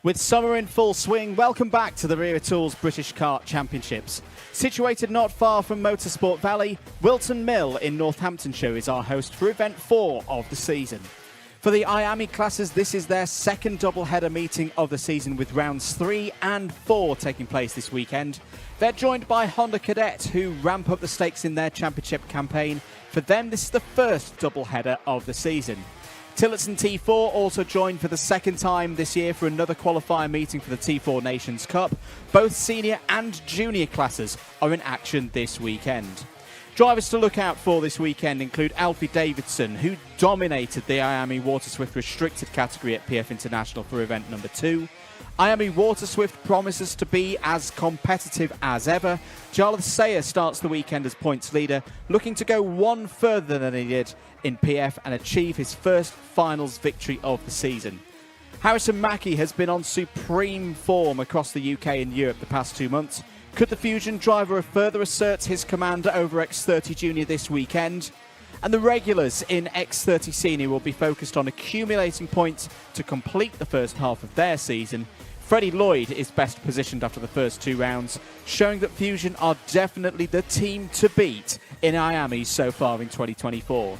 With summer in full swing, welcome back to the Wera Tools British Kart Championships. Situated not far from Motorsport Valley, Whilton Mill in Northamptonshire is our host for event 4 of the season. For the IAME classes, this is their second double-header meeting of the season, with rounds 3 and 4 taking place this weekend. They're joined by Honda Cadet, who ramp up the stakes in their championship campaign. For them, this is the first double-header of the season. Tillotson T4 also joined for the second time this year for another qualifier meeting for the T4 Nations Cup. Both senior and junior classes are in action this weekend. Drivers to look out for this weekend include Alfie Davidson, who dominated the IAME Water Swift restricted category at PF International for event number 2. IAME Water Swift promises to be as competitive as ever. Jarlath Sayer starts the weekend as points leader, looking to go one further than he did in PF and achieve his first finals victory of the season. Harrison Mackie has been on supreme form across the UK and Europe the past 2 months. Could the Fusion driver further assert his command over X30 Junior this weekend? And the regulars in X30 Senior will be focused on accumulating points to complete the first half of their season. Freddie Lloyd is best positioned after the first 2 rounds, showing that Fusion are definitely the team to beat in IAME so far in 2024.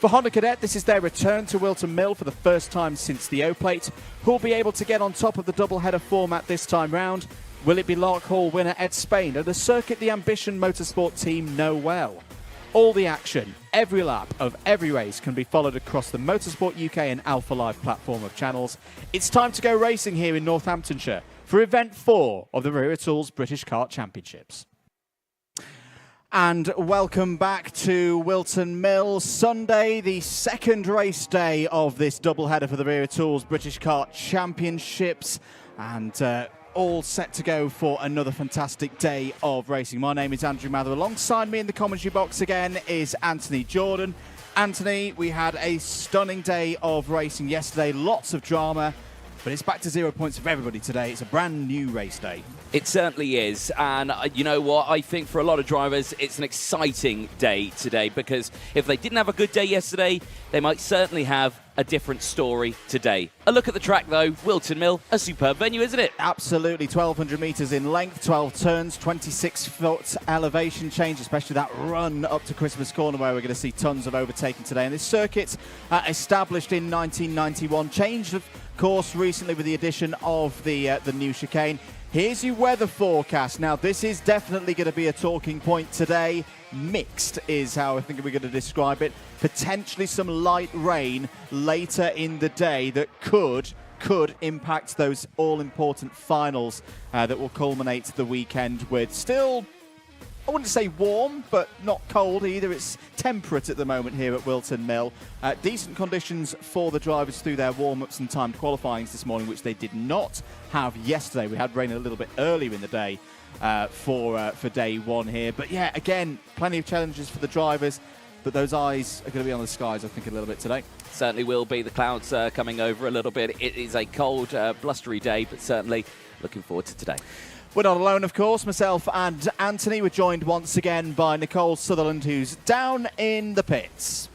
For Honda Cadet, this is their return to Whilton Mill for the first time since the O-Plate, who will be able to get on top of the double-header format this time round. Will it be Lark Hall winner Ed Spain and the circuit the Ambition Motorsport team know well? All the action, every lap of every race can be followed across the Motorsport UK and Alpha Live platform of channels. It's time to go racing here in Northamptonshire for event 4 of the Wera Tools British Kart Championships. And welcome back to Whilton Mill. Sunday, the second race day of this doubleheader for the Wera Tools British Kart Championships. And all set to go for another fantastic day of racing. My name is Andrew Mather. Alongside me in the commentary box again is Anthony Jordan. Anthony, we had a stunning day of racing yesterday. Lots of drama. But it's back to 0 points for everybody today. It's a brand new race day. It certainly is. And you know what? I think for a lot of drivers, it's an exciting day today, because if they didn't have a good day yesterday, they might certainly have a different story today. A look at the track, though. Whilton Mill, a superb venue, isn't it? Absolutely. 1,200 metres in length, 12 turns, 26-foot elevation change, especially that run up to Christmas Corner where we're going to see tons of overtaking today. And this circuit, established in 1991, changed, of course, recently with the addition of the new chicane. Here's your weather forecast. Now, this is definitely going to be a talking point today. Mixed is how I think we're going to describe it. Potentially some light rain later in the day that could impact those all-important finals that will culminate the weekend with still, I wouldn't say warm, but not cold either. It's temperate at the moment here at Whilton Mill. Decent conditions for the drivers through their warm-ups and timed qualifyings this morning, which they did not have yesterday. We had rain a little bit earlier in the day for day 1 here. But yeah, again, plenty of challenges for the drivers, but those eyes are going to be on the skies, I think, a little bit today. Certainly will be. The clouds coming over a little bit. It is a cold, blustery day, but certainly looking forward to today. We're not alone, of course. Myself and Anthony were joined once again by Nicole Sutherland, who's down in the pits.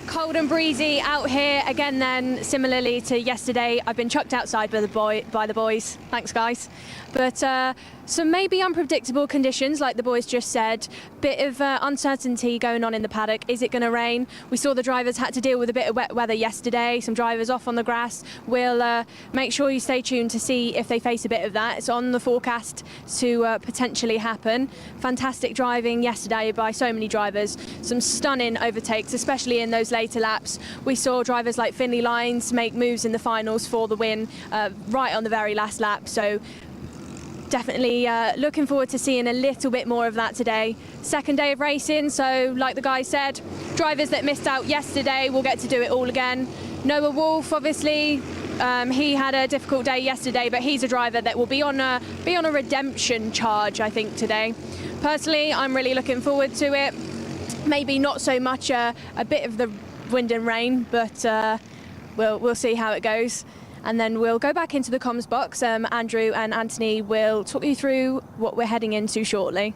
Cold and breezy out here again then, similarly to yesterday. I've been chucked outside by the boys. Thanks, guys. But some maybe unpredictable conditions, like the boys just said. Bit of uncertainty going on in the paddock. Is it going to rain? We saw the drivers had to deal with a bit of wet weather yesterday. Some drivers off on the grass. We'll make sure you stay tuned to see if they face a bit of that. It's on the forecast to potentially happen. Fantastic driving yesterday by so many drivers. Some stunning overtakes, especially in those later laps. We saw drivers like Finley Lyons make moves in the finals for the win right on the very last lap. So definitely looking forward to seeing a little bit more of that today. Second day of racing, so like the guy said, drivers that missed out yesterday will get to do it all again. Noah Wolf, obviously, he had a difficult day yesterday, but he's a driver that will be on a redemption charge, I think, today. Personally, I'm really looking forward to it. Maybe not so much a bit of the wind and rain, but we'll see how it goes. And then we'll go back into the comms box. Andrew and Anthony will talk you through what we're heading into shortly.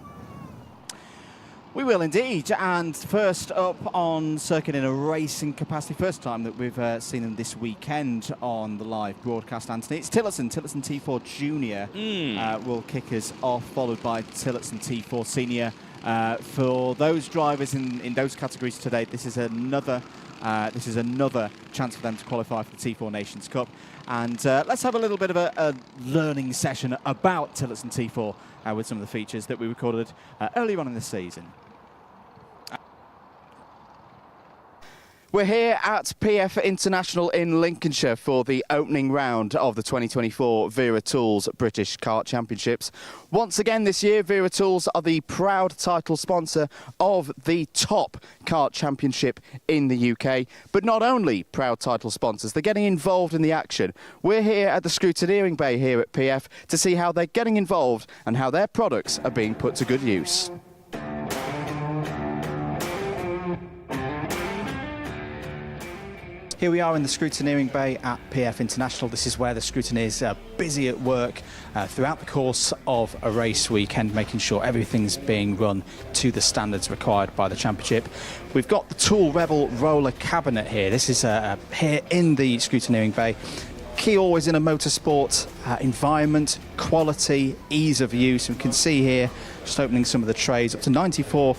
We will indeed. And first up on circuit in a racing capacity, first time that we've seen them this weekend on the live broadcast, Anthony. It's Tillotson T4 Junior will kick us off, followed by Tillotson T4 Senior. For those drivers in those categories today, this is another chance for them to qualify for the T4 Nations Cup. And let's have a little bit of a learning session about Tillotson T4 with some of the features that we recorded earlier on in the season. We're here at PF International in Lincolnshire for the opening round of the 2024 Wera Tools British Kart Championships. Once again this year, Wera Tools are the proud title sponsor of the top kart championship in the UK. But not only proud title sponsors, they're getting involved in the action. We're here at the scrutineering bay here at PF to see how they're getting involved and how their products are being put to good use. Here we are in the scrutineering bay at PF International. This is where the scrutineers are busy at work throughout the course of a race weekend, making sure everything's being run to the standards required by the championship. We've got the Tool Rebel roller cabinet here. This is here in the scrutineering bay. Key always in a motorsport environment, quality, ease of use. And we can see here, just opening some of the trays, up to 94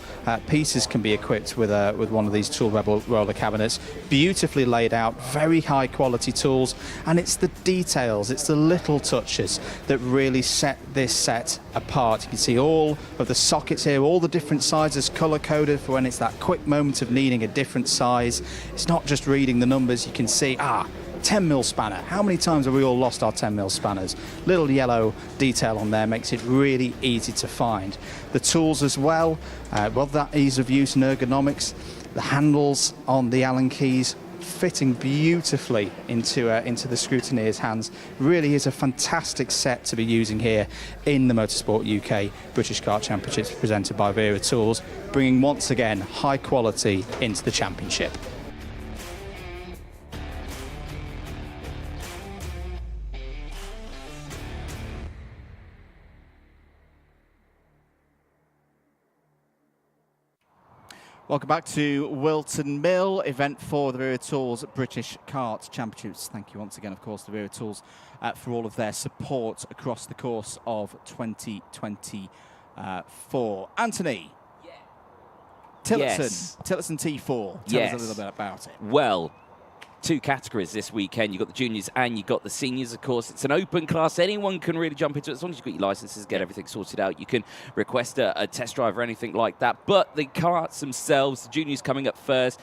pieces can be equipped with one of these Tool Rebel roller cabinets. Beautifully laid out, very high quality tools, and it's the details, it's the little touches that really set this set apart. You can see all of the sockets here, all the different sizes color coded for when it's that quick moment of needing a different size. It's not just reading the numbers, you can see 10mm spanner. How many times have we all lost our 10mm spanners? Little yellow detail on there makes it really easy to find. The tools as well, that ease of use and ergonomics, the handles on the Allen keys fitting beautifully into the scrutineer's hands. Really is a fantastic set to be using here in the Motorsport UK British Kart Championships presented by Wera Tools, bringing once again high quality into the championship. Welcome back to Whilton Mill, event 4 of the Wera Tools British Kart Championships. Thank you once again, of course, to Wera Tools for all of their support across the course of 2024. Anthony, Tillotson T4, tell us a little bit about it. Well, two categories this weekend. You've got the juniors and you've got the seniors, of course. It's an open class. Anyone can really jump into it. As long as you've got your licenses, get everything sorted out. You can request a test drive or anything like that. But the karts themselves, the juniors coming up first.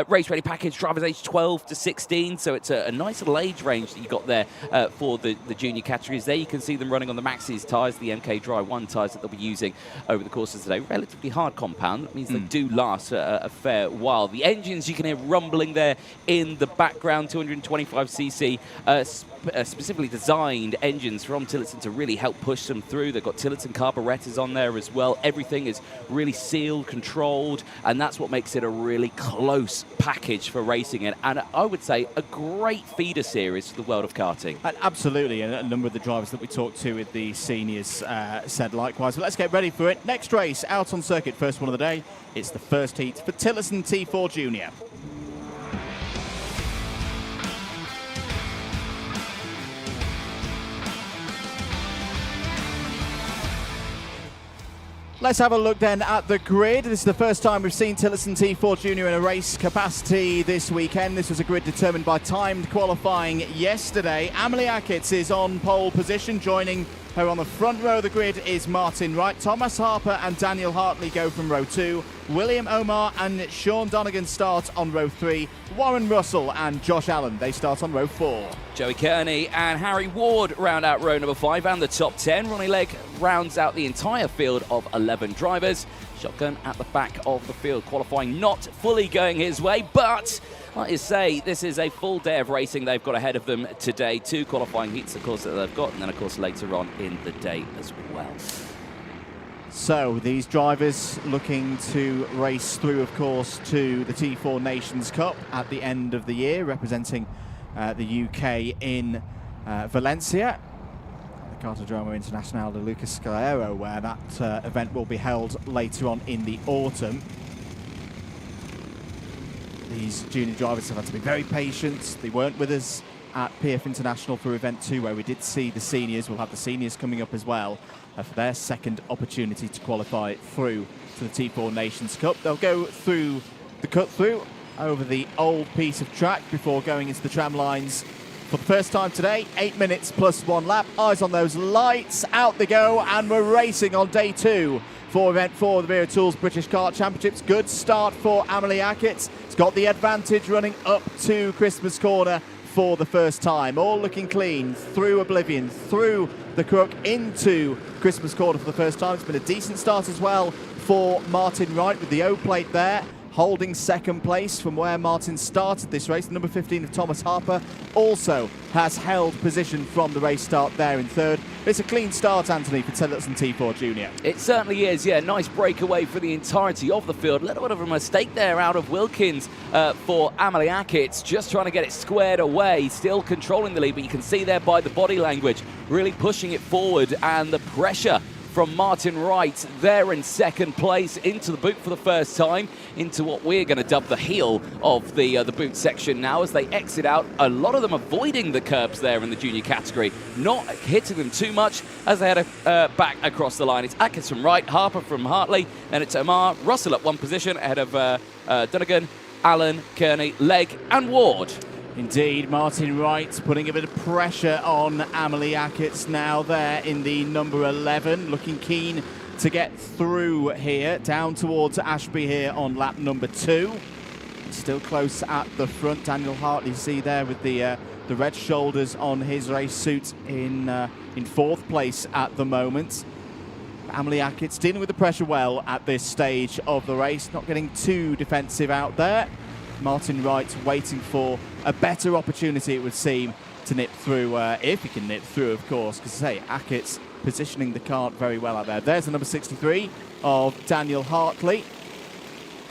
Race ready package, drivers age 12 to 16. So it's a nice little age range that you've got there for the junior categories. There you can see them running on the Maxxis tyres, the MK Dry 1 tyres that they'll be using over the course of today. Relatively hard compound. That means they do last a fair while. The engines, you can hear rumbling there in the background, 225cc, specifically designed engines from Tillotson to really help push them through. They've got Tillotson carburetors on there as well. Everything is really sealed, controlled, and that's what makes it a really close package for racing in. And I would say a great feeder series for the world of karting. Absolutely, and a number of the drivers that we talked to with the seniors said likewise. But let's get ready for it. Next race out on circuit, first one of the day. It's the first heat for Tillotson T4 Junior. Let's have a look then at the grid. This is the first time we've seen Tillotson T4 Junior in a race capacity this weekend. This was a grid determined by timed qualifying yesterday. Amelie Ackitts is on pole position. Joining her on the front row of the grid is Martin Wright. Thomas Harper and Daniel Hartley go from row 2. William Omar and Sean Donegan start on row 3. Warren Russell and Josh Allen, they start on row 4. Joey Kearney and Harry Ward round out row number 5 and the top 10. Ronnie Legg rounds out the entire field of 11 drivers. Shotgun at the back of the field, qualifying not fully going his way, but like you say, this is a full day of racing they've got ahead of them today. 2 qualifying heats, of course, that they've got, and then, of course, later on in the day as well. So these drivers looking to race through, of course, to the T4 Nations Cup at the end of the year, representing the UK in Valencia. The Cartodromo Internacional de Lucas Scalero, where that event will be held later on in the autumn. These junior drivers have had to be very patient. They weren't with us at PF International for Event 2, where we did see the seniors. We'll have the seniors coming up as well for their second opportunity to qualify through to the T4 Nations Cup. They'll go through the cut-through over the old piece of track before going into the tram lines for the first time today. 8 minutes plus 1 lap. Eyes on those lights. Out they go, and we're racing on day 2 for Event 4 of the Wera Tools British Kart Championships. Good start for Amelie Ackett. It's got the advantage running up to Christmas Corner for the first time. All looking clean through Oblivion, through the crook into Christmas Corner for the first time. It's been a decent start as well for Martin Wright with the O plate there, holding second place from where Martin started this race. The number 15 of Thomas Harper also has held position from the race start there in third. It's a clean start, Anthony, for Tillotson T4 Junior. It certainly is, yeah. Nice breakaway for the entirety of the field. A little bit of a mistake there out of Wilkins for Amelie Ackett, just trying to get it squared away, still controlling the lead, but you can see there by the body language, really pushing it forward, and the pressure from Martin Wright there in second place into the boot for the first time, into what we're going to dub the heel of the boot section now as they exit out. A lot of them avoiding the curbs there in the junior category, not hitting them too much as they head back across the line. It's Ackett from Wright, Harper from Hartley, then it's Omar, Russell at one position ahead of Dunnigan, Allen, Kearney, Legg and Ward. Indeed, Martin Wright putting a bit of pressure on Amelie Ackett now there in the number 11, looking keen to get through here, down towards Ashby here on lap number 2. Still close at the front. Daniel Hartley, you see there with the red shoulders on his race suit in fourth place at the moment. Amelie Ackett dealing with the pressure well at this stage of the race, not getting too defensive out there. Martin Wright waiting for a better opportunity, it would seem, to nip through, if he can nip through, of course, because, say, Ackett's positioning the kart very well out there. There's the number 63 of Daniel Hartley,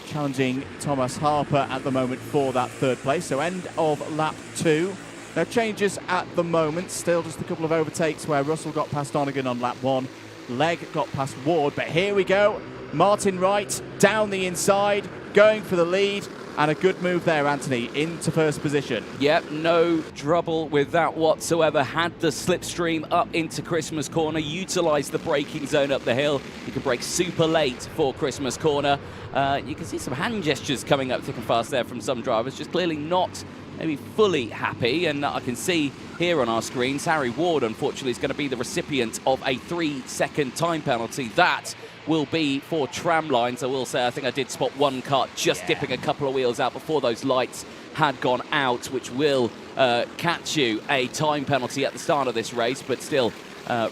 challenging Thomas Harper at the moment for that third place. So end of lap 2. No changes at the moment, still just a couple of overtakes where Russell got past Donegan on lap 1, Legg got past Ward, but here we go. Martin Wright down the inside, going for the lead. And a good move there, Anthony, into first position. Yep, no trouble with that whatsoever. Had the slipstream up into Christmas Corner, utilised the braking zone up the hill. You can brake super late for Christmas Corner. You can see some hand gestures coming up thick and fast there from some drivers, just clearly not maybe fully happy. And I can see here on our screens, Harry Ward, unfortunately, is going to be the recipient of a 3-second time penalty. That will be for tram lines. I will say, I think I did spot one kart just dipping a couple of wheels out before those lights had gone out, which will catch you a time penalty at the start of this race, but still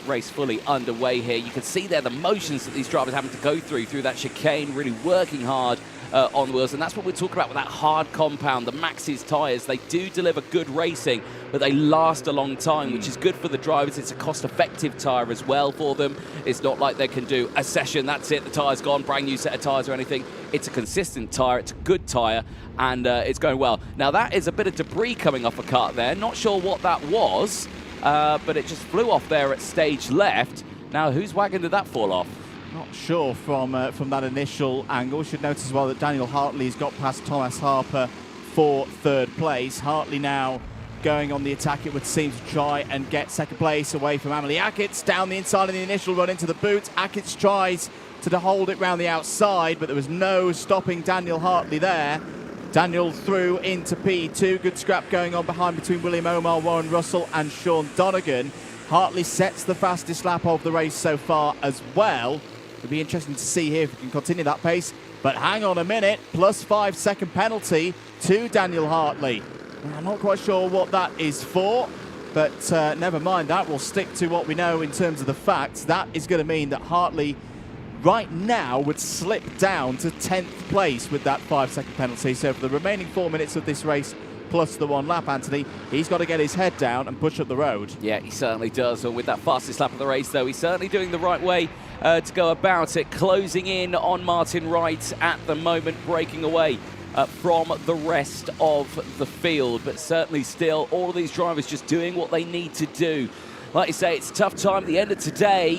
race fully underway here. You can see there the motions that these drivers are having to go through that chicane, really working hard on the wheels, and that's what we're talking about with that hard compound. The Maxxis tyres, they do deliver good racing, but they last a long time, which is good for the drivers. It's a cost-effective tyre as well for them. It's not like they can do a session, that's it, the tyre's gone, brand new set of tyres or anything. It's a consistent tyre, it's a good tyre, and it's going well. Now that is a bit of debris coming off a kart there. Not sure what that was, but it just flew off there at stage left. Now, whose wagon did that fall off? Not sure from that initial angle. We should notice as well that Daniel Hartley's got past Thomas Harper for third place. Hartley now going on the attack, it would seem, to try and get second place away from Amelie Ackett. Down the inside of the initial run into the boot. Ackett tries to hold it round the outside, but there was no stopping Daniel Hartley there. Daniel through into P2. Good scrap going on behind between William Omar, Warren Russell and Sean Donegan. Hartley sets the fastest lap of the race so far as well. It'll be interesting to see here if we can continue that pace. But hang on a minute, plus 5 second penalty to Daniel Hartley. I'm not quite sure what that is for, but never mind that. We'll stick to what we know in terms of the facts. That is going to mean that Hartley right now would slip down to 10th place with that 5 second penalty. So for the remaining 4 minutes of this race, plus the 1 lap, Anthony, he's got to get his head down and push up the road. Yeah, he certainly does. And with that fastest lap of the race, though, he's certainly doing the right way to go about it. Closing in on Martin Wright at the moment, breaking away from the rest of the field. But certainly still, all of these drivers just doing what they need to do. like you say, it's a tough time at the end of today.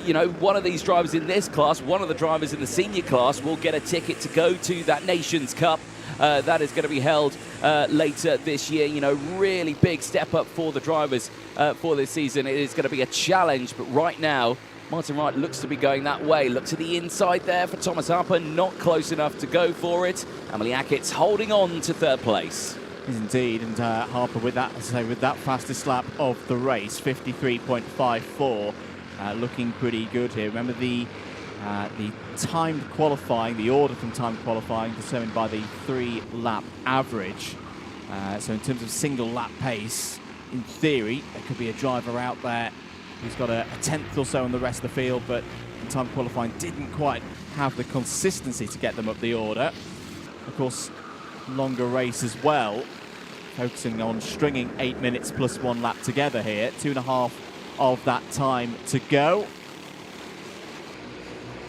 You know, one of these drivers in this class, one of the drivers in the senior class will get a ticket to go to that Nations Cup. That is going to be held later this year. You know, really big step up for the drivers for this season. It is going to be a challenge, but right now, Martin Wright looks to be going that way. Look to the inside there for Thomas Harper, not close enough to go for it. Emily Ackett's holding on to third place. Indeed, and Harper with that, as I say, with that fastest lap of the race, 53.54, looking pretty good here. Remember the timed qualifying, the order from timed qualifying determined by the 3-lap average. So in terms of single lap pace, in theory, there could be a driver out there who's got a tenth or so in the rest of the field, but in time qualifying didn't quite have the consistency to get them up the order. Of course, longer race as well, focusing on stringing 8 minutes plus 1 lap together here. 2.5 of that time to go.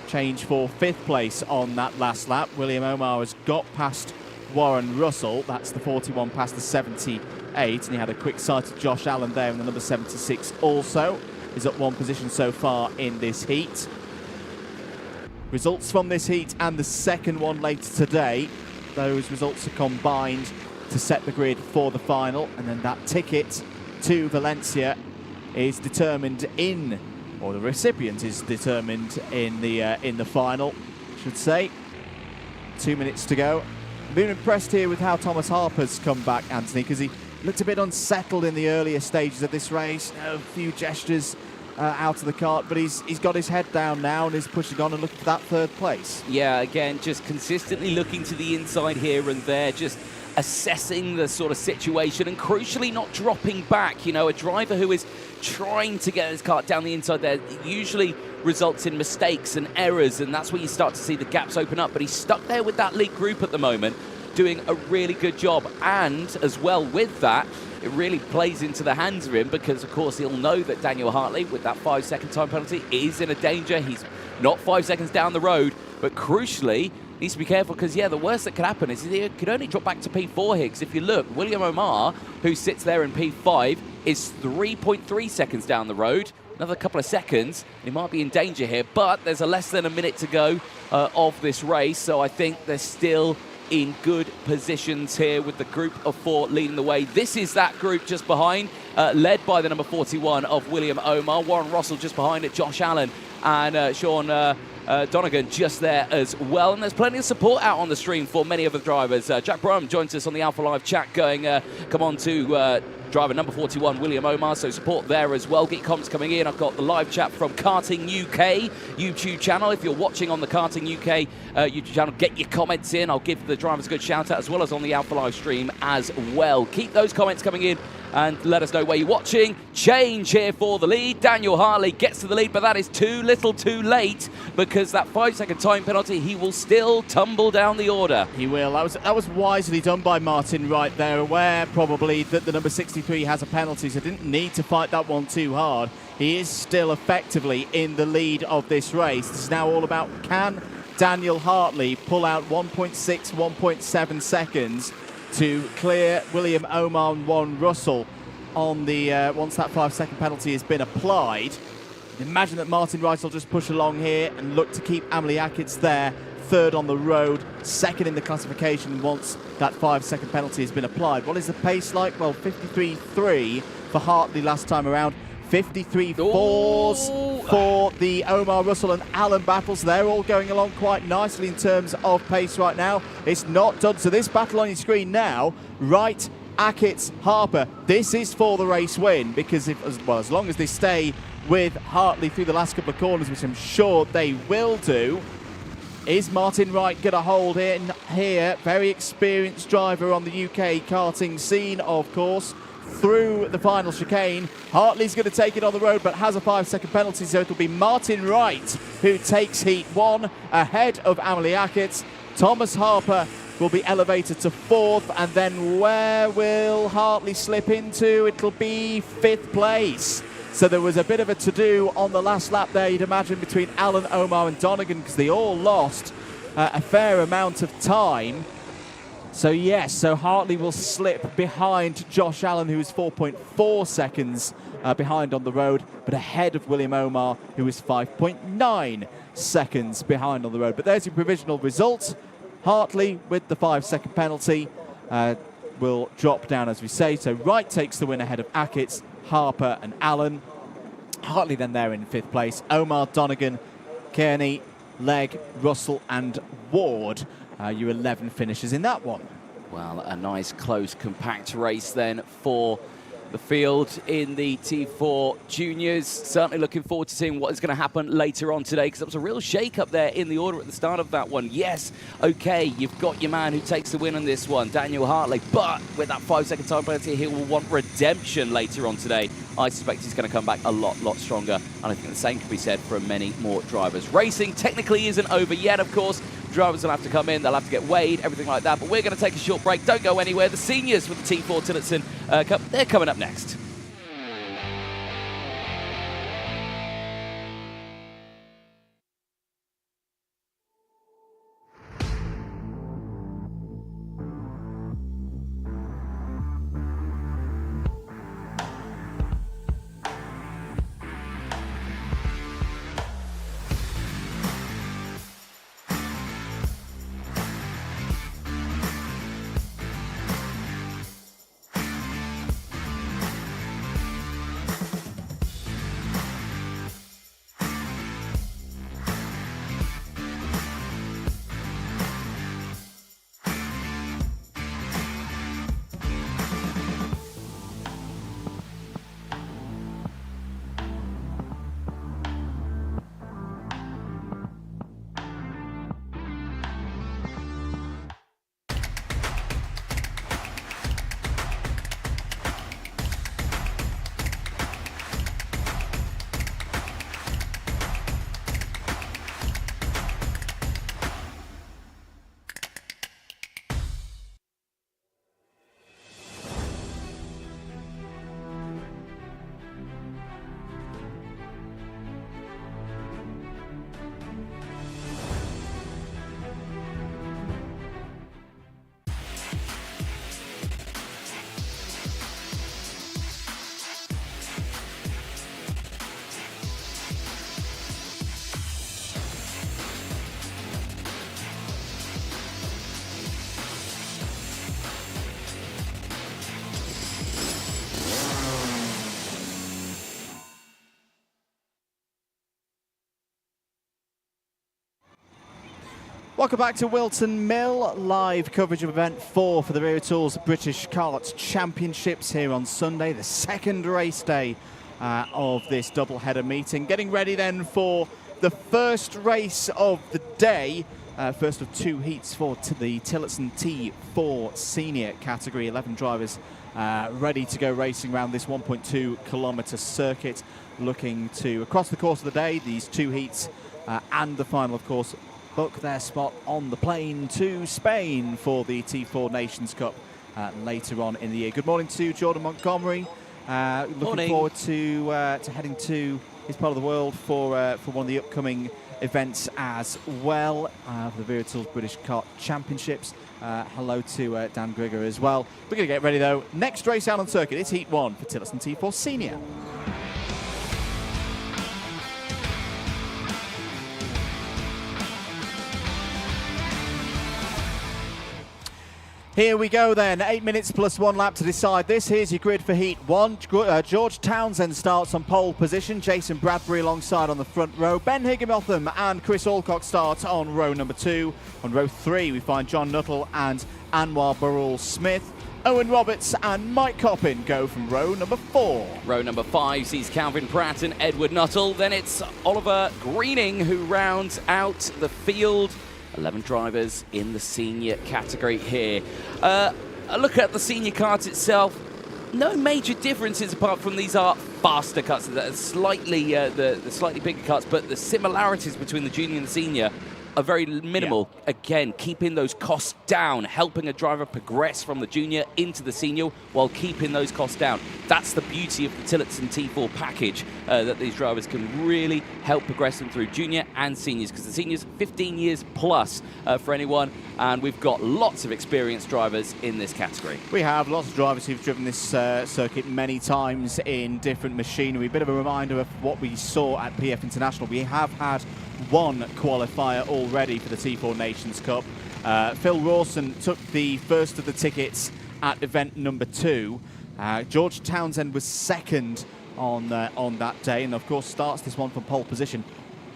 Change for 5th place on that last lap. William Omar has got past Warren Russell. That's the 41 past the 78, and he had a quick sight of Josh Allen there in the number 76 also. Is up 1 position so far in this heat. Results from this heat and the second one later today. Those results are combined to set the grid for the final, and then that ticket to Valencia is determined in, or the recipient is determined in the final, I should say. 2 minutes to go. I've been impressed here with how Thomas Harper's come back, Anthony, because he looked a bit unsettled in the earlier stages of this race. A few gestures out of the kart, but he's got his head down now and is pushing on and looking for that 3rd place. Yeah, again, just consistently looking to the inside here and there, just assessing the sort of situation and crucially not dropping back. You know, a driver who is trying to get his kart down the inside there usually results in mistakes and errors, and that's where you start to see the gaps open up. But he's stuck there with that lead group at the moment, doing a really good job. And as well with that, it really plays into the hands of him because, of course, he'll know that Daniel Hartley, with that 5-second time penalty, is in a danger. He's not 5 seconds down the road, but crucially, needs to be careful because, yeah, the worst that could happen is he could only drop back to P4 here. Because if you look, William Omar, who sits there in P5, is 3.3 seconds down the road. Another couple of seconds, he might be in danger here, but there's a less than a minute to go of this race, so I think they're still in good positions here with the group of 4 leading the way. This is that group just behind, led by the number 41 of William Omar. Warren Russell just behind it, Josh Allen and Sean Donegan just there as well. And there's plenty of support out on the stream for many of the drivers. Jack Brum joins us on the Alpha Live chat going, come on to driver number 41, William Omar, so support there as well. Get your comments coming in. I've got the live chat from Karting UK YouTube channel. If you're watching on the Karting UK YouTube channel, get your comments in. I'll give the drivers a good shout out as well as on the Alpha Live stream as well. Keep those comments coming in and let us know where you're watching. Change here for the lead. Daniel Hartley gets to the lead, but that is too little too late because that 5-second time penalty, he will still tumble down the order. He will. That was wisely done by Martin Wright there, aware probably that the number 63 has a penalty, so didn't need to fight that one too hard. He is still effectively in the lead of this race. This is now all about, can Daniel Hartley pull out 1.6, 1.7 seconds to clear William Omar and Warren Russell on the once that 5-second penalty has been applied. Imagine that Martin Wright will just push along here and look to keep Amelie Ackett's there, 3rd on the road, 2nd in the classification once that 5-second penalty has been applied. What is the pace like? Well, 53.3 for Hartley last time around. 53.4s for the Omar Russell and Allen battles. They're all going along quite nicely in terms of pace right now. It's not done. So this battle on your screen now, Wright, Ackett's, Harper, this is for the race win because as long as they stay with Hartley through the last couple of corners, which I'm sure they will do, is Martin Wright going to hold in here? Very experienced driver on the UK karting scene, of course. Through the final chicane, Hartley's going to take it on the road but has a 5-second penalty, so it'll be Martin Wright who takes heat 1 ahead of Amelie Ackett. Thomas Harper will be elevated to 4th, and then where will Hartley slip into? It'll be 5th place. So there was a bit of a to-do on the last lap there, you'd imagine, between Allen, Omar and Donegan, because they all lost a fair amount of time. So yes, so Hartley will slip behind Josh Allen, who is 4.4 seconds behind on the road, but ahead of William Omar, who is 5.9 seconds behind on the road. But there's your provisional result. Hartley, with the 5-second penalty, will drop down, as we say. So Wright takes the win ahead of Ackett's, Harper and Allen. Hartley then there in 5th place. Omar, Donegan, Kearney, Legg, Russell and Ward. Your 11 finishers in that one. Well, a nice, close, compact race then for the field in the T4 Juniors. Certainly looking forward to seeing what is going to happen later on today, because there was a real shake-up there in the order at the start of that one. Yes, okay, you've got your man who takes the win on this one, Daniel Hartley, but with that 5-second time penalty, he will want redemption later on today. I suspect he's going to come back a lot stronger, and I think the same can be said for many more drivers. Racing technically isn't over yet, of course. Drivers will have to come in, they'll have to get weighed, everything like that, but we're going to take a short break. Don't go anywhere. The seniors with the T4 Tillotson Cup, they're coming up next. Welcome back to Whilton Mill, live coverage of event 4 for the Wera Tools British Kart Championships here on Sunday, the second race day of this double-header meeting. Getting ready then for the first race of the day, first of 2 heats for the Tillotson T4 senior category. 11 drivers ready to go racing around this 1.2 kilometre circuit, looking to, across the course of the day, these 2 heats and the final, of course, book their spot on the plane to Spain for the T4 Nations Cup later on in the year. Good morning to Jordan Montgomery. Looking forward to heading to his part of the world for one of the upcoming events as well, for the Wera Tools British Kart Championships. Hello to Dan Grigger as well. We're going to get ready though. Next race out on circuit is Heat 1 for Tillotson T4 Senior. Here we go then, 8 minutes plus 1 lap to decide this. Here's your grid for Heat 1. George Townsend starts on pole position. Jason Bradbury alongside on the front row. Ben Higginbotham and Chris Alcock start on row number 2. On row 3 we find John Nuttall and Anwar Barul Smith. Owen Roberts and Mike Coppin go from row number 4. Row number 5 sees Calvin Pratt and Edward Nuttall. Then it's Oliver Greening who rounds out the field. 11 drivers in the senior category here. A look at the senior kart itself. No major differences apart from these are faster karts. Slightly, the slightly bigger karts, but the similarities between the junior and the senior are very minimal. Yeah. Again, keeping those costs down, helping a driver progress from the junior into the senior while keeping those costs down. That's the beauty of the Tillotson T4 package, that these drivers can really help progress them through junior and seniors, because the seniors 15 years plus for anyone, and we've got lots of experienced drivers in this category. We have lots of drivers who've driven this circuit many times in different machinery. A bit of a reminder of what we saw at PF International. We have had one qualifier already for the T4 Nations Cup. Phil Rawson took the first of the tickets at event number 2. George Townsend was second on that day, and of course starts this one from pole position.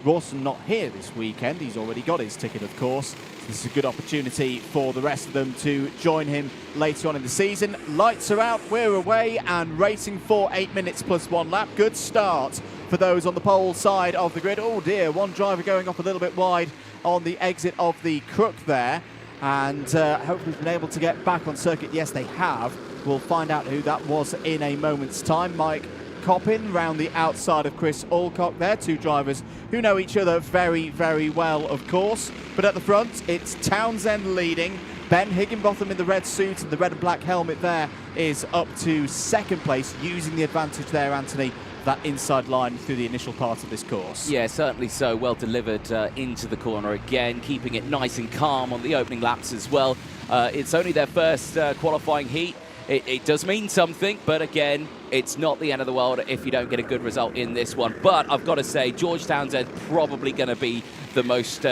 Rawson not here this weekend. He's already got his ticket, of course. So this is a good opportunity for the rest of them to join him later on in the season. Lights are out, we're away, and racing for 8 minutes plus 1 lap. Good start for those on the pole side of the grid. Oh dear, one driver going off a little bit wide on the exit of the crook there, and hopefully been able to get back on circuit. Yes, they have. We'll find out who that was in a moment's time. Mike Coppin round the outside of Chris Alcock there. Two drivers who know each other very, very well, of course. But at the front, it's Townsend leading. Ben Higginbotham in the red suit and the red and black helmet there is up to second place, using the advantage there, Anthony, that inside line through the initial part of this course. Yeah, certainly so. Well delivered into the corner again, keeping it nice and calm on the opening laps as well. It's only their first qualifying heat. It does mean something, but again, it's not the end of the world if you don't get a good result in this one. But I've got to say, George Townsend probably going to be the most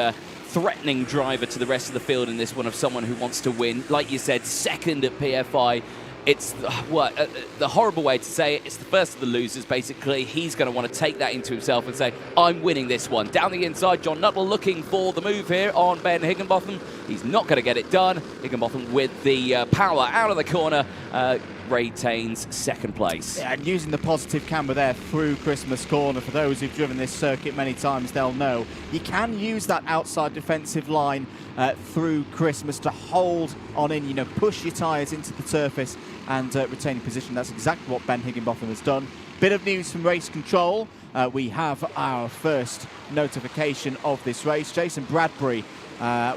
threatening driver to the rest of the field in this one, of someone who wants to win. Like you said, second at PFI. It's the horrible way to say it. It's the first of the losers, basically. He's going to want to take that into himself and say, I'm winning this one. Down the inside, John Nuttall looking for the move here on Ben Higginbotham. He's not going to get it done. Higginbotham with the power out of the corner retains second place. Yeah, and using the positive camber there through Christmas corner. For those who've driven this circuit many times, they'll know you can use that outside defensive line through Christmas to hold on in, you know, push your tyres into the surface and retain position. That's exactly what Ben Higginbotham has done. Bit of news from race control. We have our first notification of this race. Jason Bradbury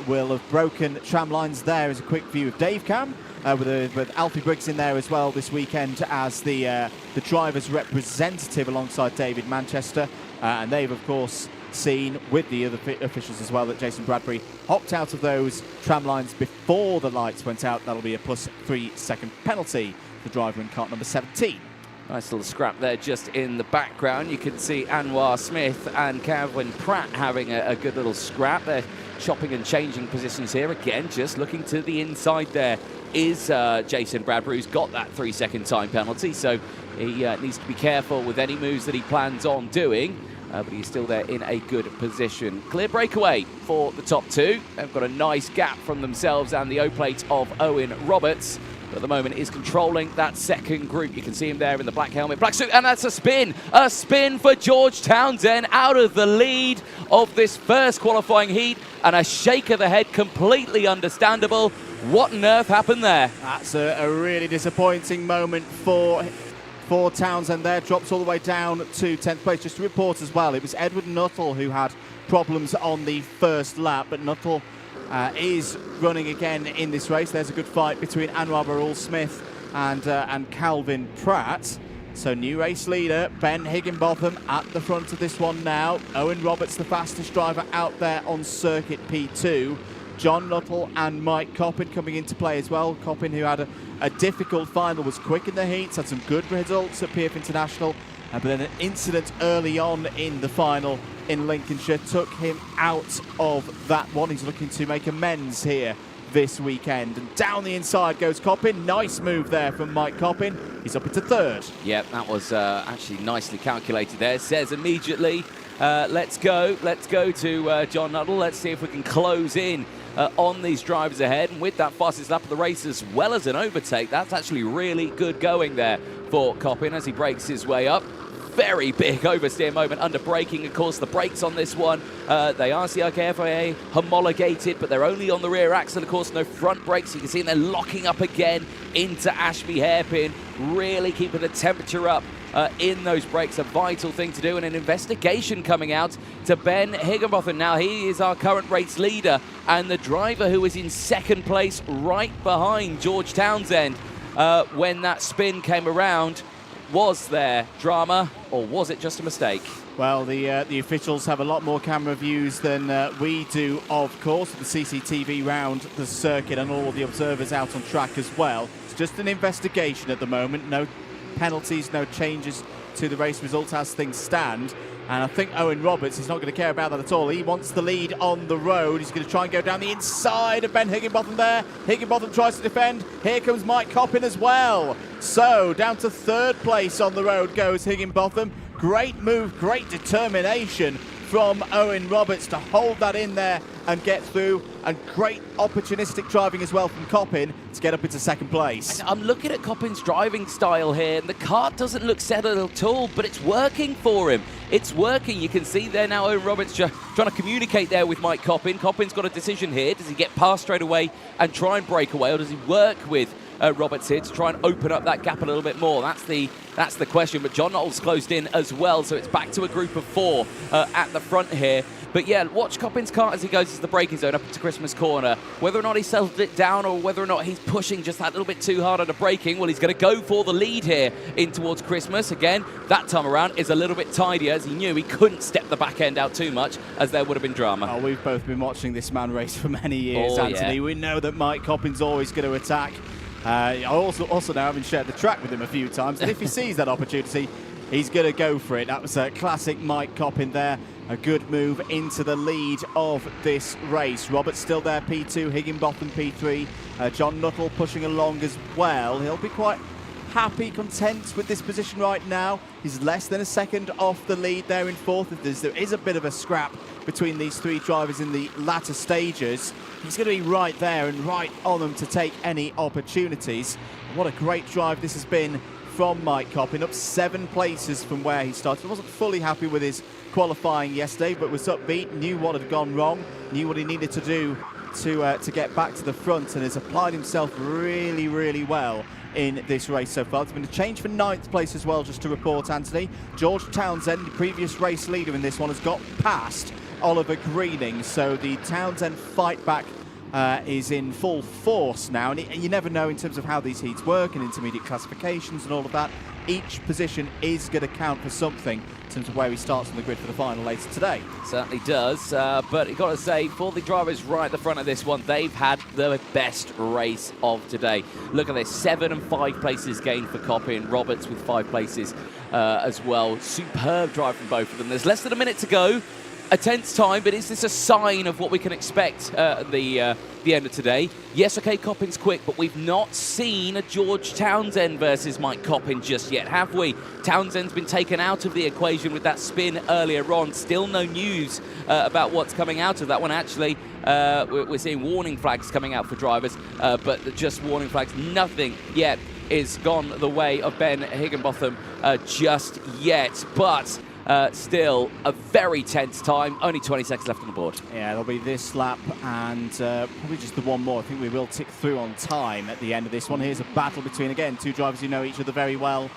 will have broken tram lines there. As a quick view of Dave Cam, with Alfie Briggs in there as well this weekend as the driver's representative alongside David Manchester. And they've, of course, seen with the other officials as well that Jason Bradbury hopped out of those tram lines before the lights went out. That'll be a +3 second penalty for driver in kart number 17. Nice little scrap there just in the background. You can see Anwar Smith and Calvin Pratt having a good little scrap. They're chopping and changing positions here. Again, just looking to the inside there is Jason Bradbury, who's got that 3 second time penalty. So he needs to be careful with any moves that he plans on doing. But he's still there in a good position. Clear breakaway for the top two. They've got a nice gap from themselves and the O-plate of Owen Roberts. But at the moment is controlling that second group. You can see him there in the black helmet, black suit, and that's a spin. A spin for George Townsend out of the lead of this first qualifying heat. And a shake of the head, completely understandable. What on earth happened there? That's a really disappointing moment for Townsend there. Drops all the way down to 10th place. Just to report as well, it was Edward Nuttall who had problems on the first lap, but Nuttall is running again in this race. There's a good fight between Anwar Barul-Smith and Calvin Pratt. So new race leader, Ben Higginbotham at the front of this one now. Owen Roberts, the fastest driver out there on circuit P2. John Nuttall and Mike Coppin coming into play as well. Coppin, who had a difficult final, was quick in the heats, had some good results at PF International, but then an incident early on in the final in Lincolnshire took him out of that one. He's looking to make amends here this weekend. And down the inside goes Coppin. Nuttall move there from Mike Coppin. He's up into third. Yep, that was actually nicely calculated there. Says immediately, let's go to John Nuttall. Let's see if we can close in on these drivers ahead. And with that fastest lap of the race as well as an overtake, that's actually really good going there for Coppin as he breaks his way up. Very big oversteer moment under braking. Of course, the brakes on this one, they are CRKFIA homologated, but they're only on the rear axle. Of course, no front brakes. You can see they're locking up again into Ashby Hairpin, really keeping the temperature up in those brakes. A vital thing to do, and an investigation coming out to Ben Higginbotham. Now, he is our current race leader and the driver who is in second place right behind George Townsend. When that spin came around, was there drama or was it just a mistake? Well, the officials have a lot more camera views than we do, of course, the CCTV round the circuit and all the observers out on track as well. It's just an investigation at the moment. No penalties, no changes to the race results as things stand. And I think Owen Roberts is not going to care about that at all. He wants the lead on the road. He's going to try and go down the inside of Ben Higginbotham there. Higginbotham tries to defend. Here comes Mike Coppin as well. So down to third place on the road goes Higginbotham. Great move, great determination from Owen Roberts to hold that in there and get through, and great opportunistic driving as well from Coppin to get up into second place. I'm looking at Coppin's driving style here, and the kart doesn't look settled at all, but it's working for him. It's working. You can see there now Owen Roberts trying to communicate there with Mike Coppin. Coppin's got a decision here. Does he get past straight away and try and break away, or does he work with Roberts here to try and open up that gap a little bit more? That's the question. But John Knowles closed in as well, so it's back to a group of 4 at the front here. But yeah, watch Coppin's kart as he goes to the braking zone up into Christmas corner. Whether or not he settled it down or whether or not he's pushing just that little bit too hard on the braking, well, he's going to go for the lead here in towards Christmas. Again, that time around is a little bit tidier, as he knew he couldn't step the back end out too much, as there would have been drama. Oh, we've both been watching this man race for many years, Anthony. Yeah. We know that Mike Coppin's always going to attack. I also now having shared the track with him a few times, and if he sees that opportunity, he's going to go for it. That was a classic Mike Coppin there. A good move into the lead of this race. Roberts still there, P2, Higginbotham P3. John Nuttall pushing along as well. He'll be quite happy, content with this position right now. He's less than a second off the lead there in fourth. If there is a bit of a scrap between these 3 drivers in the latter stages, he's going to be right there and right on them to take any opportunities. What a great drive this has been from Mike Coppin, up 7 places from where he started. He wasn't fully happy with his qualifying yesterday, but was upbeat, knew what had gone wrong, knew what he needed to do to get back to the front, and has applied himself really, really well in this race so far. There's been a change for 9th place as well, just to report, Anthony. George Townsend, the previous race leader in this one, has got past Oliver Greening, so the Townsend fight back is in full force now, and you never know in terms of how these heats work and intermediate classifications and all of that. Each position is going to count for something in terms of where he starts on the grid for the final later today. Certainly does, but you've got to say, for the drivers right at the front of this one, they've had the best race of today. Look at this, 7 and 5 places gained for Coppin, Roberts with 5 places as well. Superb drive from both of them. There's less than a minute to go. A tense time, but is this a sign of what we can expect at the end of today? Yes, okay, Coppin's quick, but we've not seen a George Townsend versus Mike Coppin just yet, have we? Townsend's been taken out of the equation with that spin earlier on. Still no news about what's coming out of that one. Actually, we're seeing warning flags coming out for drivers, but just warning flags. Nothing yet is gone the way of Ben Higginbotham just yet, but still a very tense time. Only 20 seconds left on the board. Yeah, there'll be this lap and probably just the one more. I think we will tick through on time at the end of this one. Here's a battle between, again, 2 drivers who know each other very well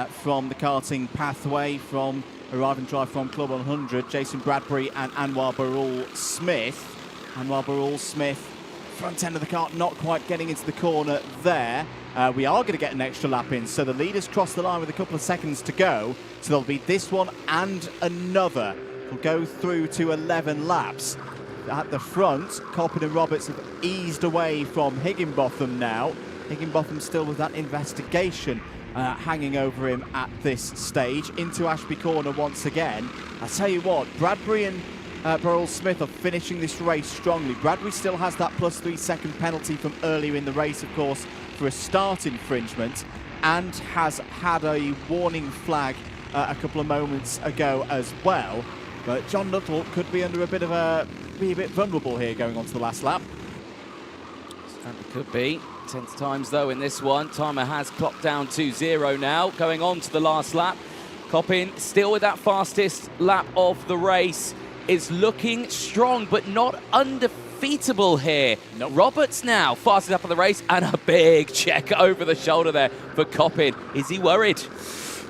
from the karting pathway, from Arrive and Drive from Club 100, Jason Bradbury and Anwar Barul Smith. Anwar Barul Smith, front end of the kart, not quite getting into the corner there. We are going to get an extra lap in, so the leaders cross the line with a couple of seconds to go. So there'll be this one and another. We'll go through to 11 laps. At the front, Coppin and Roberts have eased away from Higginbotham now. Higginbotham still with that investigation hanging over him at this stage. Into Ashby Corner once again. I tell you what, Bradbury and Burrell Smith are finishing this race strongly. Bradbury still has that +3 second penalty from earlier in the race, of course, for a start infringement, and has had a warning flag a couple of moments ago as well. But John Nuttall could be under a bit vulnerable here going on to the last lap. Certainly could be. Tense times though in this one. Timer has clocked down to 0 now, going on to the last lap. Coppin still with that fastest lap of the race, is looking strong but not undefeatable here. Nope. Roberts now fastest up of the race, and a big check over the shoulder there for Coppin. Is he worried?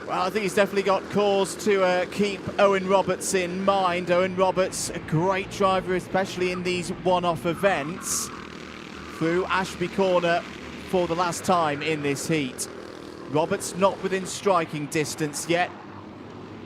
Well, I think he's definitely got cause to keep Owen Roberts in mind. Owen Roberts, a great driver, especially in these one-off events. Through Ashby Corner for the last time in this heat. Roberts not within striking distance yet.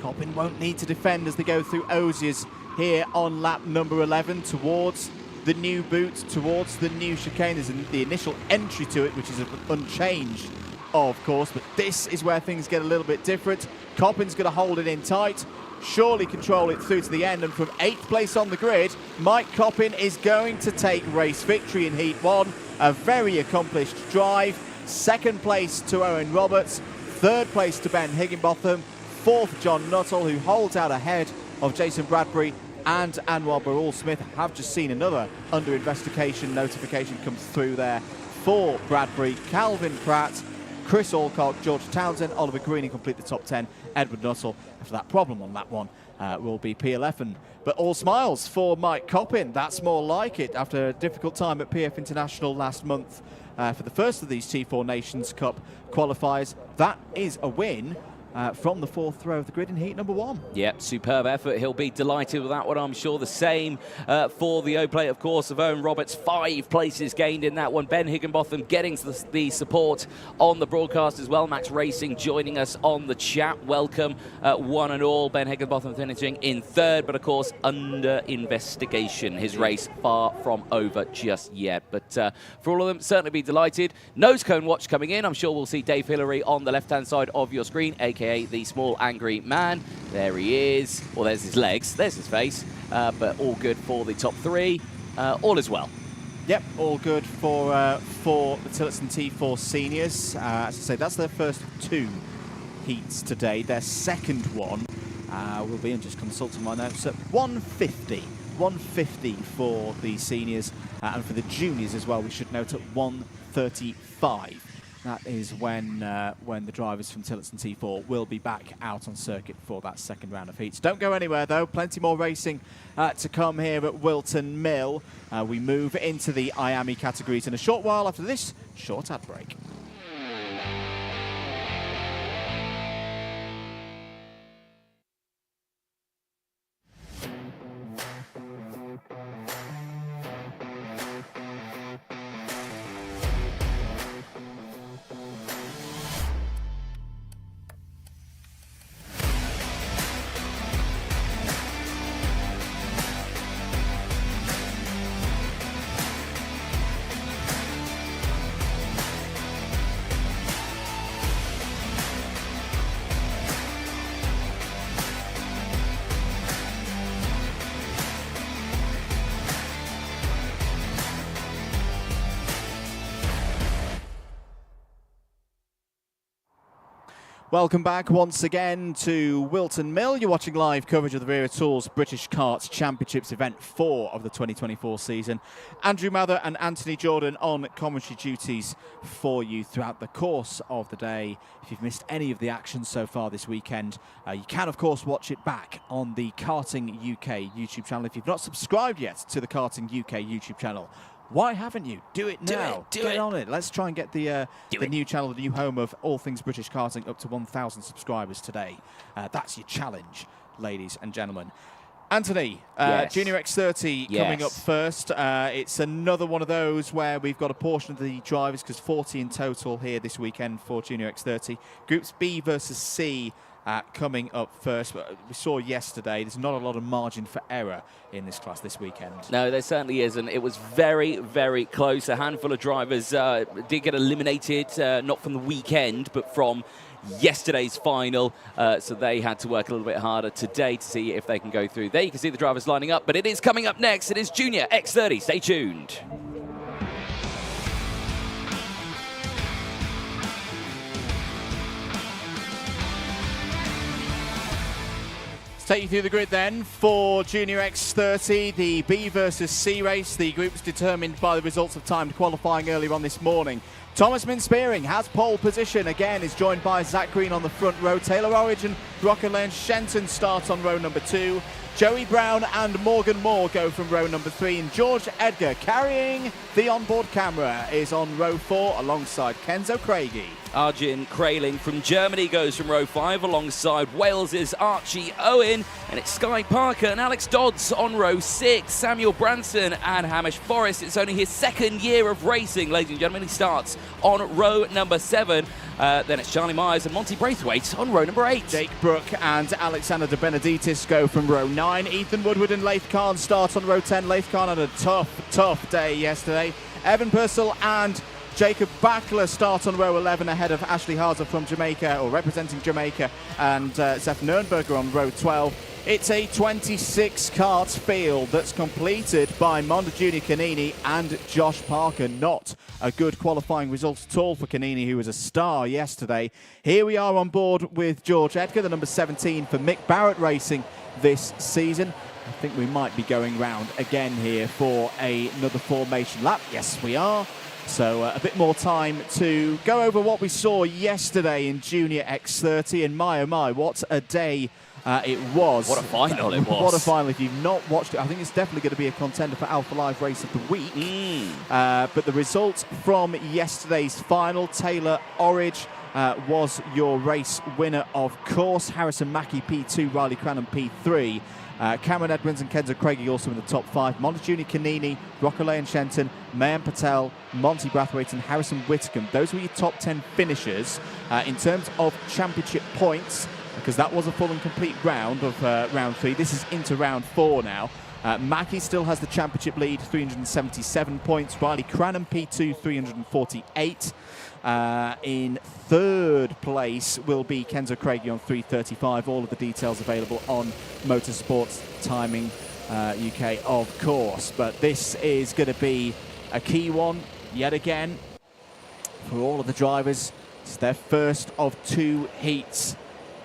Coppin won't need to defend as they go through Osiers here on lap number 11 towards the new boot, towards the new chicanes, and the initial entry to it, which is unchanged, of course, but this is where things get a little bit different. Coppin's going to hold it in tight, surely control it through to the end, and from 8th place on the grid, Mike Coppin is going to take race victory in Heat 1. A very accomplished drive. 2nd place to Owen Roberts, 3rd place to Ben Higginbotham, 4th John Nuttall, who holds out ahead of Jason Bradbury and Anwar Barul Smith. Have just seen another under investigation notification come through there for Bradbury. Calvin Pratt, Chris Alcock, George Townsend, Oliver Greening complete the top 10. Edward Nuttall, after that problem on lap 1, will be PLF. But all smiles for Mike Coppin. That's more like it after a difficult time at PF International last month for the first of these T4 Nations Cup qualifiers. That is a win from the 4th row of the grid in heat number 1. Yep, superb effort. He'll be delighted with that one, I'm sure. The same for the O-plate, of course, of Owen Roberts. 5 places gained in that one. Ben Higginbotham getting the support on the broadcast as well. Max Racing joining us on the chat. Welcome, one and all. Ben Higginbotham finishing in 3rd, but of course under investigation. His race far from over just yet. But for all of them, certainly be delighted. Nose cone watch coming in. I'm sure we'll see Dave Hillary on the left-hand side of your screen, aka the small angry man. There he is. Well, there's his legs, there's his face, but all good for the top 3. All is well. Yep, all good for the Tillotson T4 seniors. As I say, that's their first 2 heats today. Their second one will be, and just consulting my notes, at 150. 150 for the seniors, and for the juniors as well, we should note at 135. That is when the drivers from Tillotson T4 will be back out on circuit for that second round of heats. Don't go anywhere though, plenty more racing to come here at Whilton Mill. We move into the IAME categories in a short while after this short ad break. Welcome back once again to Whilton Mill. You're watching live coverage of the Wera Tools British Karts Championships Event 4 of the 2024 season. Andrew Mather and Anthony Jordan on commentary duties for you throughout the course of the day. If you've missed any of the action so far this weekend, you can, of course, watch it back on the Karting UK YouTube channel. If you've not subscribed yet to the Karting UK YouTube channel, why haven't you? Do it now. Get on it. Let's try and get the new channel, the new home of all things British karting, up to 1,000 subscribers today. That's your challenge, ladies and gentlemen. Anthony, yes. Junior X30 coming up first. It's another one of those where we've got a portion of the drivers, because 40 in total here this weekend for Junior X30. Groups B versus C coming up first. But we saw yesterday there's not a lot of margin for error in this class this weekend. No, there certainly isn't. It was very, very close. A handful of drivers did get eliminated, not from the weekend, but from yesterday's final, so they had to work a little bit harder today to see if they can go through. There you can see the drivers lining up, but it is coming up next. It is Junior X30. Stay tuned. Take you through the grid then for Junior X30, the B versus C race. The group's determined by the results of timed qualifying earlier on this morning. Thomas Minspearing has pole position, again is joined by Zach Green on the front row. Taylor Origin Broccoli and Shenton start on row number 2. Joey Brown and Morgan Moore go from row number 3. And George Edgar, carrying the onboard camera, is on row 4 alongside Kenzo Craigie. Arjun Kraling from Germany goes from row 5 alongside Wales's Archie Owen, and it's Sky Parker and Alex Dodds on row 6. Samuel Branson and Hamish Forrest. It's only his second year of racing, ladies and gentlemen. He starts on row number 7. Then it's Charlie Myers and Monty Braithwaite on row number 8. Jake Brook and Alexander De Benedictis go from row 9. Ethan Woodward and Leith Khan start on row 10. Leith Khan had a tough day yesterday. Evan Purcell and Jacob Backler start on row 11 ahead of Ashley Harzer from Jamaica, or representing Jamaica, and Seth Nurnberger on row 12. It's a 26 karts field that's completed by Monda Junior Canini and Josh Parker. Not a good qualifying result at all for Canini, who was a star yesterday. Here we are on board with George Edgar, the number 17 for Mick Barrett Racing this season. I think we might be going round again here for another formation lap. Yes, we are. So a bit more time to go over what we saw yesterday in Junior X30. And my, oh my, what a day it was. What a final it was. What a final. If you've not watched it, I think it's definitely going to be a contender for Alpha Live Race of the Week. But the result from yesterday's final, Taylor Orridge was your race winner, of course. Harrison Mackie P2, Riley Cranham P3. Cameron Edmonds and Kenzo Craigie also in the top 5. Monda Junior Canini, Rockaway and Shenton, Mayan Patel, Monty Brathwaite and Harrison Whitcomb. Those were your top 10 finishers. In terms of championship points, because that was a full and complete round of round 3. This is into round 4 now. Mackie still has the championship lead, 377 points. Riley Cranham P2, 348. In third place will be Kenzo Craigie on 335. All of the details available on Motorsports Timing UK, of course. But this is going to be a key one yet again for all of the drivers. It's their first of 2 heats.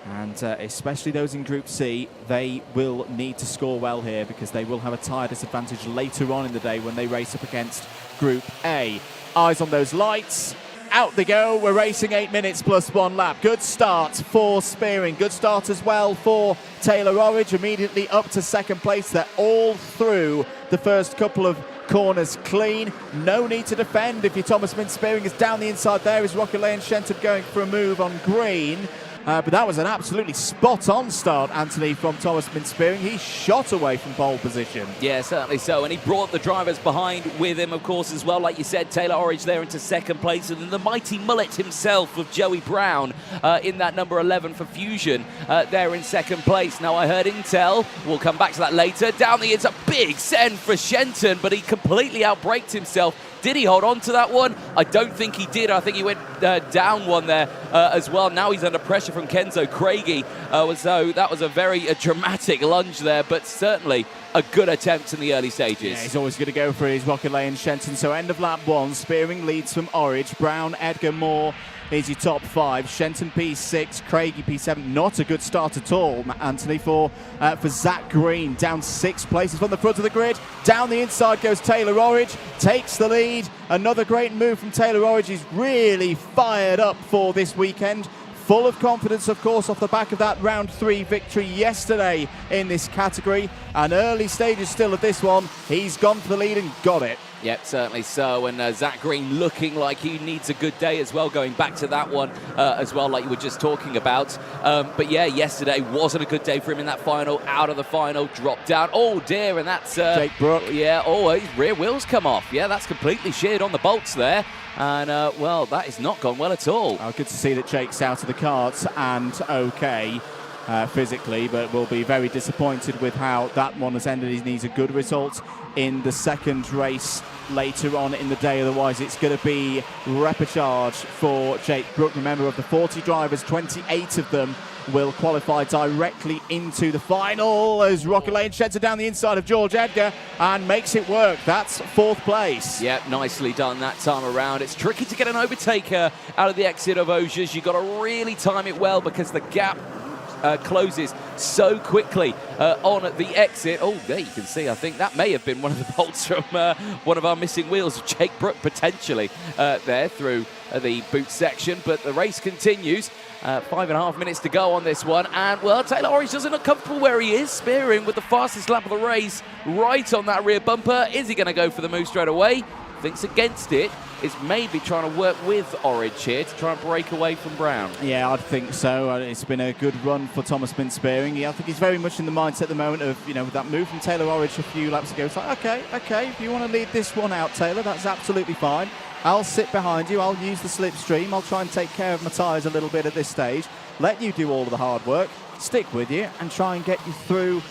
And especially those in Group C, they will need to score well here, because they will have a tyre disadvantage later on in the day when they race up against Group A. Eyes on those lights. Out they go. We're racing 8 minutes plus 1 lap. Good start for Spearing. Good start as well for Taylor Orridge. Immediately up to second place. They're all through the first couple of corners clean. No need to defend if you're Thomas Min Spearing. Is down the inside there. Is Rocky Lane Shenton going for a move on green. But that was an absolutely spot-on start, Anthony, from Thomas Min Spearing. He shot away from pole position. Yeah, certainly so. And he brought the drivers behind with him, of course, as well. Like you said, Taylor Orridge there into second place. And then the mighty mullet himself of Joey Brown in that number 11 for Fusion there in second place. Now, I heard intel. We'll come back to that later. Down the inside, big send for Shenton, but he completely outbraked himself. Did he hold on to that one? I don't think he did. I think he went down one there as well. Now he's under pressure from Kenzo Craigie. So that was a very dramatic lunge there, but certainly a good attempt in the early stages. Yeah, he's always going to go for his Rocket Lane Shenton. So end of lap 1, Spearing leads from Orridge. Brown, Edgar, Moore is your top 5. Shenton P6, Craigie P7. Not a good start at all, Anthony, for Zach Green. Down 6 places from the front of the grid. Down the inside goes Taylor Orridge. Takes the lead. Another great move from Taylor Orridge. He's really fired up for this weekend. Full of confidence, of course, off the back of that round 3 victory yesterday in this category. And early stages still of this one. He's gone for the lead and got it. Yep, certainly so. And Zach Green looking like he needs a good day as well, going back to that one as well, like you were just talking about. But yeah, yesterday wasn't a good day for him in that final. Out of the final, dropped down. Oh dear, and that's Jake Brook. Yeah, his rear wheels come off. Yeah, that's completely sheared on the bolts there. And, well, that has not gone well at all. Oh, good to see that Jake's out of the karts and okay physically, but will be very disappointed with how that one has ended. He needs a good result in the second race later on in the day. Otherwise, it's going to be repechage for Jake Brook. Remember, of the 40 drivers, 28 of them will qualify directly into the final as Rocky Lane sheds it down the inside of George Edgar and makes it work. That's 4th place. Yep, nicely done that time around. It's tricky to get an overtaker out of the exit of Ogiers. You've got to really time it well because the gap closes so quickly on the exit. Oh, there you can see, I think that may have been one of the bolts from one of our missing wheels of Jake Brook, potentially there through the boot section. But the race continues. 5.5 minutes to go on this one, and well, Taylor Orridge doesn't look comfortable where he is, spearing with the fastest lap of the race right on that rear bumper. Is he going to go for the move straight away? Thinks against it. Is maybe trying to work with Orridge here to try and break away from Brown. Yeah, I'd think so. It's been a good run for Thomas Bin Spearing. I think he's very much in the mindset at the moment of, with that move from Taylor Orridge a few laps ago. It's like, okay, if you want to lead this one out, Taylor, that's absolutely fine. I'll sit behind you. I'll use the slipstream. I'll try and take care of my tyres a little bit at this stage. Let you do all of the hard work. Stick with you and try and get you through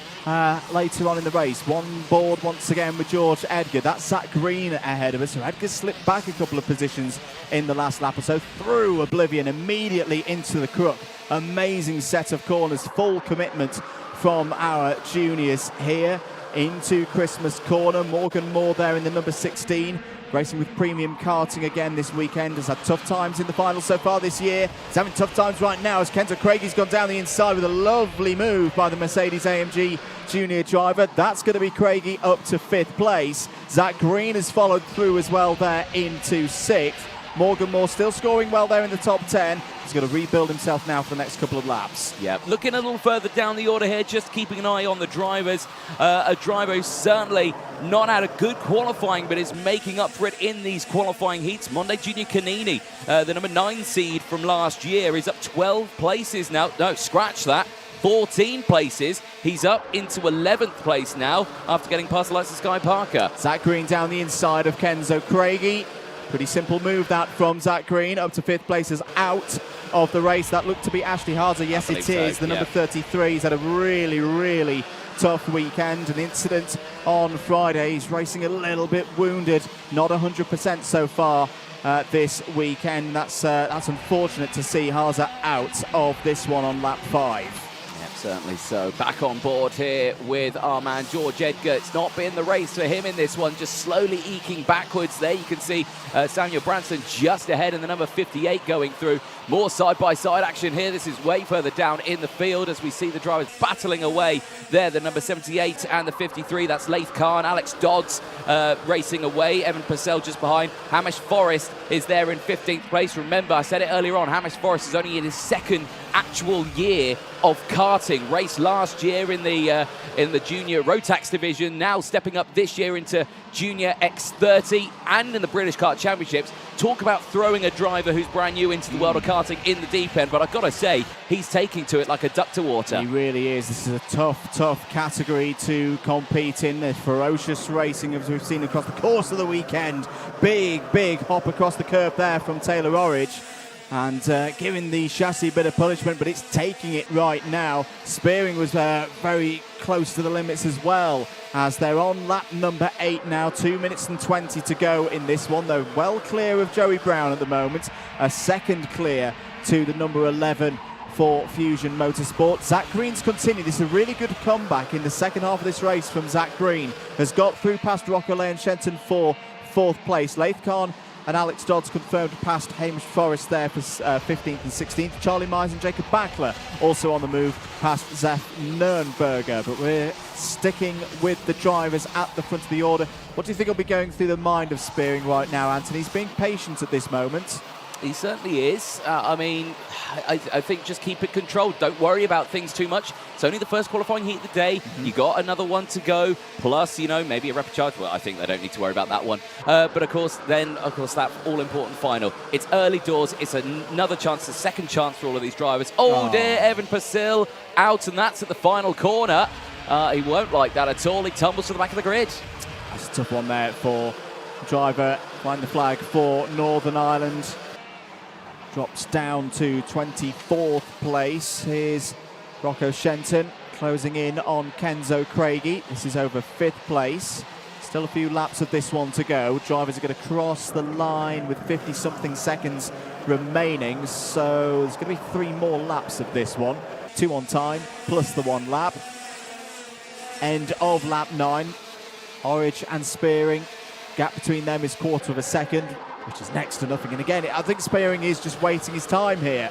later on in the race. One board once again with George Edgar. That's Zach Green ahead of us. So Edgar slipped back a couple of positions in the last lap or so, through Oblivion immediately into the crook. Amazing set of corners, full commitment from our juniors here into Christmas Corner. Morgan Moore there in the number 16. Racing with Premium Karting again this weekend. Has had tough times in the final so far this year. He's having tough times right now as Kenzo Craigie's gone down the inside with a lovely move by the Mercedes-AMG junior driver. That's going to be Craigie up to 5th place. Zach Green has followed through as well there into 6th. Morgan Moore still scoring well there in the top 10. He's got to rebuild himself now for the next couple of laps. Yeah, looking a little further down the order here, just keeping an eye on the drivers. A driver who's certainly not had a good qualifying, but is making up for it in these qualifying heats. Monday Junior Canini, the number 9 seed from last year, is up 12 places now. No, scratch that. 14 places. He's up into 11th place now after getting past the likes of Sky Parker. Zach Green down the inside of Kenzo Craigie. Pretty simple move that from Zach Green, up to 5th place, is out of the race. That looked to be Ashley Harzer. Yes, it is. The number 33. He's had a really, really tough weekend. An incident on Friday. He's racing a little bit wounded. Not 100% so far this weekend. That's unfortunate to see Harzer out of this one on lap 5. Certainly so. Back on board here with our man George Edgar. It's not been the race for him in this one, just slowly eking backwards. There you can see Samuel Branson just ahead in the number 58 going through. More side-by-side action here. This is way further down in the field as we see the drivers battling away there. The number 78 and the 53. That's Laith Khan, Alex Dodds racing away. Evan Purcell just behind. Hamish Forrest is there in 15th place. Remember, I said it earlier on, Hamish Forrest is only in his second actual year of karting. Raced last year in the junior Rotax division, now stepping up this year into junior X30 and in the British Kart Championships. Talk about throwing a driver who's brand new into the world of karting in the deep end, but I've got to say, he's taking to it like a duck to water. He really is. This is a tough category to compete in. There's ferocious racing as we've seen across the course of the weekend. Big hop across the curb there from Taylor Orridge. And giving the chassis a bit of punishment, but it's taking it right now. Spearing was very close to the limits as well, as they're on lap number 8 now. 2 minutes and 20 to go in this one. They're well clear of Joey Brown at the moment. A second clear to the number 11 for Fusion Motorsport. Zach Green's continued. This is a really good comeback in the second half of this race from Zach Green. Has got through past Rocco Lane Shenton for 4th place. Laith Khan and Alex Dodds confirmed past Hamish Forrest there for 15th and 16th. Charlie Myers and Jacob Backler also on the move past Zef Nurnberger. But we're sticking with the drivers at the front of the order. What do you think will be going through the mind of Spearing right now, Anthony? He's being patient at this moment. He certainly is. I mean, I think just keep it controlled. Don't worry about things too much. It's only the first qualifying heat of the day. You got another one to go. Plus, maybe a repechage. Well, I think they don't need to worry about that one. But of course, that all-important final. It's early doors. It's another chance, a second chance for all of these drivers. Oh dear, Evan Purcell out, and that's at the final corner. He won't like that at all. He tumbles to the back of the grid. That's a tough one there for driver flying the flag for Northern Ireland. Drops down to 24th place. Here's Rocco Shenton closing in on Kenzo Craigie. This is over 5th place. Still a few laps of this one to go. Drivers are going to cross the line with 50-something seconds remaining. So there's going to be 3 more laps of this one. 2 on time, plus the 1 lap. End of lap 9. Orridge and Spearing. Gap between them is 1/4 of a second, which is next to nothing. And again, I think Spearing is just waiting his time here.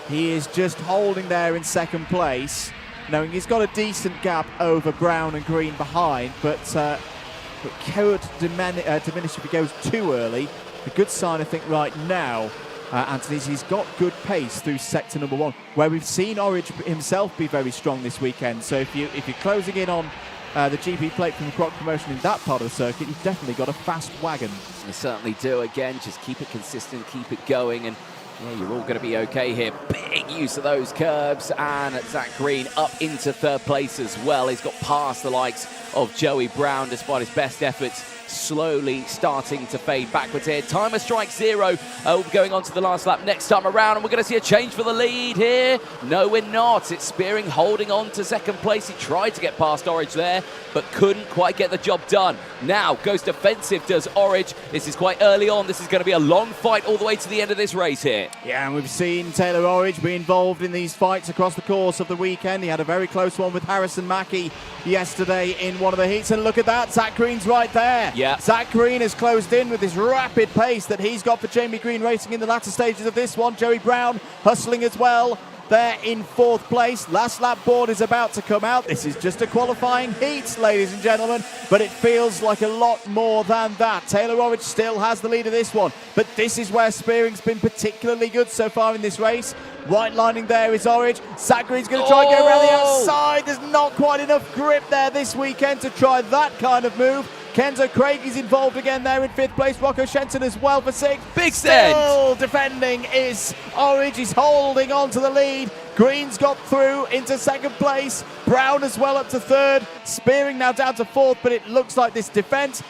He is just holding there in 2nd place, knowing he's got a decent gap over Brown and Green behind, but it could diminish if he goes too early. A good sign, I think, right now Anthony's, he's got good pace through sector number 1, where we've seen Orridge himself be very strong this weekend. So if you're closing in on the GP plate from the Croc promotion in that part of the circuit, you've definitely got a fast wagon. You certainly do. Again, just keep it consistent, keep it going, and yeah, you're all going to be okay here. Big use of those curbs, and Zach Green up into 3rd place as well. He's got past the likes of Joey Brown despite his best efforts. Slowly starting to fade backwards here. Timer strikes 0. We'll be going on to the last lap next time around, and we're going to see a change for the lead here. No, we're not. It's Spearing holding on to 2nd place. He tried to get past Orridge there, but couldn't quite get the job done. Now goes defensive, does Orridge. This is quite early on. This is going to be a long fight all the way to the end of this race here. Yeah, and we've seen Taylor Orridge be involved in these fights across the course of the weekend. He had a very close one with Harrison Mackie yesterday in one of the heats, and look at that, Zach Green's right there. Yeah. Zach Green has closed in with this rapid pace that he's got for Jamie Green Racing in the latter stages of this one. Joey Brown hustling as well. There in 4th place. Last lap board is about to come out. This is just a qualifying heat, ladies and gentlemen, but it feels like a lot more than that. Taylor Orridge still has the lead of this one, but this is where Spearing's been particularly good so far in this race. White lining there is Orridge. Zach Green's going to try and go around the outside. There's not quite enough grip there this weekend to try that kind of move. Kenzo Craig is involved again there in 5th place. Rocco Shenton as well for 6th. Big Still defending is Orridge. He's holding on to the lead. Green's got through into 2nd place. Brown as well up to 3rd. Spearing now down to 4th, but it looks like this defence,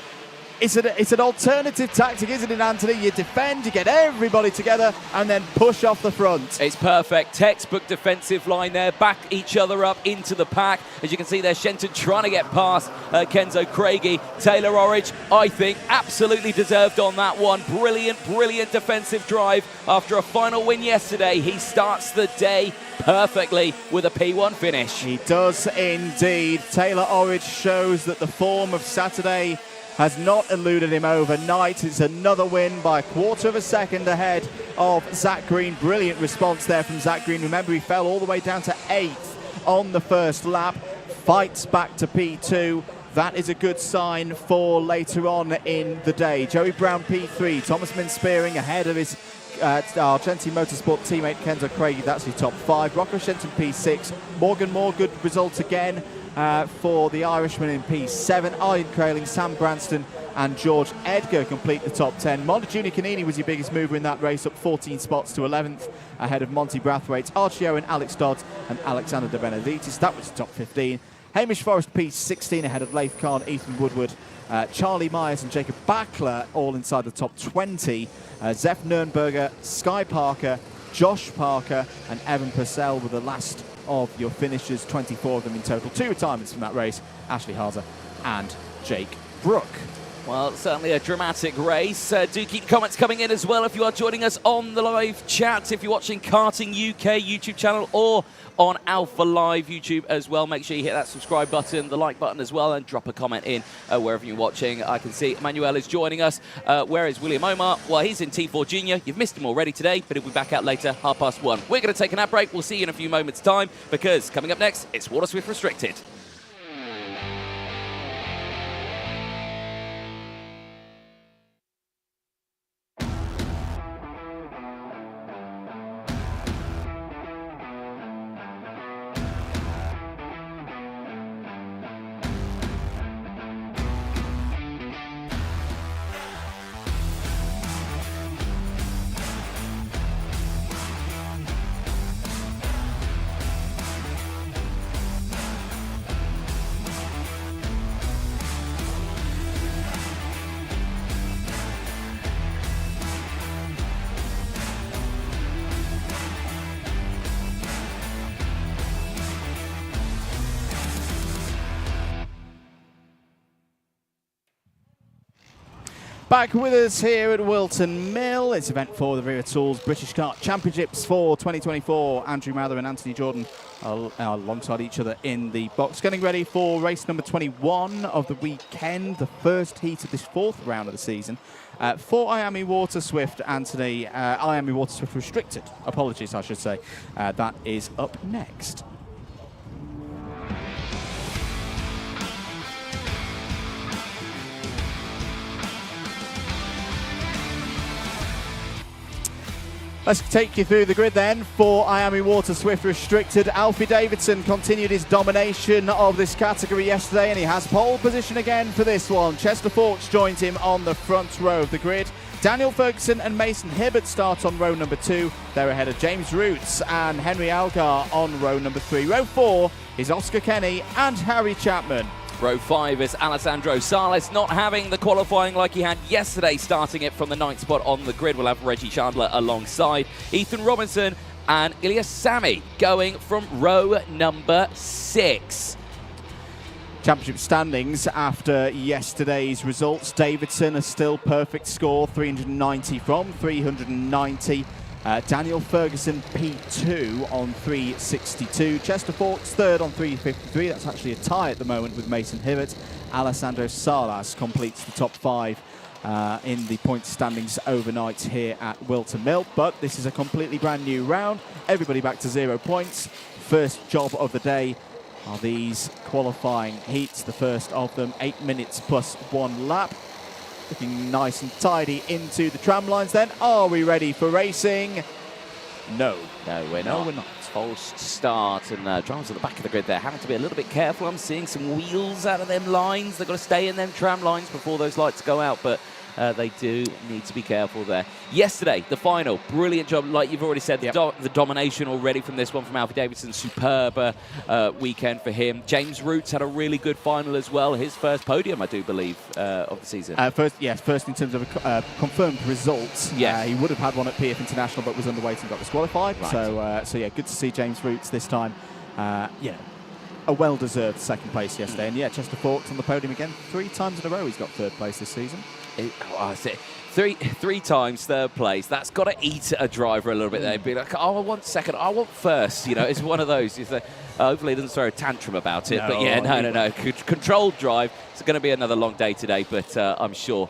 it's an alternative tactic, isn't it, Anthony? You defend, you get everybody together, and then push off the front. It's perfect. Textbook defensive line there. Back each other up into the pack. As you can see there, Shenton trying to get past Kenzo Craigie. Taylor Orridge, I think, absolutely deserved on that one. Brilliant, brilliant defensive drive after a final win yesterday. He starts the day perfectly with a P1 finish. He does indeed. Taylor Orridge shows that the form of Saturday has not eluded him overnight. It's another win by 1/4 of a second ahead of Zach Green. Brilliant response there from Zach Green. Remember, he fell all the way down to 8th on the 1st lap. Fights back to P2. That is a good sign for later on in the day. Joey Brown P3. Thomas Min Spearing ahead of his Argenti Motorsport teammate Kenzo Craig. That's his top 5. Rocco Shenton P6. Morgan Moore, good result again for the Irishman in P7. Ian Crailing, Sam Branston and George Edgar complete the top 10. Monte Junior Canini was your biggest mover in that race, up 14 spots to 11th ahead of Monty Brathwaite, Archie Owen, Alex Dodds and Alexander De Benedictis. That was the top 15. Hamish Forrest P16 ahead of Leif Kahn, Ethan Woodward, Charlie Myers and Jacob Backler all inside the top 20. Zeph Nurnberger, Sky Parker, Josh Parker and Evan Purcell were the last of your finishers, 24 of them in total. 2 retirements from that race, Ashley Harzer and Jake Brook. Well, certainly a dramatic race. Do keep comments coming in as well if you are joining us on the live chat. If you're watching Karting UK YouTube channel or on Alpha Live YouTube as well, make sure you hit that subscribe button, the like button as well, and drop a comment in wherever you're watching. I can see Emmanuel is joining us. Where is William Omar? Well, he's in T4 Junior. You've missed him already today, but he'll be back out later, 1:30. We're going to take an ad break. We'll see you in a few moments' time, because coming up next, it's Water Swift Restricted. Back with us here at Whilton Mill. It's event 4 of the Wera Tools British Kart Championships for 2024. Andrew Mather and Anthony Jordan are alongside each other in the box, getting ready for race number 21 of the weekend, the first heat of this 4th round of the season. For IAME Water Swift, Anthony, IAME Water Swift Restricted, apologies I should say, that is up next. Let's take you through the grid then for IAME Water Swift Restricted. Alfie Davidson continued his domination of this category yesterday, and he has pole position again for this one. Chester Fawkes joins him on the front row of the grid. Daniel Ferguson and Mason Hibbert start on row number 2. They're ahead of James Roots and Henry Algar on row number 3. Row 4 is Oscar Kenny and Harry Chapman. Row 5 is Alessandro Sales, not having the qualifying like he had yesterday, starting it from the 9th spot on the grid. We'll have Reggie Chandler alongside Ethan Robinson and Ilya Sami going from row number 6. Championship standings after yesterday's results. Davidson a still perfect score, 390 from 390. Daniel Ferguson P2 on 362. Chester Fawkes third on 353. That's actually a tie at the moment with Mason Hibbert. Alessandro Salas completes the top 5 in the points standings overnight here at Whilton Mill. But this is a completely brand new round. Everybody back to 0 points. First job of the day are these qualifying heats. The first of them, 8 minutes plus 1 lap. Looking nice and tidy into the tram lines then. Are we ready for racing? No. No, we're not. False start, and drivers at the back of the grid there having to be a little bit careful. I'm seeing some wheels out of them lines. They've got to stay in them tram lines before those lights go out, but they do need to be careful there. Yesterday, the final, brilliant job, like you've already said, the domination already from this one from Alfie Davidson. Superb weekend for him. James Roots had a really good final as well. His first podium, I do believe, of the season. First in terms of confirmed results. Yeah. He would have had one at PF International, but was underweight and got disqualified. Right. So yeah, good to see James Roots this time. A well-deserved second place yesterday. And yeah, Chester Fawkes on the podium again. 3 times in a row he's got third place this season. Three times third place. That's got to eat a driver a little bit there. Be like, oh, I want second, I want first. You know, it's one of those. Hopefully he doesn't throw a tantrum about it. But yeah, no. Controlled drive. It's going to be another long day today, but I'm sure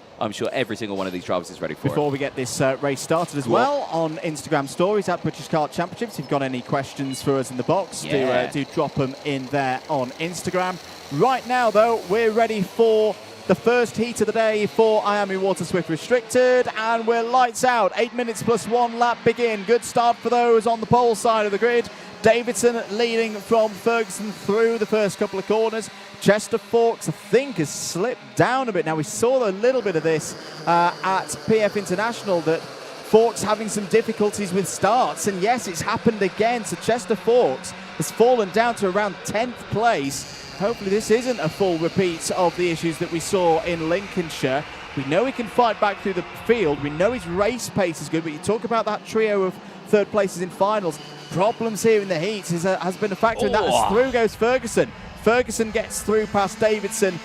every single one of these drivers is ready for it. Before we get this race started as well, on Instagram stories at British Kart Championships, if you've got any questions for us in the box, do drop them in there on Instagram. Right now, though, we're ready for the first heat of the day for IAME Water Swift Restricted, and we're lights out. 8 minutes plus 1 lap begin. Good start for those on the pole side of the grid. Davidson leading from Ferguson through the first couple of corners. Chester Fawkes, I think, has slipped down a bit. Now, we saw a little bit of this at PF International, that Fawkes having some difficulties with starts, and yes, it's happened again. So Chester Fawkes has fallen down to around 10th place. Hopefully this isn't a full repeat of the issues that we saw in Lincolnshire. We know he can fight back through the field. We know his race pace is good, but you talk about that trio of third places in finals. Problems here in the heats has been a factor in that. As through goes Ferguson. Ferguson gets through past Davidson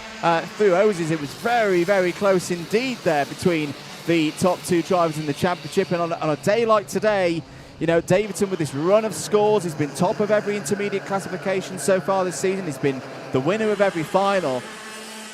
through hoses. It was very, very close indeed there between the top 2 drivers in the championship. And on a day like today, you know, Davidson with this run of scores, he's been top of every intermediate classification so far this season. He's been the winner of every final.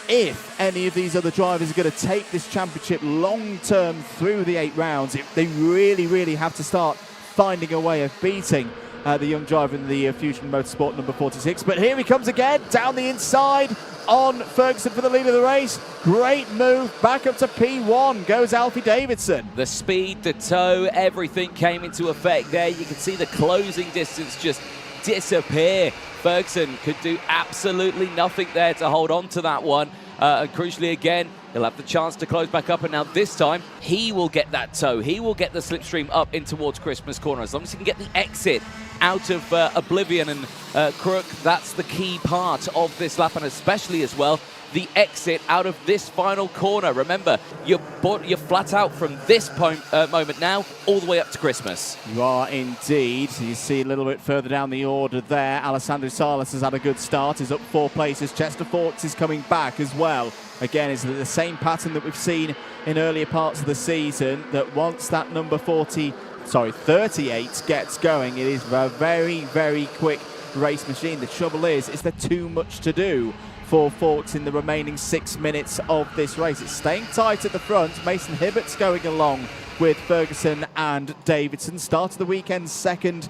If any of these other drivers are going to take this championship long-term through the 8 rounds, they really, really have to start finding a way of beating the young driver in the Fusion Motorsport number 46. But here he comes again, down the inside on Ferguson for the lead of the race. Great move, back up to P1 goes Alfie Davidson. The speed, the toe, everything came into effect there. You can see the closing distance just disappear. Ferguson could do absolutely nothing there to hold on to that one. And crucially again, he'll have the chance to close back up, and now this time he will get that toe. He will get the slipstream up in towards Christmas Corner. As long as he can get the exit out of Oblivion and Crook, that's the key part of this lap, and especially as well the exit out of this final corner. Remember, you're flat out from this moment now all the way up to Christmas. You are indeed. You see a little bit further down the order there. Alessandro Salas has had a good start. He's up 4 places. Chester Fawkes is coming back as well. Again, is the same pattern that we've seen in earlier parts of the season, that once that number 38 gets going, it is a very, very quick race machine. The trouble is there too much to do for Fawkes in the remaining 6 minutes of this race. It's staying tight at the front. Mason Hibbert's going along with Ferguson and Davidson. Started the weekend second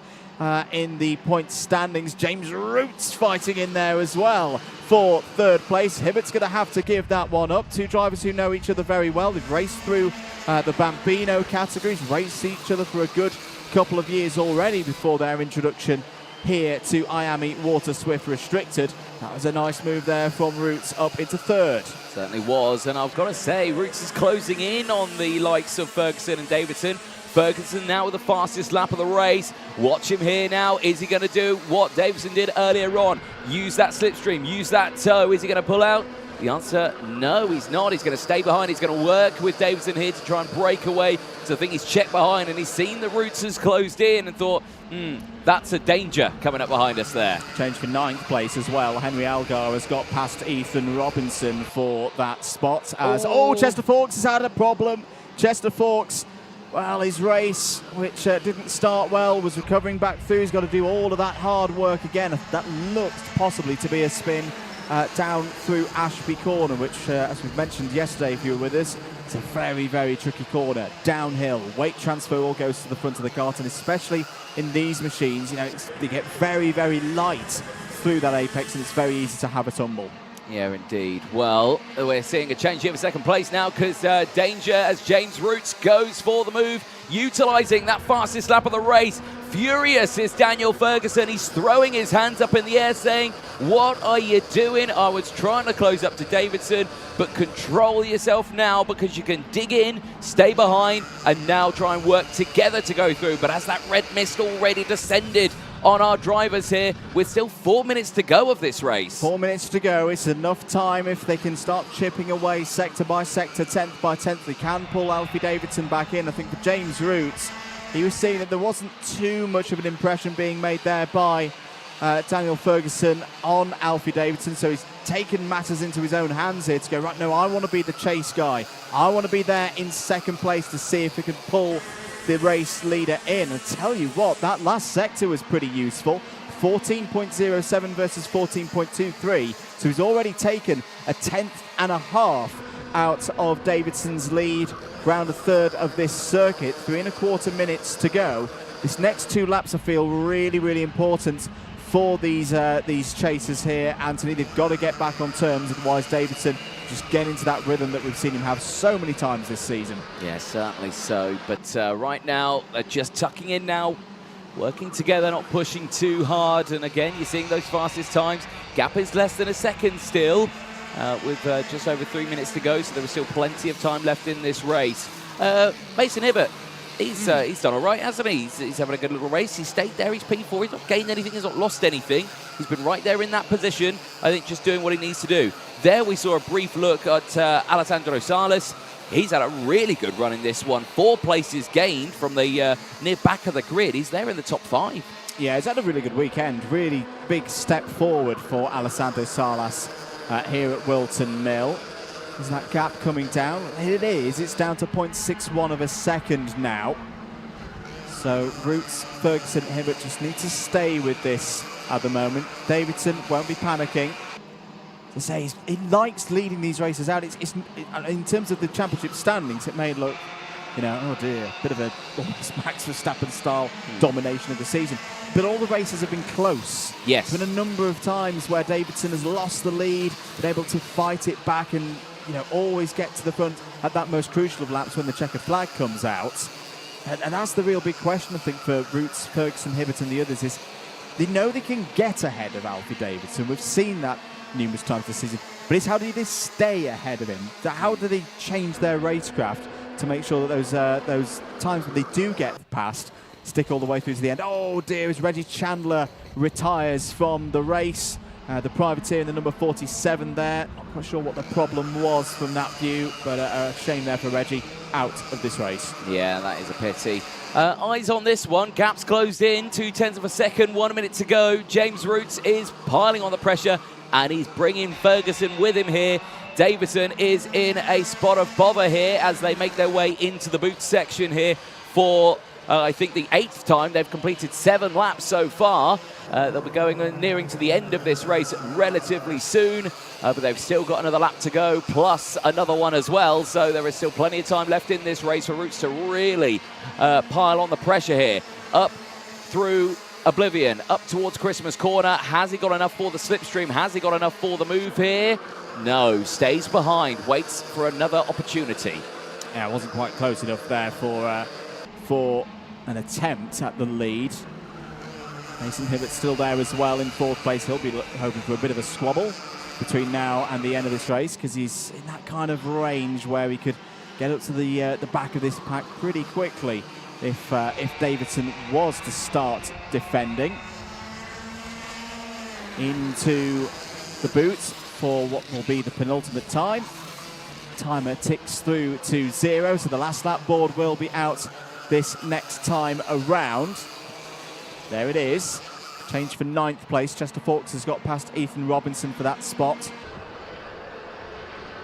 in the point standings. James Roots fighting in there as well for third place. Hibbert's going to have to give that one up. 2 drivers who know each other very well. They've raced through the Bambino categories, raced each other for a good couple of years already before their introduction here to IAME Water Swift Restricted. That was a nice move there from Roots up into third. Certainly was, and I've got to say, Roots is closing in on the likes of Ferguson and Davidson. Ferguson now with the fastest lap of the race. Watch him here now. Is he going to do what Davidson did earlier on? Use that slipstream, use that toe. Is he going to pull out? The answer, no, he's not. He's going to stay behind. He's going to work with Davidson here to try and break away. So I think he's checked behind and he's seen the Roots has closed in and thought, that's a danger coming up behind us there. Change for 9th place as well. Henry Algar has got past Ethan Robinson for that spot. As Chester Fawkes has had a problem. Chester Fawkes, well, his race, which didn't start well, was recovering back through. He's got to do all of that hard work again. That looked possibly to be a spin down through Ashby Corner, which, as we've mentioned yesterday, if you were with us, it's a very, very tricky corner. Downhill, weight transfer all goes to the front of the kart, and especially in these machines, you know, they get very, very light through that apex, and it's very easy to have a tumble. Yeah, indeed. Well, we're seeing a change here for second place now because danger as James Roots goes for the move, utilising that fastest lap of the race. Furious is Daniel Ferguson. He's throwing his hands up in the air saying, what are you doing? I was trying to close up to Davidson, but control yourself now because you can dig in, stay behind, and now try and work together to go through. But as that red mist already descended on our drivers here, with still 4 minutes to go of this race. 4 minutes to go. It's enough time if they can start chipping away sector by sector, 10th by 10th. They can pull Alfie Davidson back in. I think for James Roots, he was seeing that there wasn't too much of an impression being made there by Daniel Ferguson on Alfie Davidson, so he's taken matters into his own hands here to go, right, no, I want to be the chase guy. I want to be there in second place to see if he can pull the race leader in. And tell you what, that last sector was pretty useful. 14.07 versus 14.23. So he's already taken a 10th and a half out of Davidson's lead. Round a third of this circuit, 3.25 minutes to go. This next 2 laps, I feel, really, really important for these chasers here, Anthony. They've got to get back on terms, otherwise Davidson just get into that rhythm that we've seen him have so many times this season. Yeah, certainly so. But right now, they're just tucking in now, working together, not pushing too hard. And again, you're seeing those fastest times. Gap is less than a second still, with just over 3 minutes to go. So there was still plenty of time left in this race. Mason Hibbert, he's done all right, hasn't he? He's having a good little race. He stayed there. He's P4. He's not gained anything. He's not lost anything. He's been right there in that position. I think just doing what he needs to do. There we saw a brief look at Alessandro Salas. He's had a really good run in this one. 4 places gained from the near back of the grid. He's there in the top 5. Yeah, he's had a really good weekend. Really big step forward for Alessandro Salas here at Whilton Mill. Is that gap coming down? It is. It's down to 0.61 of a second now. So Roots, Ferguson, Hibbert just need to stay with this at the moment. Davidson won't be panicking. To say he likes leading these races out. It's in terms of the championship standings, it may look, you know, oh dear, bit of a almost Max Verstappen style domination of the season. But all the races have been close. Yes. There's been a number of times where Davidson has lost the lead, been able to fight it back and, you know, always get to the front at that most crucial of laps when the checkered flag comes out. And that's the real big question, I think, for Roots, Ferguson, Hibbert and the others is they know they can get ahead of Alfie Davidson. We've seen that numerous times this season. But it's how do they stay ahead of him? How do they change their racecraft to make sure that those times when they do get past stick all the way through to the end? Oh dear, as Reggie Chandler retires from the race. The privateer in the number 47 there. Not quite sure what the problem was from that view, but a shame there for Reggie, out of this race. Yeah, that is a pity. Eyes on this one. Gaps closed in, 0.2 of a second, 1 minute to go. James Roots is piling on the pressure, and he's bringing Ferguson with him here. Davidson is in a spot of bother here as they make their way into the boot section here for I think the 8th time. They've completed 7 laps so far. They'll be going nearing to the end of this race relatively soon, but they've still got another lap to go, plus another one as well. So there is still plenty of time left in this race for Roots to really pile on the pressure here. Up through Oblivion, up towards Christmas Corner. Has he got enough for the slipstream? Has he got enough for the move here? No, stays behind, waits for another opportunity. Yeah, it wasn't quite close enough there for an attempt at the lead. Mason Hibbert's still there as well in 4th place. He'll be hoping for a bit of a squabble between now and the end of this race, because he's in that kind of range where he could get up to the back of this pack pretty quickly if Davidson was to start defending. Into the boot for what will be the penultimate time. Timer ticks through to 0, so the last lap board will be out this next time around. There it is. Change for 9th place. Chester Fawkes has got past Ethan Robinson for that spot.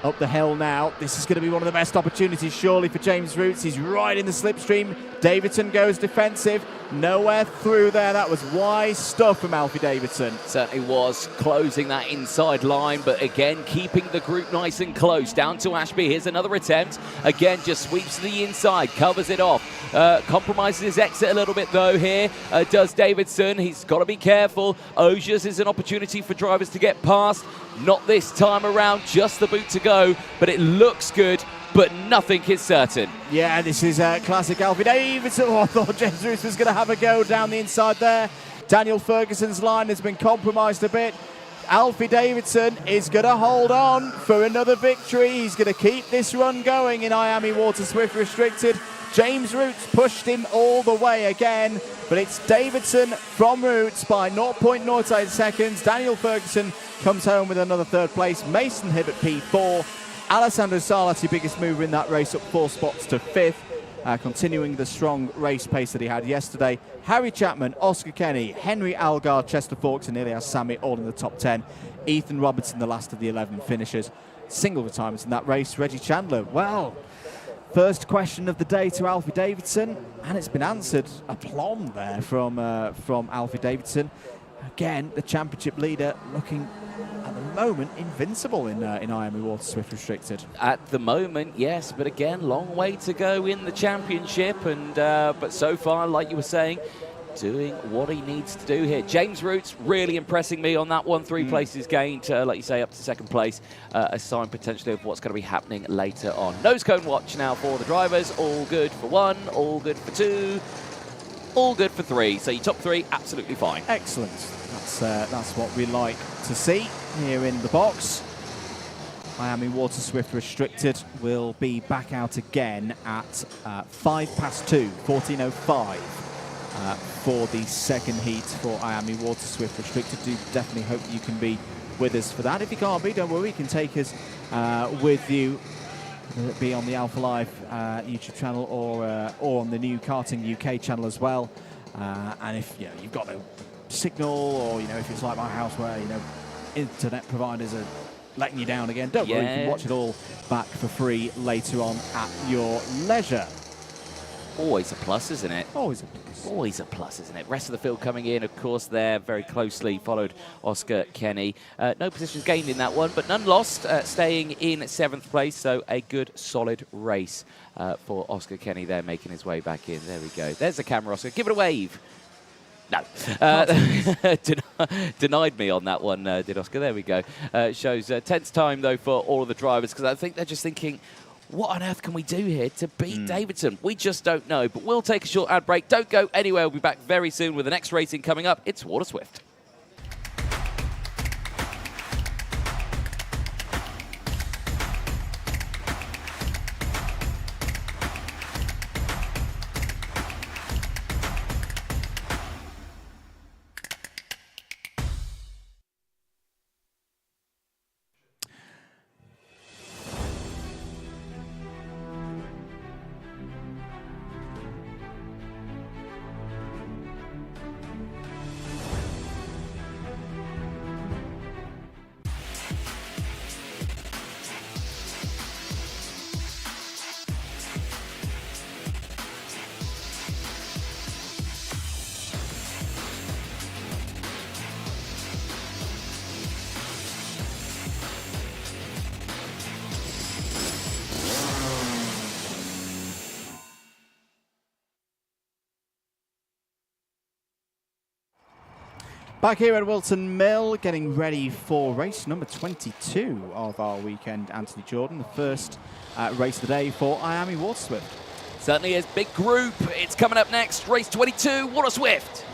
Up the hill now. This is going to be one of the best opportunities, surely, for James Roots. He's right in the slipstream. Davidson goes defensive. Nowhere through there. That was wise stuff from Alfie Davidson. Certainly was, closing that inside line, but again, keeping the group nice and close. Down to Ashby. Here's another attempt. Again, just sweeps to the inside, covers it off. Compromises his exit a little bit, though, here. Does Davidson. He's got to be careful. Ogiers is an opportunity for drivers to get past. Not this time around, just the boot to go, but it looks good, but nothing is certain. Yeah, this is classic Alfie Davidson. Oh, I thought James Roos was going to have a go down the inside there. Daniel Ferguson's line has been compromised a bit. Alfie Davidson is going to hold on for another victory. He's going to keep this run going in IAME Water Swift Restricted. James Roots pushed him all the way again, but it's Davidson from Roots by 0.08 seconds. Daniel Ferguson comes home with another 3rd place. Mason Hibbert P4. Alessandro Salati, biggest mover in that race, up 4 spots to 5th, continuing the strong race pace that he had yesterday. Harry Chapman, Oscar Kenny, Henry Algar, Chester Fawkes and Ilias Sami all in the top 10. Ethan Robertson, the last of the 11 finishers. Single retirements in that race. Reggie Chandler, well, first question of the day to Alfie Davidson, and it's been answered. Aplomb there from Alfie Davidson. Again, the championship leader looking at the moment invincible in IAME Water Swift Restricted. At the moment, yes, but again, long way to go in the championship, and but so far, like you were saying, doing what he needs to do here. James Roots really impressing me on that one. 3 places gained, like you say, up to 2nd place. A sign potentially of what's going to be happening later on. Nose cone watch now for the drivers. All good for 1, all good for 2, all good for 3. So your top 3, absolutely fine. Excellent. That's what we like to see here in the box. IAME Water Swift Restricted will be back out again at 2:05, 14:05. For the 2nd heat for IAME Water Swift Restricted. Do definitely hope you can be with us for that. If you can't be, don't worry, you can take us with you, whether it be on the Alpha Live YouTube channel or on the new Karting UK channel as well. And if you've got no signal, or if it's like my house where internet providers are letting you down again, don't worry, you can watch it all back for free later on at your leisure. Always a plus, isn't it? Always a plus. Always a plus, isn't it? Rest of the field coming in, of course, there very closely followed Oscar Kenny. No positions gained in that one, but none lost, staying in 7th place. So a good, solid race for Oscar Kenny there, making his way back in. There we go. There's the camera, Oscar. Give it a wave. No. Denied me on that one, did Oscar. There we go. Shows tense time, though, for all of the drivers, because I think they're just thinking, what on earth can we do here to beat Davidson? We just don't know. But we'll take a short ad break. Don't go anywhere. We'll be back very soon with the next racing coming up. It's Water Swift. Back here at Whilton Mill, getting ready for race number 22 of our weekend. Anthony Jordan, the first race of the day for IAME Water Swift. Certainly is. Big group. It's coming up next. Race 22, Water Swift.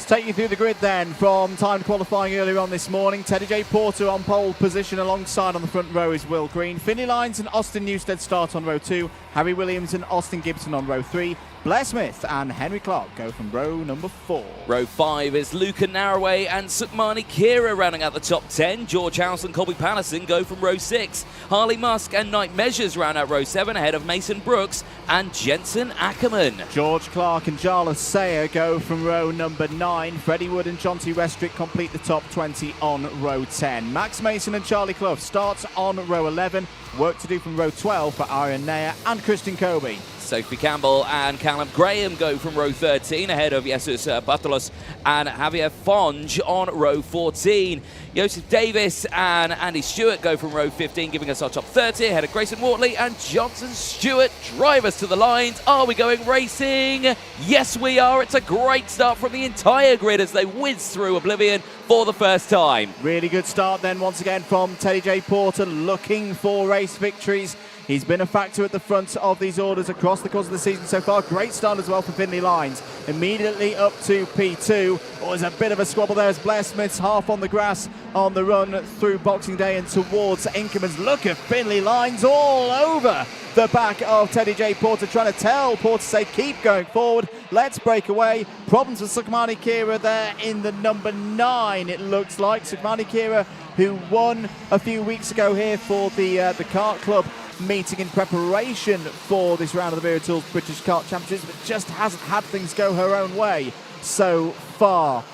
Take you through the grid then from time qualifying earlier on this morning. Teddy J. Porter on pole position, alongside on the front row is Will Green. Finley Lyons and Austin Newstead start on row 2. Harry Williams and Austin Gibson on row 3. Blair Smith and Henry Clark go from row number 4. Row 5 is Luca Narroway and Sukmani Kira rounding out the top 10. George House and Colby Patterson go from row 6. Harley Musk and Knight Measures round out row 7 ahead of Mason Brooks and Jensen Ackerman. George Clark and Jarlath Sayer go from row number 9. Freddie Wood and Jonty Restrick complete the top 20 on row 10. Max Mason and Charlie Clough starts on row 11. Work to do from row 12 for Aaron Nair and Christian Kobe. Sophie Campbell and Callum Graham go from row 13 ahead of Jesus Bartolos and Javier Fonge on row 14. Joseph Davis and Andy Stewart go from row 15, giving us our top 30 ahead of Grayson Wortley and Johnson Stewart. Drive us to the lines. Are we going racing? Yes, we are. It's a great start from the entire grid as they whiz through Oblivion for the first time. Really good start then once again from Teddy J. Porter, looking for race victories. He's been a factor at the front of these orders across the course of the season so far. Great start as well for Finley Lyons. Immediately up to P2. Oh, there's a bit of a squabble there as Blair Smith's half on the grass on the run through Boxing Day and towards Inkerman's. Look at Finley Lyons all over the back of Teddy J. Porter, trying to tell Porter to say, keep going forward, let's break away. Problems with Sukmani Kira there in the number 9, it looks like. Sukmani Kira, who won a few weeks ago here for the Kart Club meeting in preparation for this round of the Wera Tools British Kart Championships, but just hasn't had things go her own way so far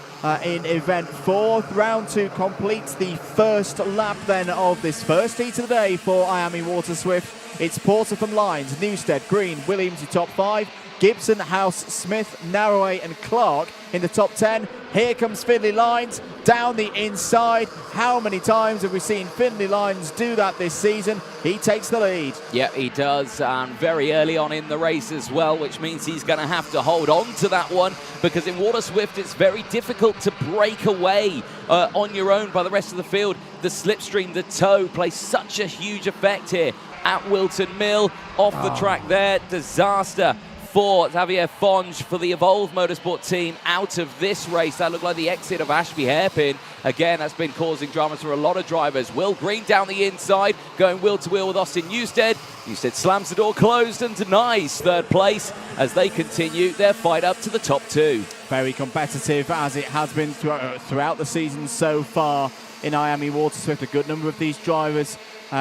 in event 4. Round 2 completes the first lap then of this first heat of the day for IAME Water Swift. It's Porter from Lyons, Newstead, Green, Williams your top 5, Gibson, House, Smith, Narroway and Clark in the top 10. Here comes Finley Lyons down the inside. How many times have we seen Finley Lyons do that this season? He takes the lead. Yeah, he does, and very early on in the race as well, which means he's going to have to hold on to that one, because in Water Swift it's very difficult to break away on your own by the rest of the field. The slipstream, the toe, plays such a huge effect here at Wilton Mill. Off the track there, disaster for Javier Fonge for the Evolve Motorsport team out of this race. That looked like the exit of Ashby Hairpin. Again, that's been causing dramas for a lot of drivers. Will Green down the inside, going wheel to wheel with Austin Newstead. Newstead slams the door closed and denies third place as they continue their fight up to the top 2. Very competitive, as it has been throughout the season so far in IAME Water Swift. A good number of these drivers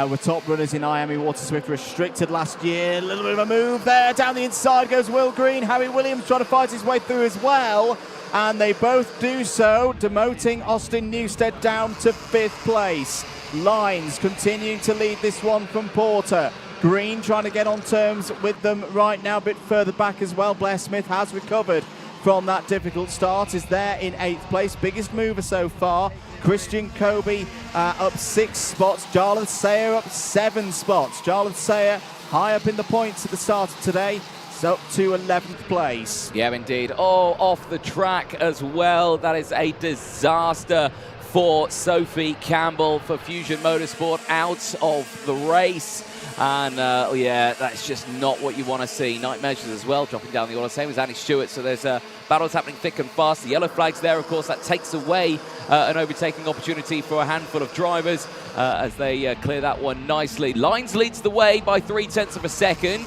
were top runners in IAME Water Swift, restricted last year. A little bit of a move there. Down the inside goes Will Green. Harry Williams trying to fight his way through as well. And they both do so, demoting Austin Newstead down to 5th place. Lyons continuing to lead this one from Porter. Green trying to get on terms with them right now, a bit further back as well. Blair Smith has recovered from that difficult start, is there in 8th place. Biggest mover so far. Christian Kobe up 6 spots. Jarlath Sayer up 7 spots. Jarlath Sayer high up in the points at the start of today. It's up to 11th place. Yeah, indeed. Oh, off the track as well. That is a disaster for Sophie Campbell, for Fusion Motorsport, out of the race. And yeah, that's just not what you want to see. Knight Measures as well, dropping down the order, same as Andy Stewart. So there's battles happening thick and fast. The yellow flag's there, of course, that takes away an overtaking opportunity for a handful of drivers as they clear that one nicely. Lyons leads the way by 0.3 of a second.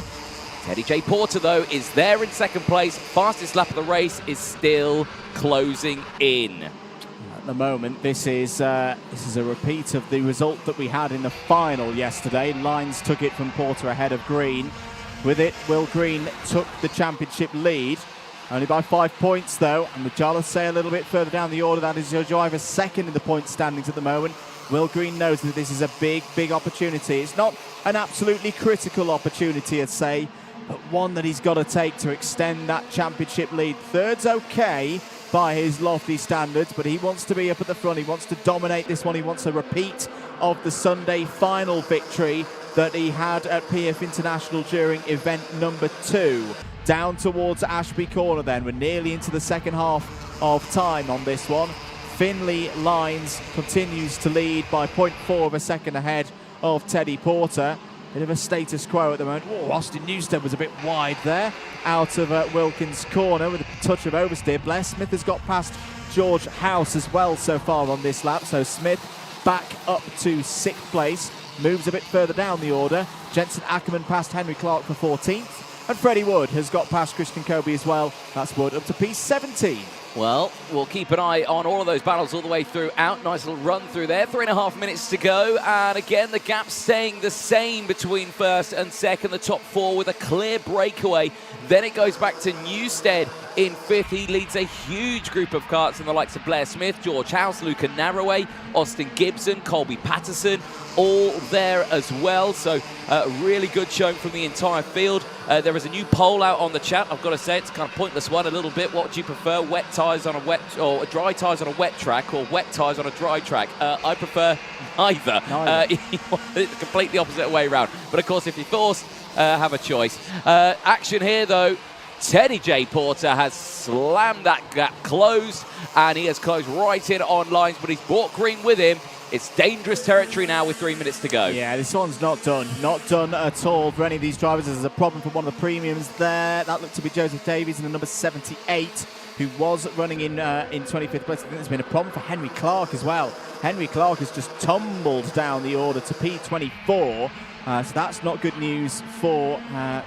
Teddy J. Porter, though, is there in 2nd place. Fastest lap of the race is still closing in. At the moment, this is a repeat of the result that we had in the final yesterday. Lyons took it from Porter ahead of Green. With it, Will Green took the championship lead. Only by 5 points, though. And with Jarlath Sayer a little bit further down the order, that is your driver 2nd in the point standings at the moment. Will Green knows that this is a big, big opportunity. It's not an absolutely critical opportunity, I'd say, but one that he's got to take to extend that championship lead. 3rd's okay by his lofty standards, but he wants to be up at the front. He wants to dominate this one. He wants a repeat of the Sunday final victory that he had at PF International during event number 2. Down towards Ashby Corner then. We're nearly into the second half of time on this one. Finley Lines continues to lead by 0.4 of a second ahead of Teddy Porter. Bit of a status quo at the moment. Oh, Austin Newstead was a bit wide there, out of Wilkins' corner with a touch of oversteer. Blair Smith has got past George House as well so far on this lap, so Smith back up to 6th place, moves a bit further down the order. Jensen Ackerman past Henry Clark for 14th, and Freddie Wood has got past Christian Kobe as well. That's Wood up to P17. Well, we'll keep an eye on all of those battles all the way throughout. Nice little run through there. 3.5 minutes to go. And again, the gap staying the same between first and second. The top 4 with a clear breakaway. Then it goes back to Newstead in 5th. He leads a huge group of karts in the likes of Blair Smith, George House, Luca Narroway, Austin Gibson, Colby Patterson, all there as well. So really good showing from the entire field. There is a new poll out on the chat. I've got to say, it's kind of pointless one a little bit. What would you prefer, wet tyres on a wet, or dry tyres on a wet track, or wet tyres on a dry track? I prefer neither. It's completely opposite way around. But of course, if you're forced, have a choice. Action here though. Teddy J. Porter has slammed that gap closed, and he has closed right in on lines, but he's brought Green with him. It's dangerous territory now with 3 minutes to go. Yeah, this one's not done. Not done at all for any of these drivers. There's a problem for one of the premiums there. That looked to be Joseph Davies in the number 78, who was running in 25th place. I think there's been a problem for Henry Clark as well. Henry Clark has just tumbled down the order to P24. So that's not good news for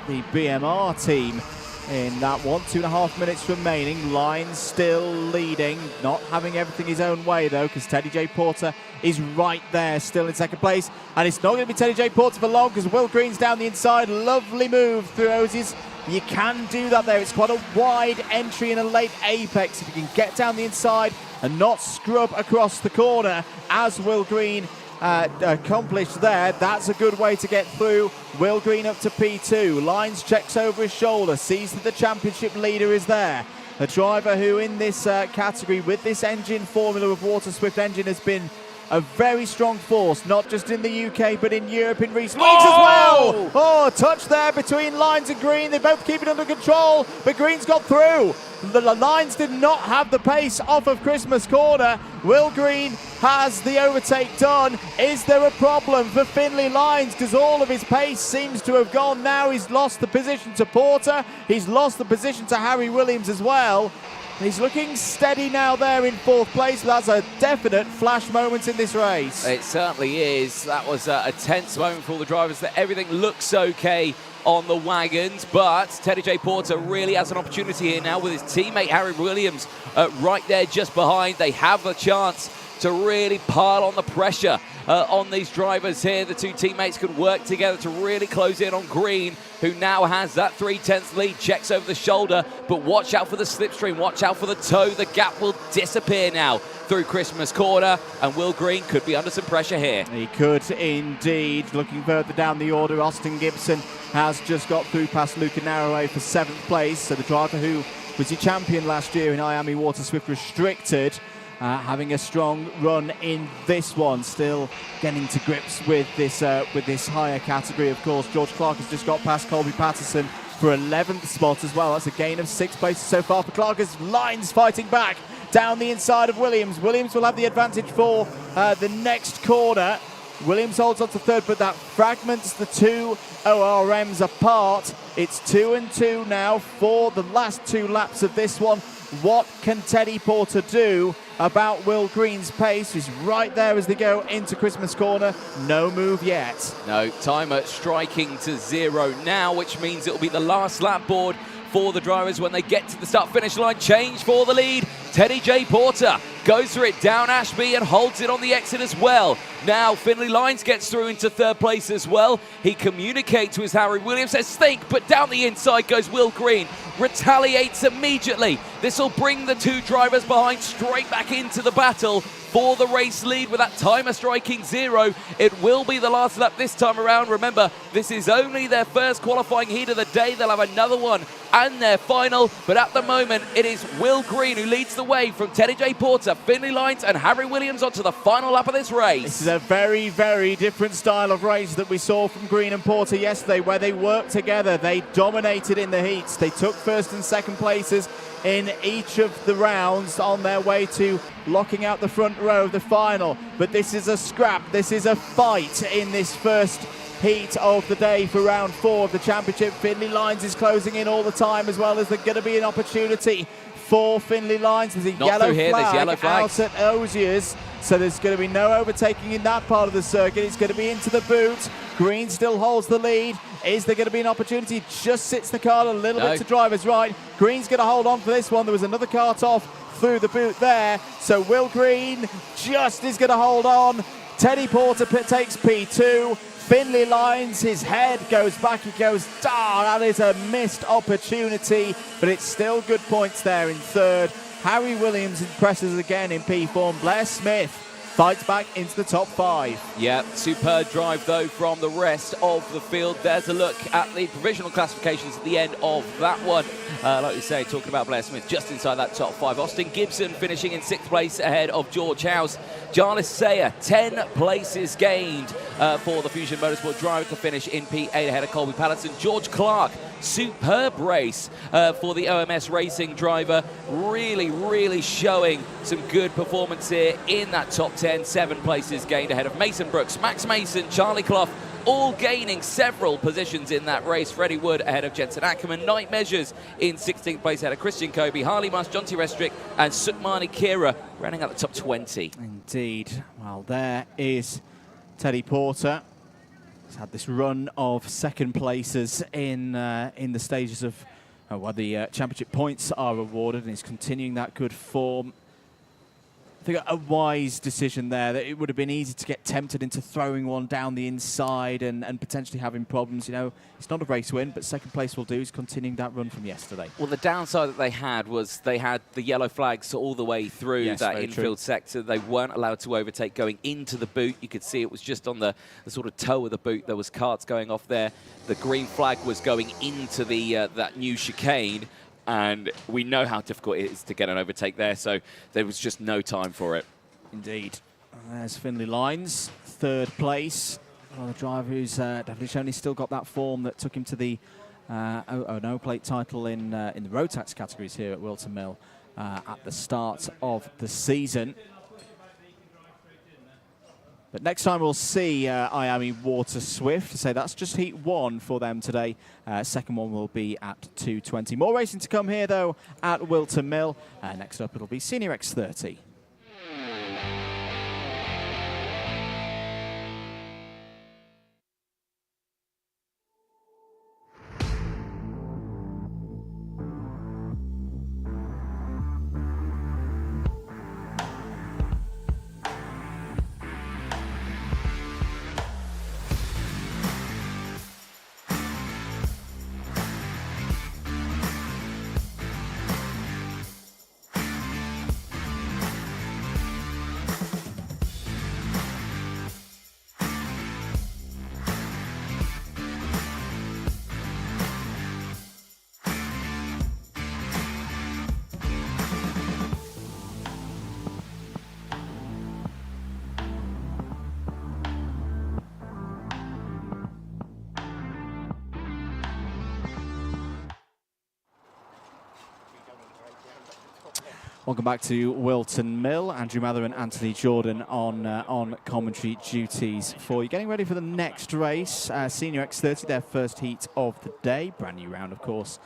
the BMR team in that one. 2.5 minutes remaining. Lines still leading, not having everything his own way though, because Teddy J. Porter is right there still in second place, and it's not going to be Teddy J. Porter for long because Will Green's down the inside. Lovely move through Osies. You can do that there. It's quite a wide entry in a late apex. If you can get down the inside and not scrub across the corner as Will Green accomplished there, that's a good way to get through. Will Green up to P2. Lines checks over his shoulder, sees that the championship leader is there. A driver who in this category with this engine formula of Water Swift engine has been a very strong force, not just in the UK, but in Europe in recent weeks as well. Oh, a touch there between Lines and Green. They both keep it under control, but Green's got through. The Lines did not have the pace off of Christmas corner. Will Green has the overtake done. Is there a problem for Finley Lines? Because all of his pace seems to have gone now. He's lost the position to Porter. He's lost the position to Harry Williams as well. He's looking steady now there in 4th place. That's a definite flash moment in this race. It certainly is. That was a tense moment for all the drivers. That everything looks okay on the wagons, but Teddy J. Porter really has an opportunity here now with his teammate Harry Williams right there just behind. They have a chance to really pile on the pressure on these drivers here. The two teammates can work together to really close in on Green, who now has that 3/10 lead, checks over the shoulder, but watch out for the slipstream, watch out for the toe. The gap will disappear now through Christmas corner, and Will Green could be under some pressure here. He could indeed. Looking further down the order, Austin Gibson has just got through past Luca Narroway for 7th place, so the driver who was your champion last year in IAME Water Swift Restricted, having a strong run in this one, still getting to grips with this higher category. Of course, George Clark has just got past Colby Patterson for 11th spot as well. That's a gain of 6 places so far for Clark, as Lines fighting back down the inside of Williams. Williams will have the advantage for the next corner. Williams holds on to 3rd, but that fragments the two ORMs apart. It's 2 and 2 now for the last 2 laps of this one. What can Teddy Porter do about Will Green's pace? He's right there as they go into Christmas corner. No move yet. No, timer striking to 0 now, which means it will be the last lap board for the drivers when they get to the start-finish line. Change for the lead. Teddy J. Porter goes for it down Ashby and holds it on the exit as well. Now Finley Lines gets through into 3rd place as well. He communicates with Harry Williams, says think, but down the inside goes Will Green. Retaliates immediately. This will bring the 2 drivers behind straight back into the battle for the race lead with that timer striking 0. It will be the last lap this time around. Remember, this is only their first qualifying heat of the day. They'll have another one and their final. But at the moment, it is Will Green who leads the way from Teddy J. Porter, Finley Lyons and Harry Williams onto the final lap of this race. This is a very, very different style of race that we saw from Green and Porter yesterday, where they worked together. They dominated in the heats. They took first and second places in each of the rounds on their way to locking out the front row of the final. But this is a scrap. This is a fight in this first heat of the day for round 4 of the championship. Finley Lyons is closing in all the time, as well as there's going to be an opportunity for Finley Lyons. There's a yellow flag out at Osiers, so there's going to be no overtaking in that part of the circuit. It's going to be into the boot. Green still holds the lead. Is there going to be an opportunity? Just sits the car a little bit to driver's right. Green's going to hold on for this one. There was another kart off through the boot there, so Will Green just is going to hold on. Teddy Porter takes P2. Finley Lyons, his head goes back, he goes, that is a missed opportunity, but it's still good points there in third. Harry Williams impresses again in P4, and Blair Smith fights back into the top 5. Yeah, superb drive though from the rest of the field. There's a look at the provisional classifications at the end of that one. Like we say, talking about Blair Smith just inside that top 5. Austin Gibson finishing in 6th place ahead of George House. Jarlis Sayer, 10 places gained for the Fusion Motorsport driver to finish in P8 ahead of Colby Patterson. George Clark, superb race for the OMS Racing driver. Really showing some good performance here in that top 10. 7 places gained ahead of Mason Brooks, Max Mason, Charlie Clough, all gaining several positions in that race. Freddie Wood ahead of Jensen Ackerman. Night Measures in 16th place ahead of Christian Kobe. Harley Musk, Jonty Restrick and Sukmani Kira running at the top 20. Indeed. Well, there is Teddy Porter. He's had this run of second places in the stages of where the championship points are awarded, and he's continuing that good form. I think a wise decision there, that it would have been easy to get tempted into throwing one down the inside and potentially having problems. You know, it's not a race win, but second place will do. He's continuing that run from yesterday. Well, the downside that they had was they had the yellow flags all the way through that infield sector. They weren't allowed to overtake going into the boot. You could see it was just on the sort of toe of the boot. There was karts going off there. The green flag was going into the that new chicane. And we know how difficult it is to get an overtake there, so there was just no time for it. Indeed. There's Finley Lyons, 3rd place. Well, the driver who's definitely shown he's still got that form that took him to the O&O plate title in the Rotax categories here at Whilton Mill at the start of the season. But next time we'll see IAME Water Swift. So that's just Heat 1 for them today. Second one will be at 2:20. More racing to come here, though, at Whilton Mill. Next up, it'll be Senior X30. Welcome back to Whilton Mill. Andrew Mather and Anthony Jordan on commentary duties for you. Getting ready for the next race, Senior X30, their first heat of the day. Brand new round, of course,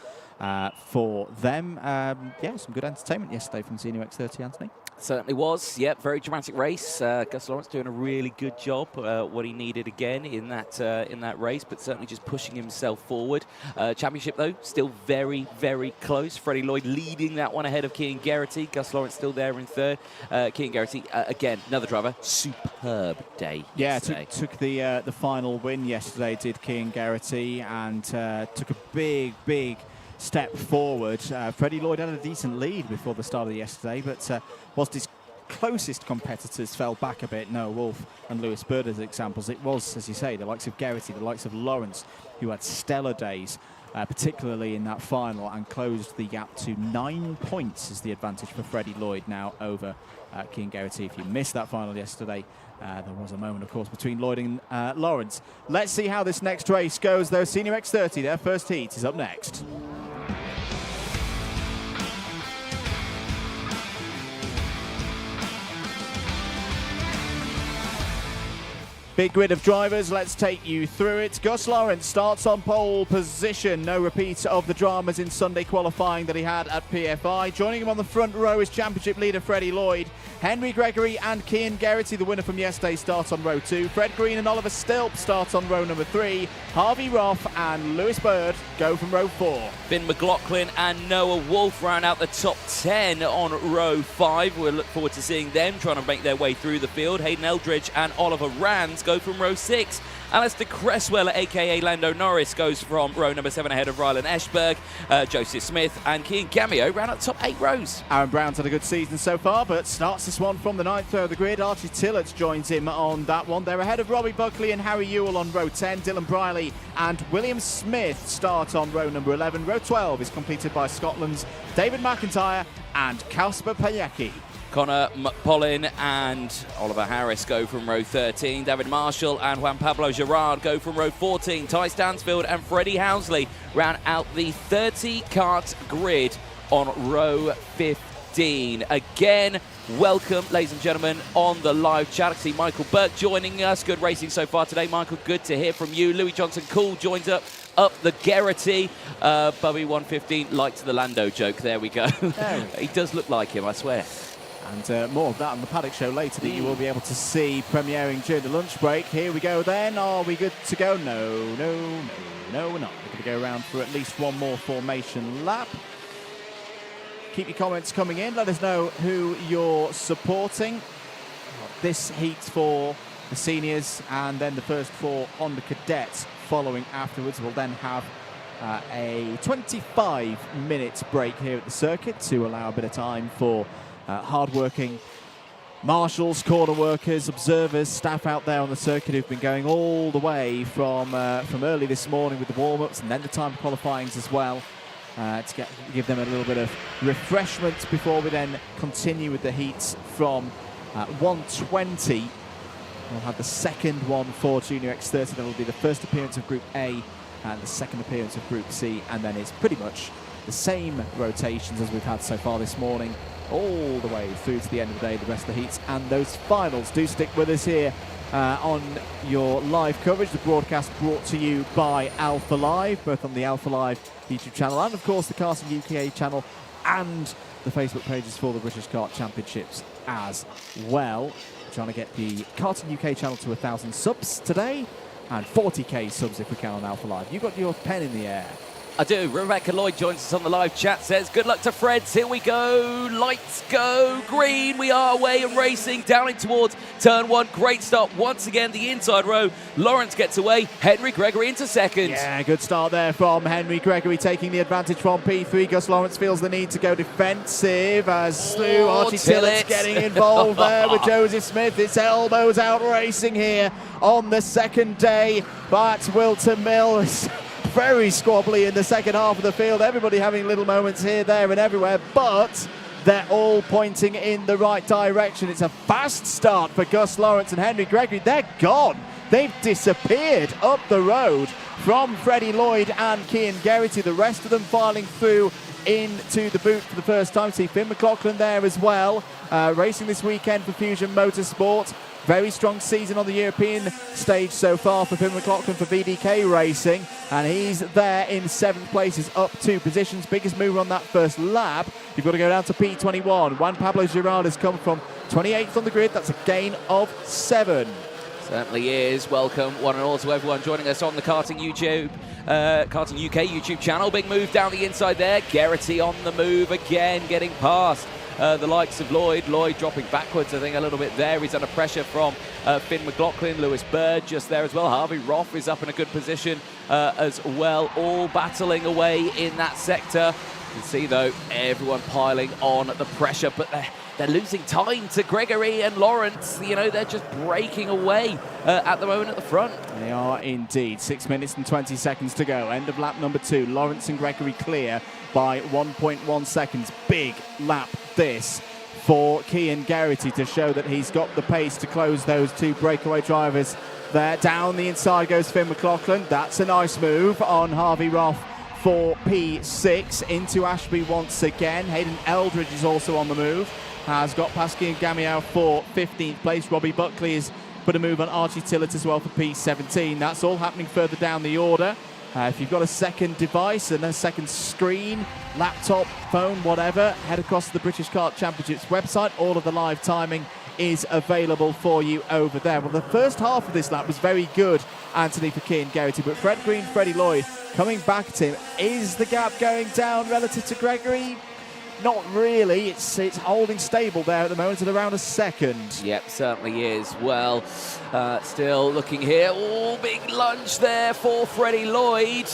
for them. Yeah, some good entertainment yesterday from Senior X30, Anthony. Certainly was. Yep, very dramatic race. Gus Lawrence doing a really good job, what he needed again in that race, but certainly just pushing himself forward. Championship, though, still very, very close. Freddie Lloyd leading that one ahead of Kean Geraghty. Gus Lawrence still there in 3rd. Kean Geraghty, again, another driver. Superb day yesterday. Yeah, took the final win yesterday, did Kean Geraghty, and took a big step forward. Freddie Lloyd had a decent lead before the start of yesterday, but whilst his closest competitors fell back a bit, Noah Wolf and Lewis Bird as examples, it was, as you say, the likes of Geraghty, the likes of Lawrence, who had stellar days. particularly in that final, and closed the gap to 9 points as the advantage for Freddie Lloyd now over Cian Geraghty. If you missed that final yesterday, there was a moment, of course, between Lloyd and Lawrence. Let's see how this next race goes, though. Senior X30, their first heat, is up next. Big grid of drivers, let's take you through it. Gus Lawrence starts on pole position. No repeat of the dramas in Sunday qualifying that he had at PFI. Joining him on the front row is championship leader Freddie Lloyd. Henry Gregory and Cian Geraghty, the winner from yesterday, start on row 2. Fred Green and Oliver Stilp start on row number 3. Harvey Roth and Lewis Bird go from row 4. Finn McLaughlin and Noah Wolf round out the top 10 on row 5. We'll look forward to seeing them trying to make their way through the field. Hayden Eldridge and Oliver Rands go from row 6. Alistair Cresswell, a.k.a. Lando Norris, goes from row number 7 ahead of Rylan Eschberg. Joseph Smith and Cian Gamio round out the top 8 rows. Aaron Brown's had a good season so far, but starts this one from the 9th row of the grid. Archie Tillotson joins him on that one. They're ahead of Robbie Buckley and Harry Ewell on row 10. Dylan Briley and William Smith start on row number 11. Row 12 is completed by Scotland's David McIntyre and Kasper Pajecki. Connor McPollin and Oliver Harris go from row 13. David Marshall and Juan Pablo Gerard go from row 14. Ty Stansfield and Freddie Housley round out the 30-kart grid on row 15. Again, welcome, ladies and gentlemen, on the live chat. I see Michael Burke joining us. Good racing so far today, Michael. Good to hear from you. Louis Johnson-Cool joins up the Geraghty. Bubby 115 liked the Lando joke. There we go. He does look like him, I swear. And more of that on the Paddock show later that you will be able to see premiering during the lunch break. Here we go then. Are we good to go? No, we're not. We're going to go around for at least one more formation lap. Keep your comments coming in. Let us know who you're supporting. This heat for the seniors, and then the first 4 Honda Cadets following afterwards. We'll then have a 25-minute break here at the circuit to allow a bit of time for hard-working marshals, corner workers, observers, staff out there on the circuit who've been going all the way from early this morning with the warm-ups and then the time qualifyings as well, to give them a little bit of refreshment before we then continue with the heats from 1:20. We'll have the second one for Junior X30. That'll be the first appearance of Group A and the second appearance of Group C, and then it's pretty much the same rotations as we've had so far this morning, all the way through to the end of the day, the rest of the heats and those finals. Do stick with us here on your live coverage. The broadcast brought to you by Alpha Live, both on the Alpha Live YouTube channel and, of course, the Karting UK channel and the Facebook pages for the British Kart Championships as well. We're trying to get the Karting UK channel to 1,000 subs today and 40k subs if we can on Alpha Live. You got your pen in the air. I do. Rebecca Lloyd joins us on the live chat, says, good luck to Freds. Here we go. Lights go green. We are away and racing down in towards turn 1. Great start once again. The inside row. Lawrence gets away. Henry Gregory into second. Yeah, good start there from Henry Gregory, taking the advantage from P3. Gus Lawrence feels the need to go defensive as Archie Tillotson getting involved there with Joseph Smith. It's elbows out racing here on the second day. But Whilton Mill is very squabbly in the second half of the field. Everybody having little moments here, there and everywhere, but they're all pointing in the right direction. It's a fast start for Gus Lawrence and Henry Gregory. They're gone. They've disappeared up the road from Freddie Lloyd and Cian Geraghty. The rest of them filing through into the boot for the first time. See Finn McLaughlin there as well, racing this weekend for Fusion Motorsport. Very strong season on the European stage so far for Finn McLaughlin for VDK Racing, and he's there in 7th place, is up 2 positions. Biggest mover on that first lap. You've got to go down to P21. Juan Pablo Gerard has come from 28th on the grid. That's a gain of 7. Certainly is. Welcome, one and all, to everyone joining us on the Karting UK YouTube channel. Big move down the inside there. Geraghty on the move again, getting past the likes of Lloyd. Lloyd dropping backwards, I think, a little bit there. He's under pressure from Finn McLaughlin. Lewis Bird just there as well. Harvey Roth is up in a good position as well. All battling away in that sector. You can see, though, everyone piling on the pressure, but they're losing time to Gregory and Lawrence. You know, they're just breaking away at the moment at the front. They are indeed. 6 minutes and 20 seconds to go. End of lap number 2. Lawrence and Gregory clear by 1.1 seconds. Big lap this for Cian Geraghty to show that he's got the pace to close those 2 breakaway drivers there. Down the inside goes Finn McLaughlin. That's a nice move on Harvey Roth for P6. Into Ashby once again. Hayden Eldridge is also on the move. Has got past Cian Gamiao for 15th place. Robbie Buckley has put a move on Archie Tillett as well for P17. That's all happening further down the order. If you've got a second device and a second screen, laptop, phone, whatever, head across to the British Kart Championships website. All of the live timing is available for you over there. Well, the first half of this lap was very good, Anthony, for Cian Geraghty, but Fred Green, Freddie Lloyd coming back at him. Is the gap going down relative to Gregory? Not really. It's holding stable there at the moment at around a second. Yep, certainly is. Well, still looking here. Oh, big lunge there for Freddie Lloyd.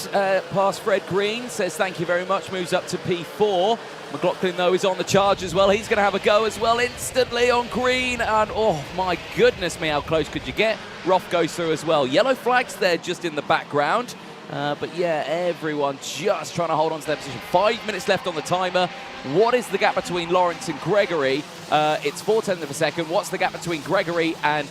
Past Fred Green, says thank you very much, moves up to P4. McLaughlin, though, is on the charge as well. He's going to have a go as well instantly on Green. And, oh, my goodness me, how close could you get? Roth goes through as well. Yellow flags there just in the background. But yeah, everyone just trying to hold on to their position. 5 minutes left on the timer. What is the gap between Lawrence and Gregory? It's 0.4 of a second. What's the gap between Gregory and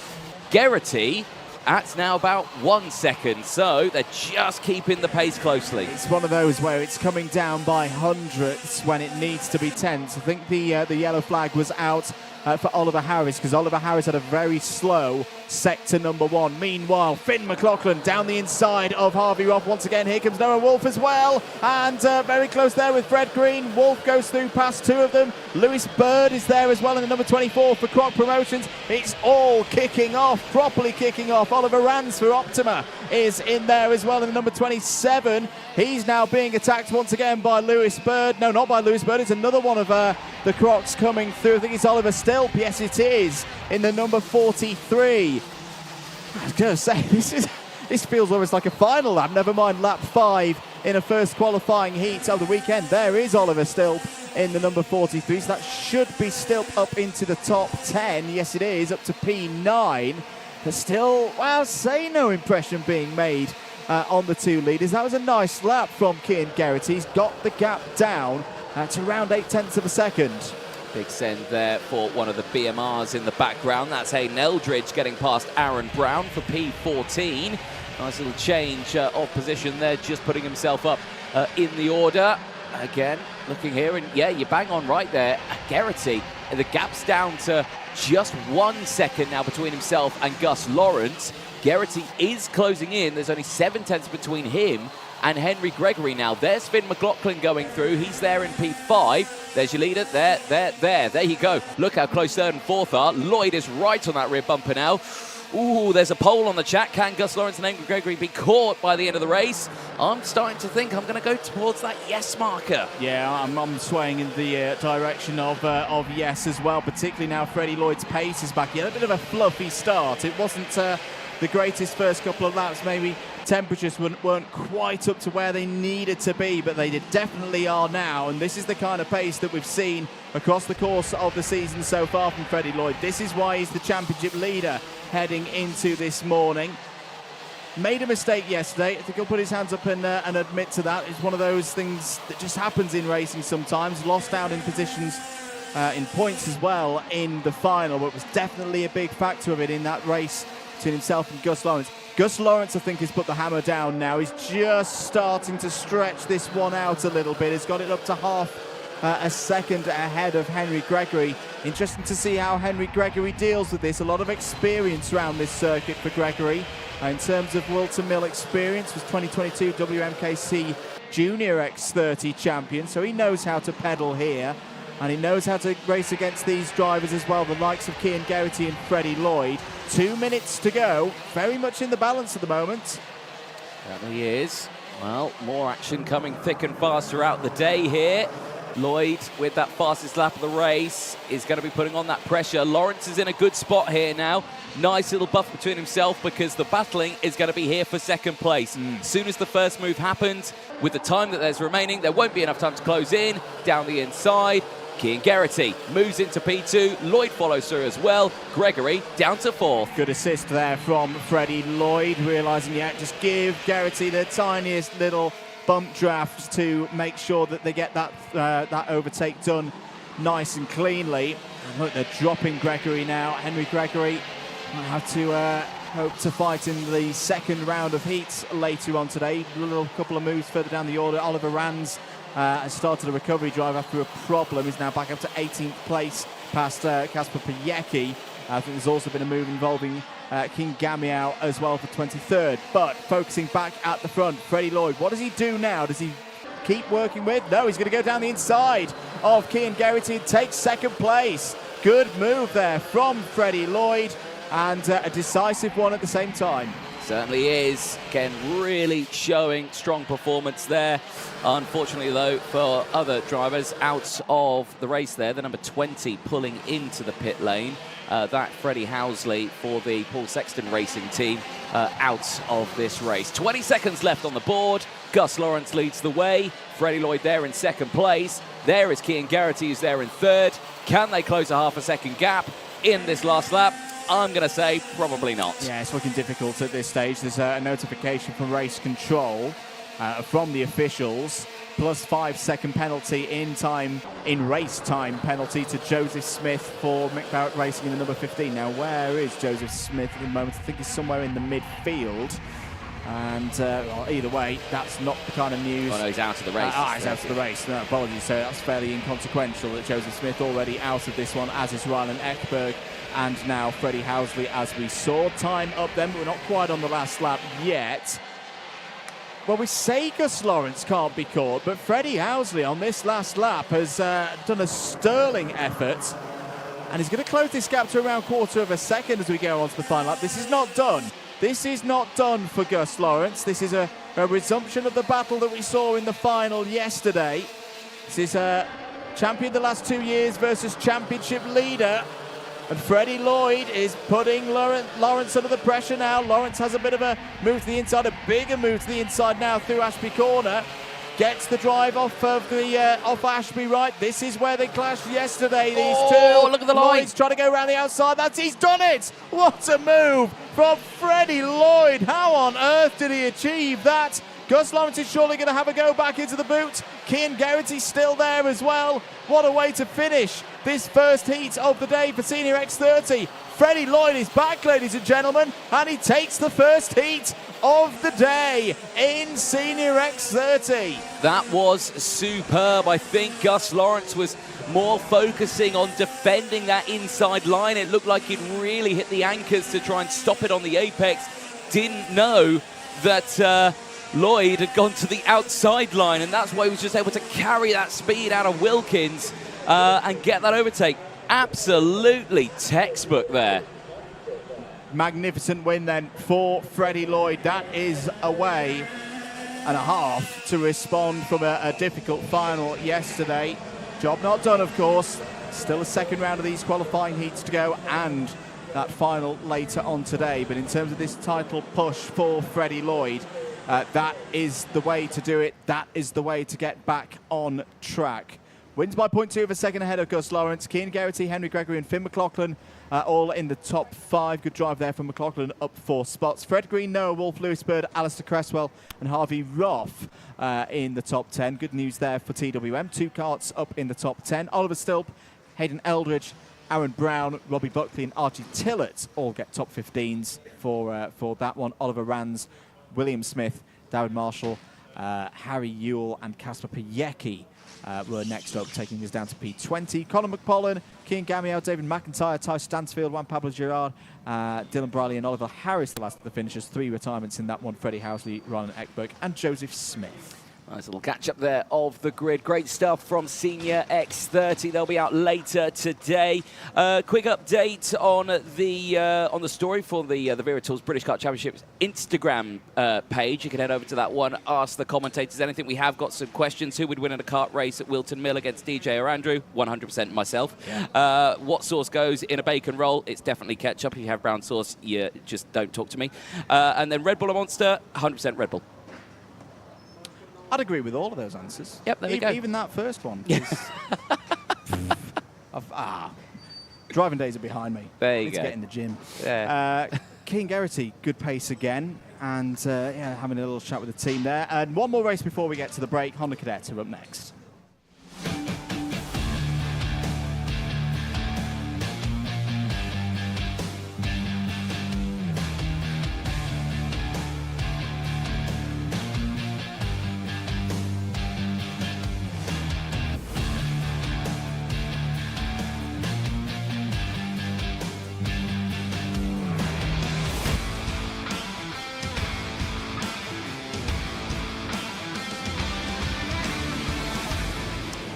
Geraghty? That's now about 1 second. So they're just keeping the pace closely. It's one of those where it's coming down by hundredths when it needs to be tenths. I think the yellow flag was out for Oliver Harris, because Oliver Harris had a very slow sector number 1. Meanwhile, Finn McLaughlin down the inside of Harvey Roth once again. Here comes Noah Wolf as well, and very close there with Fred Green. Wolf goes through past 2 of them. Lewis Bird is there as well in the number 24 for Croc Promotions. It's all kicking off, properly kicking off. Oliver Rands for Optima is in there as well in the number 27. He's now being attacked once again by Lewis Bird. No, not by Lewis Bird. It's another one of the Crocs coming through. I think it's Oliver Stilp. Yes, it is, in the number 43. I was going to say, this feels almost like a final lap. Never mind lap 5 in a first qualifying heat of the weekend. There is Oliver Stilp in the number 43. So that should be Stilp up into the top 10. Yes, it is, up to P9. But still, well, say no impression being made on the 2 leaders. That was a nice lap from Cian Geraghty. He's got the gap down to around 0.8 of a second. Big send there for one of the BMRs in the background. That's Hayden Eldridge getting past Aaron Brown for P14. Nice little change of position there, just putting himself up in the order. Again, looking here, and yeah, you're bang on right there. Geraghty, the gap's down to just 1 second now between himself and Gus Lawrence. Geraghty is closing in. There's only 0.7 between him and Henry Gregory now. There's Finn McLaughlin going through. He's there in P5. There's your leader. There you go. Look how close 3rd and 4th are. Lloyd is right on that rear bumper now. Ooh, there's a poll on the chat. Can Gus Lawrence and Henry Gregory be caught by the end of the race? I'm starting to think I'm going to go towards that yes marker. Yeah, I'm swaying in the direction of yes as well, particularly now Freddie Lloyd's pace is back. He had a bit of a fluffy start. It wasn't the greatest first couple of laps. Maybe temperatures weren't quite up to where they needed to be, but they definitely are now. And this is the kind of pace that we've seen across the course of the season so far from Freddie Lloyd. This is why he's the championship leader heading into this morning. Made a mistake yesterday. I think he'll put his hands up and admit to that. It's one of those things that just happens in racing sometimes. Lost out in positions, in points as well in the final, but was definitely a big factor of it in that race between himself and Gus Lawrence. Gus Lawrence, I think, has put the hammer down now. He's just starting to stretch this one out a little bit. He's got it up to half a second ahead of Henry Gregory. Interesting to see how Henry Gregory deals with this. A lot of experience around this circuit for Gregory. In terms of Whilton Mill experience, was 2022 WMKC Junior X30 champion, so he knows how to pedal here, and he knows how to race against these drivers as well, the likes of Cian Geraghty and Freddie Lloyd. 2 minutes to go, very much in the balance at the moment. Certainly is. Well, more action coming thick and fast throughout the day here. Lloyd, with that fastest lap of the race, is going to be putting on that pressure. Lawrence is in a good spot here now. Nice little buff between himself, because the battling is going to be here for second place. As soon as the first move happens, with the time that there's remaining, there won't be enough time to close in. Down the inside, Cian Geraghty moves into P2. Lloyd follows through as well. Gregory down to 4th. Good assist there from Freddie Lloyd, realising, yeah, just give Geraghty the tiniest little bump draft to make sure that they get that that overtake done nice and cleanly. And look, they're dropping Gregory now. Henry Gregory might have to hope to fight in the second round of heats later on today. A little couple of moves further down the order. Oliver Rands has started a recovery drive after a problem. He's now back up to 18th place past Kasper Piecki. I think there's also been a move involving King Gamiao as well for 23rd. But focusing back at the front, Freddie Lloyd, what does he do now? Does he keep working with? No, he's going to go down the inside of Cian Geraghty and take second place. Good move there from Freddie Lloyd, and a decisive one at the same time. Certainly is. Again, really showing strong performance there. Unfortunately, though, for other drivers out of the race there, the number 20 pulling into the pit lane. That Freddie Housley for the Paul Sexton Racing team out of this race. 20 seconds left on the board. Gus Lawrence leads the way. Freddie Lloyd there in second place. There is Cian Geraghty, who's there in third. Can they close a half a second gap in this last lap? I'm going to say probably not. Yeah, it's looking difficult at this stage. There's a notification from race control from the officials, plus 5-second penalty in race time penalty to Joseph Smith for Mick Barrett Racing in the number 15. Now, where is Joseph Smith at the moment? I think he's somewhere in the midfield. And well, either way, that's not the kind of news. Oh, no, he's out of the race. He's out of the race. No, apologies. So that's fairly inconsequential that Joseph Smith already out of this one, as is Rylan Ekberg. And now Freddie Housley, as we saw. Time up then, but we're not quite on the last lap yet. Well, we say Gus Lawrence can't be caught, but Freddie Housley on this last lap has done a sterling effort. And he's going to close this gap to around quarter of a second as we go on to the final lap. This is not done. This is not done for Gus Lawrence. This is a resumption of the battle that we saw in the final yesterday. This is champion the last 2 years versus championship leader. And Freddie Lloyd is putting Lawrence under the pressure now. Lawrence has a bit of a move to the inside, a bigger move to the inside now through Ashby Corner. Gets the drive off of the off Ashby right. This is where they clashed yesterday, these two. Look at the line. Lloyd's trying to go around the outside. He's done it. What a move from Freddie Lloyd. How on earth did he achieve that? Gus Lawrence is surely going to have a go back into the boot. Cian Geraghty's still there as well. What a way to finish this first heat of the day for Senior X30. Freddie Lloyd is back, ladies and gentlemen, and he takes the first heat of the day in Senior X30. That was superb. I think Gus Lawrence was more focusing on defending that inside line. It looked like he'd really hit the anchors to try and stop it on the apex. Didn't know that Lloyd had gone to the outside line, and that's why he was just able to carry that speed out of Wilkins and get that overtake. Absolutely textbook there. Magnificent win then for Freddie Lloyd. That is a way and a half to respond from a difficult final yesterday. Job not done, of course. Still a second round of these qualifying heats to go and that final later on today. But in terms of this title push for Freddie Lloyd, that is the way to do it. That is the way to get back on track. Wins by 0.2 of a second ahead of Gus Lawrence. Cian Geraghty, Henry Gregory and Finn McLaughlin all in the top 5. Good drive there from McLaughlin, up 4 spots. Fred Green, Noah Wolf, Lewis Bird, Alistair Cresswell and Harvey Roth in the top 10. Good news there for TWM. 2 karts up in the top 10. Oliver Stilp, Hayden Eldridge, Aaron Brown, Robbie Buckley and Archie Tillett all get top 15s for that one. Oliver Rands, William Smith, David Marshall, Harry Ewell and Kasper Piecki were next up, taking us down to P20. Colin McPollen, Cian Gamiao, David McIntyre, Ty Stansfield, Juan Pablo Girard, Dylan Briley and Oliver Harris, the last of the finishers. 3 retirements in that one. Freddie Housley, Rylan Ekberg and Joseph Smith. Nice little catch up there of the grid. Great stuff from Senior X30. They'll be out later today. Quick update on the story for the Wera Tools British Kart Championships Instagram page. You can head over to that one. Ask the commentators anything. We have got some questions. Who would win in a kart race at Whilton Mill against DJ or Andrew? 100% myself. Yeah. What sauce goes in a bacon roll? It's definitely ketchup. If you have brown sauce, you just don't talk to me. And then Red Bull or Monster? 100% Red Bull. I'd agree with all of those answers. Yep, there we go. Even that first one. Driving days are behind me. There you Need go. to get in the gym. Yeah. Keane Geraghty, good pace again. And yeah, having a little chat with the team there. And one more race before we get to the break. Honda Cadets are up next.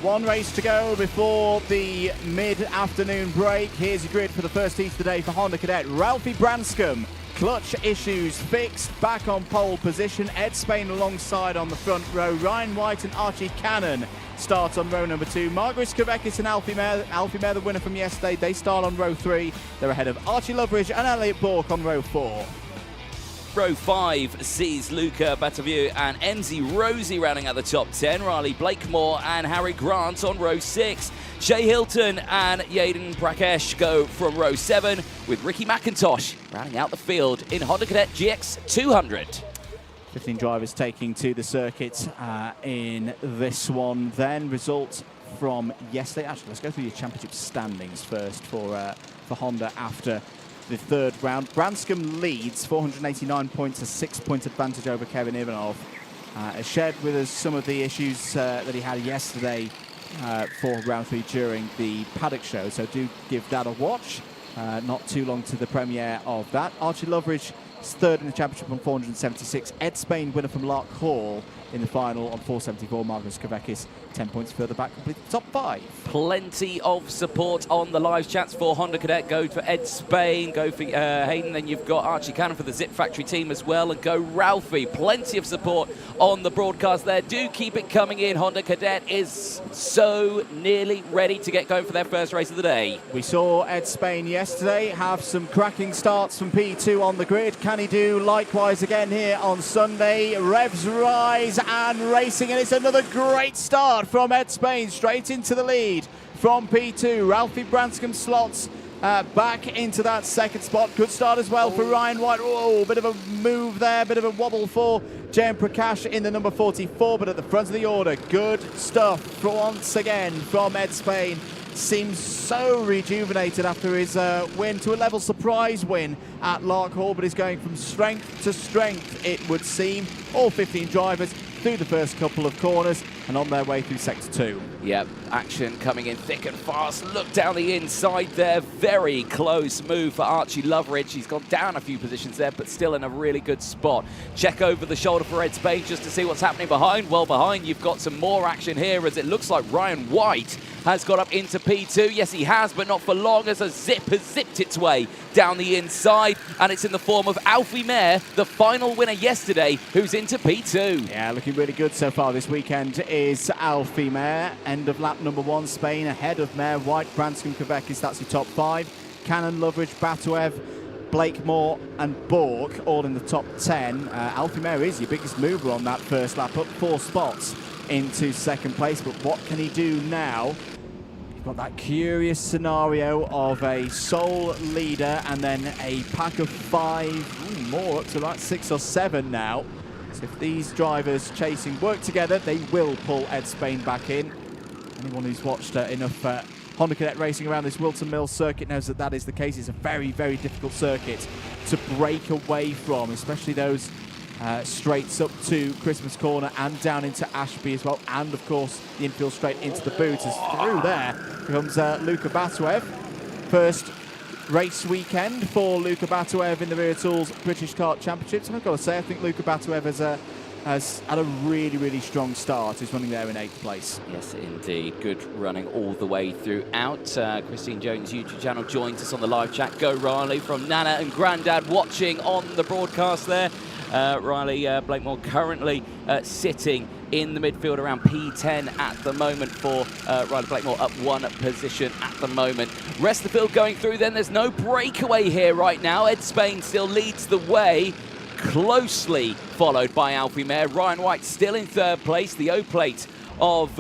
One race to go before the mid-afternoon break. Here's your grid for the first heat of the day for Honda Cadet. Ralphie Branscombe, clutch issues fixed, back on pole position. Ed Spain alongside on the front row. Ryan White and Archie Cannon start on row number 2. Margaret Skavekis and Alfie Mayer, the winner from yesterday, they start on row 3. They're ahead of Archie Loveridge and Elliot Bourke on row 4. Row 5 sees Luca Bataviu and Enzi Rosie rounding out the top 10. Riley Blakemore and Harry Grant on row 6. Shay Hilton and Yaden Prakesh go from row 7, with Ricky McIntosh rounding out the field in Honda Cadet GX 200. 15 drivers taking to the circuit in this one. Then results from yesterday. Actually, let's go through your championship standings first for Honda after the third round. Branscombe leads 489 points, a 6-point advantage over Kevin Ivanov. Has shared with us some of the issues that he had yesterday for round 3 during the Paddock show, so do give that a watch. Not too long to the premiere of that. Archie Loveridge is third in the championship on 476. Ed Spain, winner from Lark Hall, in the final on 474. Marcus Kavekis 10 points further back, complete the top 5. Plenty of support on the live chats for Honda Cadet. Go for Ed Spain, go for Hayden, then you've got Archie Cannon for the Zip Factory team as well, and go Ralphie. Plenty of support on the broadcast there. Do keep it coming in. Honda Cadet is so nearly ready to get going for their first race of the day. We saw Ed Spain yesterday have some cracking starts from P2 on the grid. Can he do likewise again here on Sunday? Revs rise and racing, and it's another great start from Ed Spain, straight into the lead from P2. Ralphie Branscombe slots back into that second spot. Good start as well for Ryan White. Oh, bit of a move there, bit of a wobble for Jayan Prakash in the number 44, but at the front of the order, good stuff for once again from Ed Spain. Seems so rejuvenated after his win, to a level surprise win at Lark Hall, but is going from strength to strength, it would seem. All 15 drivers through the first couple of corners and on their way through sector 2. Yep, action coming in thick and fast. Look down the inside there. Very close move for Archie Loveridge. He's gone down a few positions there, but still in a really good spot. Check over the shoulder for Ed Spain just to see what's happening behind. Well, behind you've got some more action here, as it looks like Ryan White has got up into P2. Yes, he has, but not for long, as a Zip has zipped its way down the inside, and it's in the form of Alfie Mayer, the final winner yesterday, who's into P2. Yeah, looking really good so far this weekend is Alfie Mayer. End of lap number 1, Spain ahead of Mayer, White, Branscombe, Kavekis. That's your top 5. Cannon, Loveridge, Batuev, Blakemore and Bourke all in the top 10. Alfie Mayer is your biggest mover on that first lap, up 4 spots into second place, but what can he do now? You've got that curious scenario of a sole leader and then a pack of 5, more, up to about 6 or 7 now. So if these drivers chasing work together, they will pull Ed Spain back in. Anyone who's watched enough Honda Cadet racing around this Whilton Mills circuit knows that that is the case. It's a very, very difficult circuit to break away from, especially those straights up to Christmas Corner and down into Ashby as well, and of course the infield straight into the boot. As through there comes Luka Batuev. First race weekend for Luka Batuev in the Rear Tools British Kart Championships, and I've got to say I think Luka Batuev has had a really, really strong start. He's running there in 8th place. Yes, indeed. Good running all the way throughout. Christine Jones' YouTube channel joins us on the live chat. Go Riley from Nana and Grandad watching on the broadcast there. Riley Blakemore currently sitting in the midfield around P10 at the moment for Riley Blakemore, up 1 position at the moment. Rest of the field going through then. There's no breakaway here right now. Ed Spain still leads the way, closely followed by Alfie Mayer. Ryan White still in 3rd place. The O-plate of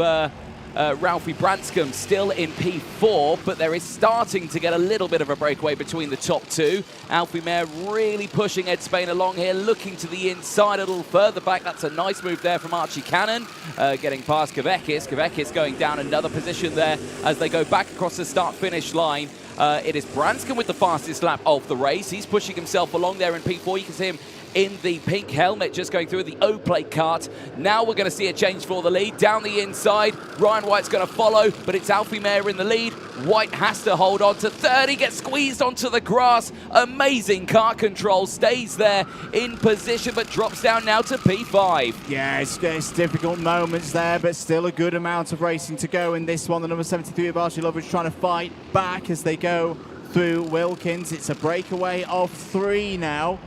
Ralphie Branscombe still in P4, but there is starting to get a little bit of a breakaway between the top two. Alfie Mayer really pushing Ed Spain along here, looking to the inside a little further back. That's a nice move there from Archie Cannon, getting past Kavekis. Kavekis going down another position there as they go back across the start-finish line. It is Branscombe with the fastest lap of the race. He's pushing himself along there in P4. You can see him in the pink helmet, just going through the O-plate kart. Now we're going to see a change for the lead. Down the inside, Ryan White's going to follow, but it's Alfie Mayer in the lead. White has to hold on to third. He gets squeezed onto the grass. Amazing kart control. Stays there in position, but drops down now to P5. Yeah, it's difficult moments there, but still a good amount of racing to go in this one. The number 73 of Archie Loveridge trying to fight back as they go through Wilkins. It's a breakaway of 3 now.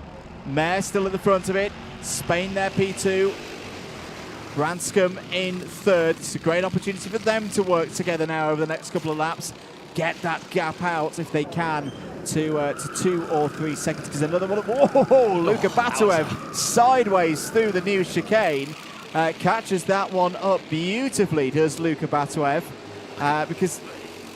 Mayer still at the front of it. Spain there, P2. Branscombe in third. It's a great opportunity for them to work together now over the next couple of laps. Get that gap out if they can to 2 or 3 seconds. Because another one. Whoa! Luka Batuev sideways through the new chicane. Catches that one up beautifully, does Luka Batuev. Because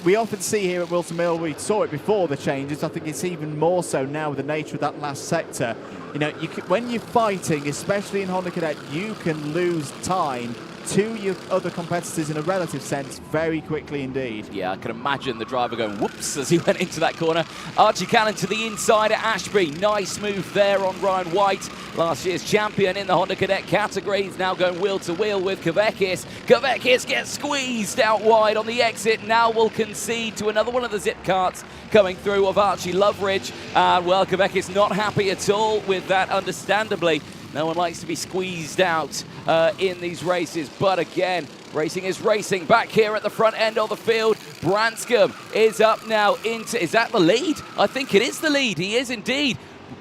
we often see here at Wilton Mill, we saw it before the changes. I think it's even more so now with the nature of that last sector. You know, when you're fighting, especially in Honda Cadet, you can lose time to your other competitors in a relative sense very quickly indeed. Yeah, I can imagine the driver going whoops as he went into that corner. Archie Cannon to the inside at Ashby. Nice move there on Ryan White. Last year's champion in the Honda Cadet category. He's now going wheel to wheel with Kavekis. Kavekis gets squeezed out wide on the exit. Now will concede to another one of the zip carts coming through of Archie Loveridge. Well, Kavekis not happy at all with that, understandably. No one likes to be squeezed out in these races, but again, racing is racing. Back here at the front end of the field, Branscombe is up now into... Is that the lead? I think it is the lead. He is indeed.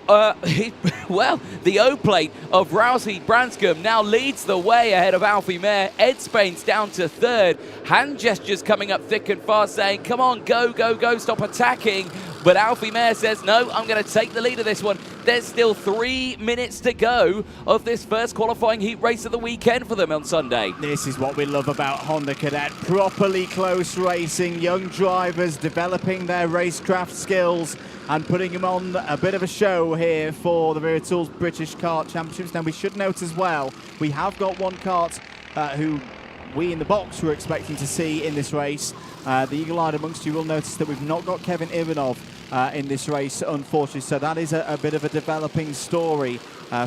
Well, the O-plate of Rousey Branscombe now leads the way ahead of Alfie Mayer. Ed Spain's down to third. Hand gestures coming up thick and fast saying, come on, go, go, go, stop attacking. But Alfie Mayer says, no, I'm going to take the lead of this one. There's still 3 minutes to go of this first qualifying heat race of the weekend for them on Sunday. This is what we love about Honda Cadet. Properly close racing, young drivers developing their racecraft skills and putting them on a bit of a show here for the Wera Tools British Kart Championships. Now, we should note as well, we have got one kart who we in the box were expecting to see in this race. The eagle-eyed amongst you will notice that we've not got Kevin Ivanov in this race, unfortunately. So that is a bit of a developing story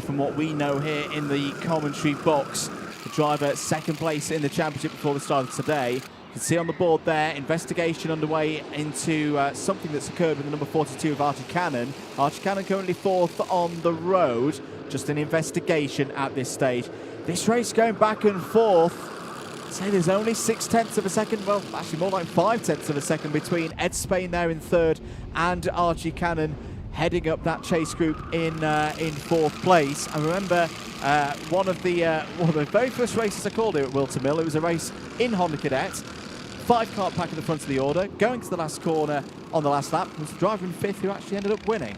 from what we know here in the commentary box. The driver second place in the championship before the start of today. You can see on the board there, investigation underway into something that's occurred with the number 42 of Archie Cannon. Archie Cannon currently 4th on the road. Just an investigation at this stage. This race going back and forth. I'd say there's only 0.6 of a second, well, actually more like 0.5 of a second between Ed Spain there in third and Archie Cannon heading up that chase group in 4th place. And remember, one of the very first races I called here at Wilton Mill, it was a race in Honda Cadet. 5-kart pack at the front of the order, going to the last corner on the last lap was the driver in 5th who actually ended up winning.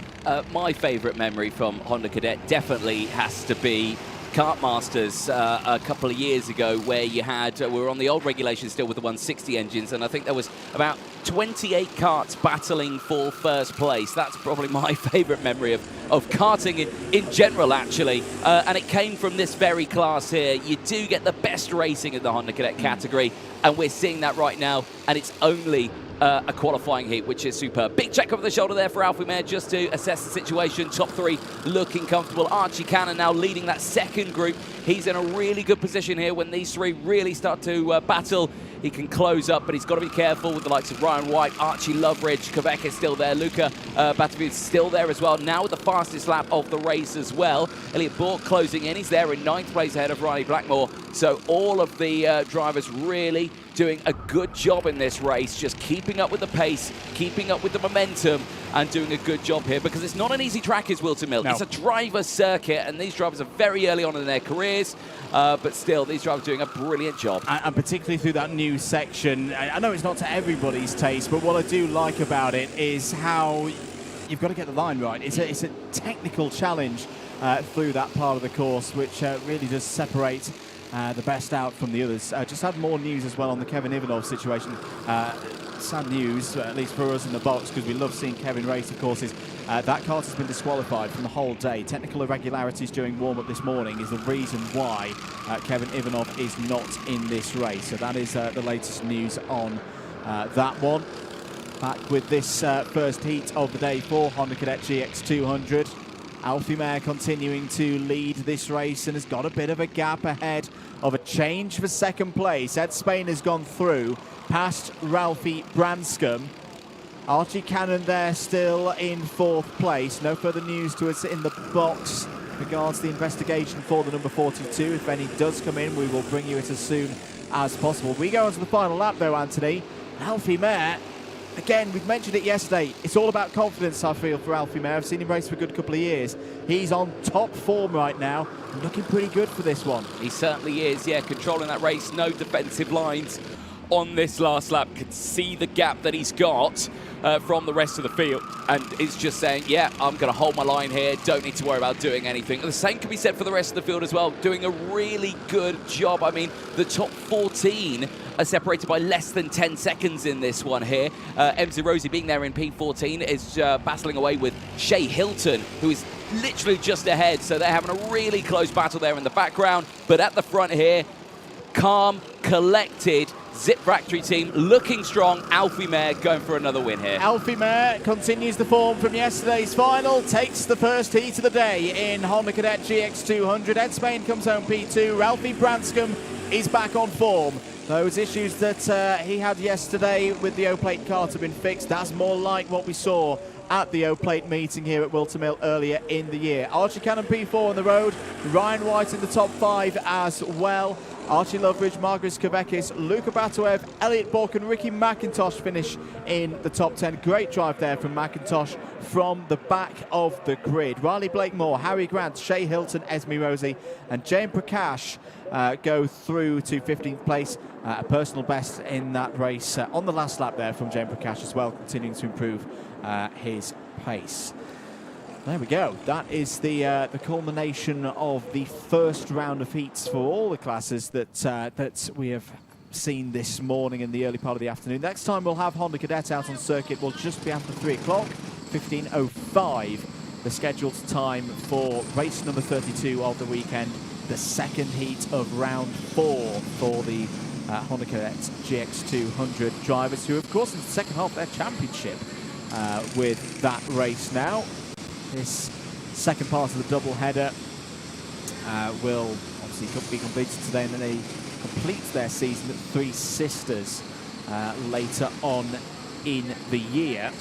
My favourite memory from Honda Cadet definitely has to be Kart Masters a couple of years ago, where you had, we were on the old regulations still with the 160 engines, and I think there was about 28 karts battling for first place. That's probably my favourite memory of karting in general, actually. And it came from this very class here. You do get the best racing in the Honda Cadet category, and we're seeing that right now, and it's only a qualifying heat, which is superb. Big check over the shoulder there for Alfie Mayer just to assess the situation. Top 3 looking comfortable. Archie Cannon now leading that second group. He's in a really good position here when these 3 really start to battle. He can close up, but he's got to be careful with the likes of Ryan White, Archie Loveridge, Quebec is still there, Luca Batavius still there as well, now with the fastest lap of the race as well. Elliot Bork closing in, he's there in 9th place ahead of Riley Blackmore. So all of the drivers really doing a good job in this race, just keeping up with the pace, keeping up with the momentum, and doing a good job here, because it's not an easy track, is Wilton Mill. No. It's a driver's circuit, and these drivers are very early on in their careers, but still, these drivers are doing a brilliant job. And particularly through that new section. I know it's not to everybody's taste, but what I do like about it is how you've got to get the line right. It's a technical challenge through that part of the course, which really does separate the best out from the others. Just had more news as well on the Kevin Ivanov situation. Sad news, at least for us in the box, because we love seeing Kevin race, of course, is that Kart has been disqualified from the whole day. Technical irregularities during warm-up this morning is the reason why Kevin Ivanov is not in this race. So that is the latest news on that one. Back with this first heat of the day for Honda Cadet GX200. Alfie Mayer continuing to lead this race and has got a bit of a gap ahead of a change for second place. Ed Spain has gone through past Ralphie Branscombe. Archie Cannon there still in fourth place. No further news to us in the box regards the investigation for the number 42. If any does come in, we will bring you it as soon as possible. We go on to the final lap though, Anthony. Alfie Mayer, again, we've mentioned it yesterday. It's all about confidence, I feel, for Alfie Mayer. I've seen him race for a good couple of years. He's on top form right now, looking pretty good for this one. He certainly is, yeah, controlling that race. No defensive lines on this last lap. Can see the gap that he's got from the rest of the field, and it's just saying, yeah, I'm going to hold my line here, don't need to worry about doing anything. The same can be said for the rest of the field as well, doing a really good job. I mean, the top 14 are separated by less than 10 seconds in this one here. MC Rosie being there in P14 is battling away with Shea Hilton, who is literally just ahead, so they're having a really close battle there in the background, but at the front here, calm, collected, Zip Factory team looking strong. Alfie Mayer going for another win here. Alfie Mayer continues the form from yesterday's final, takes the first heat of the day in Honda Cadet GX200. Ed Spain comes home P2. Ralphie Branscombe is back on form. Those issues that he had yesterday with the O-Plate kart have been fixed. That's more like what we saw at the O-Plate meeting here at Whilton Mill earlier in the year. Archie Cannon P4 on the road. Ryan White in the top 5 as well. Archie Loveridge, Margaret Skavekis, Luka Batuev, Elliot Bork and Ricky McIntosh finish in the top 10. Great drive there from McIntosh from the back of the grid. Riley Blakemore, Harry Grant, Shea Hilton, Esme Rosie and Jane Prakash go through to 15th place. A personal best in that race on the last lap there from Jane Prakash as well, continuing to improve his pace. There we go. That is the culmination of the first round of heats for all the classes that we have seen this morning in the early part of the afternoon. Next time we'll have Honda Cadet out on circuit will just be after 3 o'clock, 15:05, the scheduled time for race number 32 of the weekend, the second heat of round 4 for the Honda Cadet GX200 drivers, who of course in the second half of their championship with that race now. This second part of the double header will obviously be completed today, and then they complete their season at Three Sisters later on in the year.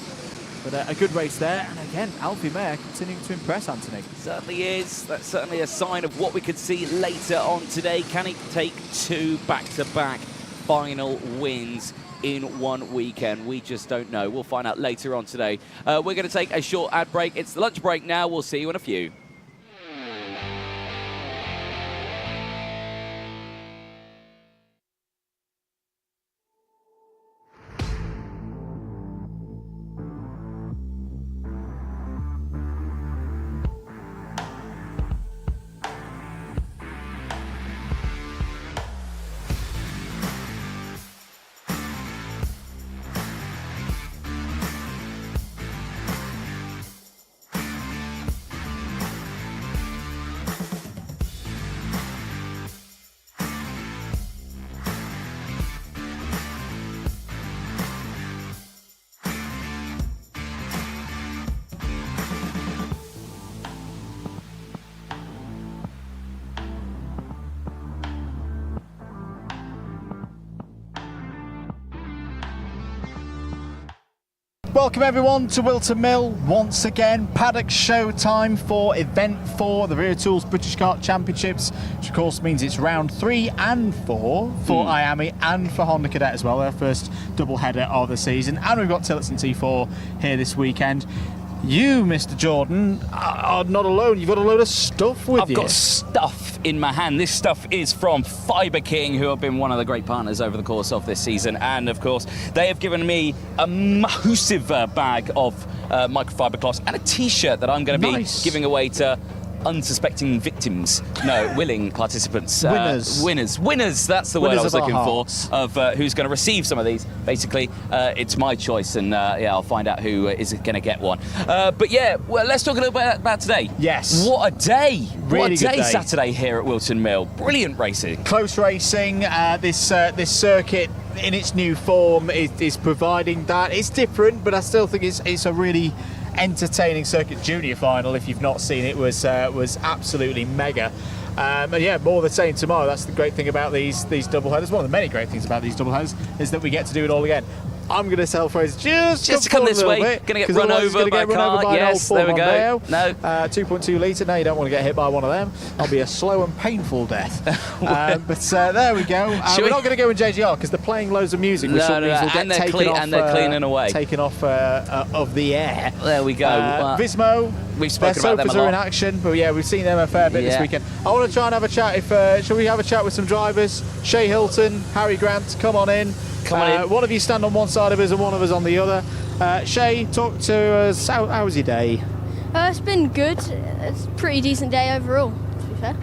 But a good race there, and again, Alfie Mayer continuing to impress, Anthony. Certainly is. That's certainly a sign of what we could see later on today. Can he take 2 back-to-back final wins in one weekend? We just don't know. We'll find out later on today. We're going to take a short ad break. It's the lunch break now. We'll see you in a few. Welcome everyone to Whilton Mill once again. Paddock show time for event 4, the Wera Tools British Kart Championships, which of course means it's round 3 and 4 for IAME and for Honda Cadet as well, their first double header of the season. And we've got Tillotson T4 here this weekend. You, Mr. Jordan, are not alone. You've got a load of stuff with you. I've got stuff in my hand. This stuff is from Fibre King, who have been one of the great partners over the course of this season. And, of course, they have given me a massive bag of microfiber cloths and a T-shirt that I'm going to be giving away to unsuspecting victims. No, willing participants. Winners. Winners, that's the word I was looking for, hearts. of who's going to receive some of these. Basically, it's my choice, and yeah, I'll find out who is going to get one. But yeah, well, let's talk a little bit about today. Yes. What a day. Really what a good day, day Saturday here at Whilton Mill. Brilliant racing. Close racing. This circuit in its new form is providing that. It's different, but I still think it's a really entertaining circuit. Junior final, if you've not seen it, was absolutely mega. And yeah, more of the same tomorrow. That's the great thing about these double headers. One of the many great things about these double headers is that we get to do it all again. I'm going to tell Fraser just to come this way. Going to get run over by a car. Yes, there we go. No. 2.2 litre. No, you don't want to get hit by one of them. That'll be a slow and painful death. But there we go. We're not going to go in JGR because they're playing loads of music, which means we'll get taken off. And they're cleaning away. Taken off of the air. There we go. Vismo. We've spoken about them a lot. Are in action, but yeah, we've seen them a fair bit this weekend. I want to try and have a chat. Shall we have a chat with some drivers? Shay Hilton, Harry Grant, come on in. One of you stand on one side of us and one of us on the other. Shay, talk to us. How was your day? It's been good. It's a pretty decent day overall, to be fair.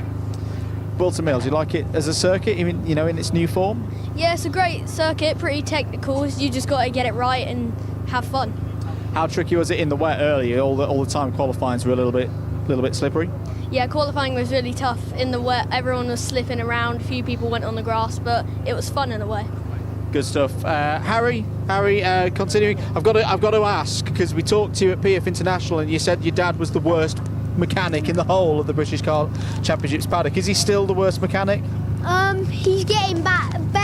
Whilton Mill, do you like it as a circuit, even in its new form? Yeah, it's a great circuit, pretty technical. You just got to get it right and have fun. How tricky was it in the wet earlier? All the time qualifying were a little bit slippery. Yeah, qualifying was really tough in the wet. Everyone was slipping around. A few people went on the grass, but it was fun in a way. Good stuff. Harry, continuing. I've got to ask, because we talked to you at PF International and you said your dad was the worst mechanic in the whole of the British Car Championships paddock. Is he still the worst mechanic? He's getting better, but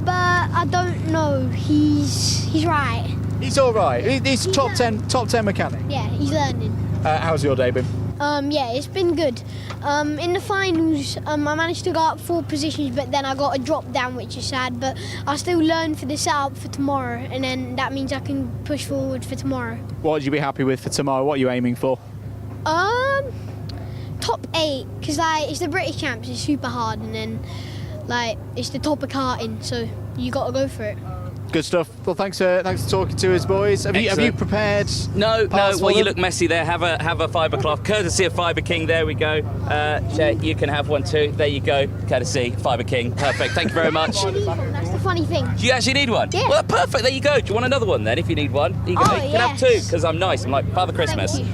I don't know. He's right. He's all right. He's top 10 mechanic. Yeah, he's learning. How's your day been? Yeah, it's been good. In the finals, I managed to go up 4 positions, but then I got a drop down, which is sad. But I still learn for the setup for tomorrow, and then that means I can push forward for tomorrow. What would you be happy with for tomorrow? What are you aiming for? Top 8, because it's the British Champs. It's super hard, and then it's the top of karting, so you got to go for it. Good stuff. Well, thanks for talking to us, boys. Have you prepared? No. Well, you look messy there. Have a fibre cloth, courtesy of Fibre King. There we go. Shay, you can have one too. There you go. Courtesy Fibre King. Perfect. Thank you very much. That's the funny thing. Do you actually need one? Yeah. Well, perfect. There you go. Do you want another one then? If you need one, you can, you can have 2 because I'm nice. I'm like Father Christmas. Thank you.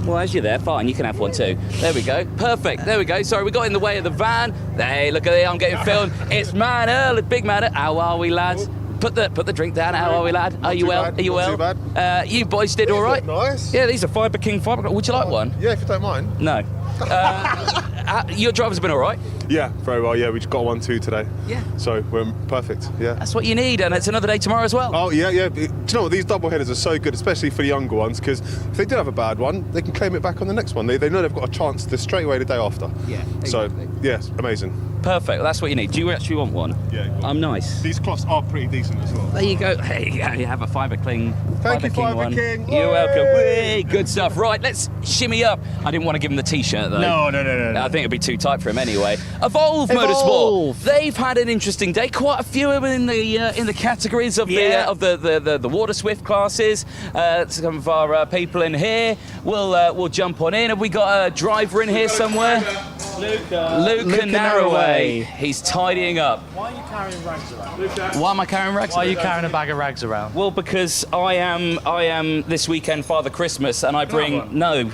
Well, as you're there, fine, you can have one too. There we go. Perfect. There we go. Sorry, we got in the way of the van. Hey, look at it. I'm getting filmed. It's Man Earl, big Man Earl. How are we, lads? Put the drink down. How are we, lad? Are you well? Are you well? Not too bad. You boys did all right. Nice. Yeah, these are Fibre King Fibre. Would you like one? Yeah, if you don't mind. No. Your driver's been all right. Yeah, very well. Yeah, we just got 1 2 today. Yeah. So we're perfect. Yeah. That's what you need, and it's another day tomorrow as well. Oh yeah. Do you know what? These double headers are so good, especially for the younger ones, because if they do have a bad one, they can claim it back on the next one. They know they've got a chance to straight away the day after. Yeah. Exactly. So yes, amazing. Perfect. That's what you need. Do you actually want one? Yeah. I'm nice. These cloths are pretty decent as well. There you go. Hey, you have a Fibre King. Thank you, King one. Fibre King. You're welcome. Hey, good stuff. Right, let's shimmy up. I didn't want to give him the T-shirt though. No. I think it'd be too tight for him anyway. Evolve Motorsport. They've had an interesting day. Quite a few of them in the categories of the Water Swift classes. Some of our people in here. We'll jump on in. Have we got a driver in here somewhere? Luca Narroway. He's tidying up. Why are you carrying rags around? Why am I carrying rags? Why are you carrying a bag of rags around? Well, because I am this weekend Father Christmas, and I bring no,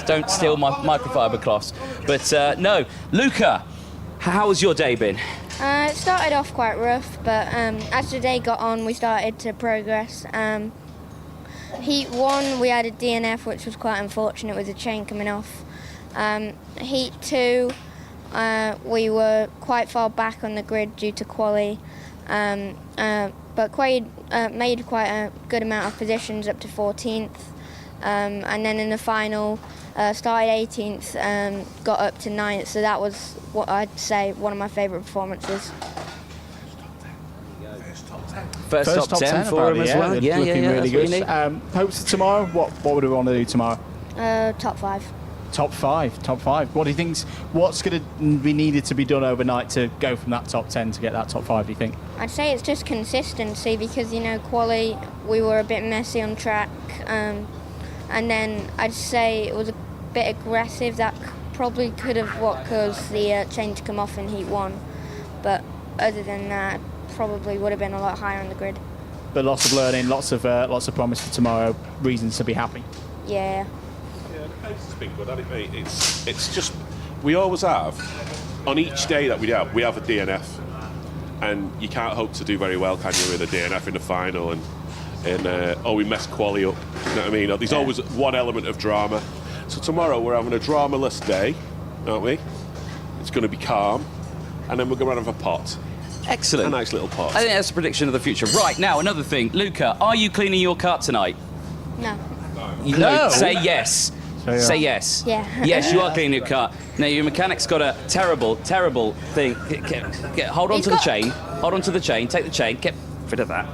don't steal my microfiber cloths. But no, Luca, how has your day been? It started off quite rough, but as the day got on, we started to progress. Heat 1, we had a DNF, which was quite unfortunate with the chain coming off. Heat 2, we were quite far back on the grid due to quali, but Quaid made quite a good amount of positions up to 14th, and then in the final started 18th, got up to 9th, so that was what I'd say one of my favourite performances. First top 10 for him as well. Yeah, looking really good. Hopes for tomorrow. What would we want to do tomorrow? Top 5. Top five. What do you think's what's going to be needed to be done overnight to go from that top 10 to get that top 5? Do you think? I'd say it's just consistency because quali we were a bit messy on track, and then I'd say it was bit aggressive. That probably could have what caused the chain to come off in Heat 1. But other than that, probably would have been a lot higher on the grid. But lots of learning, lots of promise for tomorrow, reasons to be happy. Yeah. Yeah, the pace has been good, hasn't it, mate? It's just, we always have, on each day that we have a DNF. And you can't hope to do very well, can you, with a DNF in the final and we messed quali up. You know what I mean? There's always one element of drama. So tomorrow we're having a dramaless day, aren't we? It's going to be calm, and then we're going to have a pot. Excellent. A nice little pot. I think that's a prediction of the future. Right, now, another thing. Luca, are you cleaning your kart tonight? No. No. Say yes. Say yes. Yeah. Yes, you are cleaning your car. Now, your mechanic's got a terrible, terrible thing. Hold on to the chain. Hold on to the chain. Take the chain. Get rid of that.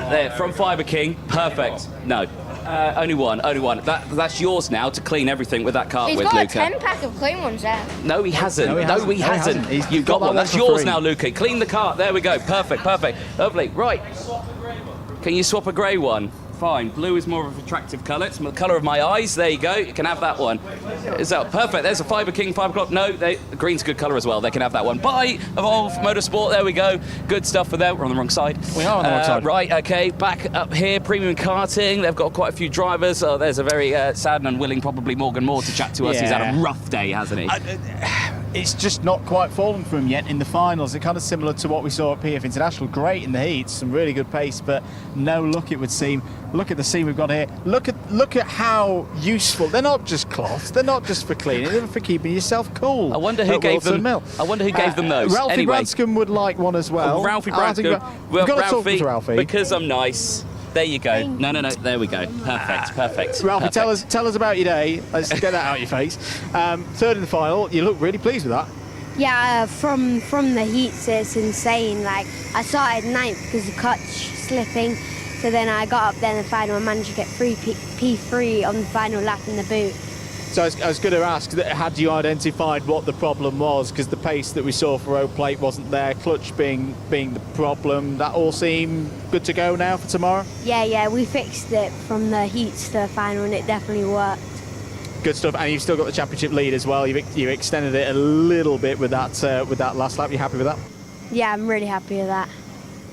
There, from Fibre King. Perfect. No. Only one. That's yours now to clean everything with that cart He's with, got Luca. a 10-pack of clean ones there. No, he hasn't. No, he hasn't. You've got one. That's yours now, Luca. Clean the cart. There we go. Perfect. Lovely. Right. Can you swap a grey one? Fine. Blue is more of an attractive colour. It's the colour of my eyes. There you go. You can have that one. Is that perfect? There's a Fibre King 5 o'clock. No, green's a good colour as well. They can have that one. Bye, Evolve Motorsport. There we go. Good stuff for them. We're on the wrong side. We are on the wrong side. Right, okay. Back up here, Premium Karting. They've got quite a few drivers. Oh, there's a very sad and unwilling, probably Morgan Moore, to chat to us. Yeah. He's had a rough day, hasn't he? It's just not quite fallen for him yet in the finals. It's kind of similar to what we saw at PF International. Great in the heats, some really good pace, but no luck, it would seem. Look at the scene we've got here. Look at how useful. They're not just cloths. They're not just for cleaning. They're for keeping yourself cool. I wonder who gave them. I wonder who gave them those. Ralphie anyway. Branscombe would like one as well. Ralphie Branscombe. We've got to talk to Ralphie because I'm nice. There you go. No. There we go. Perfect. Ralphie, Perfect. tell us about your day. Let's get that out of your face. Third in the final. You look really pleased with that. Yeah, from the heats, it's insane. Like, I started 9th because of clutch slipping, so then I got up there in the final and managed to get P3 on the final lap in the boot. So I was going to ask, had you identified what the problem was? Because the pace that we saw for O Plate wasn't there, clutch being the problem. That all seem good to go now for tomorrow? Yeah, we fixed it from the heats to the final and it definitely worked. Good stuff, and you've still got the championship lead as well. You extended it a little bit with that last lap. You happy with that? Yeah, I'm really happy with that.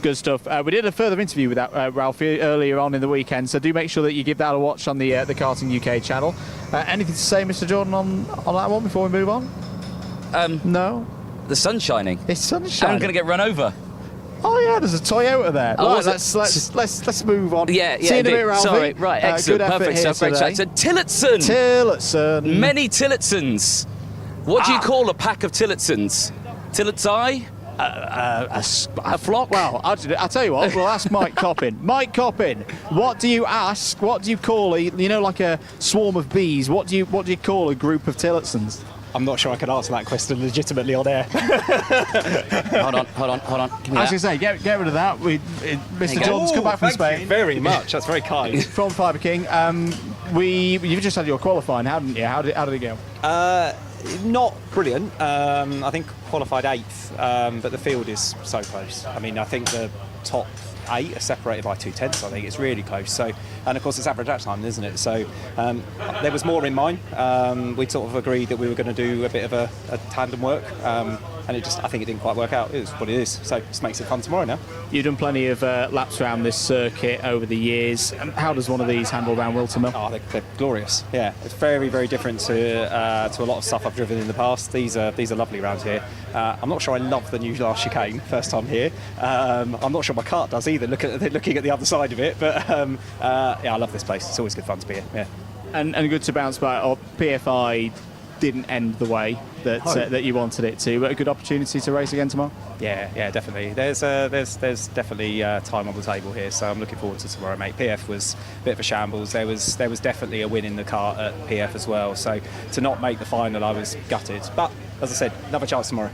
Good stuff. We did a further interview with that Ralphie earlier on in the weekend, so do make sure that you give that a watch on the Karting UK channel. Anything to say, Mr. Jordan, on that one before we move on? No. The sun's shining. It's sun shining. I'm going to get run over. Oh yeah, there's a Toyota there. Oh, right, let's move on. Yeah. See you in a bit, Ralphie. Sorry, right, excellent, good perfect stuff. Great chat. So Tillotson. Many Tillotsons. What do you call a pack of Tillotsons? Tillotsi? A flock? Well, I'll tell you what. We'll ask Mike Coppin. Mike Coppin, what do you ask? What do you call like a swarm of bees? What do you call a group of Tillotsons? I'm not sure I can answer that question legitimately on air. Hold on. Give me I was that. going to say, get rid of that. Mr. Jordan's come back from Spain. Thank you very much. That's very kind. From Fibre King. You've just had your qualifying, haven't you? How did it go? Not brilliant. I think qualified 8th, but the field is so close. I mean, I think the top 8 are separated by 2/10. I think it's really close. So, and of course it's average lap time, isn't it? So there was more in mind. We sort of agreed that we were going to do a bit of a tandem work, and I think it didn't quite work out. It is what it is. So this makes it fun tomorrow now. You've done plenty of laps around this circuit over the years. How does one of these handle around Whilton Mill? Oh, they're glorious. Yeah, it's very, very different to a lot of stuff I've driven in the past. These are lovely around here. I'm not sure I love the new last chicane first time here. I'm not sure my kart does either. Looking at the other side of it, but yeah, I love this place. It's always good fun to be here. Yeah, and good to bounce back. PFI didn't end the way that you wanted it to, but a good opportunity to race again tomorrow. Yeah, definitely. There's definitely time on the table here, so I'm looking forward to tomorrow, mate. PF was a bit of a shambles. There was definitely a win in the kart at PF as well. So to not make the final, I was gutted. But as I said, another chance tomorrow.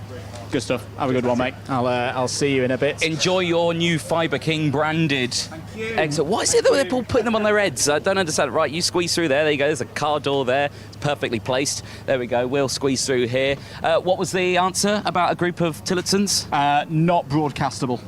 Good stuff. Have a good one, mate. I'll see you in a bit. Enjoy your new Fibre King branded. Thank you. Excellent. Why is it that they're all putting them on their heads? I don't understand. Right, you squeeze through there. There you go. There's a car door there. It's perfectly placed. There we go. We'll squeeze through here. What was the answer about a group of Tillotsons? Not broadcastable.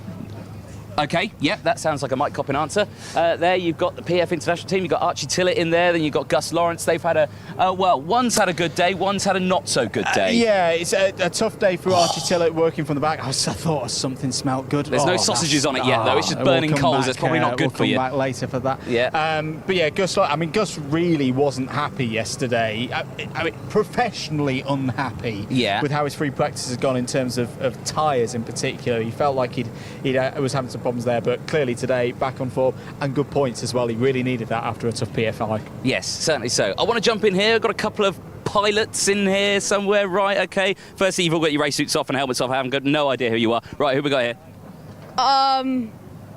Okay, yep, that sounds like I might cop an answer. There you've got the PF International team, you've got Archie Tillett in there, then you've got Gus Lawrence. They've had one's had a good day, one's had a not so good day. Yeah, it's a tough day for Archie Tillett working from the back. I thought something smelt good. There's no sausages on it yet, though. It's just burning coals. It's probably not good for you. We'll come back later for that. Yeah. But yeah, Gus really wasn't happy yesterday. I mean, professionally unhappy with how his free practice has gone in terms of tyres in particular. He felt like he was having some problems there, but clearly today back on form and good points as well. He really needed that after a tough PFI. Yes, certainly so. I want to jump in here. I've got a couple of pilots in here somewhere, right? Okay. Firstly, you've all got your race suits off and helmets off. I haven't got no idea who you are. Right, who we got here?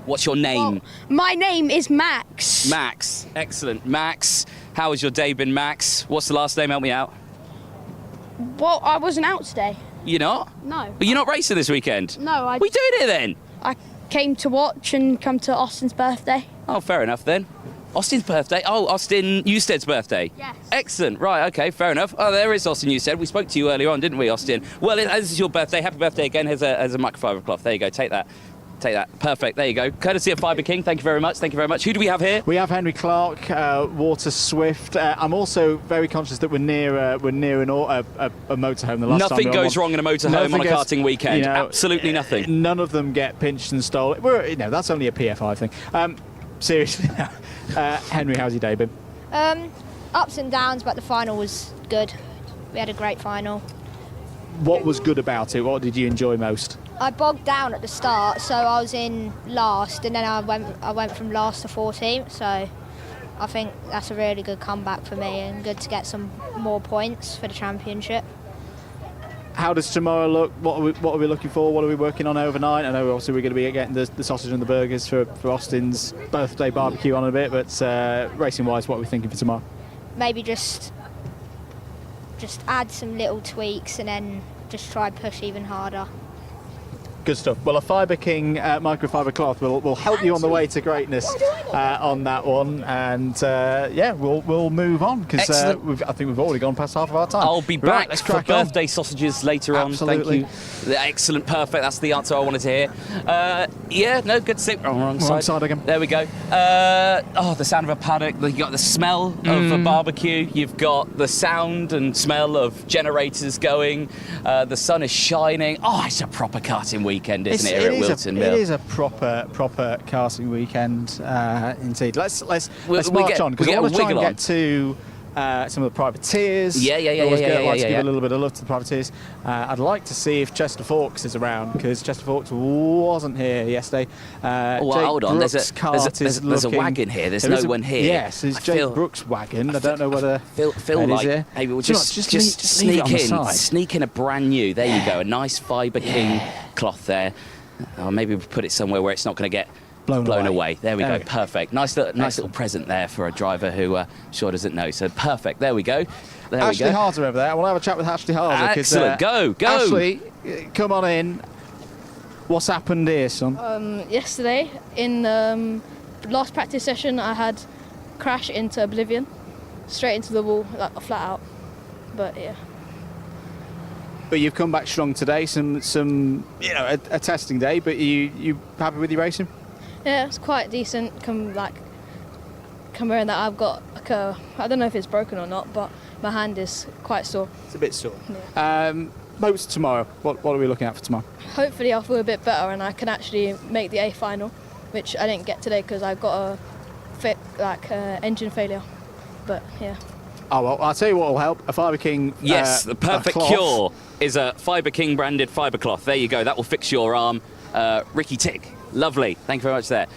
What's your name? Well, my name is Max. Max. Excellent. Max, how has your day been, Max? What's the last name? Help me out. Well, I wasn't out today. You're not? No. But you're not racing this weekend? No, What are you doing here then? I came to watch and come to Austin's birthday. Oh, fair enough then. Austin's birthday? Oh, Austin Newstead's birthday? Yes. Excellent. Right, okay, fair enough. Oh, there is Austin Newstead. We spoke to you earlier on, didn't we, Austin? Well, as is your birthday, happy birthday again. Here's a microfiber cloth. There you go, take that. Take that. Perfect. There you go. Courtesy of Fibre King. Thank you very much. Thank you very much. Who do we have here? We have Henry Clark, Water Swift. I'm also very conscious that we're near a motorhome. The last nothing time goes wrong in a motorhome on a karting weekend. You know, absolutely nothing. None of them get pinched and stolen. That's only a PFI thing. Seriously, Henry, how's your day been? Ups and downs, but the final was good. We had a great final. What was good about it? What did you enjoy most? I bogged down at the start, so I was in last, and then I went from last to 14th. So I think that's a really good comeback for me, and good to get some more points for the championship. How does tomorrow look? What are we looking for? What are we working on overnight? I know obviously we're going to be getting the sausage and the burgers for Austin's birthday barbecue on in a bit, but racing-wise, what are we thinking for tomorrow? Maybe just add some little tweaks and then just try and push even harder. Good stuff. Well, a Fibre King microfiber cloth will help you on the way to greatness on that one, and we'll move on because I think we've already gone past half of our time. I'll be back for birthday sausages later on. Absolutely. Thank you. Excellent, perfect. That's the answer I wanted to hear. Good to see. Wrong side again. There we go. The sound of a paddock. You've got the smell of a barbecue. You've got the sound and smell of generators going. The sun is shining. Oh, it's a proper karting weekend, isn't it? Here at Whilton Mill. It is a proper karting weekend indeed. Let's march on because I want to try and get to some of the privateers. Yeah. Always like to give a little bit of love to the privateers. I'd like to see if Chester Forks is around because Chester Forks wasn't here yesterday. Hold on. There's a wagon here. There's no one here. Yes, it's Jake Brooks' wagon. I don't know whether feel like maybe we'll just sneak in a brand new. There you go. A nice Fibre King cloth there. Or maybe we'll put it somewhere where it's not going to get blown away. There we go. Perfect. Nice little present there for a driver who sure doesn't know. So perfect. There we go. Ashley Harder over there. I want to have a chat with Ashley Harder. Excellent. Go. Ashley, come on in. What's happened here, son? Yesterday in the last practice session, I had crash into oblivion, straight into the wall, like flat out. But yeah. But you've come back strong today. Some a testing day. But you happy with your racing? Yeah, it's quite decent. Come around that I've got I don't know if it's broken or not, but my hand is quite sore. It's a bit sore. Yeah. Moats tomorrow. What are we looking at for tomorrow? Hopefully I'll feel a bit better and I can actually make the A final, which I didn't get today because I got engine failure. But yeah. Oh well, I'll tell you what will help. A Fibre King. Yes, the perfect cure is a Fibre King branded fibre cloth. There you go. That will fix your arm. Ricky Tick. Lovely. Thank you very much there.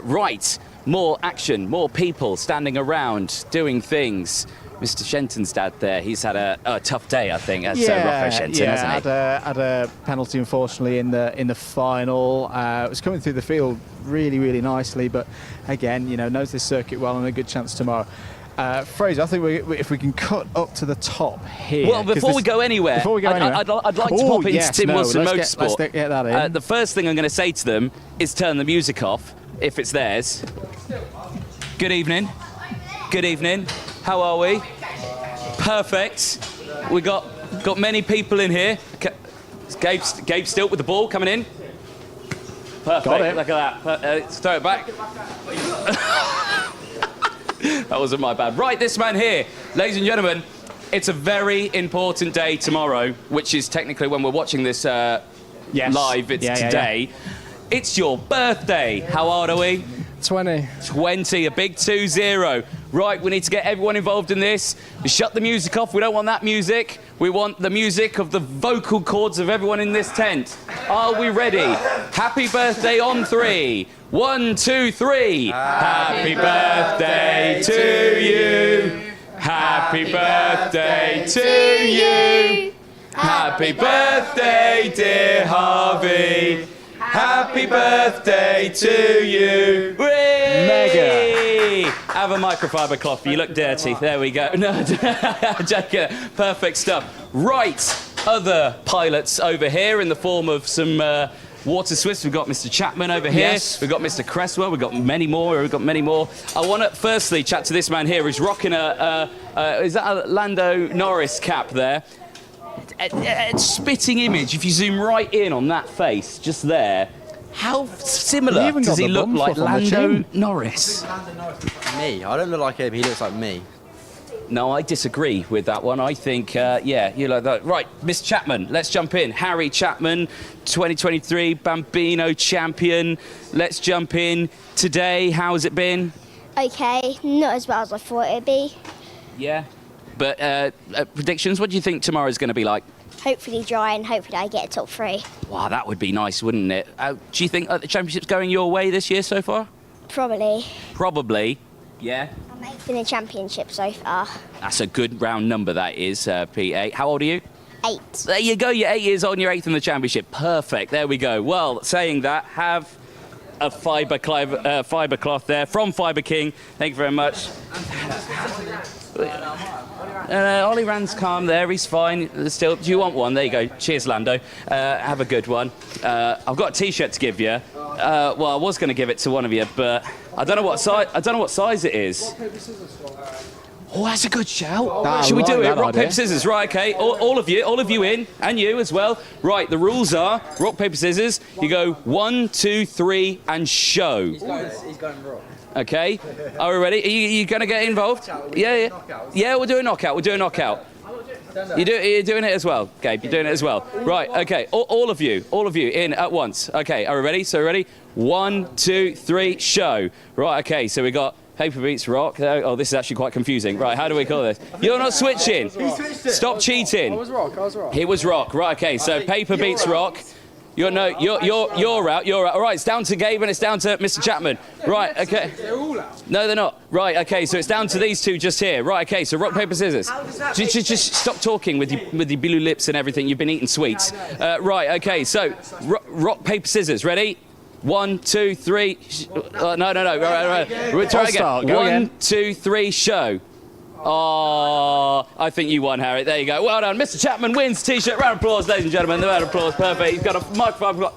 Right. More action, more people standing around, doing things. Mr. Shenton's dad there, he's had a tough day, I think, at Rocco Shenton, hasn't he? Had a penalty, unfortunately, in the final. It was coming through the field really, really nicely, but again, knows this circuit well and a good chance tomorrow. Fraser, I think if we can cut up to the top here. Well, before we go anywhere, I'd like to pop into Tim Wilson Motorsport. Let's get that in. The first thing I'm going to say to them is turn the music off, if it's theirs. Good evening. Good evening. How are we? Perfect. We got many people in here. Gabe Stilt with the ball coming in. Perfect. Got it. Look at that. Let's throw it back. That wasn't my bad. Right, this man here, ladies and gentlemen, it's a very important day tomorrow, which is technically when we're watching this live. It's today. It's your birthday. How old are we? 20. 20, a big 2-0. Right, we need to get everyone involved in this. Shut the music off. We don't want that music. We want the music of the vocal cords of everyone in this tent. Are we ready? Happy birthday on 3. 1, 2, 3. Happy birthday to you. Happy birthday to you. Happy birthday, dear Harvey. Happy birthday to you. Mega. Have a microfiber cloth. You look dirty. There we go. No, joking. Perfect stuff. Right, other pilots over here in the form of some Water Swifts. We've got Mr. Chapman over here. Yes. We've got Mr. Cresswell. We've got many more. I want to firstly chat to this man here who's rocking is that a Lando Norris cap there? A spitting image, if you zoom right in on that face, just there, how similar does he look like Lando Norris? Me? I don't look like him, he looks like me. No, I disagree with that one. I think, yeah, you like that. Right, Miss Chapman, let's jump in. Harry Chapman, 2023 Bambino champion. Let's jump in. Today, how has it been? Okay, not as well as I thought it'd be. Yeah. But predictions, what do you think tomorrow's going to be like? Hopefully dry and hopefully I get a top 3. Wow, that would be nice, wouldn't it? Do you think the championship's going your way this year so far? Probably. Probably, yeah. I'm 8th in the championship so far. That's a good round number, that is, P8. How old are you? 8. There you go, you're 8 years old and you're 8th in the championship. Perfect, there we go. Well, saying that, have a fibre cloth there from Fibre King. Thank you very much. Ollie Rand's calm there, he's fine. Still, do you want one? There you go. Cheers, Lando. Have a good one. I've got a T-shirt to give you. Well, I was going to give it to one of you, but I don't know what size it is. Oh, that's a good shout. Should we do it? Rock, paper, scissors. Right, okay. All of you in, and you as well. Right, the rules are rock, paper, scissors. You go 1, 2, 3, and show. He's going rock. Okay. Are we ready? Are you going to get involved? Yeah. Yeah, we'll do a knockout. You're doing it as well, Gabe. You're doing it as well. Right, okay. All of you in at once. Okay, are we ready? So ready? 1, 2, 3, show. Right, okay, so we got paper beats rock. Oh, this is actually quite confusing. Right, how do we call this? You're not switching. Stop cheating. I was rock. He was rock. Right, okay, so paper beats rock. You're out. All right, it's down to Gabe and it's down to Mr. Chapman. Right, okay. They're all out. No, they're not. Right, okay, so it's down to these two just here. Right, okay, so rock, paper, scissors. Just stop talking with your blue lips and everything. You've been eating sweets. Right, okay, so rock, paper, scissors. Ready? 1, 2, 3. No. Right. We'll try again. 1, 2, 3, show. Oh, I think you won, Harry. There you go. Well done. Mr. Chapman wins T-shirt. Round of applause, ladies and gentlemen. The round of applause. Perfect. He's got a microphone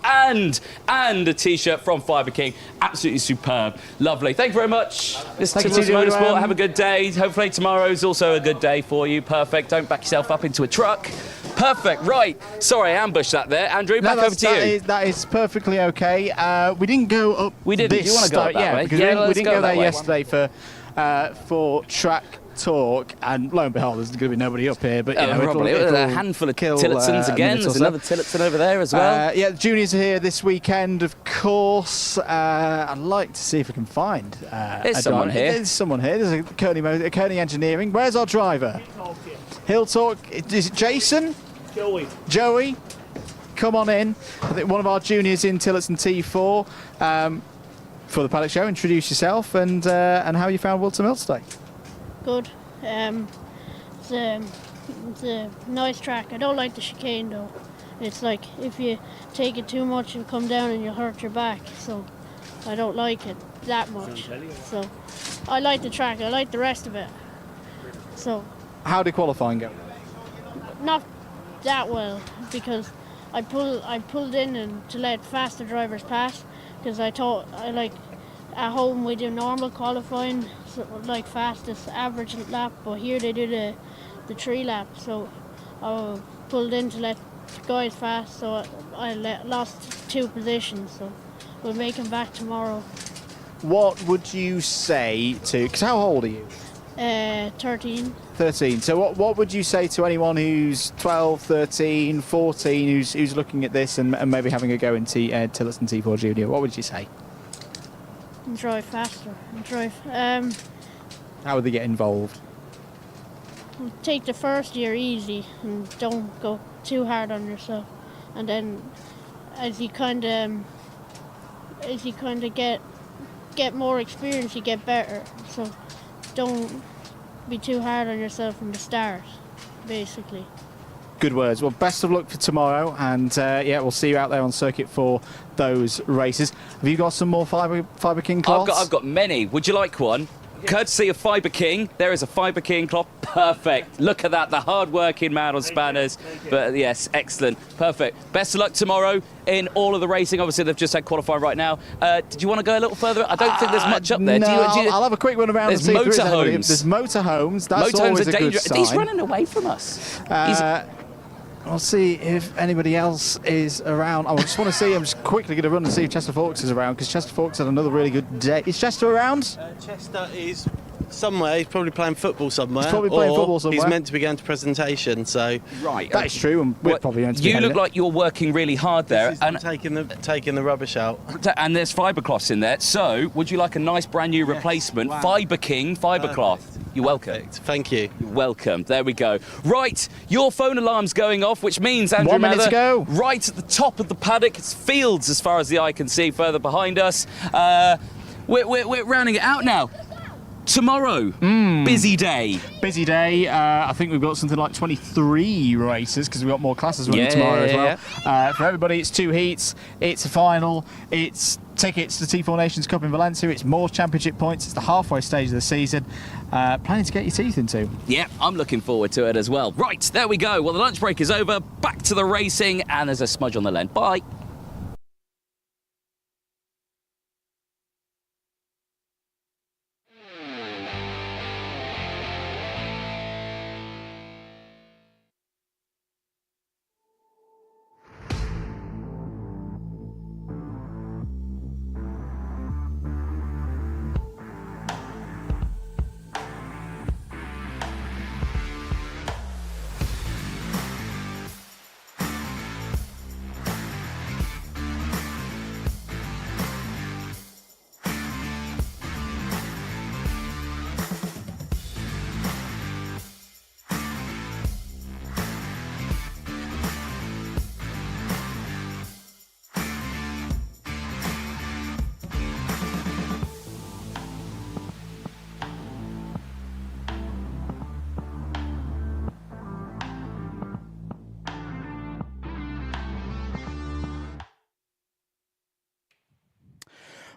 and a T-shirt from Fibre King. Absolutely superb. Lovely. Thank you very much, Mr. Tillotson Motorsport. Have a good day. Hopefully tomorrow's also a good day for you. Perfect. Don't back yourself up into a truck. Perfect. Right. Sorry, I ambushed that there. Andrew, back over to you. That is perfectly okay. We didn't go up. We didn't. Do you want to go up that way? Because we didn't go there yesterday for track talk, and lo and behold, there's going to be nobody up here. But probably a handful of Tillotsons again. There's another Tillotson over there as well. Yeah, the juniors are here this weekend, of course. I'd like to see if we can find. There's someone here. There's someone here. There's a Kearney Engineering. Where's our driver? Hill Talk. Is it Jason? Joey. Come on in. I think one of our juniors in Tillotson T4 for the Paddock Show. Introduce yourself and how you found Whilton Mill today. Good. It's a nice track. I don't like the chicane though. It's like if you take it too much and come down and you hurt your back. So I don't like it that much. So I like the track. I like the rest of it. So how did qualifying go? Not that well because I pulled in and to let faster drivers pass because I thought at home we do normal qualifying, so like fastest average lap, but here they do the 3 lap. So I pulled in to let guys fast, so I lost 2 positions. So we'll make him back tomorrow. What would you say to, because how old are you? 13. 13. So what would you say to anyone who's 12, 13, 14, who's looking at this and maybe having a go in Tillotson T4 Junior? What would you say? And drive faster. And drive. How would they get involved? Take the first year easy and don't go too hard on yourself. And then as you kind of get more experience, you get better. So don't be too hard on yourself from the start, basically. Good words. Well, best of luck for tomorrow, and yeah, we'll see you out there on circuit for those races. Have you got some more Fibre King cloths? I've got many. Would you like one? Courtesy of Fibre King, there is a Fibre King cloth. Perfect. Look at that, the hard-working man on spanners. But yes, excellent. Perfect. Best of luck tomorrow in all of the racing. Obviously, they've just had qualifying right now. Did you want to go a little further? I don't think there's much up there. No, do you? I'll have a quick run around. There's and see if motorhomes. There's motorhomes. That's Motorhomes always are a good dangerous. sign. He's running away from us. I'll see if anybody else is around. I just want to see. I'm just quickly going to run and see if Chester Forks is around, because Chester Forks had another really good day. Is Chester around? Chester is somewhere. He's probably playing football somewhere. He's probably playing football somewhere. He's meant to be going to presentation. So right, that is true. And we're probably going to be. You look like you're working really hard there, and taking the rubbish out. And there's fibre cloths in there. So, would you like a nice brand new replacement? Wow. Fibre King fibre cloth. You're welcome. Perfect. Thank you. You're welcome. There we go. Right, your phone alarm's going off, which means, Andrew 1 minute Mather, to go. right at the top of the paddock, it's fields as far as the eye can see. Further behind us, we're rounding it out now. Tomorrow, busy day. Busy day. I think we've got something like 23 races, because we've got more classes running tomorrow as well. For everybody, it's 2 heats, it's a final, it's tickets to T4 Nations Cup in Valencia, it's more championship points, it's the halfway stage of the season. Planning to get your teeth into. Yeah, I'm looking forward to it as well. Right, there we go. Well, the lunch break is over, back to the racing, and there's a smudge on the lens. Bye.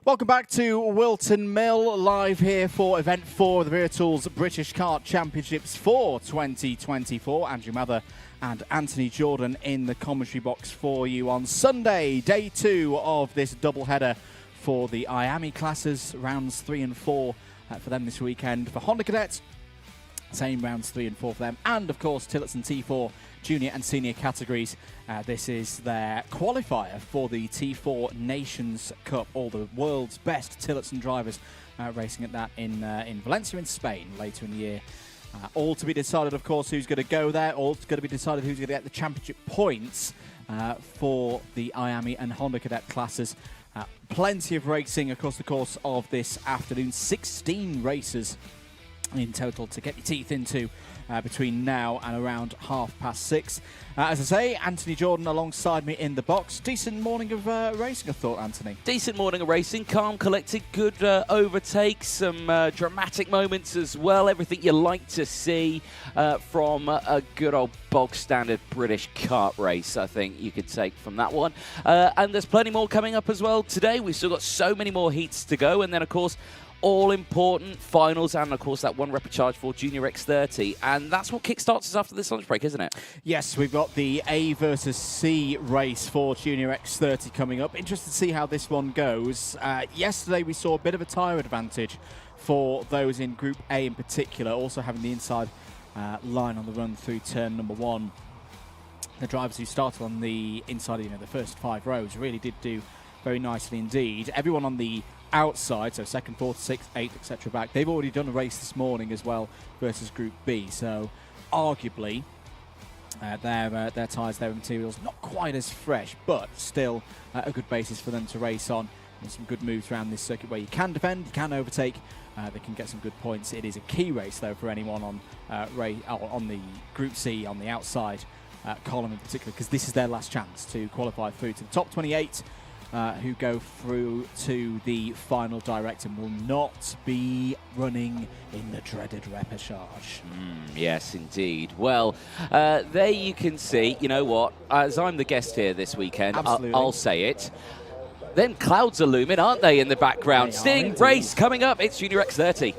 Welcome back to Whilton Mill, live here for Event 4 of the Wera Tools British Kart Championships for 2024. Andrew Mather and Anthony Jordan in the commentary box for you on Sunday, day 2 of this doubleheader for the IAME classes, rounds 3 and 4 for them this weekend. For Honda Cadets, same rounds 3 and 4 for them, and of course Tillotson T4 junior and senior categories. This is their qualifier for the T4 Nations Cup. All the world's best Tillotson drivers racing at that in Valencia in Spain later in the year. All to be decided, of course, who's going to go there. All going to be decided who's going to get the championship points for the IAME and Honda Cadet classes. Plenty of racing across the course of this afternoon. 16 races in total to get your teeth into between now and around 6:30. As I say, Anthony Jordan alongside me in the box. Decent morning of racing, I thought, Anthony. Decent morning of racing, calm, collected, good overtakes, some dramatic moments as well. Everything you like to see from a good old bog standard British kart race, I think you could take from that one. And there's plenty more coming up as well today. We've still got so many more heats to go, and then of course all-important finals, and of course that one repechage for Junior X30, and that's what kickstarts us after this lunch break, isn't it? Yes, we've got the A versus C race for Junior X30 coming up. Interested to see how this one goes. Yesterday we saw a bit of a tyre advantage for those in Group A in particular, also having the inside line on the run through turn number 1. The drivers who started on the inside of the first 5 rows really did do very nicely indeed. Everyone on the outside, so 2nd, 4th, 6th, 8th, etc. back, they've already done a race this morning as well versus Group B. So arguably, their tyres, their materials, not quite as fresh, but still a good basis for them to race on. And some good moves around this circuit where you can defend, you can overtake, they can get some good points. It is a key race, though, for anyone on the Group C, on the outside column in particular, because this is their last chance to qualify through to the top 28 who go through to the final direct and will not be running in the dreaded repechage. Yes, indeed. Well, there you can see, you know what, as I'm the guest here this weekend, I'll say it. Then clouds are looming, aren't they, in the background? Sting race coming up. It's Junior X30.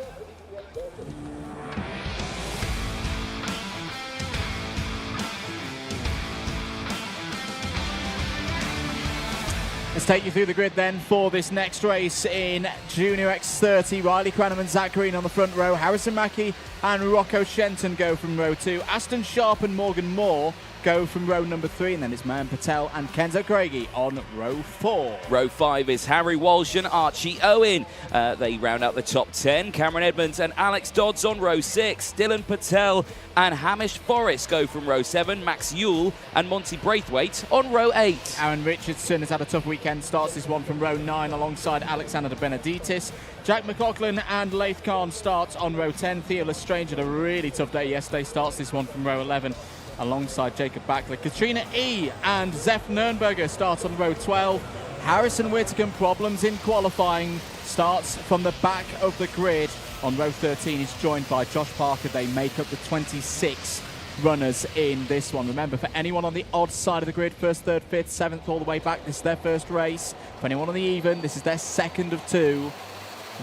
Let's take you through the grid then for this next race in Junior X30. Riley Cranham and Zach Green on the front row. Harrison Mackie and Rocco Shenton go from row 2. Aston Sharp and Morgan Moore go from row number 3, and then it's Mayan Patel and Kenzo Craigie on row 4. Row 5 is Harry Walsh and Archie Owen. They round out the top 10. Cameron Edmonds and Alex Dodds on row 6. Dylan Patel and Hamish Forrest go from row 7. Max Yule and Monty Braithwaite on row 8. Aaron Richardson has had a tough weekend, starts this one from row 9 alongside Alexander de Benedictis. Jack McLaughlin and Laith Khan starts on row 10. Theo Lestrange had a really tough day yesterday, starts this one from row 11 alongside Jacob Backley. Katrina E and Zeph Nurnberger starts on row 12. Harrison Whitcomb, problems in qualifying, starts from the back of the grid on row 13. He's joined by Josh Parker. They make up the 26 runners in this one. Remember, for anyone on the odd side of the grid, 1st, 3rd, 5th, 7th, all the way back, this is their first race. For anyone on the even, this is their 2nd of 2.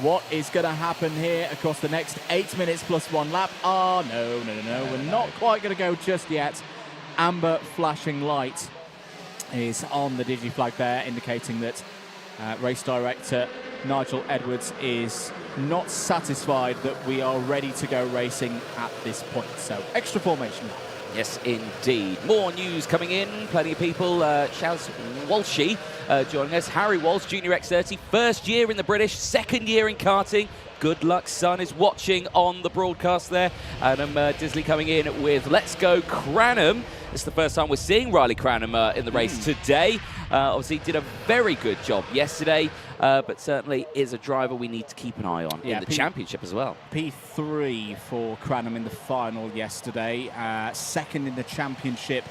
What is going to happen here across the next 8 minutes plus 1 lap? No. We're not quite going to go just yet. Amber flashing light is on the digi-flag there, indicating that race director Nigel Edwards is not satisfied that we are ready to go racing at this point. So, extra formation. Yes, indeed. More news coming in. Plenty of people. Shaz Walshy joining us. Harry Walsh, Junior X30. 1st year in the British, 2nd year in karting. Good luck, son, is watching on the broadcast there. Adam Disley coming in with Let's Go Cranham. It's the first time we're seeing Riley Cranham in the race today. Obviously, did a very good job yesterday, but certainly is a driver we need to keep an eye on in the championship as well. P3 for Cranham in the final yesterday. 2nd in the championship,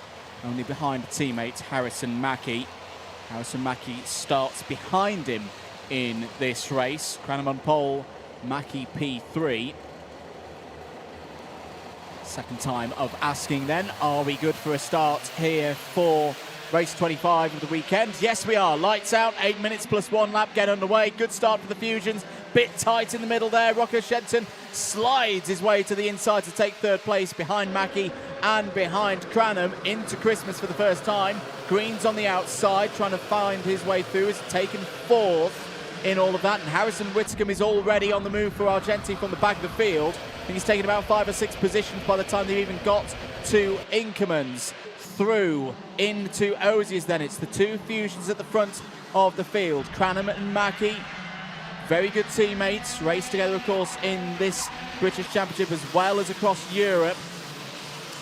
only behind teammate Harrison Mackie. Harrison Mackie starts behind him in this race. Cranham on pole, Mackie P3. Second time of asking then, are we good for a start here for race 25 of the weekend? Yes, we are. Lights out, 8 minutes plus 1 lap, get underway. Good start for the Fusions. Bit tight in the middle there. Rocco Shenton slides his way to the inside to take 3rd place behind Mackie and behind Cranham into Christmas for the first time. Green's on the outside trying to find his way through. Has taken 4th in all of that, and Harrison Whitcomb is already on the move for Argenti from the back of the field. I think he's taken about 5 or 6 positions by the time they've even got to Inkermans. Through into Osiers then. It's the 2 Fusions at the front of the field. Cranham and Mackie, very good teammates, race together of course in this British Championship as well as across Europe.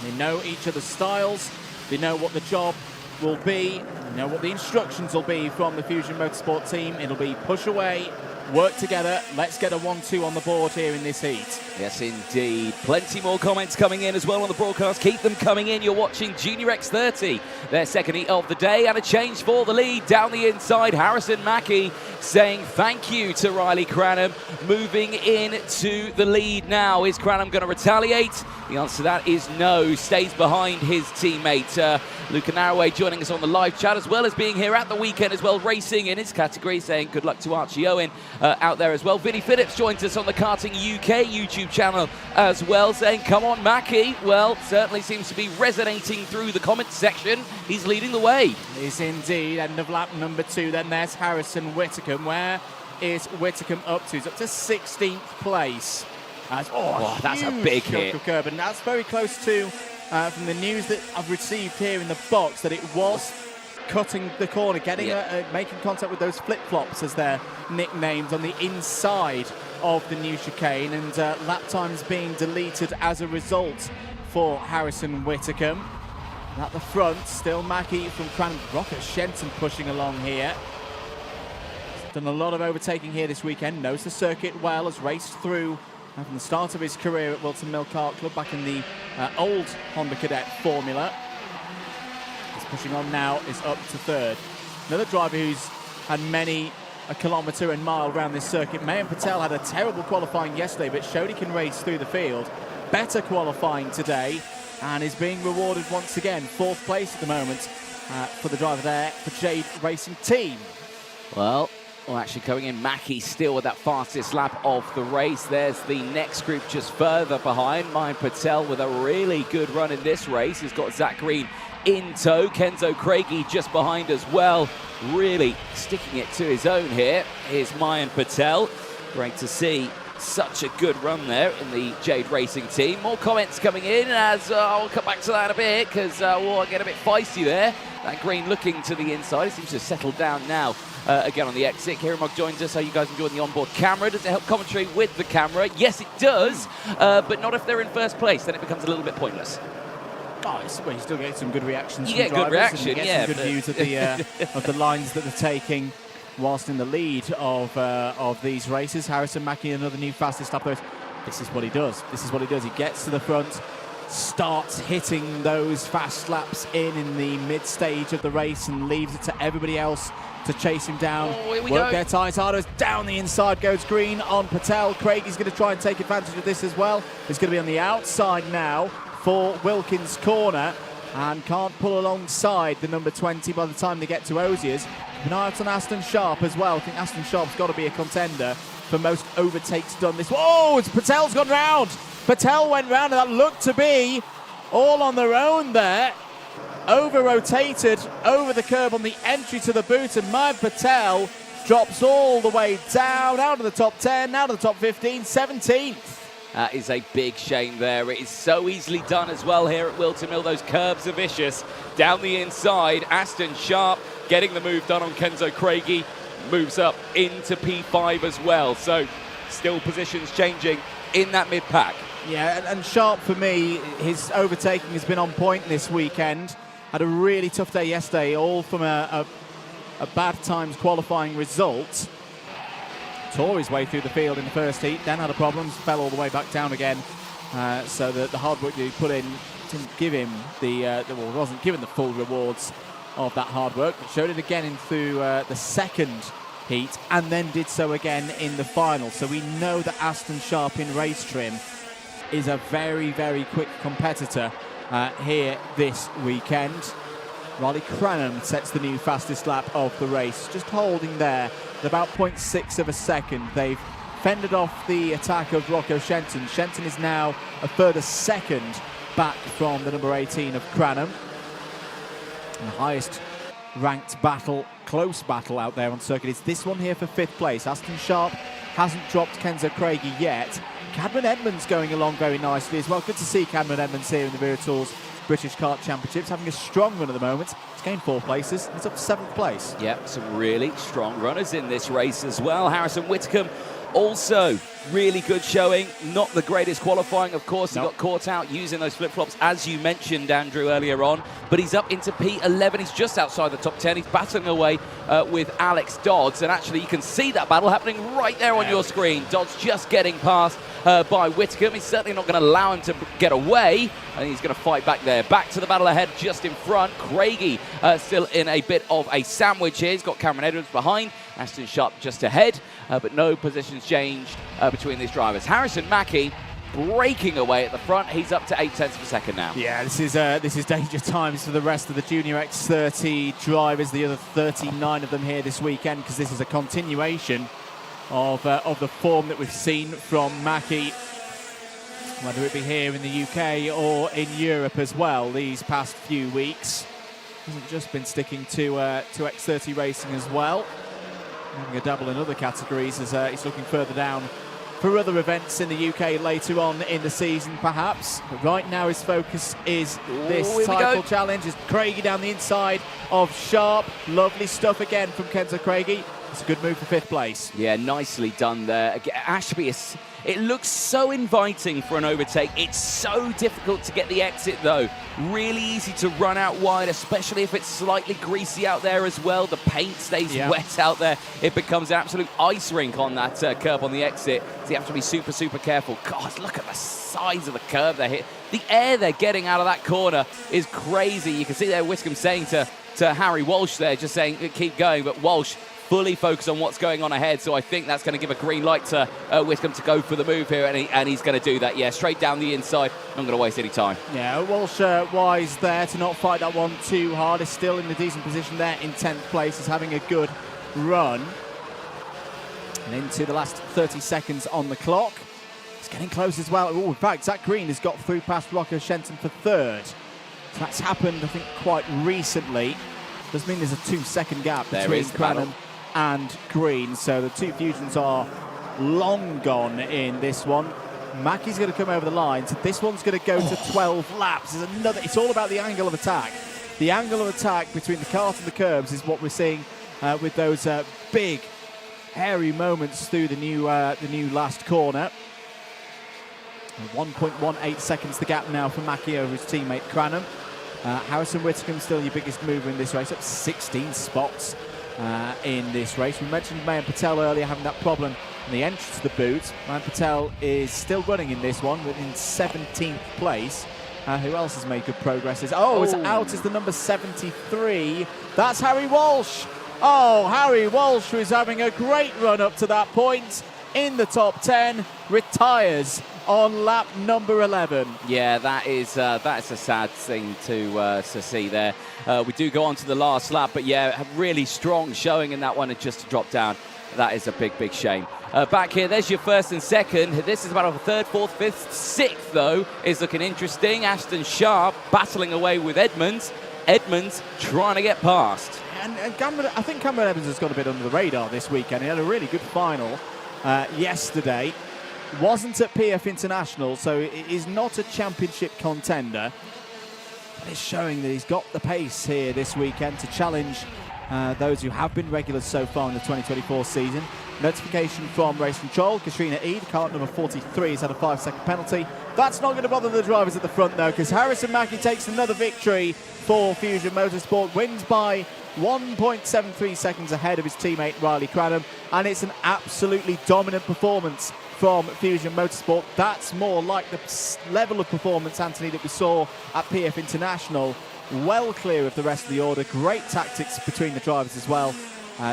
They know each other's styles, they know what the job will be, they know what the instructions will be from the Fusion Motorsport team. It'll be push away, work together, let's get a 1-2 on the board here in this heat. Yes, indeed. Plenty more comments coming in as well on the broadcast. Keep them coming in. You're watching Junior X30, their 2nd heat of the day, and a change for the lead down the inside. Harrison Mackie saying thank you to Riley Cranham, moving into the lead now. Is Cranham going to retaliate? The answer to that is no. Stays behind his teammate Luca Narroway, joining us on the live chat, as well as being here at the weekend as well, racing in his category, saying good luck to Archie Owen out there as well. Vinny Phillips joins us on the Karting UK YouTube channel as well, saying come on Mackie. Well, certainly seems to be resonating through the comments section. He's leading the way. Is indeed. End of lap number 2. Then there's Harrison Whitcomb. Where is Whitcomb up to? He's up to 16th place. That's a big hit. Curb, and that's very close to, from the news that I've received here in the box, that it was cutting the corner, getting making contact with those flip-flops, as they're nicknamed, on the inside of the new chicane, and lap times being deleted as a result for Harrison Whitcomb. And at the front, still Mackie from Cranham. Rocco Shenton pushing along here. He's done a lot of overtaking here this weekend, knows the circuit well, has raced through from the start of his career at Whilton Mill Kart Club back in the old Honda Cadet formula. He's pushing on now, is up to third. Another driver who's had many a kilometre and mile around this circuit. Mayan Patel had a terrible qualifying yesterday, but showed he can race through the field. Better qualifying today, and is being rewarded once again. 4th place at the moment for the driver there for Jade Racing Team. Well, actually coming in, Mackie still with that fastest lap of the race. There's the next group just further behind. Mayan Patel with a really good run in this race. He's got Zach Green in tow. Kenzo Craigie just behind as well. Really sticking it to his own here. Here's Mayan Patel. Great to see such a good run there in the Jade Racing Team. More comments coming in, as I'll come back to that in a bit, because we'll get a bit feisty there. That Green looking to the inside. It seems to have settled down now. Again on the exit. Kieran Mugg joins us. How you guys enjoying the onboard camera? Does it help commentary with the camera? Yes, it does, but not if they're in first place. Then it becomes a little bit pointless. Oh, well, you still get some good reactions. You from get drivers, good reaction, and you get some good views of the of the lines that they're taking, whilst in the lead of these races. Harrison Mackie, another new fastest lap. This is what he does. This is what he does. He gets to the front, starts hitting those fast laps in the mid stage of the race, and leaves it to everybody else to chase him down. Work their tyres harder. Down the inside goes Green on Patel. Craig is going to try and take advantage of this as well. He's going to be on the outside now for Wilkins corner, and can't pull alongside the number 20 by the time they get to Osiers. An eye out on Aston Sharp as well. I think Aston Sharp's got to be a contender for most overtakes done this. Oh, Patel's gone round. Patel went round, and that looked to be all on their own there. Over-rotated over the curb on the entry to the boot, and Mayan Patel drops all the way down, out of the top 10, out of the top 15, 17th. That is a big shame there. It is so easily done as well here at Whilton Mill. Those curbs are vicious. Down the inside, Aston Sharp getting the move done on Kenzo Craigie. Moves up into P5 as well. So still positions changing in that mid-pack. Yeah, and Sharp, for me, his overtaking has been on point this weekend. Had a really tough day yesterday, all from a bad times qualifying result. Tore his way through the field in the first heat, then had a problem, fell all the way back down again. So the hard work that he put in didn't give him wasn't given the full rewards of that hard work. But showed it again through the second heat, and then did so again in the final. So we know that Aston Sharp in race trim is a very, very quick competitor here this weekend. Riley Cranham sets the new fastest lap of the race, just holding there at about 0.6 of a second. They've fended off the attack of Rocco Shenton. Shenton is now a further second back from the number 18 of Cranham. And the highest ranked battle, close battle out there on circuit is this one here for 5th place. Aston Sharp hasn't dropped Kenzo Craigie yet. Cameron Edmonds going along very nicely as well. Good to see Cameron Edmonds here in the Wera Tools British Kart Championships, having a strong run at the moment. He's gained 4 places. He's up to 7th place. Yep, some really strong runners in this race as well. Harrison Whitcomb also really good showing. Not the greatest qualifying, of course. He got caught out using those flip-flops, as you mentioned, Andrew, earlier on. But he's up into P11. He's just outside the top 10. He's battling away with Alex Dodds. And actually, you can see that battle happening right there on your screen. Dodds just getting past by Whitcomb. He's certainly not going to allow him to get away. And he's going to fight back there. Back to the battle ahead, just in front. Craigie still in a bit of a sandwich here. He's got Cameron Edwards behind. Aston Sharp just ahead, but no positions changed between these drivers. Harrison Mackie breaking away at the front. He's up to 0.8 of a second now. Yeah, this is danger times for the rest of the Junior X30 drivers, the other 39 of them here this weekend, because this is a continuation of the form that we've seen from Mackie, whether it be here in the UK or in Europe as well these past few weeks. Hasn't just been sticking to X30 racing as well. Having a double in other categories as he's looking further down for other events in the UK later on in the season, perhaps. But right now his focus is this title challenge. Is Craigie down the inside of Sharp. Lovely stuff again from Kenzo Craigie. It's a good move for 5th place. Yeah, nicely done there. Ashby, it looks so inviting for an overtake. It's so difficult to get the exit, though. Really easy to run out wide, especially if it's slightly greasy out there as well. The paint stays wet out there. It becomes an absolute ice rink on that curb on the exit. So you have to be super, super careful. God, look at the size of the curb they're hitting. The air they're getting out of that corner is crazy. You can see there Wiscombe saying to Harry Walsh there, just saying, keep going, but Walsh fully focused on what's going on ahead, so I think that's going to give a green light to Wiscombe to go for the move here, and he's going to do that, straight down the inside. Not going to waste any time. Yeah, Walsh wise there to not fight that one too hard. Is still in a decent position there in 10th place. Is having a good run. And into the last 30 seconds on the clock. It's getting close as well. Oh, in fact, Zach Green has got through past Rocco Shenton for 3rd. So that's happened, I think, quite recently. Does mean there's a 2-second gap between Cranham and Green, so the two Fusions are long gone in this one. Mackey's going to come over the line, so this one's going to go to 12 laps. It's all about the angle of attack. The angle of attack between the kart and the curbs is what we're seeing with those big, hairy moments through the new last corner. 1.18 seconds the gap now for Mackey over his teammate Cranham. Harrison Whittaker still your biggest mover in this race, up 16 spots in this race. We mentioned Mayan Patel earlier having that problem in the entrance to the boot. Mayan Patel is still running in this one within 17th place. Who else has made good progress? It's out as the number 73. That's Harry Walsh. Oh, Harry Walsh, who is having a great run up to that point in the top 10, retires on lap number 11. Yeah, that's a sad thing to see there. We do go on to the last lap, but yeah, really strong showing in that one, and just to drop down, that is a big, big shame. Back here, there's your 1st and 2nd. This is about a 3rd, 4th, 5th, 6th, though, is looking interesting. Ashton Sharp battling away with Edmonds. Edmonds trying to get past. And Cameron, I think Cameron Evans has got a bit under the radar this weekend. He had a really good final yesterday. Wasn't at PF International, so it is not a championship contender. But it's showing that he's got the pace here this weekend to challenge those who have been regulars so far in the 2024 season. Notification from race control. Katrina Eade, kart number 43, has had a 5-second penalty. That's not going to bother the drivers at the front, though, because Harrison Mackey takes another victory for Fusion Motorsport, wins by 1.73 seconds ahead of his teammate Riley Cranham, and it's an absolutely dominant performance from Fusion Motorsport. That's more like the level of performance, Anthony, that we saw at PF International. Well clear of the rest of the order. Great tactics between the drivers as well.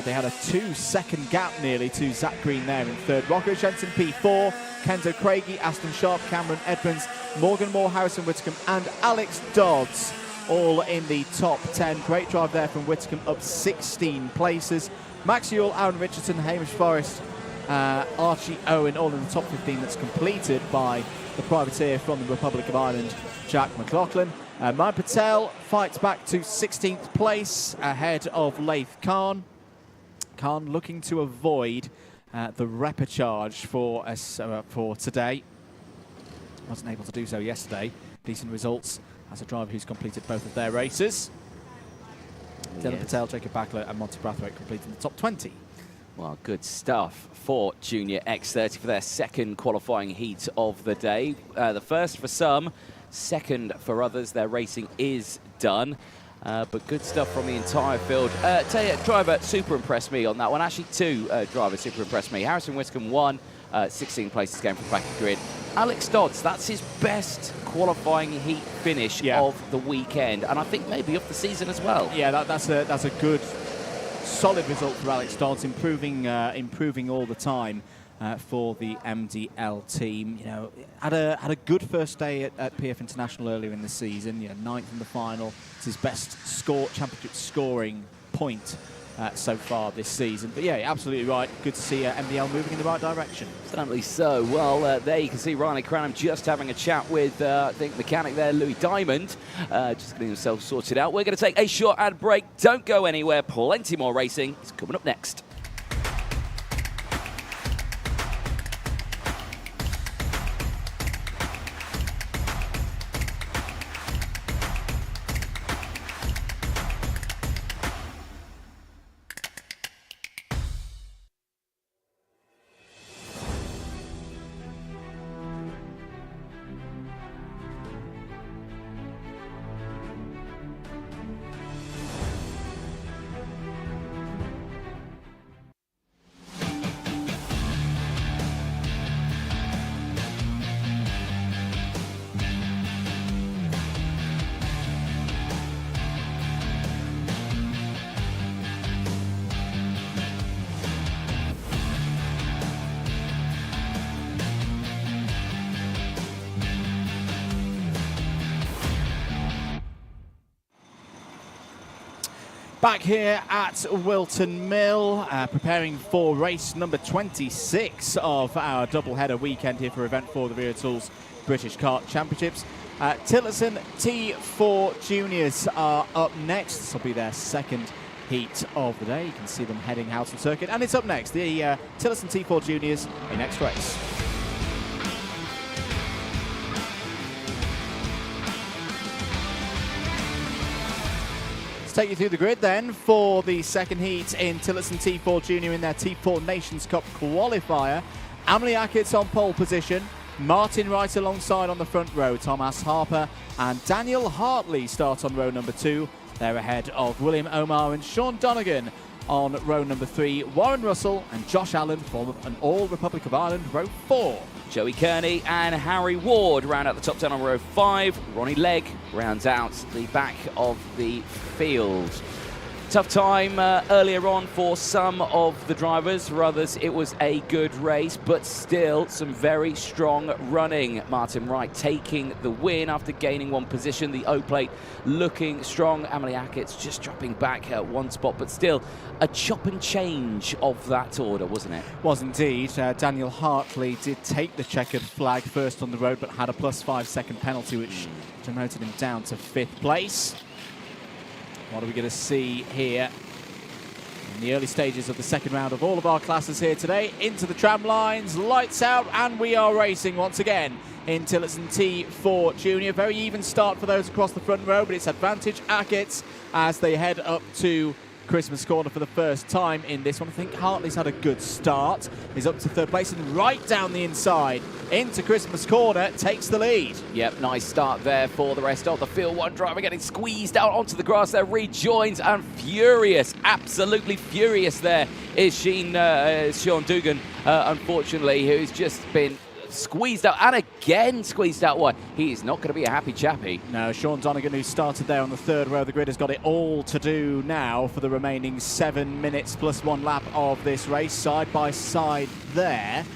They had a 2-second gap nearly to Zach Green there in 3rd. Rocco Shenton P4, Kenzo Craigie, Aston Sharp, Cameron Edmonds, Morgan Moore, Harrison Whittaker and Alex Dodds all in the top 10. Great drive there from Whittaker, up 16 places. Max Ewell, Aaron Richardson, Hamish Forrest, Archie Owen all in the top 15. That's completed by the privateer from the Republic of Ireland, Jack McLaughlin. Mayan Patel fights back to 16th place ahead of Laith Khan. Khan looking to avoid the repechage for today. Wasn't able to do so yesterday. Decent results as a driver who's completed both of their races. Dylan Patel, Jacob Backler and Monty Brathwaite completing the top 20. Well, good stuff for Junior X30 for their 2nd qualifying heat of the day. The 1st for some, 2nd for others. Their racing is done. But good stuff from the entire field. Tell you, driver super impressed me on that one. Actually, 2 drivers super impressed me. Harrison Whittaker won, 16 places going from the back of the grid. Alex Dodds, that's his best qualifying heat finish of the weekend, and I think maybe of the season as well. Yeah, that's a good, solid result for Alex Dodds, improving all the time for the MDL team. You know, had a good first day at PF International earlier in the season. You know, 9th in the final. It's his best championship scoring point so far this season. But yeah, absolutely right. Good to see MDL moving in the right direction. Certainly so. Well, there you can see Riley Cranham just having a chat with, I think, mechanic there, Louis Diamond, just getting himself sorted out. We're going to take a short ad break. Don't go anywhere. Plenty more racing is coming up next. Back here at Whilton Mill, preparing for race number 26 of our doubleheader weekend here for Event 4, the Wera Tools British Kart Championships. Tillotson T4 Juniors are up next. This will be their second heat of the day. You can see them heading out on circuit. And it's up next, the Tillotson T4 Juniors in next race. Take you through the grid then for the second heat in Tillotson T4 Junior in their T4 Nations Cup qualifier. Emily Ackett's on pole position. Martin Wright alongside on the front row. Thomas Harper and Daniel Hartley start on row number 2. They're ahead of William Omar and Sean Donegan on row number 3. Warren Russell and Josh Allen form an All Republic of Ireland row 4. Joey Kearney and Harry Ward round out the top 10 on row 5. Ronnie Legg rounds out the back of the field. Tough time earlier on for some of the drivers. For others, it was a good race, but still some very strong running. Martin Wright taking the win after gaining one position. The O-plate looking strong. Emily Ackett's just dropping back at one spot, but still a chop and change of that order, wasn't it? Was indeed. Daniel Hartley did take the checkered flag first on the road, but had a +5 second penalty, which demoted him down to 5th place. What are we going to see here in the early stages of the second round of all of our classes here today? Into the tram lines, lights out, and we are racing once again in Tillotson T4 Junior. Very even start for those across the front row, but it's advantage Ackett's as they head up to Christmas corner for the first time in this one. I think Hartley's had a good start. He's up to 3rd place and right down the inside into Christmas corner, takes the lead. Yep, nice start there for the rest of the field. One driver getting squeezed out onto the grass there, rejoins, and furious, absolutely furious there is Sean Dugan, unfortunately, who's just been squeezed out and again squeezed out wide. He is not going to be a happy chappy. No, Sean Donegan, who started there on the 3rd row of the grid, has got it all to do now for the remaining 7 minutes plus 1 lap of this race. Side by side there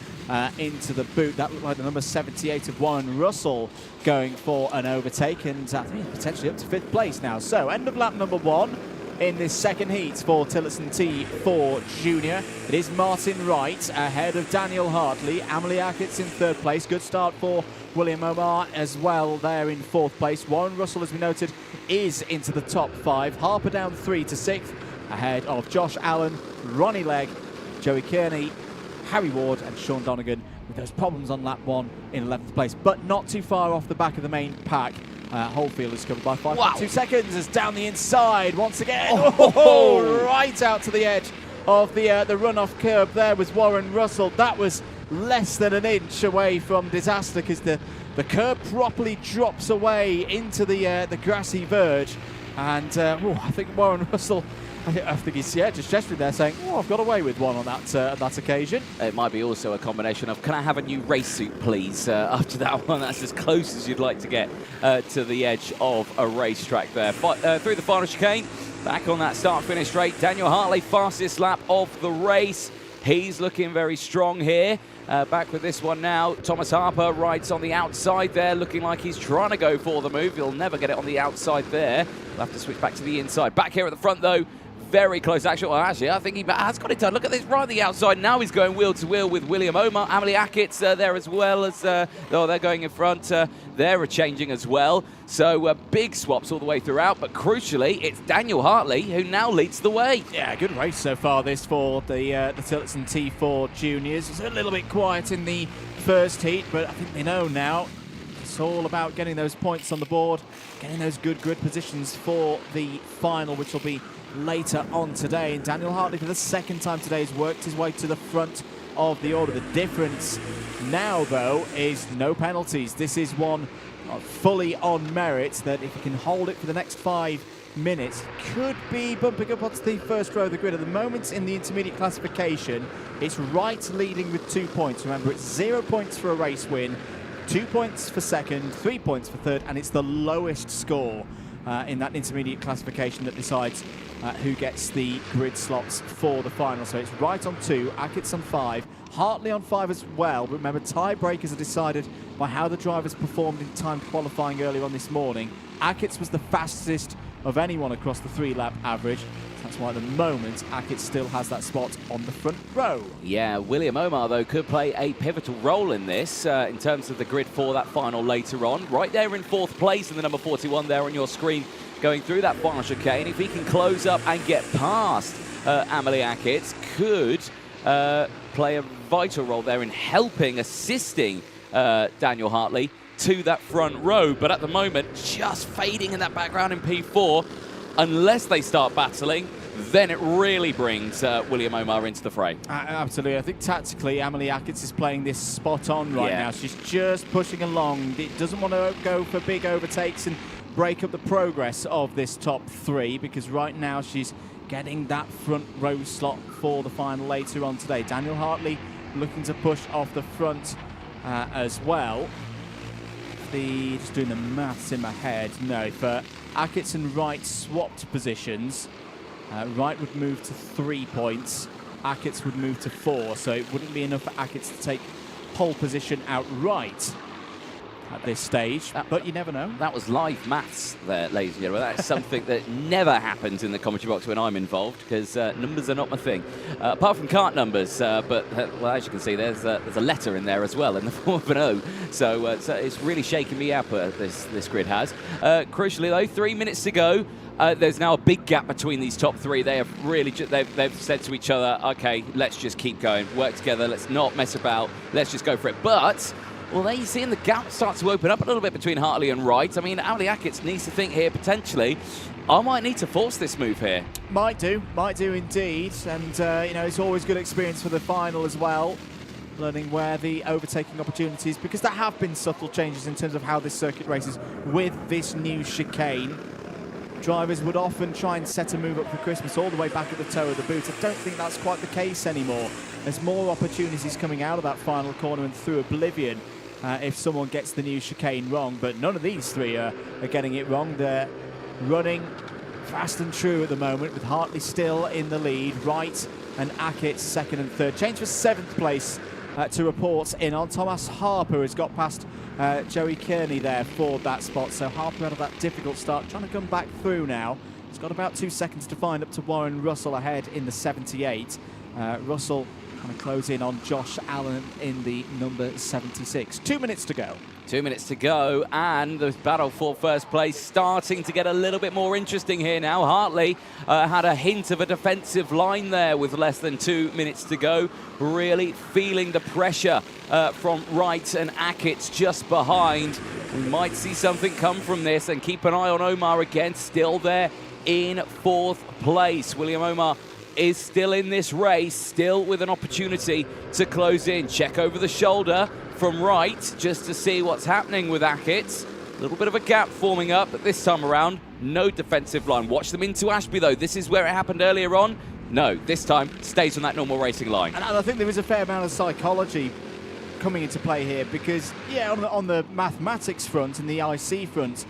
into the boot. That looked like the number 78 of Warren Russell going for an overtake, and I think potentially up to 5th place now. So end of lap number 1 in this second heat for Tillotson T4 Junior. It is Martin Wright ahead of Daniel Hartley. Emily Ackett's in 3rd place. Good start for William Omar as well there in 4th place. Warren Russell, as we noted, is into the top 5. Harper down 3 to 6th ahead of Josh Allen, Ronnie Legg, Joey Kearney, Harry Ward and Sean Donegan with those problems on lap 1 in 11th place, but not too far off the back of the main pack. Holefield is covered by 5.2 seconds as down the inside once again. Right out to the edge of the runoff curb there was Warren Russell. That was less than an inch away from disaster because the curb properly drops away into the grassy verge. And I think Warren Russell, I think he's just gesturing there saying, I've got away with one on that occasion. It might be also a combination of, can I have a new race suit, please? After that one, that's as close as you'd like to get to the edge of a racetrack there. Through the final chicane, back on that start-finish straight. Daniel Hartley, fastest lap of the race. He's looking very strong here. Back with this one now. Thomas Harper rides on the outside there, looking like he's trying to go for the move. He'll never get it on the outside there. We'll have to switch back to the inside. Back here at the front, though. Very close action. Well, actually, I think he has got it done. Look at this right on the outside. Now he's going wheel to wheel with William Omar. Emily Ackett's there as well as they're going in front. They're changing as well. So big swaps all the way throughout. But crucially, it's Daniel Hartley who now leads the way. Yeah, good race so far this for the Tillotson T4 Juniors. It's a little bit quiet in the first heat, but I think they know now it's all about getting those points on the board, getting those good grid positions for the final, which will be later on today. And Daniel Hartley, for the second time today, has worked his way to the front of the order. The difference now, though, is no penalties. This is one fully on merit that if he can hold it for the next 5 minutes, could be bumping up onto the first row of the grid. At the moment in the intermediate classification, it's Wright leading with 2 points. Remember, it's 0 points for a race win, 2 points for second, 3 points for third, and it's the lowest score in that intermediate classification that decides who gets the grid slots for the final. So it's Wright on 2, Ackett's on 5, Hartley on 5 as well. But remember, tiebreakers are decided by how the drivers performed in time qualifying earlier on this morning. Ackett's was the fastest of anyone across the 3-lap average. That's why at the moment, Hackett still has that spot on the front row. Yeah, William Omar, though, could play a pivotal role in this in terms of the grid for that final later on. Right there in 4th place in the number 41 there on your screen, going through that final chicane. If he can close up and get past Amelie Hackett, could play a vital role there in helping, assisting Daniel Hartley to that front row. But at the moment, just fading in that background in P4. Unless they start battling, then it really brings William Omar into the fray. Absolutely. I think tactically, Amelie Hackett is playing this spot on right now. She's just pushing along. It doesn't want to go for big overtakes and break up the progress of this top 3, because right now she's getting that front row slot for the final later on today. Daniel Hartley looking to push off the front as well. Just doing the maths in my head. No, for Hackett and Wright swapped positions. Wright would move to 3 points. Hackett would move to 4, so it wouldn't be enough for Hackett to take pole position outright at this stage, but you never know. That was live maths there, ladies and gentlemen. That is something that never happens in the commentary box when I'm involved, because numbers are not my thing. Apart from kart numbers, but well, as you can see, there's a letter in there as well in the form of an O. So it's really shaking me up, this grid has. Crucially, though, 3 minutes to go. There's now a big gap between these top 3. They have really, they've said to each other, okay, let's just keep going, work together, let's not mess about, let's just go for it. But well, there you see the gap start to open up a little bit between Hartley and Wright. I mean, Amelie Hackett needs to think here, potentially, I might need to force this move here. Might do indeed. And, you know, it's always good experience for the final as well, learning where the overtaking opportunities, because there have been subtle changes in terms of how this circuit races with this new chicane. Drivers would often try and set a move up for Christmas all the way back at the toe of the boot. I don't think that's quite the case anymore. There's more opportunities coming out of that final corner and through oblivion if someone gets the new chicane wrong. But none of these 3 are getting it wrong. They're running fast and true at the moment, with Hartley still in the lead. Wright and Hackett 2nd and 3rd. Change for 7th place to report in on. Thomas Harper has got past Joey Kearney there for that spot. So Harper out of that difficult start, trying to come back through now. He's got about 2 seconds to find up to Warren Russell ahead in the 78. Russell trying to close in on Josh Allen in the number 76. 2 minutes to go. 2 minutes to go, and the battle for first place starting to get a little bit more interesting here now. Hartley had a hint of a defensive line there with less than 2 minutes to go. Really feeling the pressure from Wright and Hackett just behind. We might see something come from this, and keep an eye on Omar again, still there in 4th place. William Omar is still in this race, still with an opportunity to close in. Check over the shoulder from Wright just to see what's happening with Hackett. A little bit of a gap forming up, but this time around, no defensive line. Watch them into Ashby, though. This is where it happened earlier on. No, this time stays on that normal racing line. And I think there is a fair amount of psychology coming into play here, because, yeah, on the mathematics front and the IC front,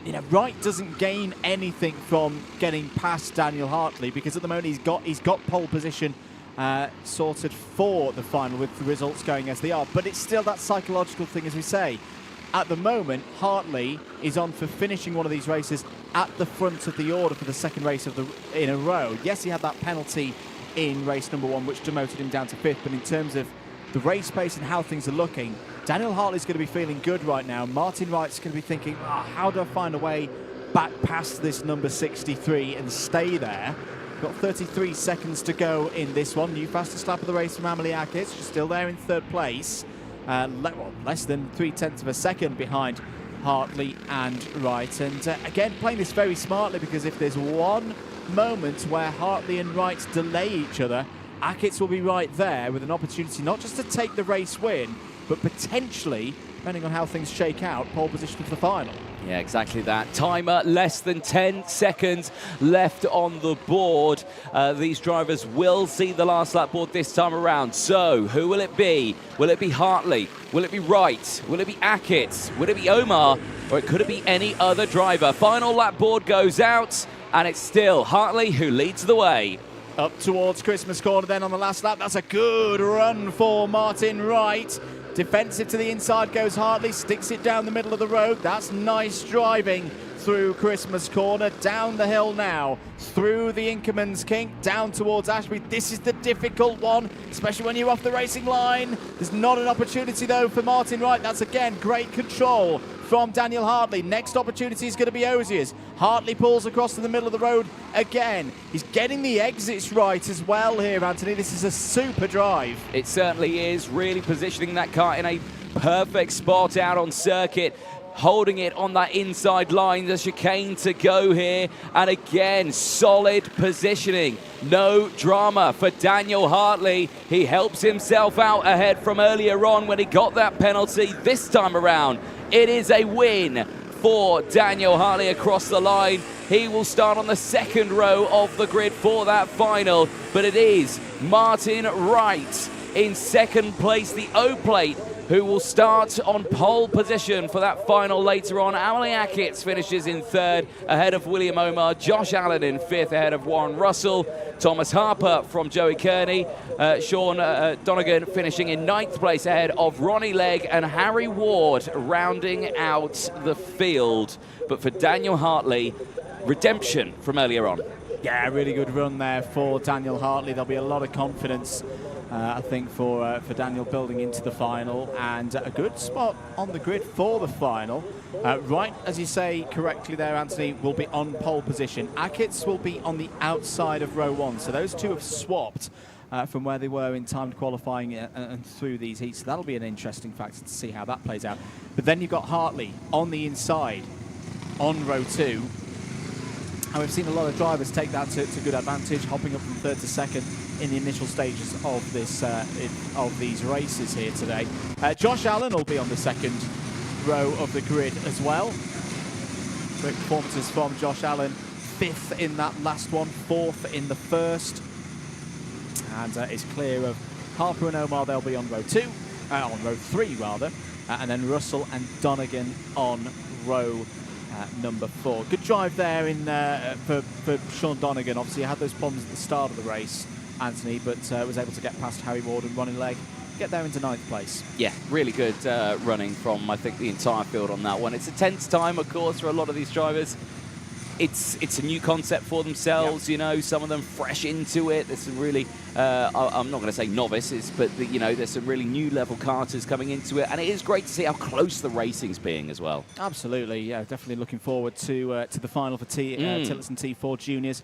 you know, Wright doesn't gain anything from getting past Daniel Hartley, because at the moment he's got pole position sorted for the final with the results going as they are. But it's still that psychological thing, as we say. At the moment, Hartley is on for finishing one of these races at the front of the order for the 2nd race in a row. Yes, he had that penalty in race number 1, which demoted him down to 5th, but in terms of the race pace and how things are looking, Daniel Hartley's going to be feeling good right now. Martin Wright's going to be thinking, how do I find a way back past this number 63 and stay there? Got 33 seconds to go in this one. New fastest lap of the race from Amelie Hackett. She's still there in 3rd place. Less than 0.3 of a second behind Hartley and Wright. And again, playing this very smartly, because if there's one moment where Hartley and Wright delay each other, Hackett will be right there with an opportunity not just to take the race win, but potentially, depending on how things shake out, pole position for the final. Yeah, exactly that. Timer, less than 10 seconds left on the board. These drivers will see the last lap board this time around. So, who will it be? Will it be Hartley? Will it be Wright? Will it be Hackett? Will it be Omar? Or could it be any other driver? Final lap board goes out, and it's still Hartley who leads the way. Up towards Christmas corner then on the last lap. That's a good run for Martin Wright. Defensive to the inside goes Hartley, sticks it down the middle of the road. That's nice driving through Christmas Corner, down the hill now, through the Inkerman's Kink, down towards Ashby. This is the difficult one, especially when you're off the racing line. There's not an opportunity, though, for Martin Wright. That's, again, great control from Daniel Hartley. Next opportunity is going to be Ozier's. Hartley pulls across to the middle of the road again. He's getting the exits right as well here, Anthony. This is a super drive. It certainly is, really positioning that car in a perfect spot out on circuit, holding it on that inside line. The chicane to go here, and again, solid positioning. No drama for Daniel Hartley. He helps himself out ahead from earlier on when he got that penalty. This time around, it is a win for Daniel Hartley across the line. He will start on the second row of the grid for that final, but it is Martin Wright in second place, the O-plate, who will start on pole position for that final later on. Emily Ackett finishes in third ahead of William Omar. Josh Allen in fifth ahead of Warren Russell. Thomas Harper from Joey Kearney. Sean Donegan finishing in ninth place ahead of Ronnie Legg, and Harry Ward rounding out the field. But for Daniel Hartley, redemption from earlier on. Yeah, really good run there for Daniel Hartley. There'll be a lot of confidence, I think, for Daniel building into the final, and a good spot on the grid for the final. Right, as you say correctly there, Anthony, will be on pole position. Ackett's will be on the outside of row one, so those two have swapped from where they were in timed qualifying and through these heats. So that'll be an interesting factor to see how that plays out. But then you've got Hartley on the inside on row two. And we've seen a lot of drivers take that to good advantage, hopping up from third to second in the initial stages of this of these races here today. Josh Allen will be on the second row of the grid as well. Great performances from Josh Allen. Fifth in that last one, fourth in the first. And is clear of Harper and Omar. They'll be on row three rather. And then Russell and Donegan on row number 4. Good drive there for Sean Donegan. Obviously, he had those problems at the start of the race, Anthony, but was able to get past Harry Ward and Ronnie Legg, get there into ninth place. Yeah, really good running from, I think, the entire field on that one. It's a tense time, of course, for a lot of these drivers. It's a new concept for themselves, you know, some of them fresh into it. There's some really, I'm not going to say novices, but, you know, there's some really new level karters coming into it. And it is great to see how close the racing's being as well. Absolutely, yeah, definitely looking forward to the final for Tillotson T4 Juniors.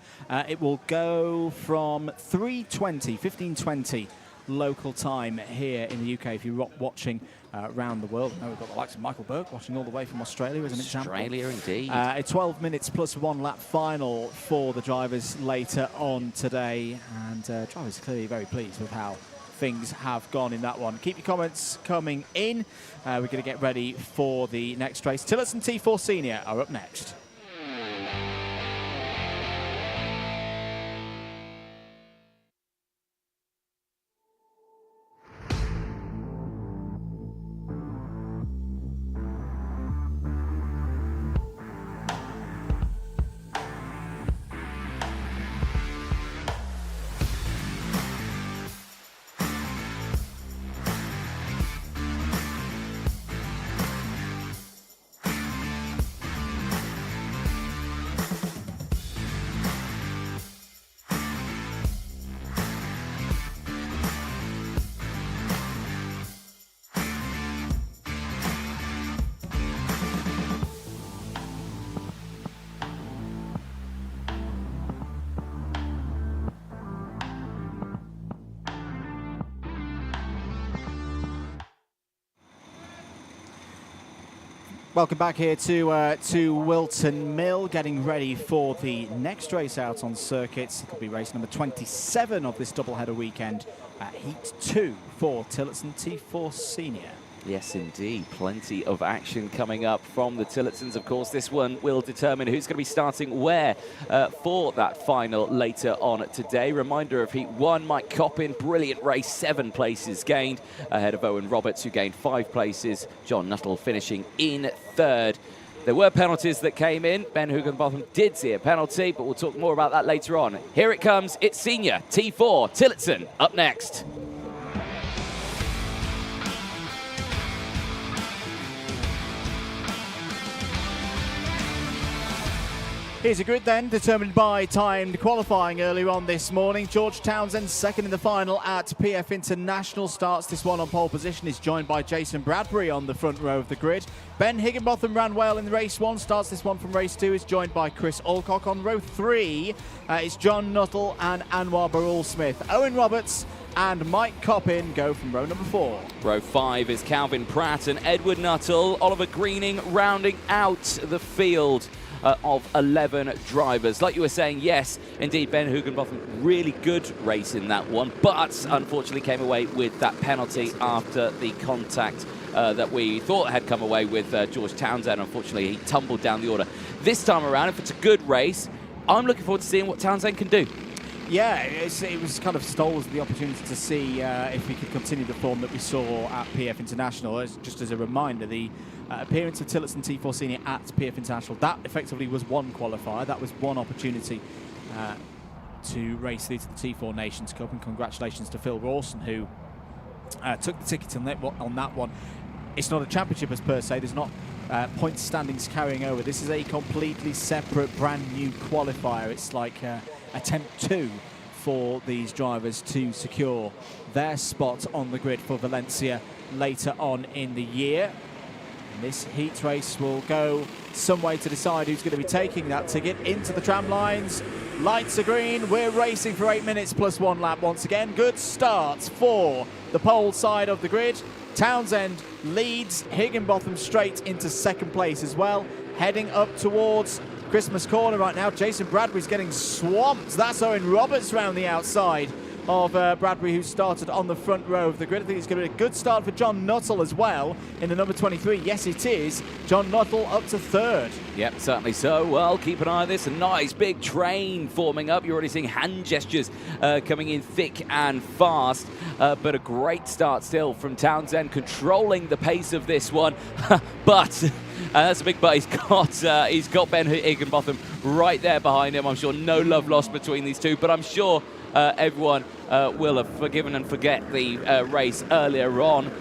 It will go from 15:20 local time here in the UK if you're watching around the world. Now we've got the likes of Michael Burke watching all the way from Australia as an example. Australia, indeed. A 12 minutes plus 1 lap final for the drivers later on today, and drivers are clearly very pleased with how things have gone in that one. Keep your comments coming in. We're going to get ready for the next race. Tillotson T4 Senior are up next. Welcome back here to Whilton Mill, getting ready for the next race out on circuits. It'll be race number 27 of this doubleheader weekend, Heat 2 for Tillotson T4 Senior. Yes, indeed. Plenty of action coming up from the Tillotsons. Of course, this one will determine who's going to be starting where for that final later on today. Reminder of Heat 1, Mike Coppin, brilliant race, 7 places gained, ahead of Owen Roberts, who gained 5 places. John Nuttall finishing in 3rd. There were penalties that came in. Ben Higginbotham did see a penalty, but we'll talk more about that later on. Here it comes. It's Senior T4 Tillotson up next. Here's a grid then, determined by timed qualifying earlier on this morning. George Townsend, second in the final at PF International, starts this one on pole position. Is joined by Jason Bradbury on the front row of the grid. Ben Higginbotham ran well in race 1, starts this one from race 2. Is joined by Chris Alcock on row 3. It's John Nuttall and Anwar Barul-Smith. Owen Roberts and Mike Coppin go from row number 4. Row 5 is Calvin Pratt and Edward Nuttall. Oliver Greening rounding out the field of 11 drivers. Like you were saying, yes, indeed, Ben Higginbotham, really good race in that one, but unfortunately came away with that penalty after the contact that we thought had come away with George Townsend. Unfortunately, he tumbled down the order. This time around, if it's a good race, I'm looking forward to seeing what Townsend can do. Yeah, it was kind of stole us the opportunity to see if we could continue the form that we saw at PF International. Just as a reminder, the appearance of Tillotson T4 Senior at PF International, that effectively was one qualifier. That was one opportunity to race through to the T4 Nations Cup, and congratulations to Phil Rawson, who took the ticket on that one. It's not a championship as per se. There's not point standings carrying over. This is a completely separate, brand new qualifier. It's like attempt 2 for these drivers to secure their spot on the grid for Valencia later on in the year. And this heat race will go some way to decide who's going to be taking that ticket into the tram lines. Lights are green. We're racing for 8 minutes plus 1 lap once again. Good starts for the pole side of the grid. Townsend leads, Higginbotham straight into second place as well, heading up towards Christmas Corner right now. Jason Bradbury's getting swamped. That's Owen Roberts round the outside of Bradbury, who started on the front row of the grid. I think it's going to be a good start for John Nuttall as well in the number 23. Yes, it is. John Nuttall up to 3rd. Yep, certainly so. Well, keep an eye on this. A nice big train forming up. You're already seeing hand gestures coming in thick and fast. But a great start still from Townsend, controlling the pace of this one. But that's a big but. He's got Ben Higginbotham right there behind him. I'm sure no love lost between these two, but I'm sure everyone will have forgiven and forget the race earlier on.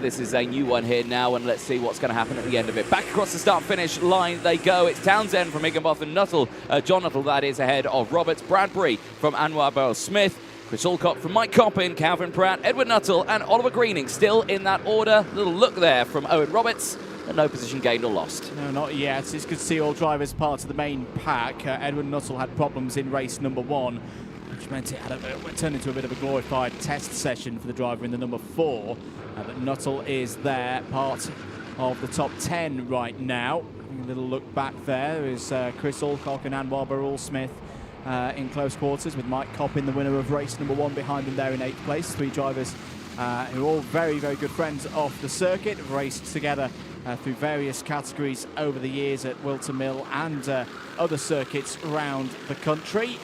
This is a new one here now, and let's see what's going to happen at the end of it. Back across the start-finish line they go. It's Townsend from Higginbotham, Nuttall, John Nuttall, that is, ahead of Roberts, Bradbury from Anwar Barul-Smith, Chris Alcock from Mike Coppin, Calvin Pratt, Edward Nuttall, and Oliver Greening still in that order. Little look there from Owen Roberts, and no position gained or lost. No, not yet. It's good to see all drivers part of the main pack. Edward Nuttall had problems in race number 1, which meant it turned into a bit of a glorified test session for the driver in the number 4. But Nuttall is there, part of the top 10 right now. A little look back there is Chris Alcock and Anwar Barul-Smith in close quarters, with Mike Coppin, the winner of race number 1, behind them there in 8th place. 3 drivers who are all very, very good friends of the circuit, have raced together through various categories over the years at Whilton Mill and other circuits around the country.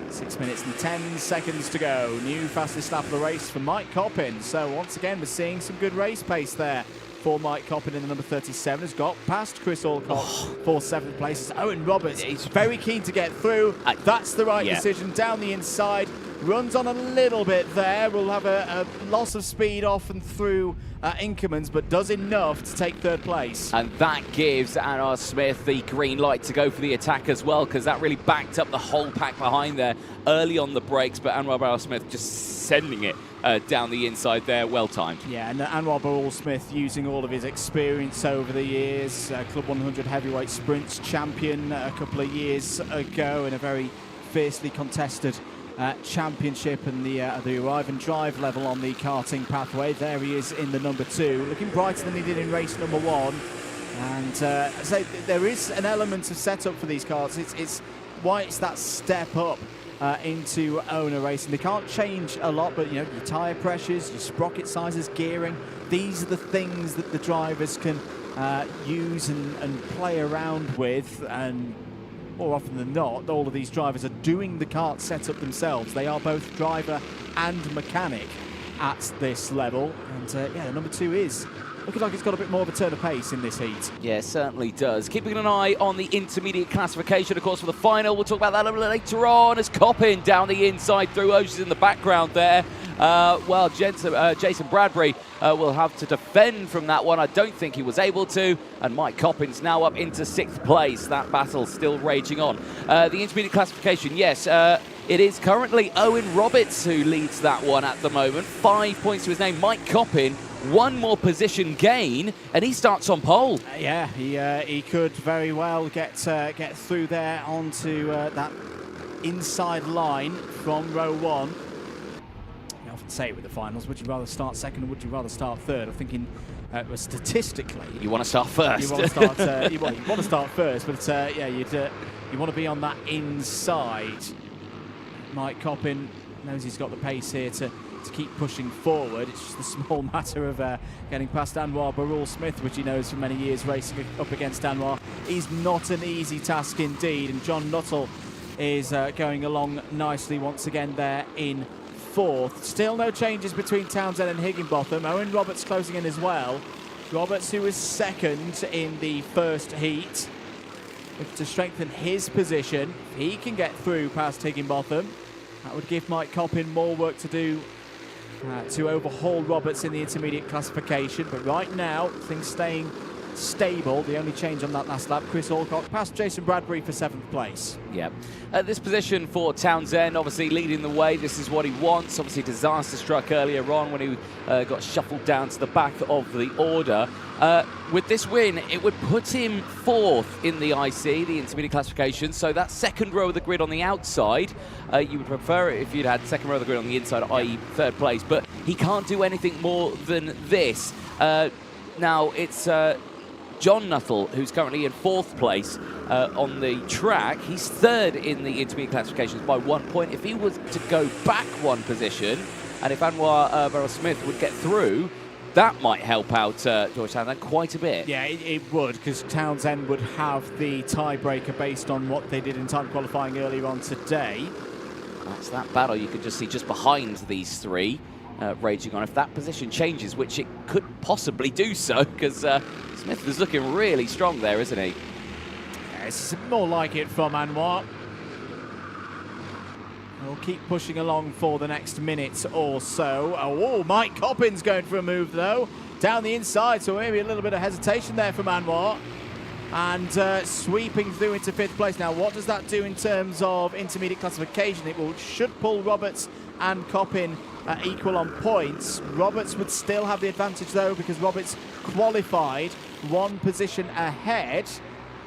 6 minutes and 10 seconds to go. New fastest lap of the race for Mike Coppin. So once again, we're seeing some good race pace there for Mike Coppin in the number 37. Has got past Chris Alcock for 7th place. It's Owen Roberts. He's very keen to get through. That's the right decision. Down the inside. Runs on a little bit there. Will have a loss of speed off and through Inkermans, but does enough to take 3rd place. And that gives Anwar Smith the green light to go for the attack as well, because that really backed up the whole pack behind there early on the brakes, but Anwar Barul-Smith just sending it down the inside there, well timed. Yeah, and Anwar Barul-Smith using all of his experience over the years, Club 100 heavyweight sprints champion a couple of years ago in a very fiercely contested championship, and the arrive and drive level on the karting pathway. There he is in the number 2, looking brighter than he did in race number 1. And so there is an element of setup for these cars. It's why it's that step up into owner racing. They can't change a lot, but you know, your tyre pressures, your sprocket sizes, gearing, these are the things that the drivers can use and play around with. And more often than not, all of these drivers are doing the kart setup themselves. They are both driver and mechanic at this level. And yeah, the number 2 is looking like it's got a bit more of a turn of pace in this heat. Yeah, it certainly does. Keeping an eye on the intermediate classification, of course, for the final. We'll talk about that a little later on as Coppin down the inside through Oceans in the background there. Well, Jason Bradbury will have to defend from that one. I don't think he was able to. And Mike Coppin's now up into 6th place. That battle still raging on. The intermediate classification, yes. It is currently Owen Roberts who leads that one at the moment. 5 points to his name. Mike Coppin, one more position gain, and he starts on pole. Yeah, he could very well get through there onto that inside line from row 1. I often say it with the finals, would you rather start second or would you rather start third? I'm thinking statistically... You want to start first. You want to start, you want to start first, but yeah, you want to be on that inside. Mike Coppin knows he's got the pace here to keep pushing forward. It's just a small matter of getting past Anwar Barul-Smith, which he knows for many years racing up against Anwar. Is not an easy task indeed, and John Nuttall is going along nicely once again there in 4th. Still no changes between Townsend and Higginbotham. Owen Roberts closing in as well. Roberts, who was 2nd in the first heat, to strengthen his position. If he can get through past Higginbotham, that would give Mike Coppin more work to do to overhaul Roberts in the intermediate classification. But right now, things staying stable. The only change on that last lap, Chris Alcock past Jason Bradbury for 7th place. Yeah. This position for Townsend, obviously leading the way. This is what he wants. Obviously disaster struck earlier on when he got shuffled down to the back of the order. With this win, it would put him 4th in the IC, the intermediate classification. So that 2nd row of the grid on the outside, you would prefer it if you'd had 2nd row of the grid on the inside, i.e. 3rd place. But he can't do anything more than this. Now it's John Nuttall, who's currently in 4th place on the track. He's 3rd in the intermediate classifications by 1 point. If he was to go back 1 position, and if Anwar Barul-Smith would get through, that might help out George Townsend quite a bit. Yeah, it would, because Townsend would have the tiebreaker based on what they did in time qualifying earlier on today. That's that battle you could just see just behind these 3 raging on. If that position changes, which it could possibly do so, because Smith is looking really strong there, isn't he? Yeah, it's more like it from Anwar. We'll keep pushing along for the next minute or so. Oh, Mike Coppin's going for a move, though. Down the inside, so maybe a little bit of hesitation there from Anwar. And sweeping through into 5th place. Now, what does that do in terms of intermediate classification? It should pull Roberts and Coppin equal on points. Roberts would still have the advantage, though, because Roberts qualified 1 position ahead.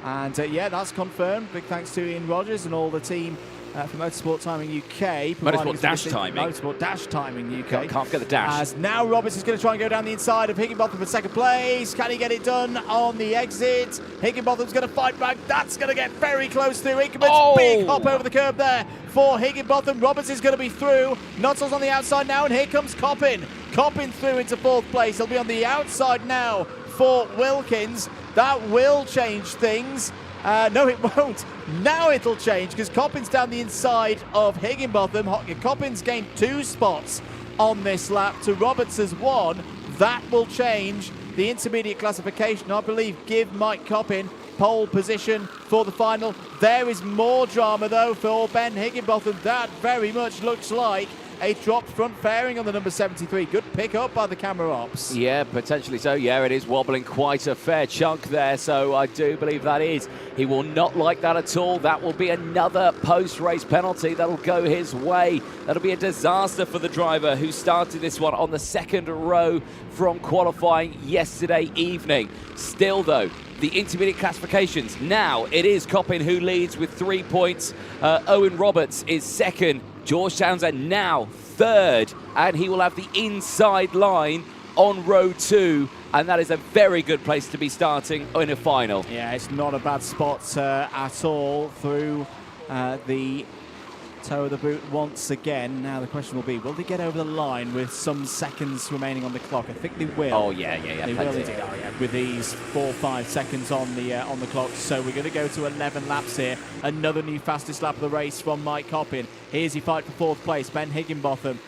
And yeah, that's confirmed. Big thanks to Ian Rogers and all the team for Motorsport Timing UK. Motorsport Dash Timing. Motorsport Dash Timing UK. Can't forget the dash. As now Roberts is going to try and go down the inside of Higginbotham for 2nd place. Can he get it done on the exit? Higginbotham's going to fight back. That's going to get very close through. Higginbotham's big hop over the curb there for Higginbotham. Roberts is going to be through. Nuttall's on the outside now, and here comes Coppin. Coppin through into 4th place. He'll be on the outside now for Wilkins. That will change things. No, it won't. Now it'll change, because Coppin's down the inside of Higginbotham. Coppin's gained 2 spots on this lap to Roberts' 1. That will change the intermediate classification. I believe give Mike Coppin pole position for the final. There is more drama, though, for Ben Higginbotham. That very much looks like a dropped front fairing on the number 73. Good pick up by the camera ops. Yeah, potentially so. Yeah, it is wobbling quite a fair chunk there, so I do believe that is. He will not like that at all. That will be another post-race penalty that'll go his way. That'll be a disaster for the driver who started this one on the 2nd row from qualifying yesterday evening. Still, though, the intermediate classifications. Now it is Coppin who leads with 3 points. Owen Roberts is 2nd. George Townsend now 3rd, and he will have the inside line on row 2, and that is a very good place to be starting in a final. Yeah, it's not a bad spot at all through the toe of the boot once again. Now the question will be, will they get over the line with some seconds remaining on the clock? I think they will. Oh yeah. They will indeed. Oh, yeah. With these 4 or 5 seconds on the clock. So we're going to go to 11 laps here. Another new fastest lap of the race from Mike Coppin. Here's he fight for 4th place. Ben Higginbotham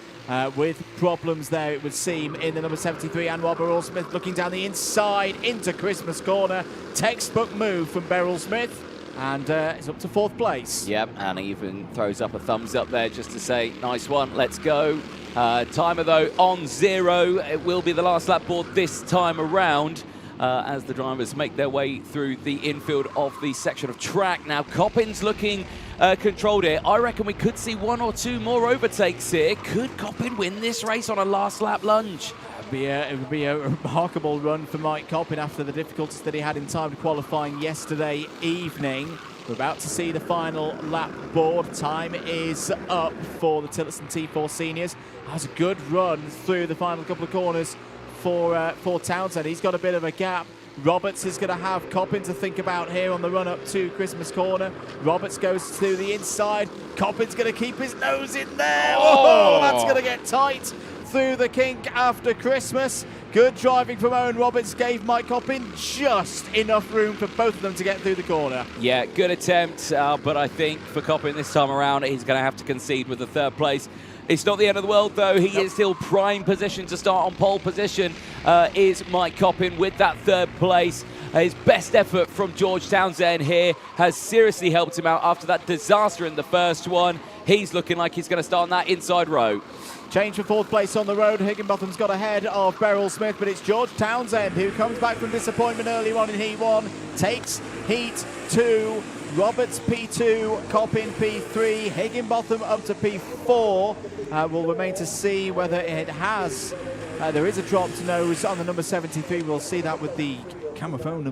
with problems there, it would seem, in the number 73. Anwar Barul-Smith looking down the inside into Christmas corner. Textbook move from Barul-Smith. And it's up to 4th place. Yep, and he even throws up a thumbs up there just to say, nice one, let's go. Timer, though, on 0. It will be the last lap board this time around as the drivers make their way through the infield of the section of track. Now, Coppin's looking controlled here. I reckon we could see 1 or 2 more overtakes here. Could Coppin win this race on a last lap lunge? It would be a remarkable run for Mike Coppin after the difficulties that he had in time to qualifying yesterday evening. We're about to see the final lap board. Time is up for the Tillotson T4 seniors. That was a good run through the final couple of corners for Townsend. He's got a bit of a gap. Roberts is going to have Coppin to think about here on the run up to Christmas corner. Roberts goes to the inside. Coppin's going to keep his nose in there. Oh, that's going to get tight through the kink after Christmas. Good driving from Owen Roberts gave Mike Coppin just enough room for both of them to get through the corner. Yeah, good attempt, but I think for Coppin this time around, he's going to have to concede with the 3rd place. It's not the end of the world, though. He is still prime position to start on pole position, is Mike Coppin with that 3rd place. His best effort from George Townsend here has seriously helped him out after that disaster in the first one. He's looking like he's going to start on that inside row. Change for 4th place on the road. Higginbotham's got ahead of Beryl Smith, but it's George Townsend who comes back from disappointment early on in Heat 1, takes Heat 2. Roberts P2, Coppin P3, Higginbotham up to P4. Will remain to see whether it has. There is a dropped nose on the number 73. We'll see that with the camera phone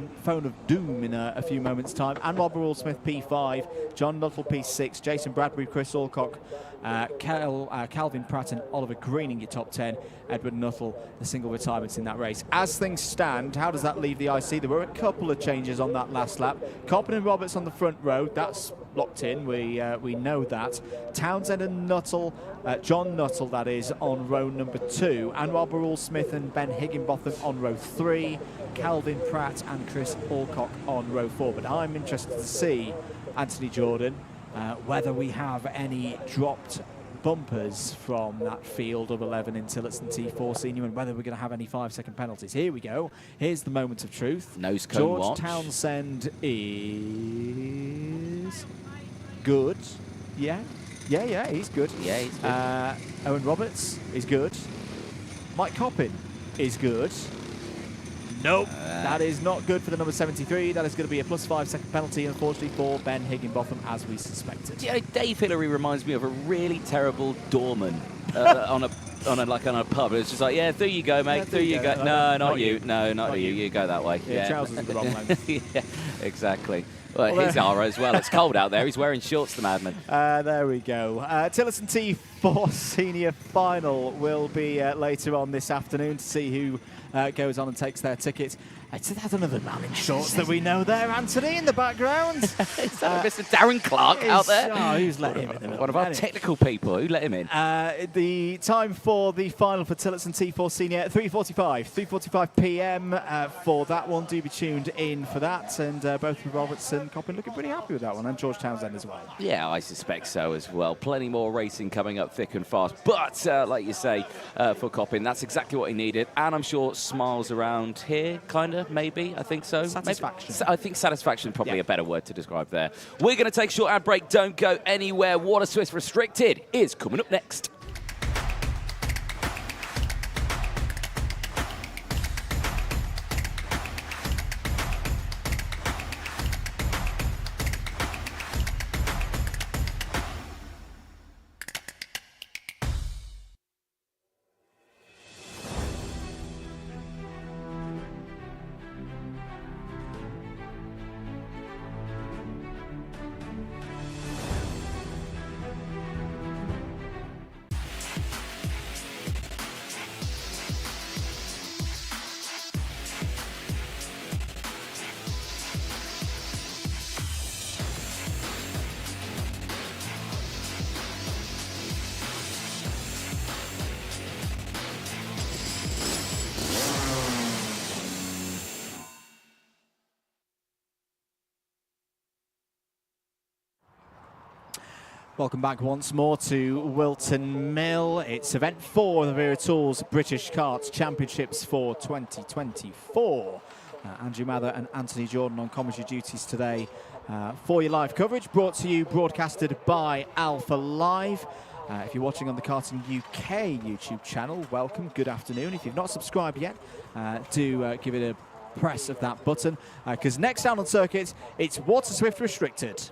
of doom in a few moments' time. And Rob Burrell Smith P5, John Nuttall P6, Jason Bradbury, Chris Alcock, Calvin Pratt and Oliver Green in your top 10. Edward Nuttall, the single retirements in that race. As things stand, how does that leave the IC? There were a couple of changes on that last lap. Coppin and Roberts on the front row, that's locked in, we know that. Townsend and Nuttall, John Nuttall that is, on row number 2. And Rob Burrell Smith and Ben Higginbotham on row 3. Calvin Pratt and Chris Alcock on row 4. But I'm interested to see, Anthony Jordan, whether we have any dropped bumpers from that field of 11 in Tillotson T4 senior and whether we're going to have any 5-second penalties. Here we go. Here's the moment of truth. Nose cone George watch. Townsend is good. Yeah, he's good. Yeah, he's good. Owen Roberts is good. Mike Coppin is good. Nope, that is not good for the number 73. That is going to be a plus 5-second penalty, unfortunately, for Ben Higginbotham, as we suspected. You know, Dave Hillary reminds me of a really terrible doorman on a pub. It's just like, yeah, through you go, mate. Through you go. No, not you. No, not you. You go that way. Yeah, trousers are the wrong length. Yeah, exactly. Well, his Ara as well. It's cold out there. He's wearing shorts, the madman. There we go. Tillotson T4 senior final will be later on this afternoon to see who goes on and takes their ticket. That's another man in shorts that we know there, Anthony, in the background. Is that Mr. Darren Clark out there? Oh, who's let him in? One of our technical people. Who let him in? The time for the final for Tillotson T4 Senior, 3:45 p.m. For that one. Do be tuned in for that. And both Roberts and Coppin looking pretty happy with that one, and George Townsend as well. Yeah, I suspect so as well. Plenty more racing coming up thick and fast. But, like you say, for Coppin, that's exactly what he needed. And I'm sure smiles around here, kind of. Maybe, I think so. Satisfaction. Maybe. I think satisfaction is probably a better word to describe there. We're going to take a short ad break. Don't go anywhere. Water Swift Restricted is coming up next. Welcome back once more to Whilton Mill. It's event 4 of the Wera Tools British Kart Championships for 2024. Andrew Mather and Anthony Jordan on commentary duties today for your live coverage, brought to you, broadcasted by Alpha Live. If you're watching on the Karting UK YouTube channel, welcome, good afternoon. If you've not subscribed yet, do give it a press of that button, because next down on circuit, it's Water Swift Restricted.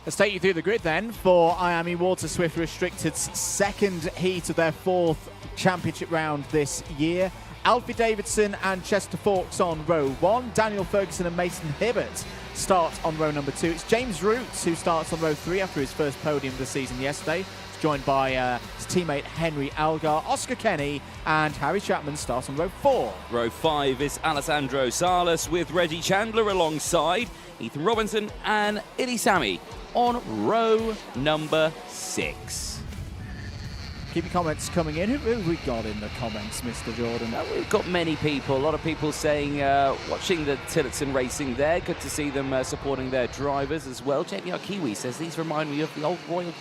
Let's take you through the grid then for IAME Water Swift Restricted's second heat of their fourth championship round this year. Alfie Davidson and Chester Fawkes on row 1. Daniel Ferguson and Mason Hibbert start on row number 2. It's James Roots who starts on row 3 after his first podium of the season yesterday. He's joined by his teammate Henry Algar. Oscar Kenny and Harry Chapman start on row 4. Row 5 is Alessandro Salas with Reggie Chandler alongside Ethan Robinson and Illy Sammy on row number 6. Keep your comments coming in. Who have we got in the comments, Mr. Jordan? We've got many people, a lot of people saying, watching the Tillotson racing there, good to see them supporting their drivers as well. JBR Kiwi says, these remind me of the old Royal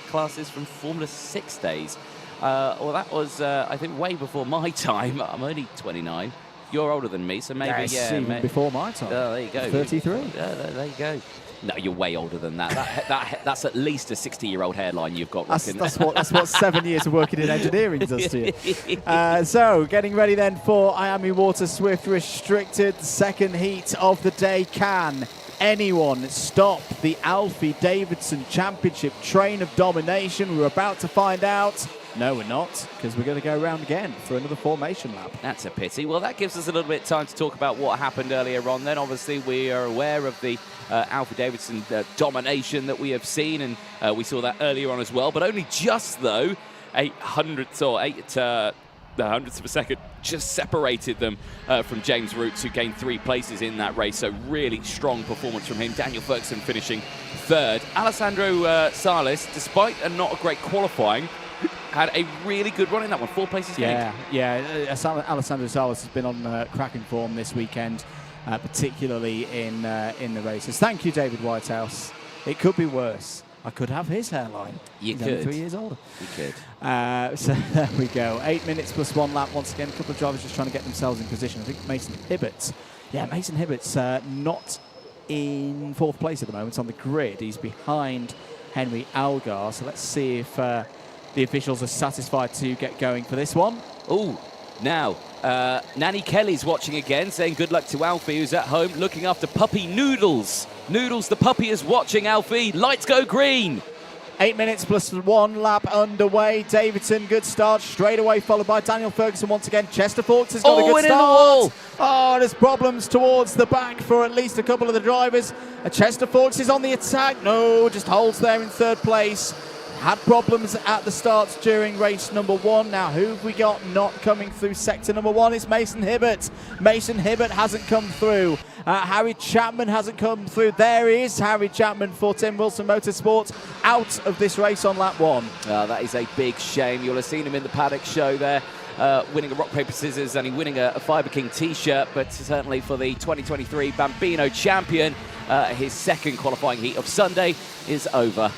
classes from Formula 6 days. Well, that was, I think, way before my time. I'm only 29. You're older than me, so maybe, yes, even before my time. There you go. 33. Yeah, there you go. No, you're way older than that. That's at least a 60-year-old hairline you've got. That's what 7 years of working in engineering does to you. So, getting ready then for IAME Water Swift Restricted, second heat of the day. Can anyone stop the Alfie Davidson Championship train of domination? We're about to find out. No, we're not, because we're going to go around again for another formation lap. That's a pity. Well, that gives us a little bit of time to talk about what happened earlier on. Then, obviously, we are aware of the Alfie Davidson domination that we have seen, and we saw that earlier on as well. But only just, though, 8 hundredths of a second just separated them from James Roots, who gained 3 places in that race. So really strong performance from him. Daniel Ferguson finishing 3rd. Alessandro Salas, despite a not a great qualifying, had a really good run in that one. 4 places gained. Yeah. Alessandro Salas has been on cracking form this weekend, particularly in the races. Thank you, David Whitehouse. It could be worse. I could have his hairline. You He's could. only 3 years older. You could. So there we go. 8 minutes plus 1 lap. Once again, a couple of drivers just trying to get themselves in position. I think Mason Hibbert's. Yeah, Mason Hibbert's not in 4th place at the moment on the grid. He's behind Henry Algar. So let's see if the officials are satisfied to get going for this one. Oh, now, Nanny Kelly's watching again, saying good luck to Alfie, who's at home looking after puppy Noodles. Noodles, the puppy, is watching Alfie. Lights go green. 8 minutes plus 1 lap underway. Davidson, good start straight away, followed by Daniel Ferguson once again. Chester Fawkes has got a good start. Oh, there's problems towards the back for at least a couple of the drivers. Chester Fawkes is on the attack. No, just holds there in 3rd place. Had problems at the starts during race number 1. Now, who have we got not coming through sector number 1? It's Mason Hibbert. Mason Hibbert hasn't come through. Harry Chapman hasn't come through. There is Harry Chapman for Tim Wilson Motorsport, out of this race on lap 1. That is a big shame. You'll have seen him in the Paddock show there, winning a rock, paper, scissors, and winning a Fibre King t-shirt. But certainly for the 2023 Bambino champion, his second qualifying heat of Sunday is over.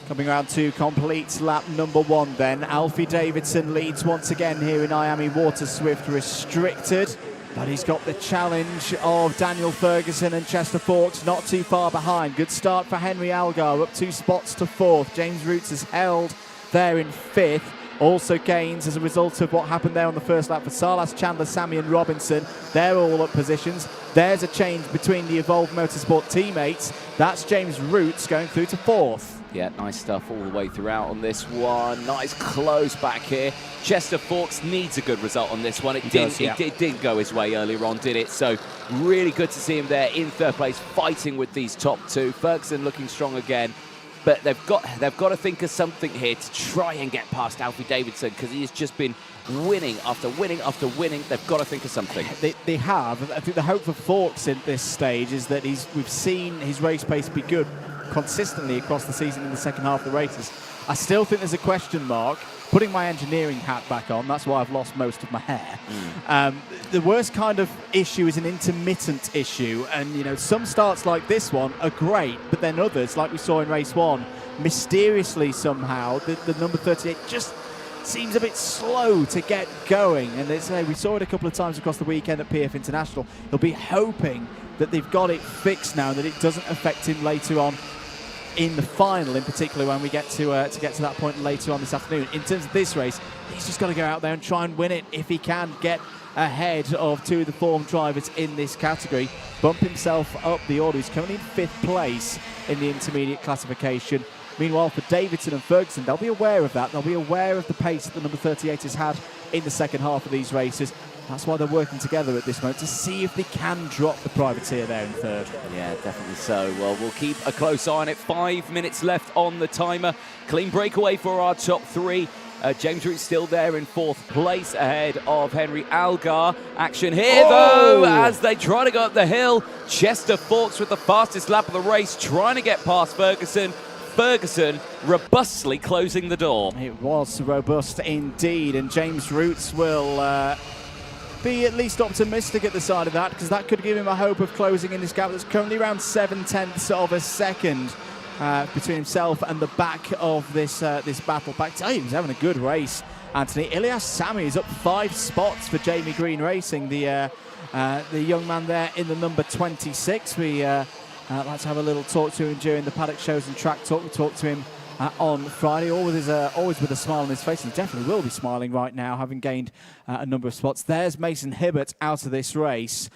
Coming around to complete lap number 1 then. Alfie Davidson leads once again here in IAME Water Swift Restricted. But he's got the challenge of Daniel Ferguson and Chester Fawkes not too far behind. Good start for Henry Algar, up 2 spots to 4th. James Roots has held there in 5th. Also gains as a result of what happened there on the first lap for Salas, Chandler, Sammy and Robinson. They're all up positions. There's a change between the Evolved Motorsport teammates. That's James Roots going through to 4th. Yeah, nice stuff all the way throughout on this one. Nice close back here. Chester Fawkes needs a good result on this one. It didn't go his way earlier on, did it? So really good to see him there in 3rd place, fighting with these top 2. Ferguson looking strong again. But they've got to think of something here to try and get past Alfie Davidson, because he has just been winning after winning after winning. They've got to think of something. They have. I think the hope for Fawkes in this stage is that we've seen his race pace be good consistently across the season in the second half of the races. I still think there's a question mark. Putting my engineering hat back on, that's why I've lost most of my hair. The worst kind of issue is an intermittent issue, and some starts like this one are great, but then others, like we saw in race 1, mysteriously somehow the number 38 just seems a bit slow to get going. And we saw it a couple of times across the weekend at PF International. He'll be hoping that they've got it fixed now, that it doesn't affect him later on in the final, in particular when we get to that point later on this afternoon. In terms of this race, he's just got to go out there and try and win it if he can get ahead of two of the form drivers in this category. Bump himself up the order. He's currently in 5th place in the intermediate classification. Meanwhile, for Davidson and Ferguson, they'll be aware of that. They'll be aware of the pace that the number 38 has had in the second half of these races. That's why they're working together at this moment, to see if they can drop the privateer there in 3rd. Yeah, definitely so. Well, we'll keep a close eye on it. 5 minutes left on the timer. Clean breakaway for our top 3. James Root still there in 4th place ahead of Henry Algar. Action here, though, as they try to go up the hill. Chester Fawkes with the fastest lap of the race, trying to get past Ferguson. Ferguson robustly closing the door. It was robust indeed, and James Roots will be at least optimistic at the side of that, because that could give him a hope of closing in this gap that's currently around 7/10 of a second between himself and the back of this battle pack. He was having a good race, Anthony. Ilyas Sami is up 5 spots for Jamie Green Racing, the young man there in the number 26. We like to have a little talk to him during the Paddock shows and track talk. We talked to him on Friday, always with a smile on his face. He definitely will be smiling right now, having gained a number of spots. There's Mason Hibbert out of this race.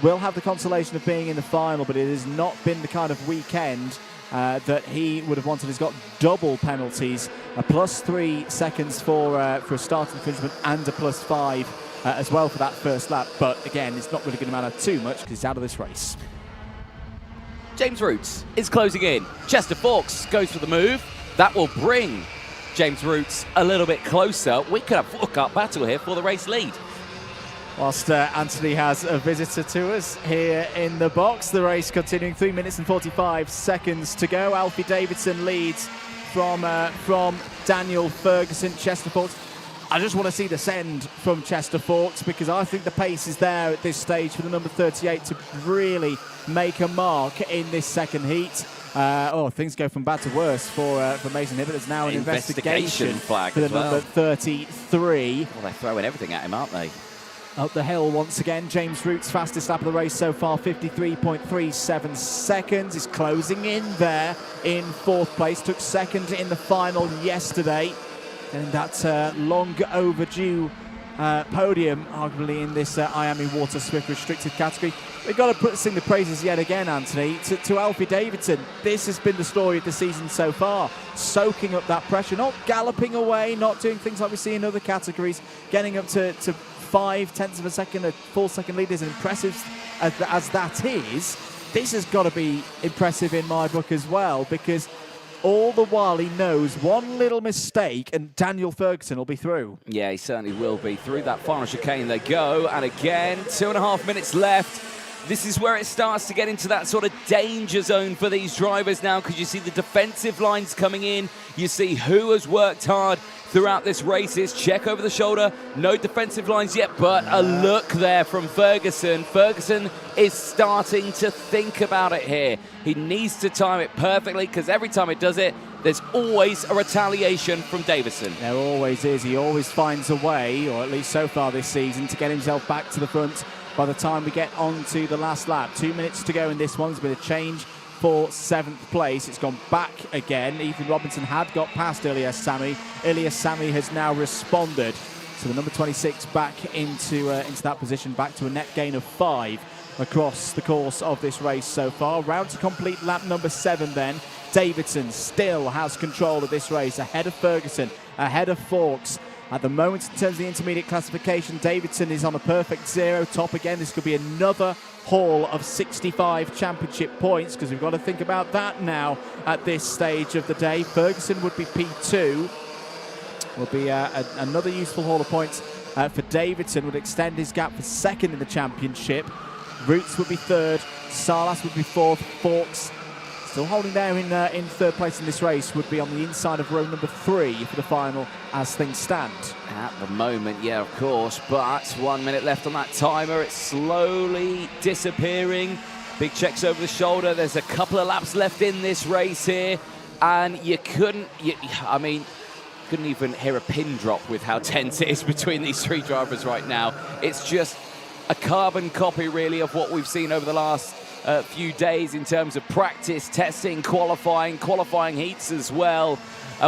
Will have the consolation of being in the final, but it has not been the kind of weekend that he would have wanted. He's got double penalties, a +3 seconds for a start infringement and a +5 as well for that first lap. But again, it's not really going to matter too much because he's out of this race. James Roots is closing in. Chester Fawkes goes for the move. That will bring James Roots a little bit closer. We could have a 4-car battle here for the race lead. Whilst Anthony has a visitor to us here in the box, the race continuing, 3 minutes and 45 seconds to go. Alfie Davidson leads from Daniel Ferguson. Chester Fawkes, I just want to see the send from Chester Fawkes, because I think the pace is there at this stage for the number 38 to really make a mark in this second heat. Things go from bad to worse for Mason Hibbert. There's now an investigation flag for the as well. number 33. Well, they're throwing everything at him, aren't they? Up the hill once again. James Root's fastest lap of the race so far, 53.37 seconds. He's closing in there in 4th place. Took 2nd in the final yesterday. Getting that long overdue podium, arguably, in this IAME Water Swift restricted category. We've got to sing the praises yet again, Anthony, to Alfie Davidson. This has been the story of the season so far. Soaking up that pressure, not galloping away, not doing things like we see in other categories, getting up to 0.5 of a second, a full second lead. As impressive as that is, this has got to be impressive in my book as well, because all the while he knows one little mistake and Daniel Ferguson will be through. Yeah, he certainly will be. Through that final chicane they go, and again, 2.5 minutes left. This is where it starts to get into that sort of danger zone for these drivers now, because you see the defensive lines coming in. You see who has worked hard throughout this race. Is check over the shoulder. No defensive lines yet, but a look there from Ferguson. Ferguson is starting to think about it here. He needs to time it perfectly, because every time it does it, there's always a retaliation from Davison. There always is. He always finds a way, or at least so far this season, to get himself back to the front by the time we get on to the last lap. 2 minutes to go in this one. There's been a change for 7th place. It's gone back again. Ethan Robinson had got past Ilyas Sami. Ilyas Sami has now responded. So the number 26 back into that position, back to a net gain of 5 across the course of this race so far. Round to complete lap number 7 then. Davidson still has control of this race, ahead of Ferguson, ahead of Fawkes. At the moment, in terms of the intermediate classification, Davidson is on a perfect 0, top again. This could be another haul of 65 championship points, because we've got to think about that now at this stage of the day. Ferguson would be P2. Will be another useful haul of points for Davidson. Would extend his gap for 2nd in the championship. Roots would be 3rd. Salas would be 4th. Fawkes, still holding there in 3rd place in this race, would be on the inside of row number 3 for the final as things stand. At the moment, yeah, of course, but 1 minute left on that timer. It's slowly disappearing. Big checks over the shoulder. There's a couple of laps left in this race here, and you couldn't, couldn't even hear a pin drop with how tense it is between these three drivers right now. It's just a carbon copy, really, of what we've seen over the last few days in terms of practice, testing, qualifying heats as well.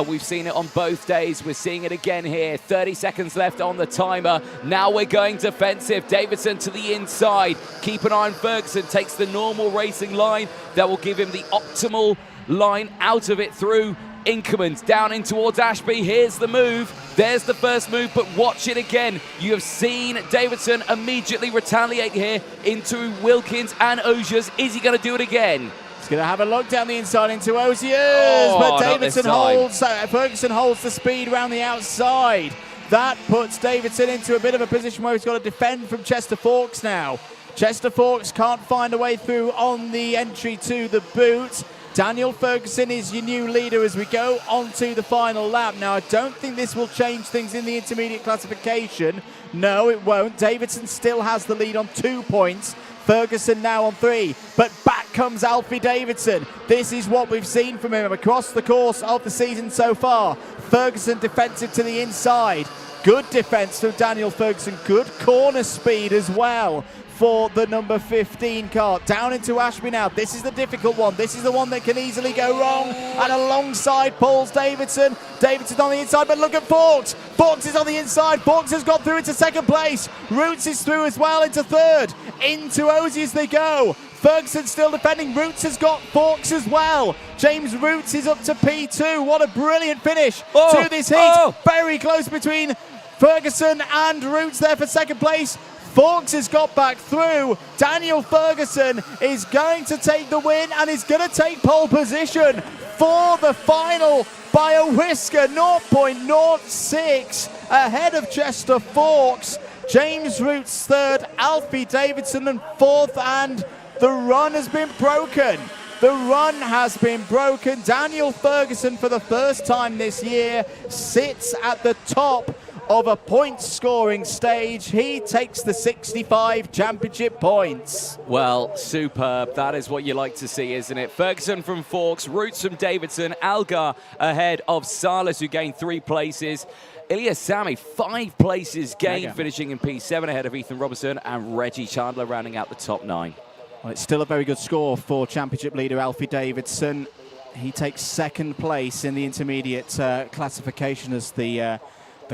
We've seen it on both days. We're seeing it again here. 30 seconds left on the timer. Now we're going defensive. Davidson to the inside. Keep an eye on Ferguson. Takes the normal racing line. That will give him the optimal line out of it through Inkermans. Down in towards Ashby. Here's the move. There's the first move, but watch it again. You have seen Davidson immediately retaliate here into Wilkins and Ogiers. Is he going to do it again? He's going to have a look down the inside into Oziers, but Davidson holds. Ferguson holds the speed around the outside. That puts Davidson into a bit of a position where he's got to defend from Chester Forks now. Chester Forks can't find a way through on the entry to the boot. Daniel Ferguson is your new leader as we go on to the final lap. Now, I don't think this will change things in the intermediate classification. No, it won't. Davidson still has the lead on 2 points. Ferguson now on 3, but back comes Alfie Davidson. This is what we've seen from him across the course of the season so far. Ferguson defensive to the inside. Good defense from Daniel Ferguson. Good corner speed as well for the number 15 car. Down into Ashby now. This is the difficult one. This is the one that can easily go wrong. And alongside Paul's Davidson. Davidson's on the inside, but look at Forks. Forks is on the inside. Forks has got through into second place. Roots is through as well into third. Into Ozies they go. Ferguson still defending. Roots has got Forks as well. James Roots is up to P2. What a brilliant finish to this heat. Very close between Ferguson and Roots there for second place. Forks has got back through. Daniel Ferguson is going to take the win and is going to take pole position for the final by a whisker, 0.06 ahead of Chester Forks. James Roots third, Alfie Davidson and fourth, and the run has been broken. The run has been broken. Daniel Ferguson, for the first time this year, sits at the top of a point-scoring stage. He takes the 65 championship points. Well, superb. That is what you like to see, isn't it? Ferguson from Forks, Roots from Davidson, Algar ahead of Salas, who gained 3 places. Ilya Sami, 5 places gained, finishing in P7 ahead of Ethan Robertson, and Reggie Chandler rounding out the top 9. Well, it's still a very good score for championship leader Alfie Davidson. He takes second place in the intermediate classification as the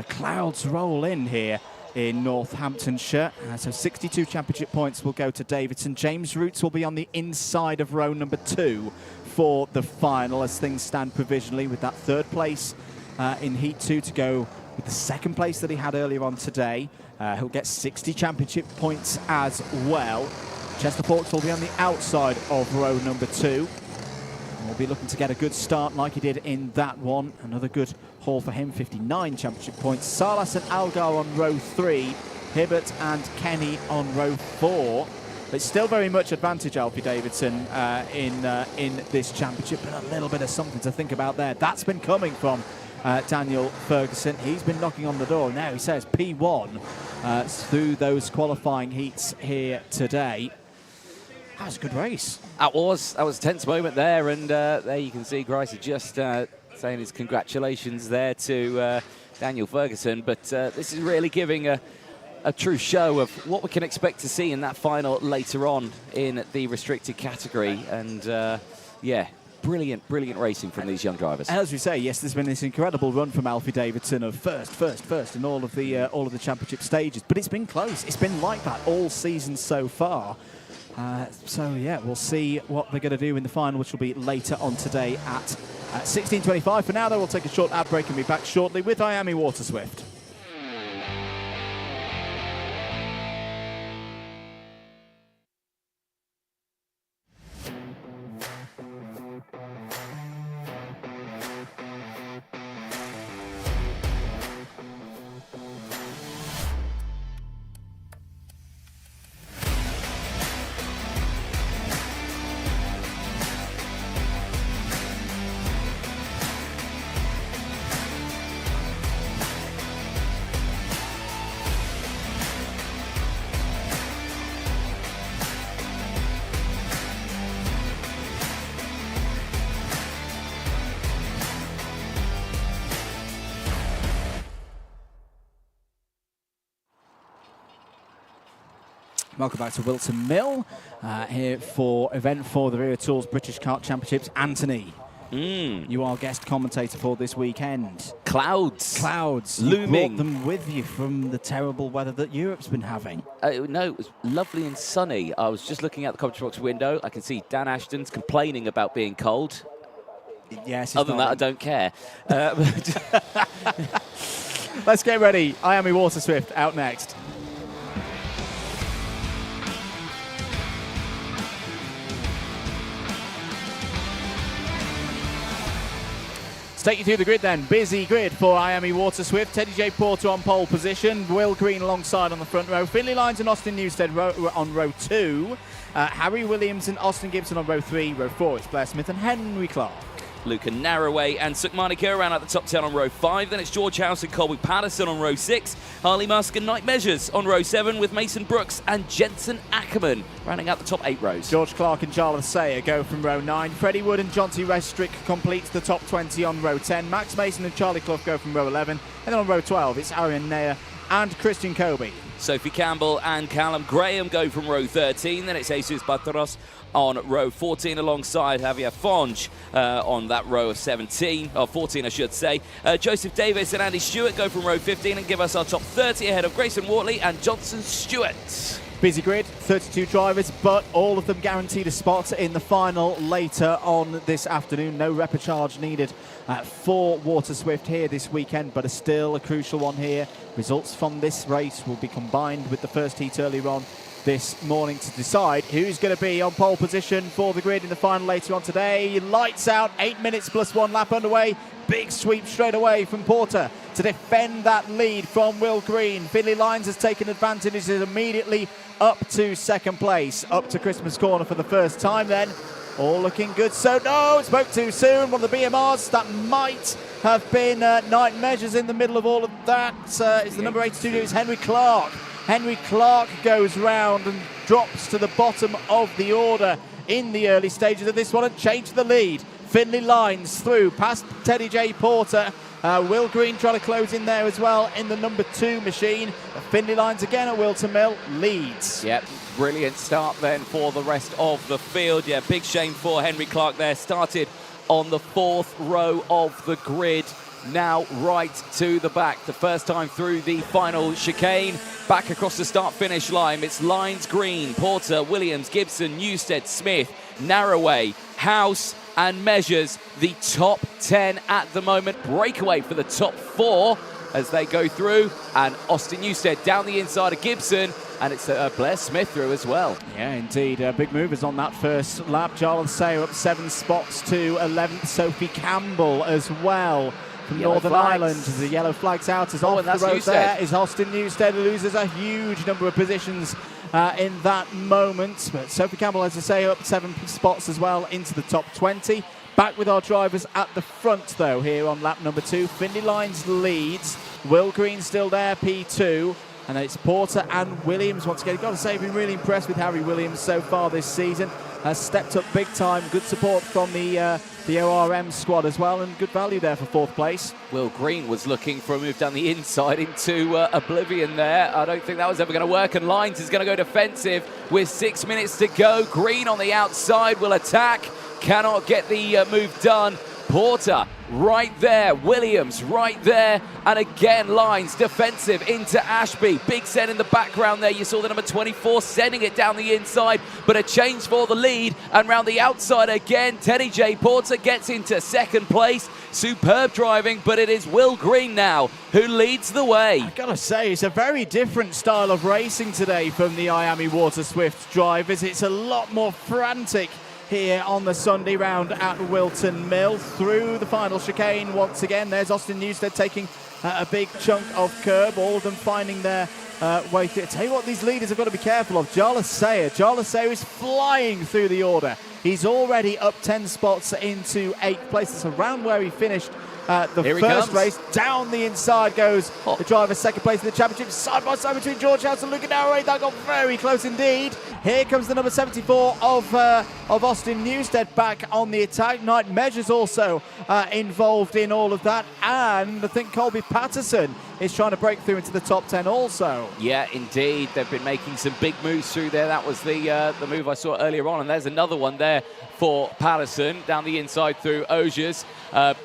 clouds roll in here in Northamptonshire. So 62 championship points will go to Davidson. James Roots will be on the inside of row number 2 for the final as things stand provisionally, with that third place in Heat 2 to go with the second place that he had earlier on today. He'll get 60 championship points as well. Chester Forks will be on the outside of row number 2. We'll be looking to get a good start like he did in that one. Another good haul for him, 59 championship points. Salas and Algar on row 3, Hibbert and Kenny on row 4. But still very much advantage Alfie Davidson in this championship, but a little bit of something to think about there. That's been coming from Daniel Ferguson. He's been knocking on the door. Now he says P1 through those qualifying heats here today. That was a good race. That was a tense moment there, and there you can see Gricer just saying his congratulations there to Daniel Ferguson. But this is really giving a true show of what we can expect to see in that final later on in the restricted category. And yeah, brilliant racing from these young drivers. As we say, yes, there's been this incredible run from Alfie Davidson of first in all of the championship stages. But it's been close. It's been like that all season so far. So yeah, we'll see what they're going to do in the final, which will be later on today at 16:25. For now, though, we'll take a short ad break and be back shortly with IAME Water Swift. Welcome back to Whilton Mill, here for event 4 of the Wera Tools British Kart Championships. Anthony, you are guest commentator for this weekend. Clouds. Looming. You brought them with you from the terrible weather that Europe's been having. No, it was lovely and sunny. I was just looking out the commentary box window. I can see Dan Ashton's complaining about being cold. Yes. Other than that, I don't care. Let's get ready. IAME Water Swift out next. Take you through the grid then. Busy grid for IAME Water Swift. Teddy J. Porter on pole position. Will Green alongside on the front row. Finley Lyons and Austin Newstead on row 2. Harry Williams and Austin Gibson on row 3. Row 4, it's Blair Smith and Henry Clark. Luca Narroway and Sukmani Kira out the top 10 on row 5. Then it's George House and Colby Patterson on row 6. Harley Musk and Night Measures on row 7 with Mason Brooks and Jensen Ackerman rounding out the top 8 rows. George Clark and Jarlath Sayer go from row 9. Freddie Wood and Jonty Restrick completes the top 20 on row 10. Max Mason and Charlie Clough go from row 11. And then on row 12, it's Arian Nair and Christian Kobe. Sophie Campbell and Callum Graham go from row 13. Then it's Jesus Batros on row 14 alongside Javier Fonge on that row of 14 I should say. Joseph Davis and Andy Stewart go from row 15 and give us our top 30 ahead of Grayson Wortley and Johnson Stewart. Busy grid, 32 drivers, but all of them guaranteed a spot in the final later on this afternoon. No repechage needed for Water Swift here this weekend, but still a crucial one here. Results from this race will be combined with the first heat earlier on this morning to decide who's going to be on pole position for the grid in the final later on today. Lights out, 8 minutes plus 1 lap underway. Big sweep straight away from Porter to defend that lead from Will Green. Finley Lyons has taken advantage, is immediately up to second place, up to Christmas corner for the first time then. All looking good. So no, spoke too soon. One of the BMRs that might have been Night Measures in the middle of all of that. Is the number 82 is Henry Clark. Henry Clark goes round and drops to the bottom of the order in the early stages of this one and changed the lead. Finley Lyons through past Teddy J. Porter. Will Green trying to close in there as well in the number 2 machine. Finley Lyons again at Whilton Mill leads. Yep, brilliant start then for the rest of the field. Yeah, big shame for Henry Clark there. Started on the 4th row of the grid. Now right to the back. The first time through the final chicane. Back across the start-finish line. It's Lyons, Green, Porter, Williams, Gibson, Newstead, Smith, Narroway, House and Measures. The top 10 at the moment. Breakaway for the top 4 as they go through. And Austin Newstead down the inside of Gibson. And it's Blair Smith through as well. Yeah, indeed. Big movers on that first lap. Jarlath Sayer up 7 spots to 11th. Sophie Campbell as well. From Northern Ireland, as the yellow flags out, as off the road there is Austin Newstead, who loses a huge number of positions in that moment. But Sophie Campbell, as I say, up 7 spots as well into the top 20. Back with our drivers at the front, though, here on lap number 2. Finley Lyons leads. Will Green still there, P2. And it's Porter and Williams once again. Got to say, I've been really impressed with Harry Williams so far this season. Has stepped up big time. Good support from the ORM squad as well, and good value there for 4th place. Will Green was looking for a move down the inside into oblivion there. I don't think that was ever going to work, and Lyons is going to go defensive with 6 minutes to go. Green on the outside will attack. Cannot get the move done. Porter right there, Williams right there, and again Lyons defensive into Ashby. Big Sen in the background there. You saw the number 24 sending it down the inside, but a change for the lead, and round the outside again Teddy J. Porter gets into second place. Superb driving, but it is Will Green now who leads the way. I've got to say, it's a very different style of racing today from the IAME Water Swift drivers. It's a lot more frantic here on the Sunday round at Whilton Mill. Through the final chicane once again. There's Austin Newstead taking a big chunk of curb. All of them finding their way through. I tell you what, these leaders have got to be careful of. Jarlath Sayer is flying through the order. He's already up 10 spots into 8th place. It's around where he finished the first race. Down the inside goes the driver, second place in the championship. Side by side between George House and Luca Narroway. That got very close indeed. Here comes the number 74 of Austin Newstead back on the attack. Night Measures also involved in all of that. And I think Colby Patterson is trying to break through into the top 10 also. Yeah, indeed. They've been making some big moves through there. That was the move I saw earlier on. And there's another one there for Patterson down the inside through Osiers.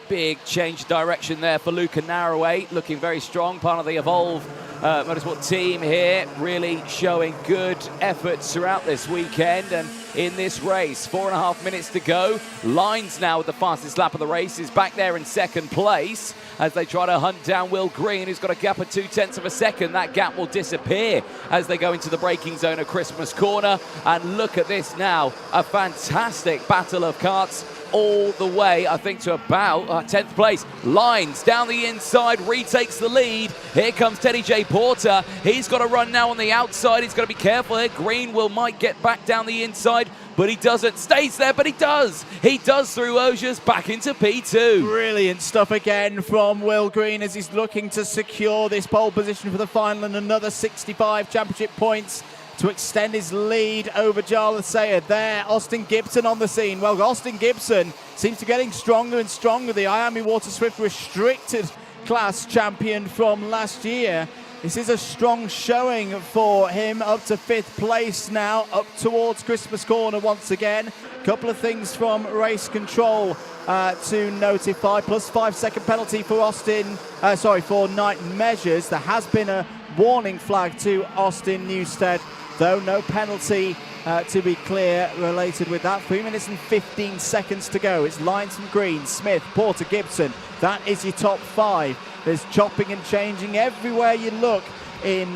Big change direction there for Luca Narroway, looking very strong, part of the Evolve Motorsport team here, really showing good efforts throughout this weekend and in this race. 4.5 minutes to go. Lines now with the fastest lap of the race is back there in second place as they try to hunt down Will Green, who's got a gap of 0.2 of a second. That gap will disappear as they go into the braking zone of Christmas Corner. And look at this now, a fantastic battle of karts all the way, I think, to about 10th place. Lines down the inside, retakes the lead. Here comes Teddy J. Porter. He's got to run now on the outside. He's got to be careful here. Green might get back down the inside, but he doesn't. Stays there, but he does. He does through Osiers back into P2. Brilliant stuff again from Will Green as he's looking to secure this pole position for the final and another 65 championship points to extend his lead over Jarlath Sayed. There, Austin Gibson on the scene. Well, Austin Gibson seems to be getting stronger and stronger. The IAME Water Swift restricted class champion from last year. This is a strong showing for him, up to 5th place now, up towards Christmas Corner once again. Couple of things from race control to notify, plus 5-second penalty for for Night Measures. There has been a warning flag to Austin Newstead, though no penalty to be clear related with that. 3 minutes and 15 seconds to go. It's lines from Green, Smith, Porter, Gibson. That is your top 5. There's chopping and changing everywhere you look in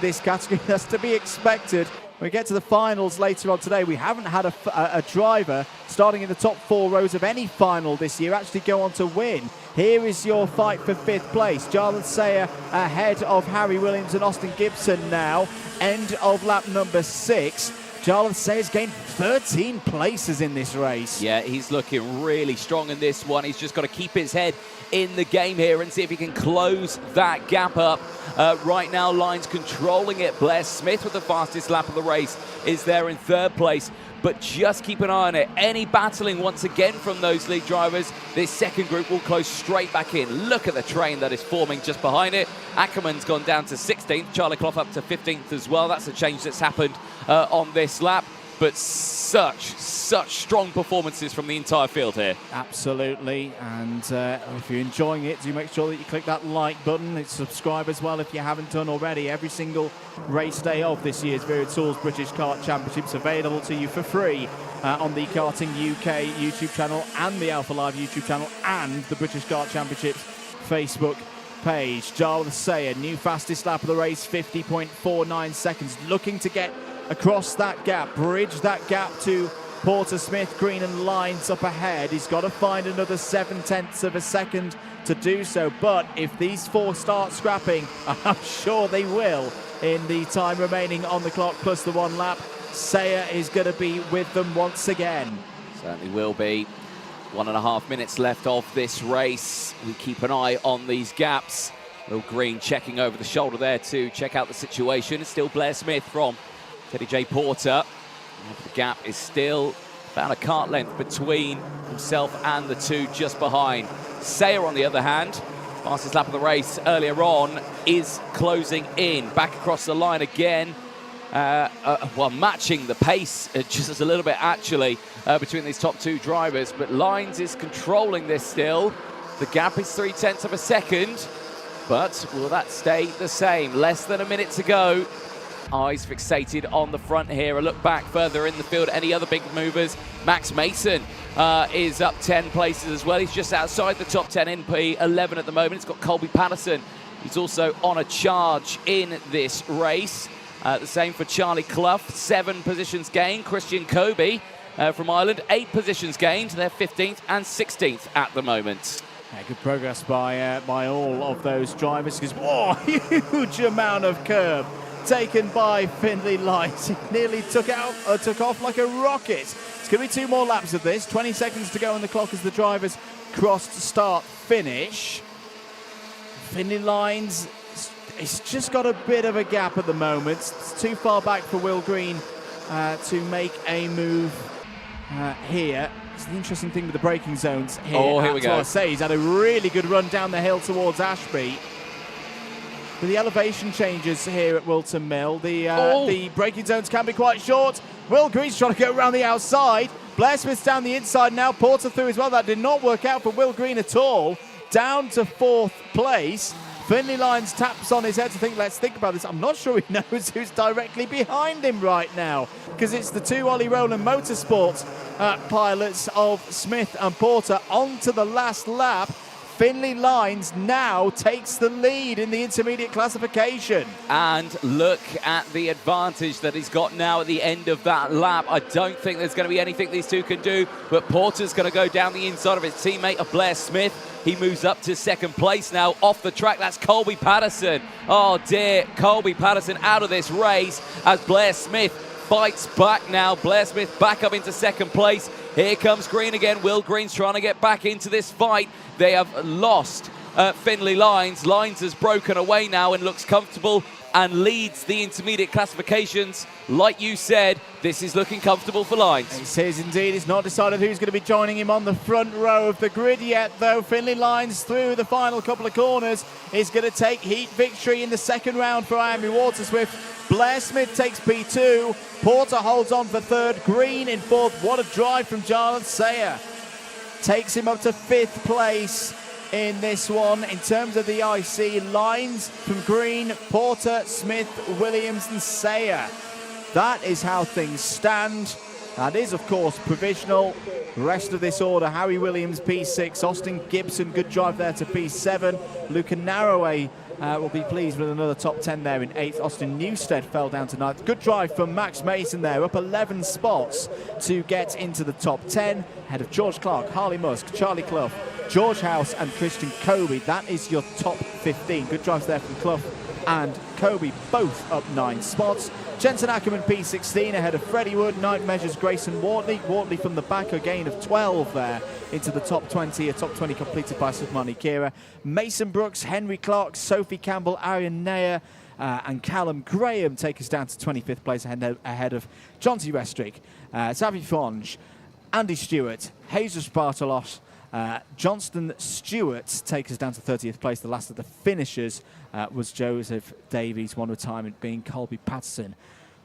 this category. That's to be expected. When we get to the finals later on today, we haven't had a driver starting in the top 4 rows of any final this year actually go on to win. Here is your fight for 5th place. Jarlath Sayer ahead of Harry Williams and Austin Gibson now. End of lap number 6. Jarlath Sayer's gained 13 places in this race. Yeah, he's looking really strong in this one. He's just got to keep his head in the game here and see if he can close that gap up. Right now, Lines controlling it. Blair Smith with the fastest lap of the race is there in 3rd place. But just keep an eye on it. Any battling once again from those lead drivers, this second group will close straight back in. Look at the train that is forming just behind it. Ackerman's gone down to 16th. Charlie Clough up to 15th as well. That's a change that's happened on this lap. But such strong performances from the entire field here. Absolutely, and if you're enjoying it, do make sure that you click that like button. Subscribe as well if you haven't done already. Every single race day of this year's Wera Tools British Kart Championships available to you for free on the Karting UK YouTube channel and the Alpha Live YouTube channel and the British Kart Championships Facebook page. Jarlath Sayer, new fastest lap of the race, 50.49 seconds, looking to get across that gap, bridge that gap to Porter, Smith, Green and Lines up ahead. He's got to find another 0.7 of a second to do so, but if these 4 start scrapping, I'm sure they will in the time remaining on the clock plus the 1 lap, Sayer is going to be with them once again. Certainly will be. 1.5 minutes left of this race. We keep an eye on these gaps. Will Green checking over the shoulder there to check out the situation. It's still Blair Smith from Teddy J. Porter. The gap is still about a kart length between himself and the 2 just behind. Sayer, on the other hand, fastest lap of the race earlier on, is closing in. Back across the line again. Matching the pace just a little bit, actually, between these top 2 drivers. But Lines is controlling this still. The gap is 0.3 of a second. But will that stay the same? Less than a minute to go. Eyes fixated on the front here. A look back further in the field. Any other big movers? Max Mason is up 10 places as well. He's just outside the top 10 in P11 at the moment. It's got Colby Patterson. He's also on a charge in this race. The same for Charlie Clough. 7 positions gained. Christian Kobe from Ireland. 8 positions gained. They're 15th and 16th at the moment. Yeah, good progress by all of those drivers. Because huge amount of curb taken by Findlay Lights. He nearly took off like a rocket. It's going to be 2 more laps of this. 20 seconds to go on the clock as the drivers cross to start finish. Findlay Lines, it's just got a bit of a gap at the moment. It's too far back for Will Green to make a move here. It's the interesting thing with the braking zones here. Oh, here we go. I say, he's had a really good run down the hill towards Ashby. With the elevation changes here at Whilton Mill, the braking zones can be quite short. Will Green's trying to go around the outside. Blair Smith's down the inside now. Porter through as well. That did not work out for Will Green at all. Down to 4th place. Finley Lyons taps on his head to think, let's think about this. I'm not sure he knows who's directly behind him right now, because it's the two Ollie Rowland Motorsport pilots of Smith and Porter onto the last lap. Finley Lyons now takes the lead in the intermediate classification. And look at the advantage that he's got now at the end of that lap. I don't think there's going to be anything these two can do, but Porter's going to go down the inside of his teammate of Blair Smith. He moves up to 2nd place now. Off the track, that's Colby Patterson. Oh dear, Colby Patterson out of this race as Blair Smith fights back now. Blair Smith back up into 2nd place. Here comes Green again. Will Green's trying to get back into this fight. They have lost Finley Lyons. Lyons has broken away now and looks comfortable and leads the intermediate classifications. Like you said, this is looking comfortable for Lyons. It is indeed. It's not decided who's going to be joining him on the front row of the grid yet, though. Finley Lyons through the final couple of corners is going to take heat victory in the 2nd round for IAME Water Swift. Blair Smith takes P2. Porter holds on for 3rd. Green in 4th. What a drive from Jarlath Sayer. Takes him up to 5th place in this one. In terms of the IC lines from Green, Porter, Smith, Williams and Sayer. That is how things stand. That is, of course, provisional. Rest of this order, Harry Williams, P6. Austin Gibson, good drive there to P7. Luca Narroway will be pleased with another top 10 there in 8th. Austin Newstead fell down to 9th. Good drive from Max Mason there, up 11 spots to get into the top 10. Ahead of George Clark, Harley Musk, Charlie Clough, George House and Christian Kobe. That is your top 15. Good drives there from Clough and Kobe, both up 9 spots. Jensen Ackerman P16 ahead of Freddie Wood, Night Measures Grayson Wortley. Wortley from the back, a gain of 12 there into the top 20. A top 20 completed by Submani Kira. Mason Brooks, Henry Clark, Sophie Campbell, Arian Nair and Callum Graham take us down to 25th place ahead of Jonty Restrick, Xavi Fonge, Andy Stewart, Jesus Bartolos, Johnston Stewart takes us down to 30th place. The last of the finishers was Joseph Davies, one retirement being Colby Patterson.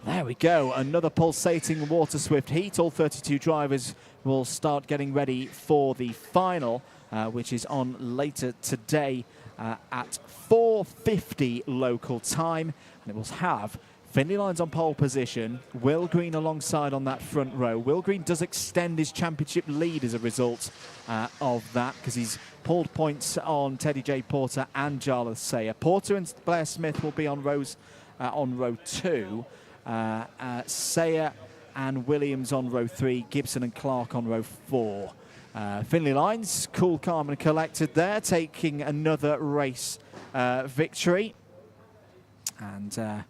There we go, another pulsating Water Swift heat. All 32 drivers will start getting ready for the final, which is on later today at 4:50 local time. And it will have Finley Lyons on pole position, Will Green alongside on that front row. Will Green does extend his championship lead as a result of that, because he's pulled points on Teddy J. Porter and Jarlath Sayer. Porter and Blair Smith will be on row 2. Sayer and Williams on row 3. Gibson and Clark on row 4. Finley Lyons, cool, calm and collected there, taking another race victory. And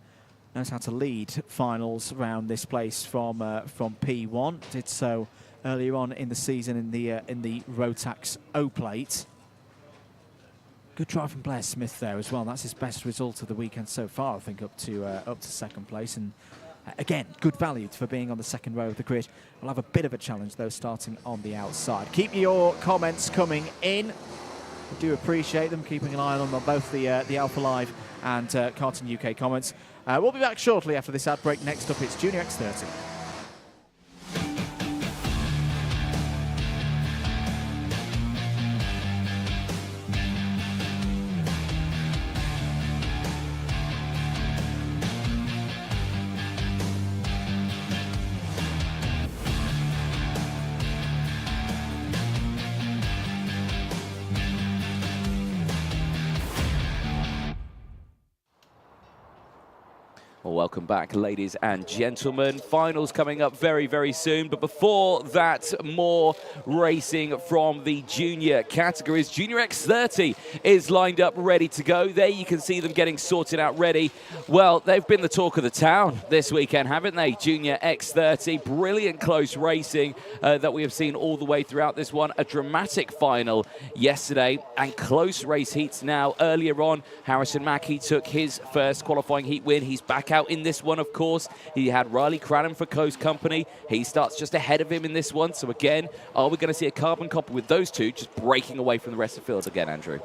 knows how to lead finals around this place from P1. Did so earlier on in the season in the Rotax O-Plate. Good drive from Blair Smith there as well. That's his best result of the weekend so far, I think, up to 2nd place. And again, good value for being on the 2nd row of the grid. We'll have a bit of a challenge though, starting on the outside. Keep your comments coming in. I do appreciate them. Keeping an eye on them, both the Alpha Live and Karting UK comments. We'll be back shortly after this ad break. Next up, it's Junior X30. Well, welcome back, ladies and gentlemen. Finals coming up very, very soon. But before that, more racing from the junior categories. Junior X30 is lined up, ready to go. There you can see them getting sorted out, ready. Well, they've been the talk of the town this weekend, haven't they? Junior X30, brilliant close racing that we have seen all the way throughout this one. A dramatic final yesterday and close race heats now. Earlier on, Harrison Mackey took his first qualifying heat win. He's back out in this one, of course. He had Riley Cranham for close company. He starts just ahead of him in this one. So again, are we going to see a carbon copy with those two just breaking away from the rest of the field again, Andrew?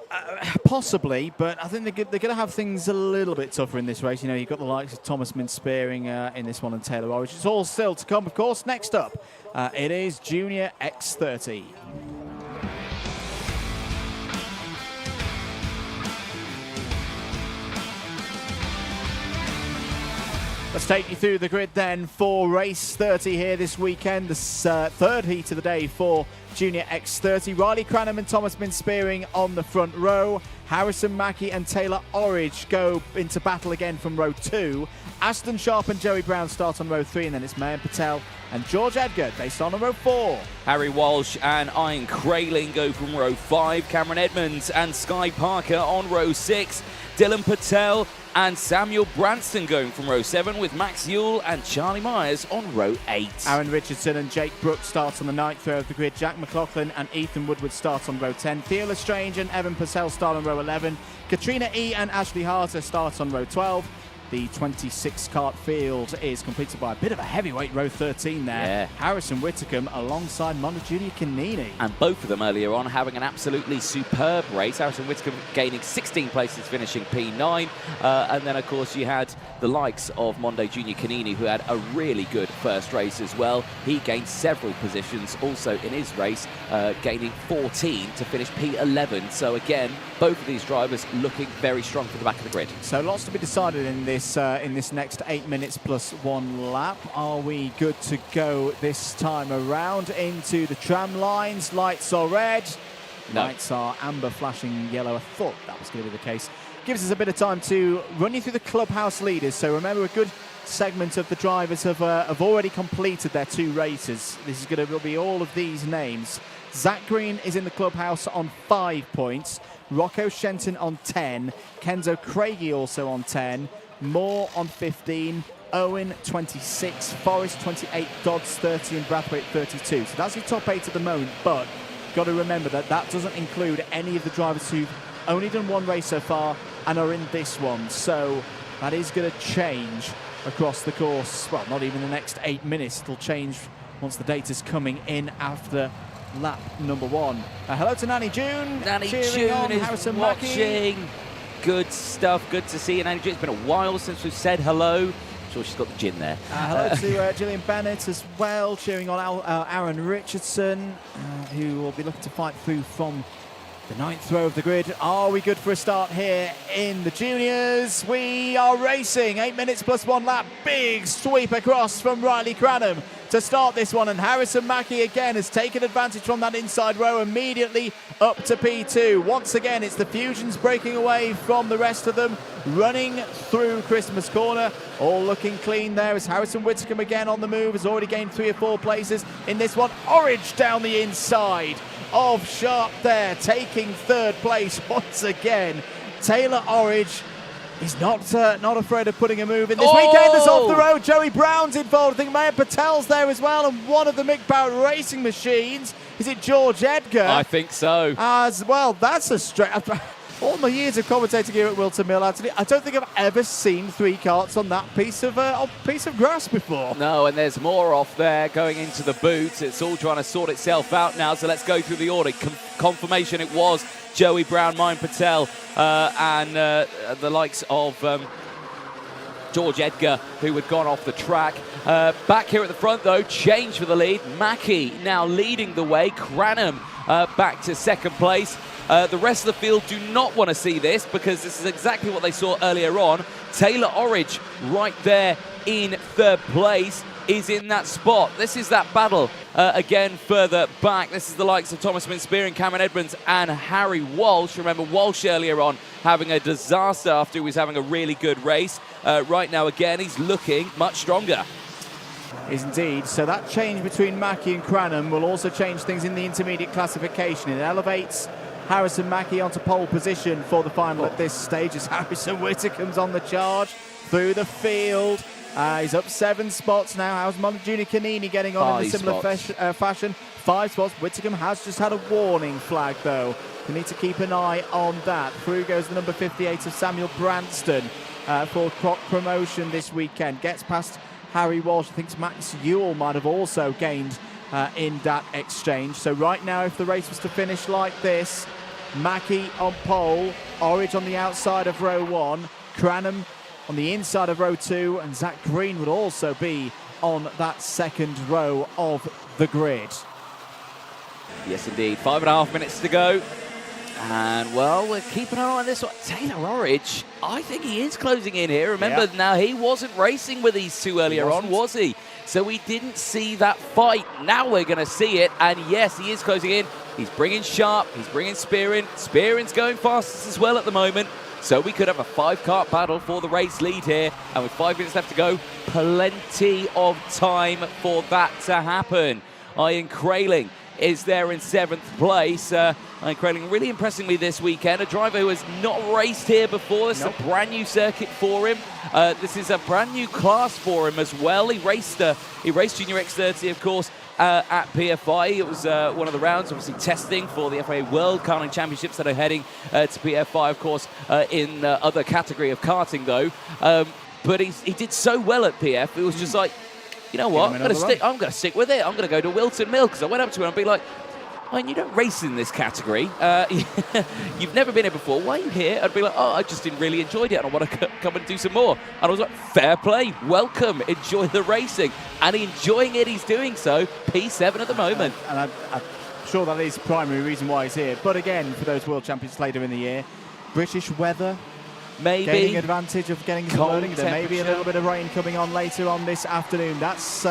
Possibly, but I think they're going to have things a little bit tougher in this race. You know, you've got the likes of Thomas Min-Spearing in this one and Taylor Orridge. It's all still to come, of course. Next up, it is Junior X30. Let's take you through the grid then for race 30 here this weekend. The third heat of the day for Junior X30. Riley Cranham and Thomas Min-Spearing on the front row. Harrison Mackie and Taylor Orridge go into battle again from row 2. Aston Sharp and Joey Brown start on row 3, and then it's Mayan Patel and George Edgar. They start on row 4. Harry Walsh and Ian Crayling go from row 5. Cameron Edmonds and Sky Parker on row 6. Dylan Patel and Samuel Branston going from row 7, with Max Yule and Charlie Myers on row 8. Aaron Richardson and Jake Brooks start on the 9th row of the grid. Jack McLaughlin and Ethan Woodward start on row 10. Theo Lestrange and Evan Purcell start on row 11. Katrina E and Ashley Harter start on row 12. The 26 kart field is completed by a bit of a heavyweight row 13 there. Yeah. Harrison Whitcomb alongside Mona Junior Canini. And both of them earlier on having an absolutely superb race. Harrison Whitcomb gaining 16 places, finishing P9. And then, of course, you had the likes of Monday Junior Canini, who had a really good first race as well. He gained several positions also in his race, gaining 14 to finish P11. So, again, both of these drivers looking very strong for the back of the grid. So lots to be decided in this next 8 minutes plus 1 lap. Are we good to go this time around? Into the tram lines. Lights are red. No. Lights are amber, flashing yellow. I thought that was going to be the case. Gives us a bit of time to run you through the clubhouse leaders. So remember, a good segment of the drivers have already completed their 2 races. This is going to be all of these names. Zach Green is in the clubhouse on 5 points. Rocco Shenton on 10. Kenzo Craigie also on 10. Moore on 15. Owen 26. Forrest 28. Dodds 30. And Brathwaite 32. So that's your top 8 at the moment, but got to remember that that doesn't include any of the drivers who've only done 1 race so far and are in this one. So that is going to change across the course. Well, not even the next 8 minutes. It'll change once the data's coming in after lap number 1. Hello to Nanny June. Nanny cheering on June is Harrison watching. Mackie. Good stuff. Good to see you, Nanny June. It's been a while since we've said hello. I'm sure she's got the gin there. Hello to Gillian Bennett as well, cheering on Aaron Richardson, who will be looking to fight through from the 9th row of the grid. Are we good for a start here in the juniors? We are racing. 8 minutes plus 1 lap. Big sweep across from Riley Cranham to start this one, and Harrison Mackie again has taken advantage from that inside row, immediately up to P2. Once again, it's the Fusions breaking away from the rest of them, running through Christmas Corner, all looking clean there as Harrison Whitcomb again on the move, has already gained 3 or 4 places in this one. Orridge down the inside of Sharp there, taking 3rd place once again. Taylor Orridge is not afraid of putting a move in this weekend. That's off the road. Joey Brown's involved. I think Mayan Patel's there as well, and one of the Mick Barrett racing machines. Is it George Edgar? I think so. As well, that's a straight. All my years of commentating here at Whilton Mill, Anthony, I don't think I've ever seen 3 karts on that piece of grass before. No, and there's more off there going into the boots. It's all trying to sort itself out now, so let's go through the order. Confirmation it was Joey Brown, Mayan Patel, and the likes of George Edgar, who had gone off the track. Back here at the front, though, change for the lead. Mackie now leading the way. Cranham back to 2nd place. The rest of the field do not want to see this, because this is exactly what they saw earlier on. Taylor Orridge right there in 3rd place is in that spot. This is that battle again further back. This is the likes of Thomas Min-Spearing, Cameron Edmonds and Harry Walsh. Remember Walsh earlier on having a disaster after he was having a really good race. Right now again he's looking much stronger. Is indeed. So that change between Mackie and Cranham will also change things in the intermediate classification. It elevates Harrison Mackie onto pole position for the final at this stage as Harrison Whitcomb's on the charge through the field. He's up 7 spots now. How's Mona Junior Canini getting on in a similar fashion? 5 spots. Whitcomb has just had a warning flag, though. We need to keep an eye on that. Through goes the number 58 of Samuel Branston. for Croc Promotion this weekend. Gets past Harry Walsh. I think Max Ewell might have also gained in that exchange. So right now, if the race was to finish like this, Mackie on pole, Orridge on the outside of row 1, Cranham on the inside of row 2, and Zach Green would also be on that second row of the grid. Yes, indeed. 5.5 minutes to go. And, well, we're keeping an eye on this one. Taylor Orridge, I think he is closing in here. Remember, now he wasn't racing with these two earlier on, was he? So we didn't see that fight. Now we're going to see it. And, yes, he is closing in. He's bringing Sharp. He's bringing Spearin. Spearin's going fastest as well at the moment. So we could have a 5-kart battle for the race lead here. And with 5 minutes left to go, plenty of time for that to happen. Ian Kraling is there in 7th place. Ian Kraling really impressing me this weekend. A driver who has not raced here before. This is a brand new circuit for him. This is a brand new class for him as well. He raced Junior X30, of course, at PFI. It was one of the rounds, obviously testing for the FIA World Karting Championships that are heading to PFI, of course, in other category of karting, though. But he did so well at PF. It was just like, you know what, I'm going to stick with it. I'm going to go to Whilton Mill, because I went up to him and be like, oh, you don't race in this category. You've never been here before. Why are you here? I'd be like, oh, I just didn't really enjoy it, and I want to come and do some more. And I was like, fair play, welcome, enjoy the racing. And enjoying it, he's doing so. P7 at the moment. And I'm sure that is the primary reason why he's here. But again, for those World Championships later in the year, British weather, maybe gaining advantage of getting some loading. There may be a little bit of rain coming on later on this afternoon. That's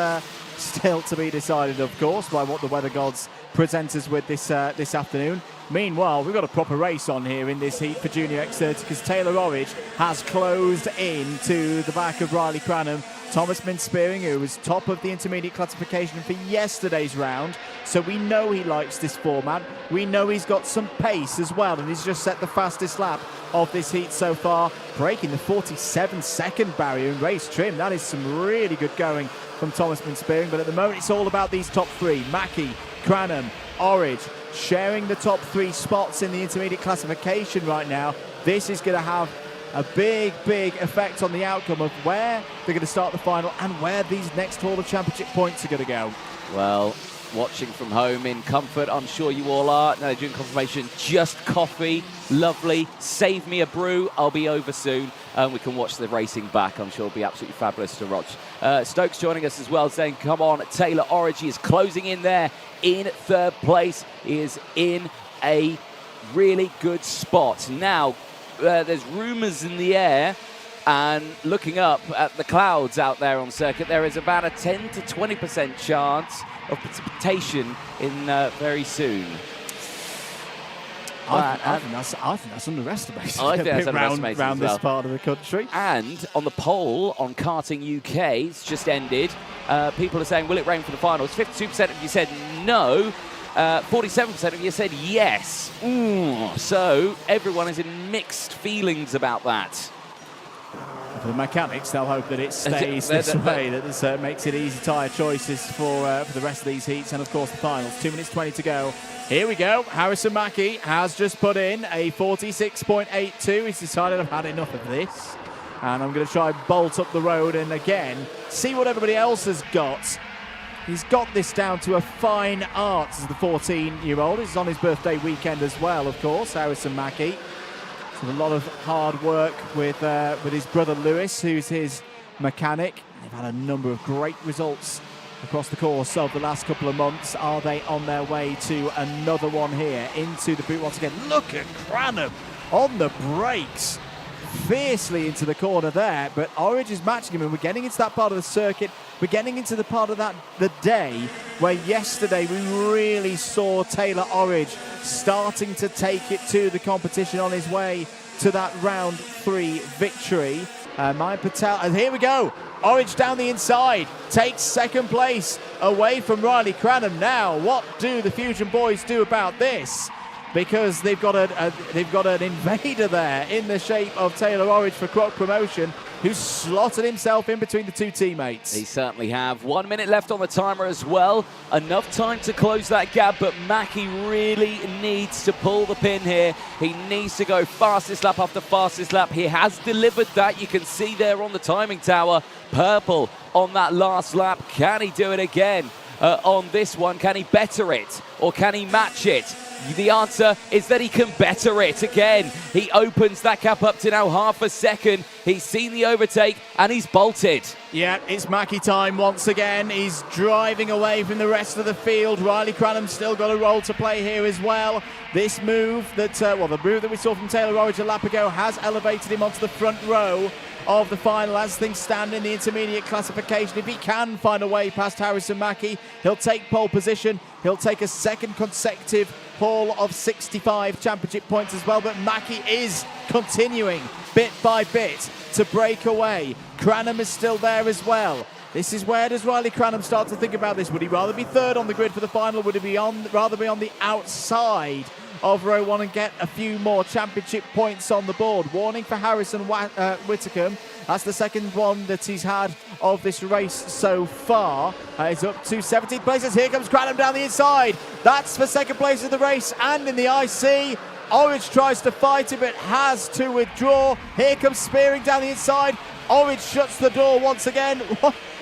still to be decided, of course, by what the weather gods present us with this afternoon. Meanwhile, we've got a proper race on here in this heat for Junior X30, because Taylor Orridge has closed in to the back of Riley Cranham. Thomas Min-Spearing, who was top of the intermediate classification for yesterday's round, so we know he likes this format. We know he's got some pace as well, and he's just set the fastest lap of this heat so far, breaking the 47-second barrier in race trim. That is some really good going from Thomas Min-Spearing, but at the moment it's all about these top three. Mackie, Cranham, Orridge, sharing the top 3 spots in the intermediate classification right now. This is going to have a big effect on the outcome of where they're going to start the final and where these next Hall of Championship points are going to go. Well, watching from home in comfort, I'm sure you all are. No, during confirmation, just coffee, lovely. Save me a brew, I'll be over soon. We can watch the racing back. I'm sure it'll be absolutely fabulous to watch. Stokes joining us as well, saying, come on, Taylor Orridge is closing in there in 3rd place. He is in a really good spot. Now, there's rumours in the air, and looking up at the clouds out there on circuit, there is about a 10 to 20% chance of precipitation in very soon. I think that's underestimated. I think that's underestimated around as well. this part of the country. And on the poll on Karting UK, it's just ended. People are saying, will it rain for the finals? 52% of you said no. 47% of you said yes. So everyone is in mixed feelings about that. For the mechanics, they'll hope that it stays this way, that this makes it easy tyre choices for the rest of these heats and, of course, the finals. 2 minutes 20 to go. Here we go. Harrison Mackie has just put in a 46.82. He's decided I've had enough of this, and I'm going to try and bolt up the road and, again, see what everybody else has got. He's got this down to a fine art as the 14-year-old. It's on his birthday weekend as well, of course, Harrison Mackie. So a lot of hard work with his brother Lewis, who's his mechanic. They've had a number of great results across the course of the last couple of months. Are they on their way to another one here into the boot once again? Look at Cranham on the brakes, fiercely into the corner there, but Orridge is matching him, and we're getting into that part of the circuit. We're getting into the part of the day where yesterday we really saw Taylor Orridge starting to take it to the competition on his way to that round 3 victory. Maya Patel, and here we go. Orridge down the inside, takes 2nd place away from Riley Cranham. Now, what do the Fusion boys do about this? Because they've got an invader there in the shape of Taylor Orridge for Croc Promotion. who's slotted himself in between the two teammates. They certainly have. 1 minute left on the timer as well. Enough time to close that gap, but Mackie really needs to pull the pin here. He needs to go fastest lap after fastest lap. He has delivered that. You can see there on the timing tower, purple on that last lap. Can he do it again on this one? Can he better it, or can he match it? The answer is that he can better it again. He opens that gap up to now half a second. He's seen the overtake and he's bolted. Yeah, it's Mackie time once again. He's driving away from the rest of the field. Riley Cranham's still got a role to play here as well. This move that, the move that we saw from Taylor Orridge a lap ago has elevated him onto the front row of the final as things stand in the intermediate classification. If he can find a way past Harrison Mackie, he'll take pole position. He'll take a second consecutive haul of 65 championship points as well, but Mackie is continuing bit by bit to break away. Cranham is still there as well. This is where does Riley Cranham start to think about this? Would he rather be third on the grid for the final? Would he rather be on the outside of row one and get a few more championship points on the board? Warning for Harrison Whitcomb. That's the second one that he's had of this race so far. He's up to 17th places. Here comes Cranham down the inside. That's for second place of the race and in the IC. Orridge tries to fight it but has to withdraw. Here comes Spearing down the inside. Orridge shuts the door once again.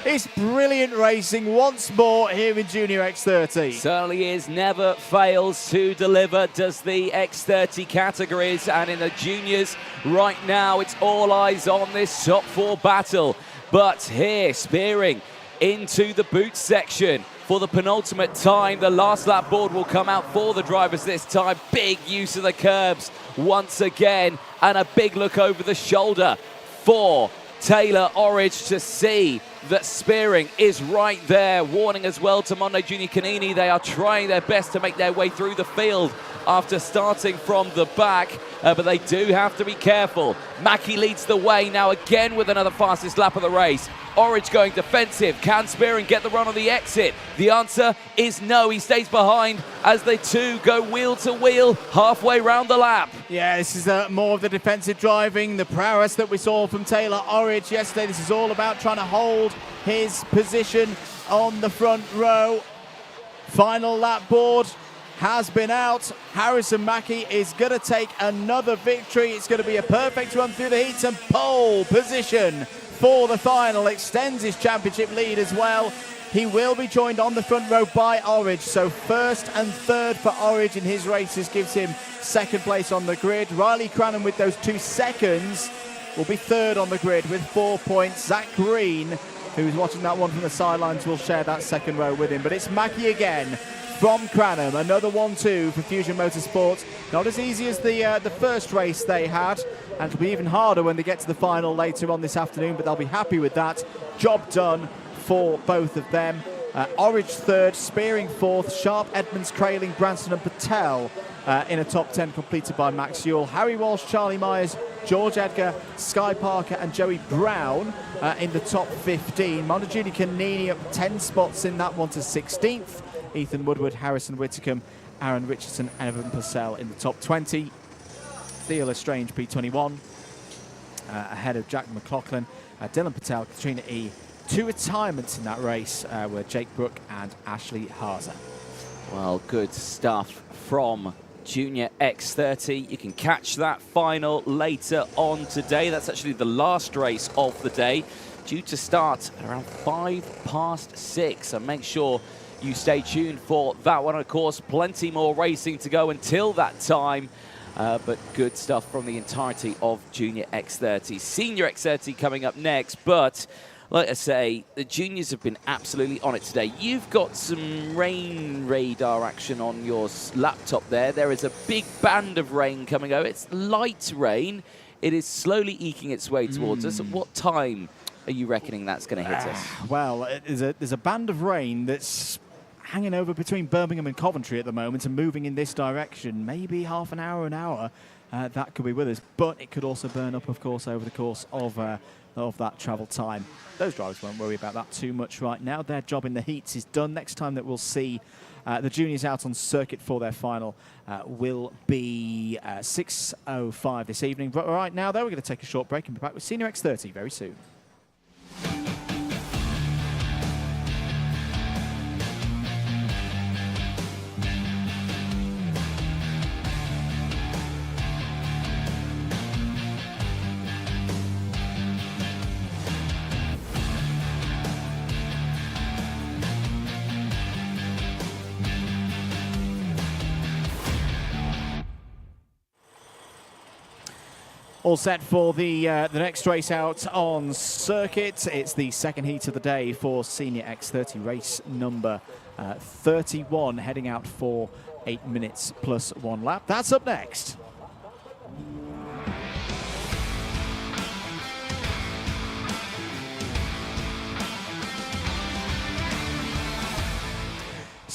It's brilliant racing once more here in Junior X30. Certainly is, never fails to deliver, does the X30 categories. And in the juniors right now, it's all eyes on this top four battle. But here, Spearing into the boot section for the penultimate time. The last lap board will come out for the drivers this time. Big use of the curbs once again, and a big look over the shoulder for Taylor Orridge to see that Spearing is right there. Warning as well to Mondo Junior Canini. They are trying their best to make their way through the field after starting from the back, but they do have to be careful. Mackie leads the way now again with another fastest lap of the race. Orridge going defensive. Can Spearing get the run on the exit? The answer is no. He stays behind as they two go wheel to wheel halfway round the lap. Yeah, this is more of the defensive driving, the prowess that we saw from Taylor Orridge yesterday. This is all about trying to hold his position on the front row. Final lap board has been out. Harrison Mackie is going to take another victory. It's going to be a perfect run through the heats and pole position for the final. Extends his championship lead as well. He will be joined on the front row by Orridge. So first and third for Orridge in his races gives him second place on the grid. Riley Cranham with those 2 seconds will be third on the grid with 4 points. Zach Green, who's watching that one from the sidelines, will share that second row with him. But it's Mackie again from Cranham. Another 1-2 for Fusion Motorsport. Not as easy as the first race they had, and it'll be even harder when they get to the final later on this afternoon, but they'll be happy with that. Job done for both of them. Orridge third, Spearing fourth, Sharp, Edmonds, Crailing, Branson and Patel in a top 10 completed by Max Ewell. Harry Walsh, Charlie Myers, George Edgar, Sky Parker and Joey Brown in the top 15. Mondo Junior Canini up 10 spots in that one to 16th. Ethan Woodward, Harrison Whitcomb, Aaron Richardson, Evan Purcell in the top 20. Theo Lestrange, P21, ahead of Jack McLaughlin, Dylan Patel, Katrina E. 2 retirements in that race were Jake Brook and Ashley Harzer. Well, good stuff from Junior X30. You can catch that final later on today. That's actually the last race of the day, due to start at around 6:05. So make sure you stay tuned for that one. Of course, plenty more racing to go until that time. But good stuff from the entirety of Junior X30. Senior X30 coming up next, but like I say, the juniors have been absolutely on it today. You've got some rain radar action on your laptop there. There is a big band of rain coming over. It's light rain. It is slowly eking its way towards us. At what time are you reckoning that's going to hit us? Well, there's a band of rain that's hanging over between Birmingham and Coventry at the moment and moving in this direction. Maybe half an hour, that could be with us. But it could also burn up, of course, over the course of of that travel time. Those drivers won't worry about that too much right now. Their job in the heats is done. Next time that we'll see the juniors out on circuit for their final will be 6:05 this evening. But right now, though, we're going to take a short break and be back with Senior X30 very soon. All set for the next race out on circuit. It's the second heat of the day for Senior X30 race number 31, heading out for 8 minutes plus 1 lap. That's up next.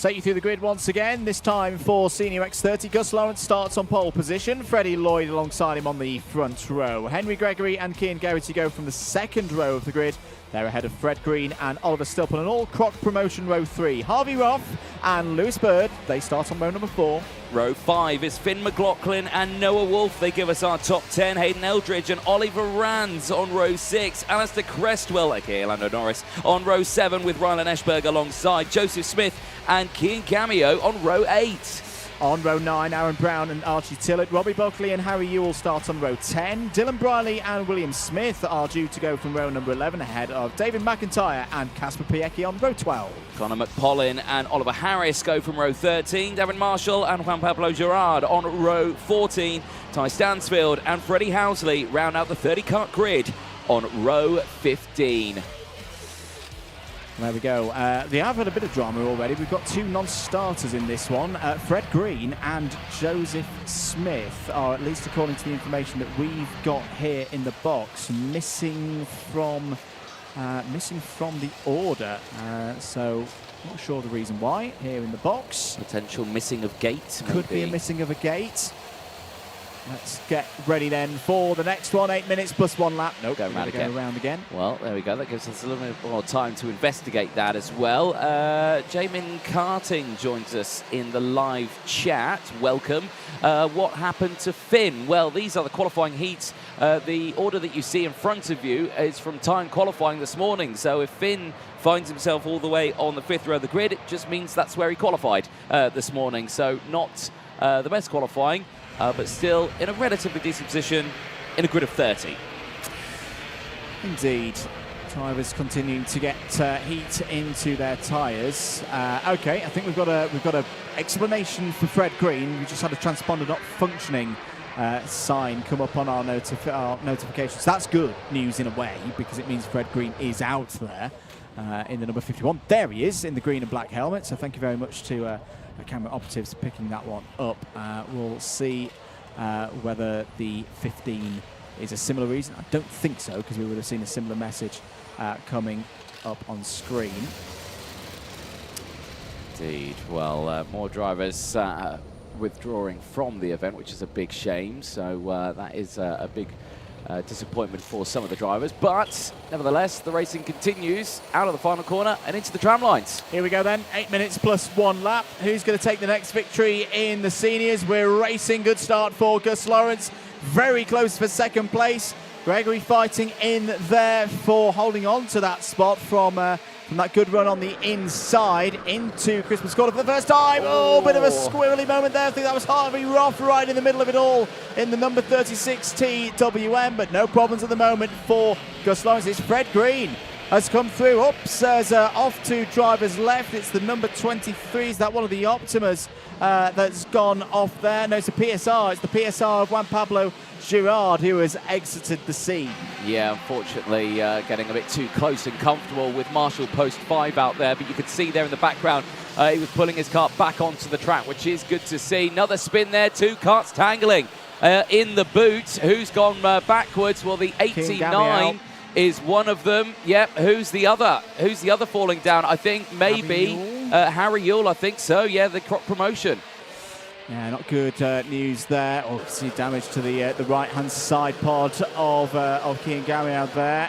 Take you through the grid once again, this time for Senior X30. Gus Lawrence starts on pole position. Freddie Lloyd alongside him on the front row. Henry Gregory and Cian Garrity go from the second row of the grid. They're ahead of Fred Green and Oliver Stilpin on all Croc Promotion row 3. Harvey Roth and Lewis Bird, they start on row number 4. Row 5 is Finn McLaughlin and Noah Wolf. They give us our top 10. Hayden Eldridge and Oliver Rands on row 6. Alistair Crestwell, aka Lando Norris, on row 7 with Rylan Eschberg alongside Joseph Smith and Cian Cameo on row 8. On row 9, Aaron Brown and Archie Tillett. Robbie Buckley and Harry Ewell start on row 10. Dylan Briley and William Smith are due to go from row number 11 ahead of David McIntyre and Casper Piecki on row 12. Connor McPollin and Oliver Harris go from row 13. Darren Marshall and Juan Pablo Gerard on row 14. Ty Stansfield and Freddie Housley round out the 30-kart grid on row 15. There we go. They have had a bit of drama already. We've got 2 non-starters in this one. Fred Green and Joseph Smith are, at least according to the information that we've got here in the box, missing from the order. So not sure the reason why here in the box. Potential missing of gate. Could be a missing of a gate. Let's get ready then for the next one. 8 minutes plus 1 lap. Nope, go around again. Well, there we go. That gives us a little bit more time to investigate that as well. Jamin Karting joins us in the live chat. Welcome. What happened to Finn? Well, these are the qualifying heats. The order that you see in front of you is from time qualifying this morning. So if Finn finds himself all the way on the 5th row of the grid, it just means that's where he qualified this morning. So not the best qualifying. But still in a relatively decent position in a grid of 30. Indeed. Drivers continuing to get heat into their tyres. Okay, I think we've got a explanation for Fred Green. We just had a transponder not functioning sign come up on our notifications. That's good news in a way, because it means Fred Green is out there in the number 51. There he is in the green and black helmet. So thank you very much to camera operatives picking that one up. We'll see whether the 15 is a similar reason. I don't think so, because we would have seen a similar message coming up on screen. Indeed. Well, more drivers withdrawing from the event, which is a big shame. So that is a big disappointment for some of the drivers, but nevertheless the racing continues out of the final corner and into the tram lines. Here we go then, 8 minutes plus 1 lap. Who's going to take the next victory in the seniors? We're racing. Good start for Gus Lawrence, very close for second place. Gregory fighting in there for holding on to that spot from that good run on the inside into Christmas Corner for the first time. Oh, bit of a squirrely moment there. I think that was Harvey Roth right in the middle of it all in the number 36 TWM, but no problems at the moment for Gus Lawrence. It's Fred Green has come through. Oops, there's off to drivers left. It's the number 23. Is that one of the Optimas that's gone off there? No, it's a PSR. It's the PSR of Juan Pablo Girard, who has exited the scene. Yeah, unfortunately getting a bit too close and comfortable with Marshall Post 5 out there, but you could see there in the background he was pulling his kart back onto the track, which is good to see. Another spin there, 2 karts tangling in the boot. Who's gone backwards? Well, the 89 is one of them. Yep, who's the other? Who's the other falling down? I think maybe Harry Ewell, I think so. Yeah, the Croc Promotion. Yeah, not good news there. Oh, see damage to the right-hand side pod of Cian Garrity out there.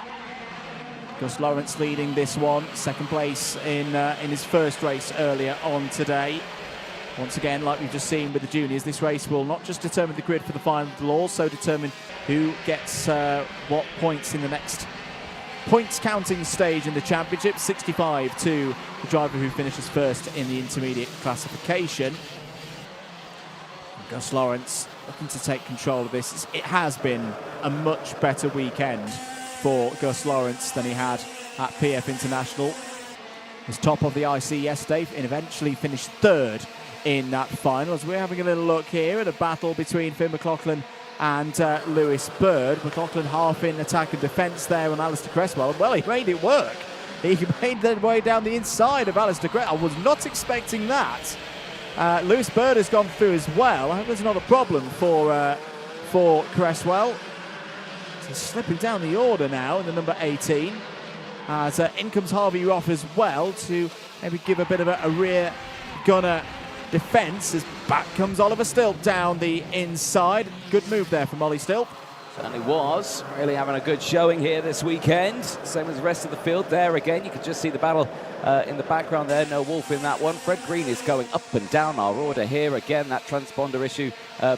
Gus Lawrence leading this one, second place in his first race earlier on today. Once again, like we've just seen with the juniors, this race will not just determine the grid for the final, it will also determine who gets what points in the next points counting stage in the championship. 65 to the driver who finishes first in the intermediate classification. Gus Lawrence looking to take control of this. It has been a much better weekend for Gus Lawrence than he had at PF International. He was top of the IC yesterday and eventually finished third in that final. As we're having a little look here at a battle between Finn McLaughlin and Lewis Bird. McLaughlin half in attack and defence there on Alistair Cresswell. Well, he made it work. He made their way down the inside of Alistair Cresswell. I was not expecting that. Lewis Bird has gone through as well. I hope there's not a problem for Cresswell. So slipping down the order now in the number 18. As in comes Harvey Roth as well to maybe give a bit of a rear gunner defence, as back comes Oliver Stilp down the inside. Good move there from Ollie Stilp. Certainly was. Really having a good showing here this weekend. Same as the rest of the field there again. You can just see the battle in the background there. No Wolf in that one. Fred Green is going up and down our order here. Again, that transponder issue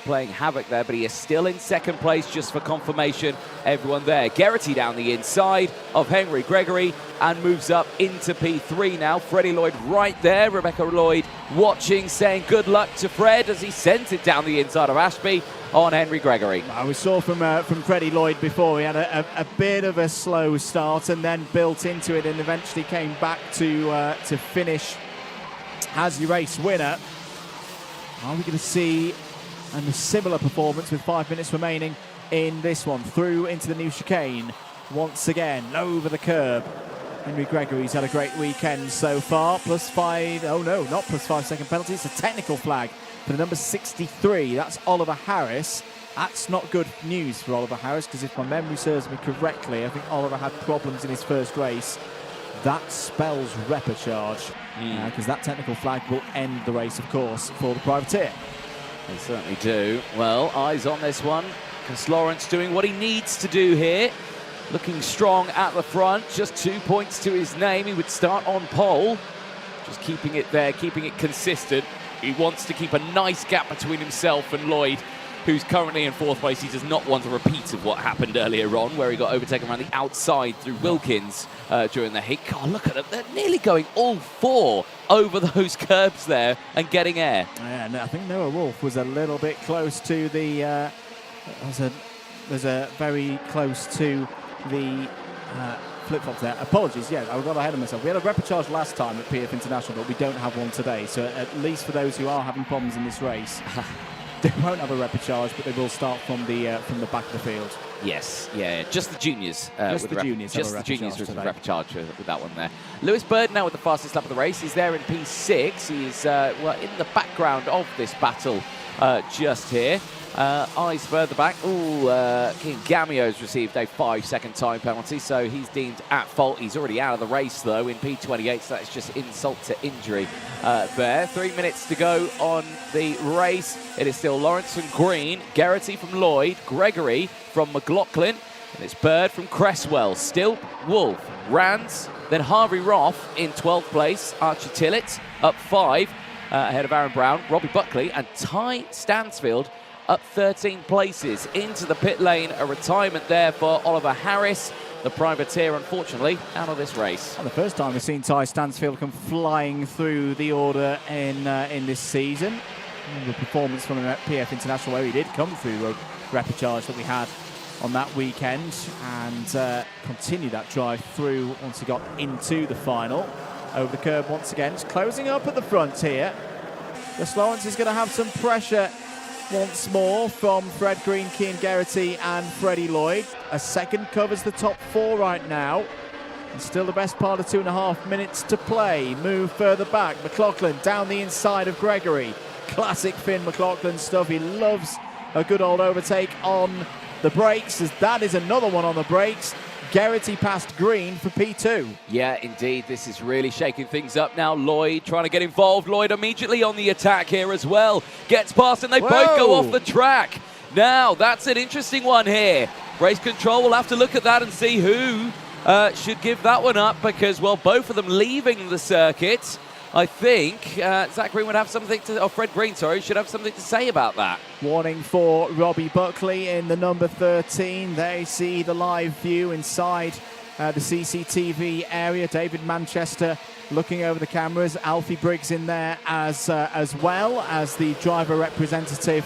playing havoc there, but he is still in second place just for confirmation. Everyone there. Geraghty down the inside of Henry Gregory and moves up into P3 now. Freddie Lloyd right there. Rebecca Lloyd watching, saying good luck to Fred as he sends it down the inside of Ashby on Henry Gregory. We saw from Freddie Lloyd before, he had a bit of a slow start and then built into it and eventually came back to finish as your race winner. Are we going to see a similar performance with 5 minutes remaining in this one? Through into the new chicane once again, over the curb. Henry Gregory's had a great weekend so far. +5, oh no, not +5 second penalty, it's a technical flag for the number 63, that's Oliver Harris. That's not good news for Oliver Harris, because if my memory serves me correctly, I think Oliver had problems in his first race. That spells repechage, because that technical flag will end the race, of course, for the privateer. They certainly do. Well, eyes on this one. Gus Lawrence doing what he needs to do here. Looking strong at the front, just 2 points to his name. He would start on pole, just keeping it there, keeping it consistent. He wants to keep a nice gap between himself and Lloyd, who's currently in fourth place. He does not want a repeat of what happened earlier on, where he got overtaken around the outside through Wilkins during the heat. God, look at them. They're nearly going all four over those curbs there and getting air. Yeah, no, I think Noah Wolf was a little bit close to the... was a very close to the... flip-flop there. Apologies, yeah, I got ahead of myself. We had a repechage last time at PF International, but we don't have one today. So at least for those who are having problems in this race, they won't have a repechage, but they will start from the back of the field. Yes, yeah, just the juniors. Just the juniors with the repechage with that one there. Lewis Bird now with the fastest lap of the race. He's there in P6. He's well in the background of this battle just here. Eyes further back. King Gamio's received a 5 second time penalty, so he's deemed at fault. He's already out of the race though in P28, so that's just insult to injury there. 3 minutes to go on the race. It is still Lawrence from Green, Geraghty from Lloyd, Gregory from McLaughlin, and it's Bird from Cresswell. Stilp, Wolf, Rands, then Harvey Roth in 12th place. Archie Tillett up 5 ahead of Aaron Brown, Robbie Buckley, and Ty Stansfield up 13 places into the pit lane. A retirement there for Oliver Harris, the privateer, unfortunately, out of this race. And the first time we've seen Ty Stansfield come flying through the order in this season. And the performance from him at PF International, where he did come through the repechage that we had on that weekend, and continue that drive through once he got into the final. Over the curb once again, just closing up at the front here. Gus Lawrence is going to have some pressure once more from Fred Green, Cian Geraghty and Freddie Lloyd. A second covers the top 4 right now. And still the best part of 2.5 minutes to play. Move further back. McLaughlin down the inside of Gregory. Classic Finn McLaughlin stuff. He loves a good old overtake on the brakes, as that is another one on the brakes. Geraghty past Green for P2. Yeah, indeed. This is really shaking things up now. Lloyd trying to get involved. Lloyd immediately on the attack here as well. Gets past and they both go off the track. Now, that's an interesting one here. Race control will have to look at that and see who should give that one up because, well, both of them leaving the circuit. I think Zach Green would have something to, or Fred Green, sorry, should have something to say about that. Warning for Robbie Buckley in the number 13. They see the live view inside the CCTV area. David Manchester looking over the cameras. Alfie Briggs in there as well as the driver representative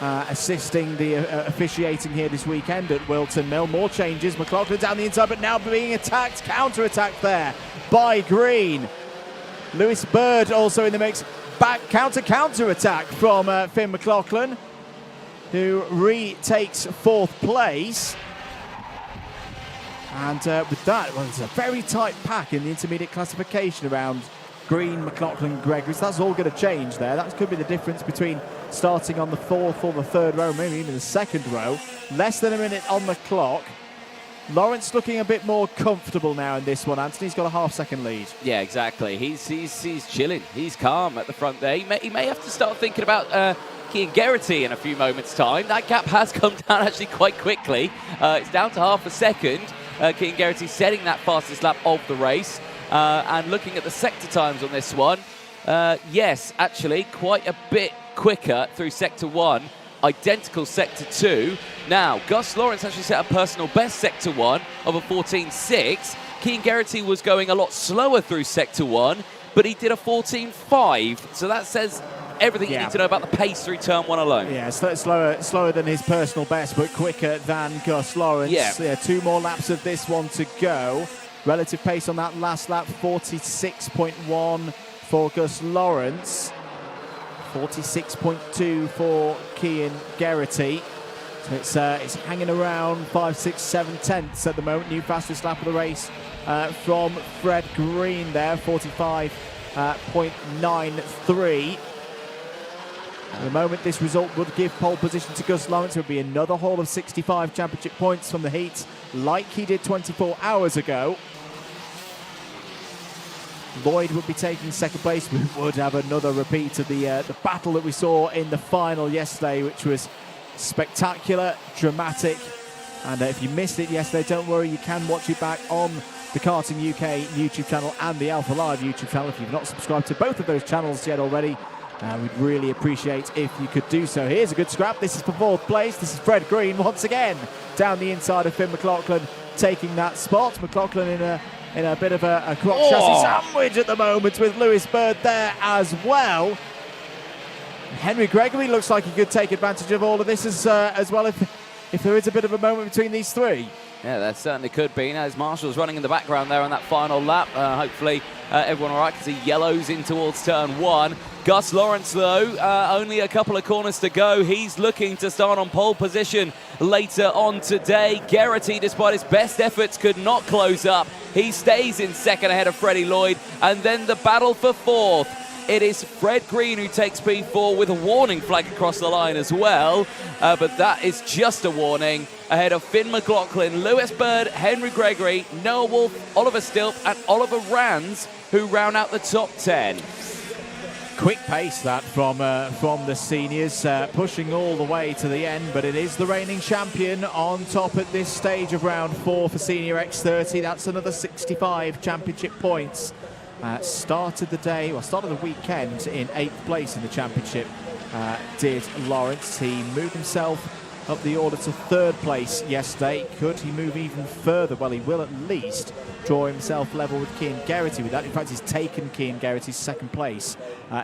assisting the officiating here this weekend at Whilton Mill. More changes. McLaughlin down the inside, but now being attacked, counter-attacked there by Green. Lewis Bird also in the mix. Back counter attack from Finn McLaughlin, who retakes 4th place. And with that, well, it's a very tight pack in the intermediate classification around Green, McLaughlin, Gregory. So that's all going to change there. That could be the difference between starting on the 4th or the 3rd row, maybe even the 2nd row. Less than a minute on the clock. Lawrence looking a bit more comfortable now in this one. Anthony's got a half-second lead. Yeah, exactly. He's chilling. He's calm at the front there. He may have to start thinking about Cian Geraghty in a few moments' time. That gap has come down actually quite quickly. It's down to half a second. Cian Geraghty setting that fastest lap of the race. And looking at the sector times on this one, yes, actually quite a bit quicker through Sector 1. Identical Sector 2. Now, Gus Lawrence actually set a personal best Sector 1 of a 14.6. Cian Geraghty was going a lot slower through Sector 1, but he did a 14.5. So that says everything you need to know about the pace through Turn 1 alone. Yeah, slower than his personal best, but quicker than Gus Lawrence. Yeah. 2 more laps of this one to go. Relative pace on that last lap, 46.1 for Gus Lawrence. 46.2 for Cian Geraghty. So it's hanging around 5, 6, 7 tenths at the moment. New fastest lap of the race from Fred Green there, 45.93. At the moment, this result would give pole position to Gus Lawrence. It would be another haul of 65 championship points from the heats, like he did 24 hours ago. Lloyd would be taking 2nd place. We would have another repeat of the battle that we saw in the final yesterday, which was spectacular, dramatic. And if you missed it yesterday, don't worry, you can watch it back on the Karting UK YouTube channel and the Alpha Live YouTube channel. If you've not subscribed to both of those channels yet already, we'd really appreciate if you could do so. Here's a good scrap. This is for 4th place. This is Fred Green once again down the inside of Finn McLaughlin, taking that spot. McLaughlin in a bit of a crop chassis sandwich at the moment with Lewis Bird there as well. Henry Gregory looks like he could take advantage of all of this as well if there is a bit of a moment between these 3. Yeah, that certainly could be. Now, as Marshall's running in the background there on that final lap, hopefully everyone all right because he yellows in towards Turn 1. Gus Lawrence, though, only a couple of corners to go. He's looking to start on pole position later on today. Geraghty, despite his best efforts, could not close up. He stays in 2nd ahead of Freddie Lloyd. And then the battle for 4th. It is Fred Green who takes P4 with a warning flag across the line as well. But that is just a warning ahead of Finn McLaughlin, Lewis Bird, Henry Gregory, Noah Wolf, Oliver Stilp and Oliver Rands, who round out the top 10. Quick pace that from the seniors, pushing all the way to the end, but it is the reigning champion on top at this stage of round 4 for Senior X30. That's another 65 championship points. Started the weekend in 8th place in the championship, did Lawrence. He moved himself up the order to 3rd place yesterday. Could he move even further? Well, he will at least draw himself level with Cian Geraghty with that. In fact, he's taken Cian Geraghty's 2nd place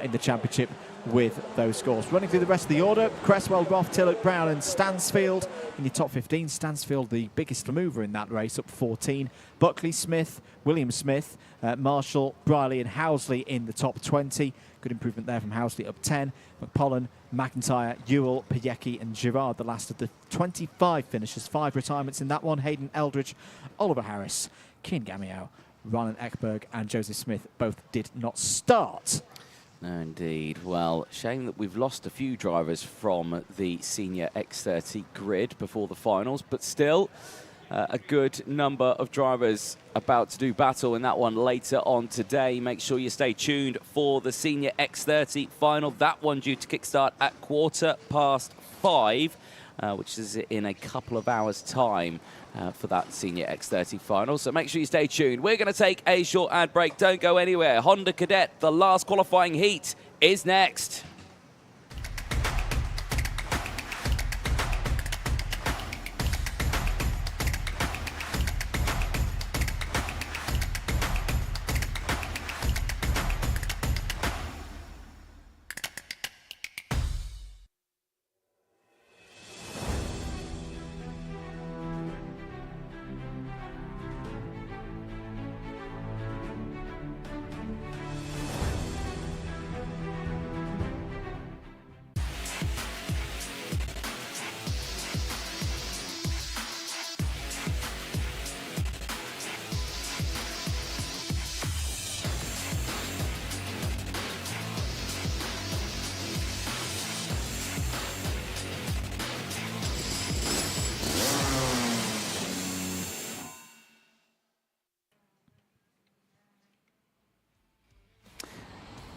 in the championship with those scores. Running through the rest of the order, Cresswell, Roth, Tillett, Brown and Stansfield in the top 15. Stansfield, the biggest mover in that race, up 14. Buckley, Smith, William Smith, Marshall, Briley and Housley in the top 20. Good improvement there from Housley, up 10. McPollen, McIntyre, Ewell, Piecki and Girard, the last of the 25 finishers. 5 retirements in that one. Hayden Eldridge, Oliver Harris, Cian Gamiao, Ronan Ekberg and Joseph Smith both did not start. No, indeed. Well, shame that we've lost a few drivers from the Senior X30 grid before the finals, but still a good number of drivers about to do battle in that one later on today. Make sure you stay tuned for the Senior X30 final. That one due to kickstart at 5:15. which is in a couple of hours' time for that Senior X30 final. So make sure you stay tuned. We're going to take a short ad break. Don't go anywhere. Honda Cadet, the last qualifying heat, is next.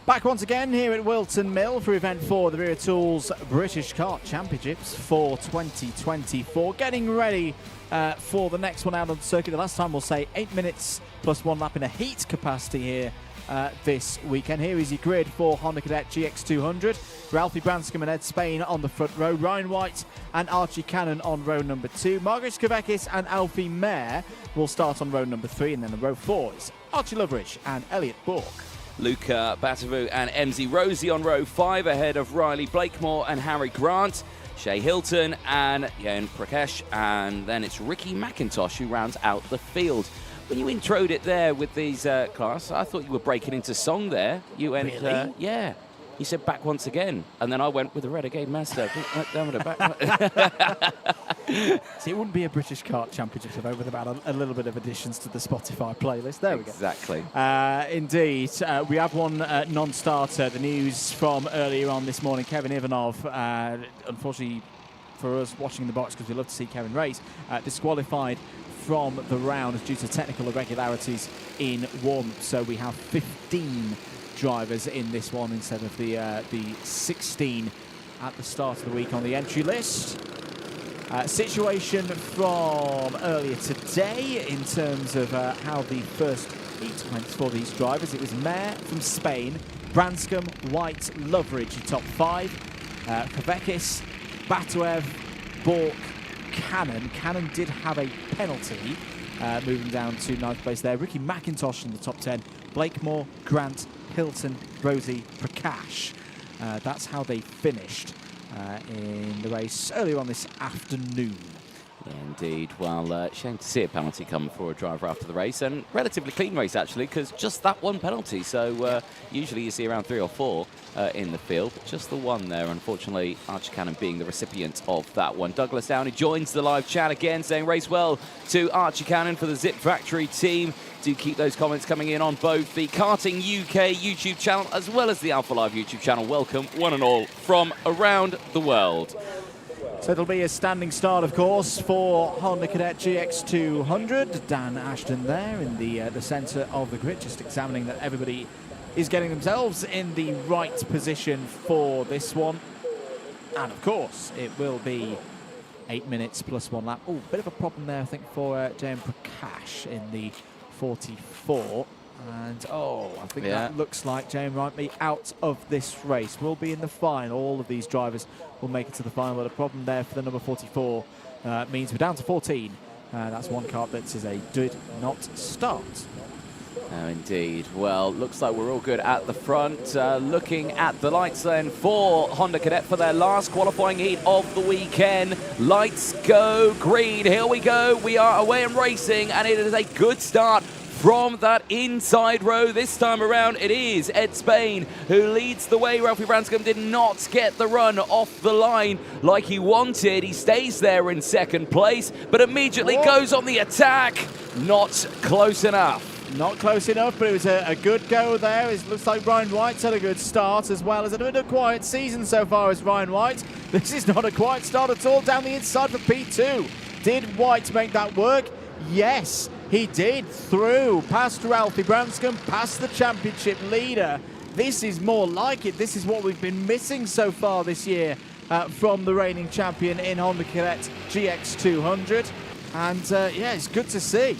Back once again here at Whilton Mill for Event 4, the Wera Tools British Kart Championships for 2024. Getting ready for the next one out on the circuit. The last time we'll say 8 minutes plus 1 lap in a heat capacity here this weekend. Here is your grid for Honda Cadet GX200. Ralphie Branscombe and Ed Spain on the front row. Ryan White and Archie Cannon on row number 2. Margaret Skavekis and Alfie Mayer will start on row number 3. And then on row 4 is Archie Loveridge and Elliot Bourke. Luca Batavu and MZ Rosie on row 5 ahead of Riley Blakemore and Harry Grant, Shea Hilton and Jan Prakesh, and then it's Ricky McIntosh who rounds out the field. When you introed it there with these class, I thought you were breaking into song there. You went, really? Yeah. You said back once again, and then I went with the Renegade Master. Down with the back. See, it wouldn't be a British Kart Championship if with about a little bit of additions to the Spotify playlist. There we go. Exactly. Indeed. We have one non-starter. The news from earlier on this morning, Kevin Ivanov, unfortunately for us watching the box, because we love to see Kevin race, disqualified from the round due to technical irregularities in warm-up. So we have 15 drivers in this one instead of the 16 at the start of the week on the entry list. Situation from earlier today in terms of how the first heat went for these drivers. It was Mayer from Spain, Branscombe, White, Loveridge, top 5. Kvekis, Batuev, Bourke, Cannon. Cannon did have a penalty, moving down to 9th place there. Ricky McIntosh in the top 10. Blakemore, Grant, Hilton, Rosie, Prakash. That's how they finished in the race earlier on this afternoon. Yeah, indeed. Well, shame to see a penalty come for a driver after the race, and relatively clean race actually, because just that one penalty. So usually you see around 3 or 4 in the field, but just the one there. Unfortunately, Archie Cannon being the recipient of that one. Douglas Downey joins the live chat again, saying race well to Archie Cannon for the Zip Factory team. Do keep those comments coming in on both the Karting UK YouTube channel as well as the Alpha Live YouTube channel. Welcome, one and all, from around the world. So it'll be a standing start, of course, for Honda Cadet GX200. Dan Ashton there in the centre of the grid, just examining that everybody is getting themselves in the right position for this one. And, of course, it will be 8 minutes plus 1 lap. Oh, bit of a problem there, I think, for Jan Prakash in the 44. And, I think that looks like James might be out of this race. We'll be in the final. All of these drivers will make it to the final. But a problem there for the number 44 means we're down to 14. That's one kart that is a did not start. Oh, indeed. Well, looks like we're all good at the front. Looking at the lights then for Honda Cadet for their last qualifying heat of the weekend. Lights go green. Here we go. We are away and racing, and it is a good start from that inside row. This time around, it is Ed Spain who leads the way. Ralphie Branscombe did not get the run off the line like he wanted. He stays there in second place, but immediately goes on the attack. Not close enough. Not close enough, but it was a good go there. It looks like Ryan White's had a good start, as well as a bit of a quiet season so far as Ryan White. This is not a quiet start at all down the inside for P2. Did White make that work? Yes, he did. Through, past Ralphie Branscombe, past the championship leader. This is more like it. This is what we've been missing so far this year from the reigning champion in Honda Cadet GX200. And yeah, it's good to see.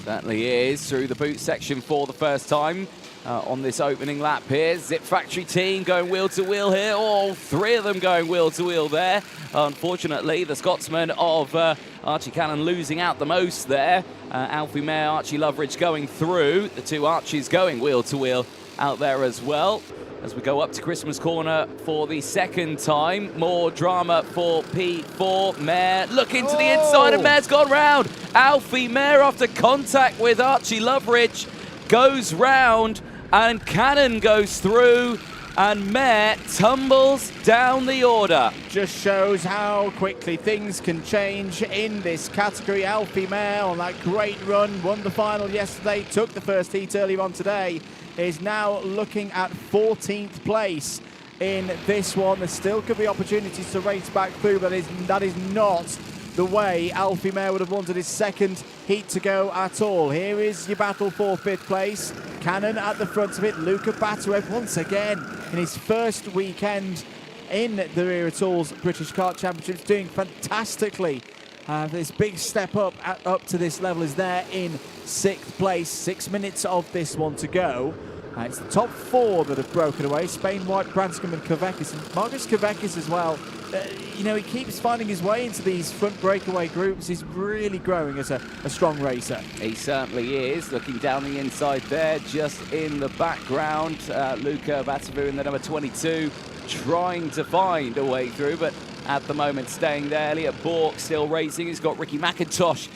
Certainly is, through the boot section for the first time on this opening lap here. Zip Factory team going wheel to wheel here. All three of them going wheel to wheel there. Unfortunately, the Scotsman of Archie Cannon losing out the most there. Alfie Mayer, Archie Loveridge going through. The two Archies going wheel to wheel out there as well. As we go up to Christmas Corner for the second time. More drama for P4. Mayer looking to the inside, and Mayer's gone round. Alfie Mayer, after contact with Archie Loveridge, goes round, and Cannon goes through, and Mayer tumbles down the order. Just shows how quickly things can change in this category. Alfie Mayer on that great run, won the final yesterday, took the first heat earlier on today, is now looking at 14th place in this one. There still could be opportunities to race back through, but that is not the way Alfie Mayer would have wanted his second heat to go at all. Here is your battle for 5th place. Cannon at the front of it. Luca Batarev once again in his first weekend in the Wera Tools British Kart Championships, doing fantastically. This big step up to this level is there in 6th place. 6 minutes of this one to go. It's the top 4 that have broken away. Spain, White, Branscombe and Kavekis. And Marcus Kavekis as well. You know, he keeps finding his way into these front breakaway groups. He's really growing as a strong racer. He certainly is. Looking down the inside there, just in the background. Luca Batavu in the number 22, trying to find a way through, but at the moment staying there. Elliot Bork still racing. He's got Ricky McIntosh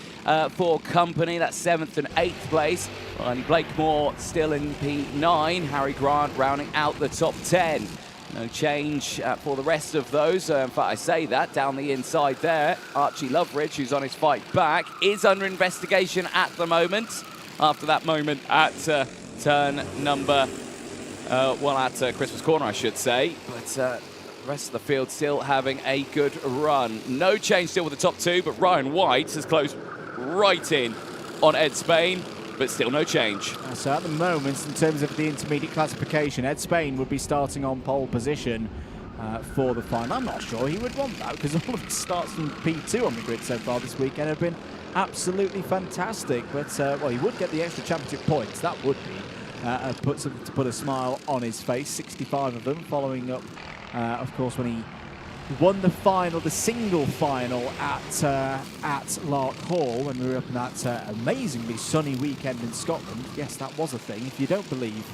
for company. That's 7th and 8th place. Finally, Blakemore still in P9. Harry Grant rounding out the top 10. No change for the rest of those. In fact, I say that down the inside there. Archie Loveridge, who's on his fight back, is under investigation at the moment. After that moment at turn number, at Christmas Corner, I should say. But the rest of the field still having a good run. No change still with the top 2, but Ryan White has closed right in on Ed Spain, but still no change. So at the moment, in terms of the intermediate classification, Ed Spain would be starting on pole position for the final. I'm not sure he would want that, because all of his starts from P2 on the grid so far this weekend have been absolutely fantastic. But, well, he would get the extra championship points. That would be to put a smile on his face. 65 of them, following up, of course, when he won the final, the single final at Lark Hall when we were up in that amazingly sunny weekend in Scotland. Yes, that was a thing. If you don't believe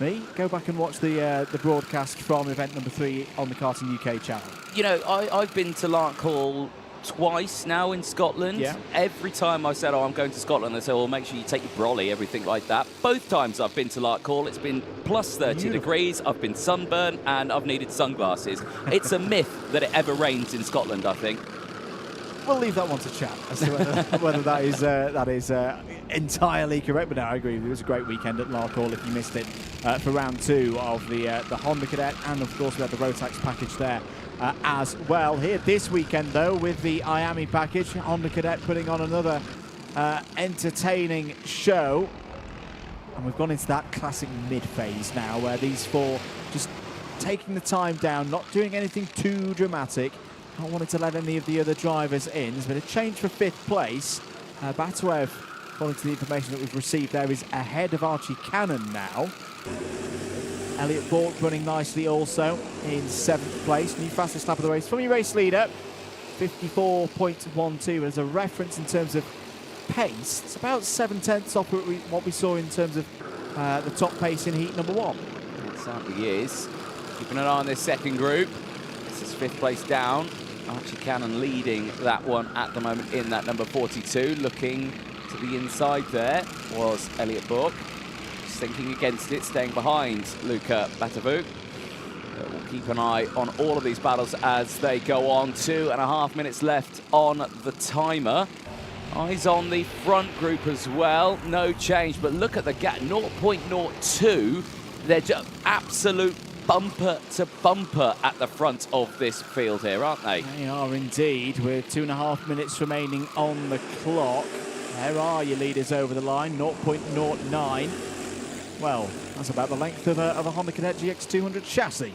me, go back and watch the broadcast from event number 3 on the Karting UK channel. You know, I've been to Lark Hall twice now in Scotland. Yeah. Every time I said, I'm going to Scotland, they say, well, make sure you take your brolly, everything like that. Both times I've been to Lark Hall, it's been plus 30 degrees, I've been sunburned, and I've needed sunglasses. It's a myth that it ever rains in Scotland, I think. We'll leave that one to chat as to whether that is entirely correct. But no, I agree with you. It was a great weekend at Lark Hall if you missed it for round 2 of the Honda Cadet, and of course we had the Rotax package there as well. Here this weekend though, with the IAME package, Honda Cadet putting on another entertaining show. And we've gone into that classic mid-phase now, where these 4 just taking the time down, not doing anything too dramatic. Not wanting to let any of the other drivers in. There's been a change for 5th place. Batarev, according to the information that we've received there, is ahead of Archie Cannon now. Elliot Bork running nicely also in 7th place. New fastest lap of the race from your race leader, 54.12. As a reference in terms of pace, it's about 7/10 off what we saw in terms of the top pace in heat number 1. It certainly is. Keeping an eye on this second group. This is 5th place down. Archie Cannon leading that one at the moment in that number 42. Looking to the inside there was Elliot Bork. Just thinking against it, staying behind Luca Batavu. We'll keep an eye on all of these battles as they go on. 2.5 minutes left on the timer. Eyes on the front group as well. No change, but look at the gap, 0.02. They're just absolute bumper to bumper at the front of this field here, aren't they? They are indeed, with 2.5 minutes remaining on the clock. There are your leaders over the line, 0.09. Well, that's about the length of a Honda Cadet GX200 chassis.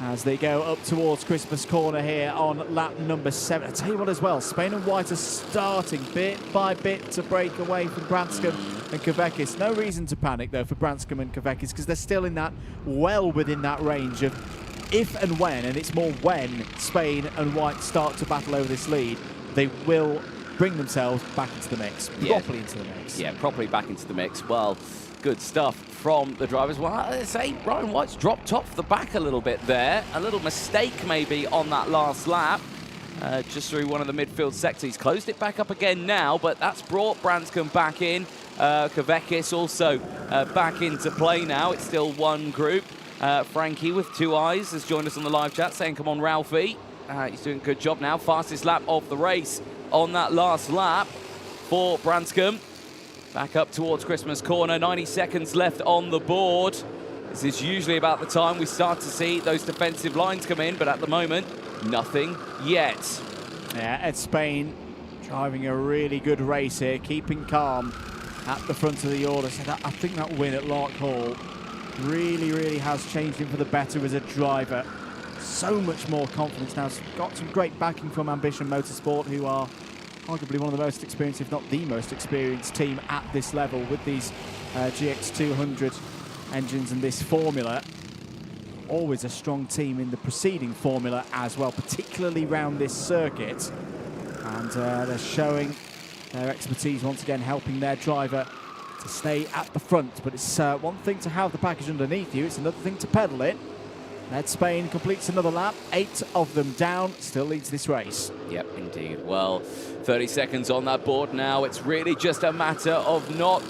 as they go up towards Christmas Corner here on lap number 7. I tell you what as well, Spain and White are starting bit by bit to break away from Branscombe and Kavekis. No reason to panic though for Branscombe and Kavekis, because they're still in that, well within that range of if and when, and it's more when, Spain and White start to battle over this lead, they will bring themselves back into the mix, properly into the mix. Yeah, properly back into the mix. Well, good stuff from the drivers. Well, I say Ryan White's dropped off the back a little bit there. A little mistake maybe on that last lap. Just through one of the midfield sectors. He's closed it back up again now, but that's brought Branscombe back in. Kavekis also back into play now. It's still one group. Frankie with 2 eyes has joined us on the live chat saying, come on, Ralphie. He's doing a good job now. Fastest lap of the race on that last lap for Branscombe. Back up towards Christmas Corner, 90 seconds left on the board. This is usually about the time we start to see those defensive lines come in, but at the moment, nothing yet. Yeah, Ed Spain driving a really good race here, keeping calm at the front of the order. So I think that win at Lark Hall really has changed him for the better as a driver. So much more confidence now. He's got some great backing from Ambition Motorsport, who are arguably one of the most experienced, if not the most experienced team at this level with these GX200 engines and this formula. Always a strong team in the preceding formula as well, particularly around this circuit. And they're showing their expertise once again, helping their driver to stay at the front. But it's one thing to have the package underneath you, it's another thing to pedal it. Ed Spain completes another lap, 8 of them down, still leads this race. Yep, indeed. Well, 30 seconds on that board now. It's really just a matter of not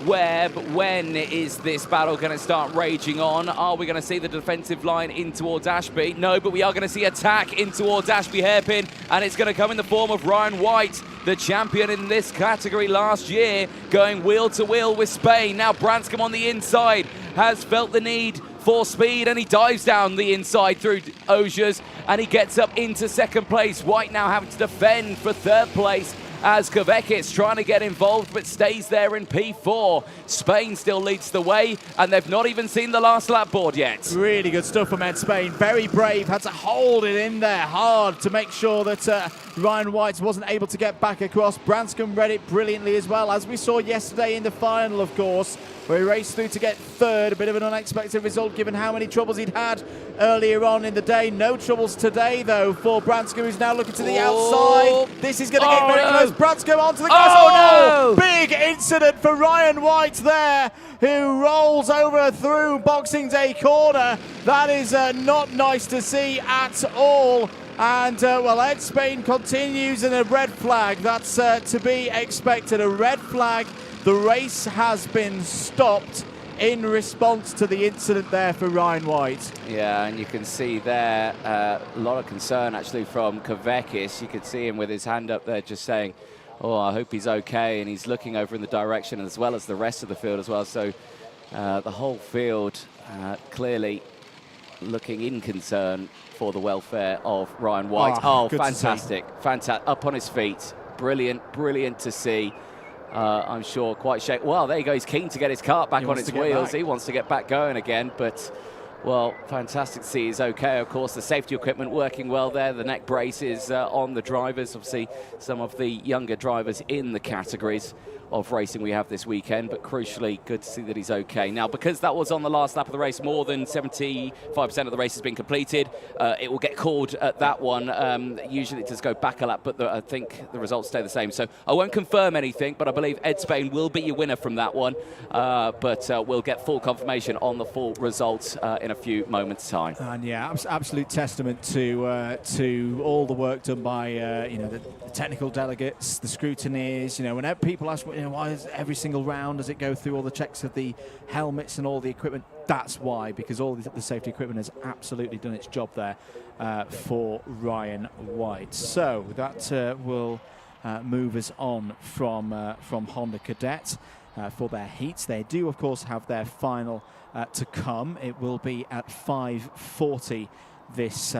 where, but when is this battle going to start raging on? Are we going to see the defensive line in towards Ashby? No, but we are going to see attack in towards Ashby Hairpin, and it's going to come in the form of Ryan White, the champion in this category last year, going wheel to wheel with Spain. Now Branscombe on the inside has felt the need for speed, and he dives down the inside through Osiers, and he gets up into second place. White now having to defend for third place as Kavekis trying to get involved but stays there in P4. Spain still leads the way, and they've not even seen the last lap board yet. Really good stuff from Ed Spain. Very brave, had to hold it in there hard to make sure that Ryan White wasn't able to get back across. Branscombe read it brilliantly as well, as we saw yesterday in the final, of course, where he raced through to get third. A bit of an unexpected result given how many troubles he'd had earlier on in the day. No troubles today, though, for Branscombe, who's now looking to the outside. This is going to get very close. Branscombe onto the grass. Oh, no! Big incident for Ryan White there, who rolls over through Boxing Day corner. That is not nice to see at all. And, well, Ed Spain continues in a red flag. That's to be expected. A red flag. The race has been stopped in response to the incident there for Ryan White. Yeah, and you can see there a lot of concern actually from Kavekis. You could see him with his hand up there just saying, oh, I hope he's okay. And he's looking over in the direction as well as the rest of the field as well. So the whole field clearly looking in concern for the welfare of Ryan White. Oh, fantastic. Fantastic. Up on his feet. Brilliant, brilliant to see. I'm sure quite shaken. Well, there you go. He's keen to get his kart back on its wheels. He wants to get back going again. But, well, fantastic to see he's okay. Of course, the safety equipment working well there. The neck brace is on the drivers. Obviously, some of the younger drivers in the categories of racing we have this weekend, but crucially good to see that he's okay. Now, because that was on the last lap of the race, more than 75% of the race has been completed. It will get called at that one. Usually it does go back a lap, but I think the results stay the same. So I won't confirm anything, but I believe Ed Spain will be your winner from that one. But we'll get full confirmation on the full results in a few moments' time. And yeah, absolute testament to all the work done by the technical delegates, the scrutineers. Whenever people ask, why is every single round does it go through all the checks of the helmets and all the equipment? That's why, because all the safety equipment has absolutely done its job there for Ryan White. So that will move us on from Honda Cadet for their heats. They do, of course, have their final to come. It will be at 5:40 this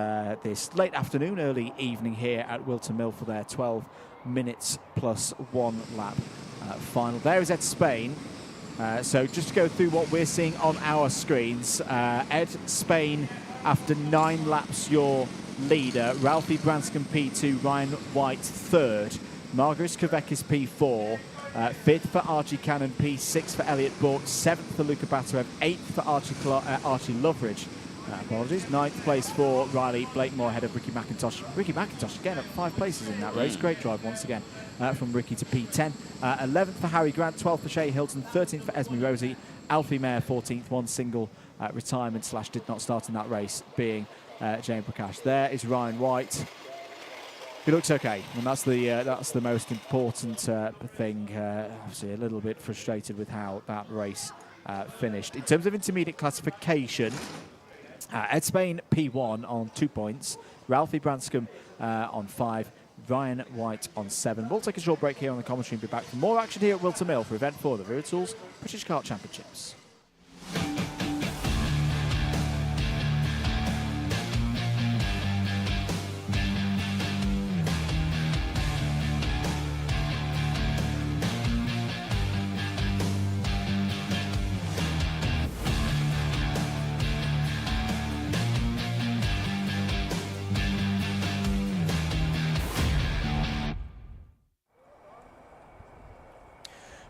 late afternoon, early evening here at Whilton Mill for their 12 minutes plus 1 lap final. There is Ed Spain. So just to go through what we're seeing on our screens, Ed Spain after 9 laps, your leader. Ralphie Branscombe P2, Ryan White 3rd. Margaret Kvekis P4. 5th for Archie Cannon, P6 for Elliot Bourke, 7th for Luca Batarev, 8th for Archie Loveridge. Apologies. 9th place for Riley Blakemore ahead of Ricky McIntosh. Ricky McIntosh again up 5 places in that race. Great drive once again from Ricky to P10. 11th for Harry Grant, 12th for Shea Hilton, 13th for Esme Rosie, Alfie Mayer 14th, one single retirement / did not start in that race, being Jane Prakash. There is Ryan White. He looks okay, and that's the most important thing. Obviously, a little bit frustrated with how that race finished. In terms of intermediate classification, Ed Spain P1 on 2 points, Ralphie Branscombe on 5, Ryan White on 7. We'll take a short break here on the commentary and be back for more action here at Whilton Mill for Event 4, the Wera Tools British Kart Championships.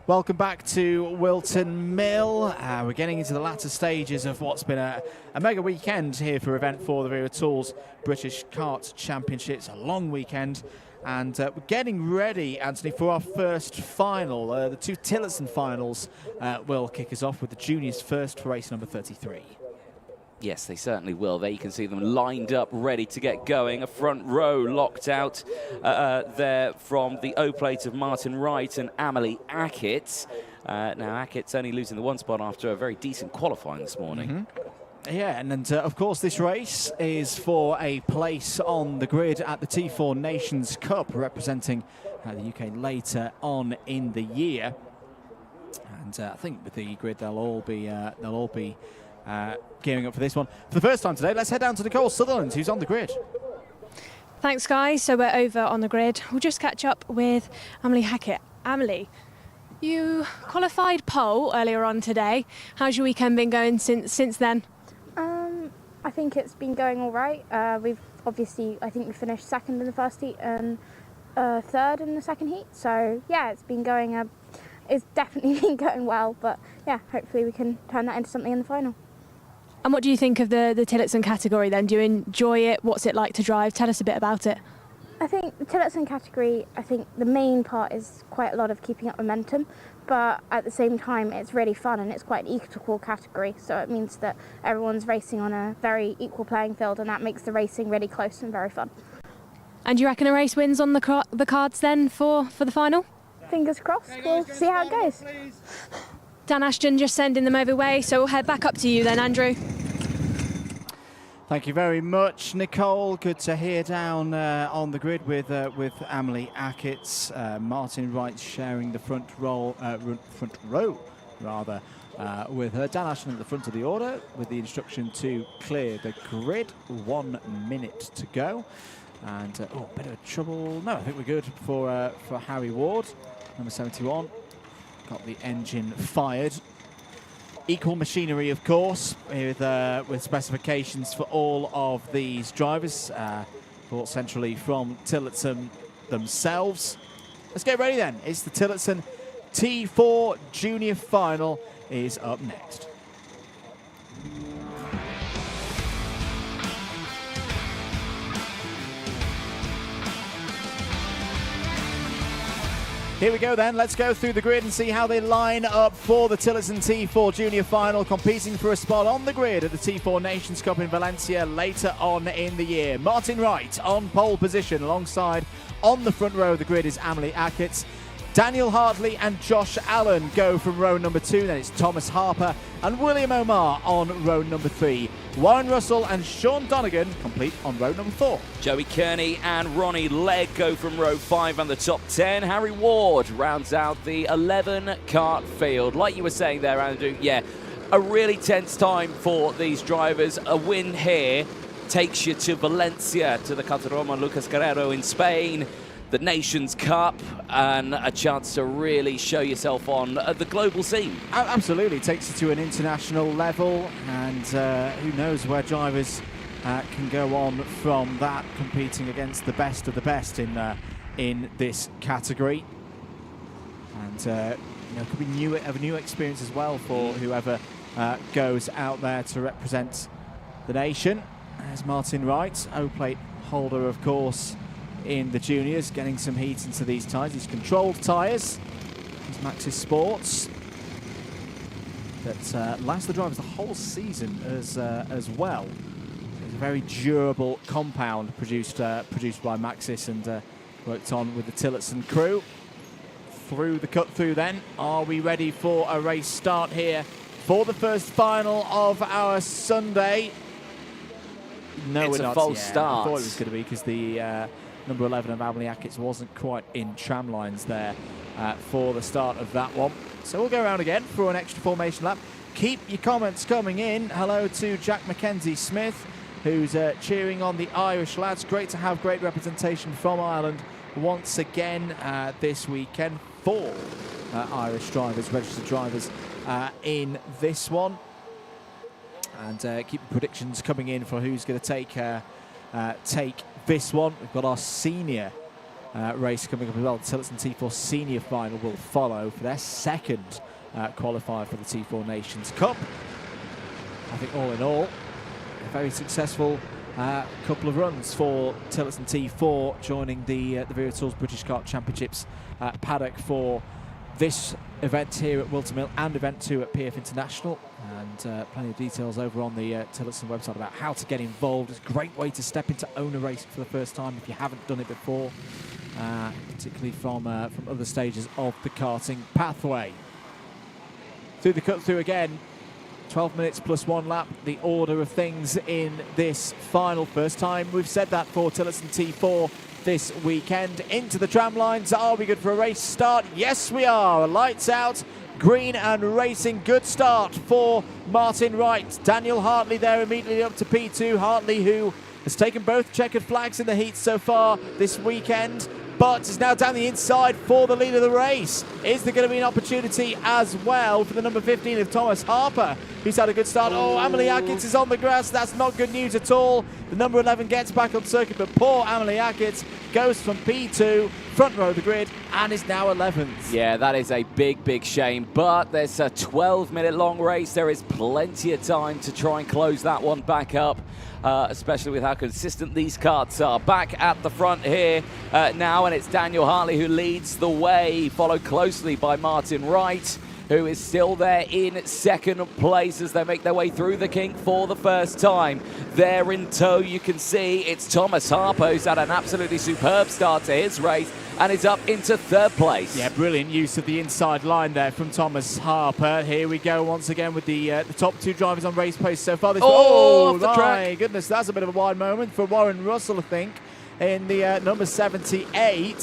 Welcome back to Whilton Mill. We're getting into the latter stages of what's been a mega weekend here for Event 4, the Wera Tools British Kart Championships. A long weekend. And we're getting ready, Anthony, for our first final. The 2 Tillotson finals will kick us off with the juniors first for race number 33. Yes, they certainly will. There you can see them lined up, ready to get going. A front row locked out there from the O-plate of Martin Wright and Amelie Ackett. Now, Ackett's only losing the 1 spot after a very decent qualifying this morning. Yeah, and of course this race is for a place on the grid at the T4 Nations Cup, representing the UK later on in the year. And I think with the grid they'll all be gearing up for this one. For the first time today, let's head down to Nicole Sutherland, who's on the grid. Thanks, guys. So we're over on the grid. We'll just catch up with Amelie Hackett. Amelie, you qualified pole earlier on today. How's your weekend been going since then? I think it's been going all right. We've obviously, I think we finished 2nd in the first heat and 3rd in the 2nd heat. So yeah, it's been going. It's definitely been going well. But yeah, hopefully we can turn that into something in the final. And what do you think of the Tillotson category then? Do you enjoy it? What's it like to drive? Tell us a bit about it. I think the Tillotson category, I think the main part is quite a lot of keeping up momentum, but at the same time it's really fun and it's quite an equal category, so it means that everyone's racing on a very equal playing field, and that makes the racing really close and very fun. And do you reckon a race wins on the cards then for the final? Fingers crossed, we'll see how it goes. Dan Ashton just sending them over way, so we'll head back up to you then, Andrew. Thank you very much, Nicole. Good to hear down on the grid with Amelie Ackett. Martin Wright sharing the front row with her. Dan Ashton at the front of the order with the instruction to clear the grid. 1 minute to go. And bit of trouble. No, I think we're good for Harry Ward, number 71. Got the engine fired. Equal machinery, of course, with specifications for all of these drivers, brought centrally from Tillotson themselves. Let's get ready then. It's the Tillotson T4 Junior Final is up next. Here we go then, let's go through the grid and see how they line up for the Tillotson T4 Junior Final, competing for a spot on the grid at the T4 Nations Cup in Valencia later on in the year. Martin Wright on pole position, alongside on the front row of the grid is Amelie Ackett. Daniel Hartley and Josh Allen go from row number 2, then it's Thomas Harper and William Omar on row number 3. Warren Russell and Sean Donegan complete on row number 4. Joey Kearney and Ronnie Legg go from row 5 and the top 10. Harry Ward rounds out the 11 kart field. Like you were saying there, Andrew, yeah, a really tense time for these drivers. A win here takes you to Valencia, to the Cartaroma Lucas Guerrero in Spain, the Nations Cup, and a chance to really show yourself on the global scene. Absolutely, it takes you to an international level, and who knows where drivers can go on from that, competing against the best of the best in this category. And you know, it could be a new experience as well for whoever goes out there to represent the nation. There's Martin Wright, O-plate holder, of course, in the juniors, getting some heat into these tyres. These controlled tyres, these Maxxis Sports, that last the drivers the whole season as well. It's a very durable compound produced by Maxxis and worked on with the Tillotson crew. Through the cut through then, are we ready for a race start here for the first final of our Sunday? No, it's we're a not. false Yeah, start. I thought it was going to be because the number 11 of Emily Ackett wasn't quite in tram lines there for the start of that one. So we'll go around again for an extra formation lap. Keep your comments coming in. Hello to Jack Mackenzie Smith, who's cheering on the Irish lads. Great to have great representation from Ireland once again this weekend. 4 Irish drivers, registered drivers in this one. And keep your predictions coming in for who's going to take this one. We've got our senior race coming up as well. The Tillotson T4 senior final will follow for their second qualifier for the T4 Nations Cup. I think all in all, a very successful couple of runs for Tillotson T4, joining the Wera Tools British Kart Championships paddock for this event here at Whilton Mill and event 2 at PF International. And plenty of details over on the Tillotson website about how to get involved. It's a great way to step into owner racing for the first time if you haven't done it before, particularly from other stages of the karting pathway. Through the cut through again, 12 minutes plus 1 lap, the order of things in this final. First time we've said that for Tillotson T4 this weekend. Into the tram lines. Are we good for a race start? Yes, we are. Lights out, green and racing. Good start for Martin Wright. Daniel Hartley there immediately up to P2. Hartley, who has taken both checkered flags in the heat so far this weekend, but is now down the inside for the lead of the race. Is there going to be an opportunity as well for the number 15 of Thomas Harper, who's had a good start? Oh, Emily Ackett is on the grass. That's not good news at all. The number 11 gets back on circuit, but poor Emily Ackett goes from P2, front row of the grid, and is now 11th. Yeah, that is a big, big shame, but there's a 12-minute long race. There is plenty of time to try and close that one back up. Especially with how consistent these karts are. Back at the front here now, and it's Daniel Hartley who leads the way, followed closely by Martin Wright, who is still there in second place as they make their way through the kink for the first time. There in tow, you can see it's Thomas Harper, who's had an absolutely superb start to his race and is up into third place. Yeah, brilliant use of the inside line there from Thomas Harper. Here we go once again with the top 2 drivers on race pace so far. Off the my track. Goodness, that's a bit of a wide moment for Warren Russell, I think, in the number 78. I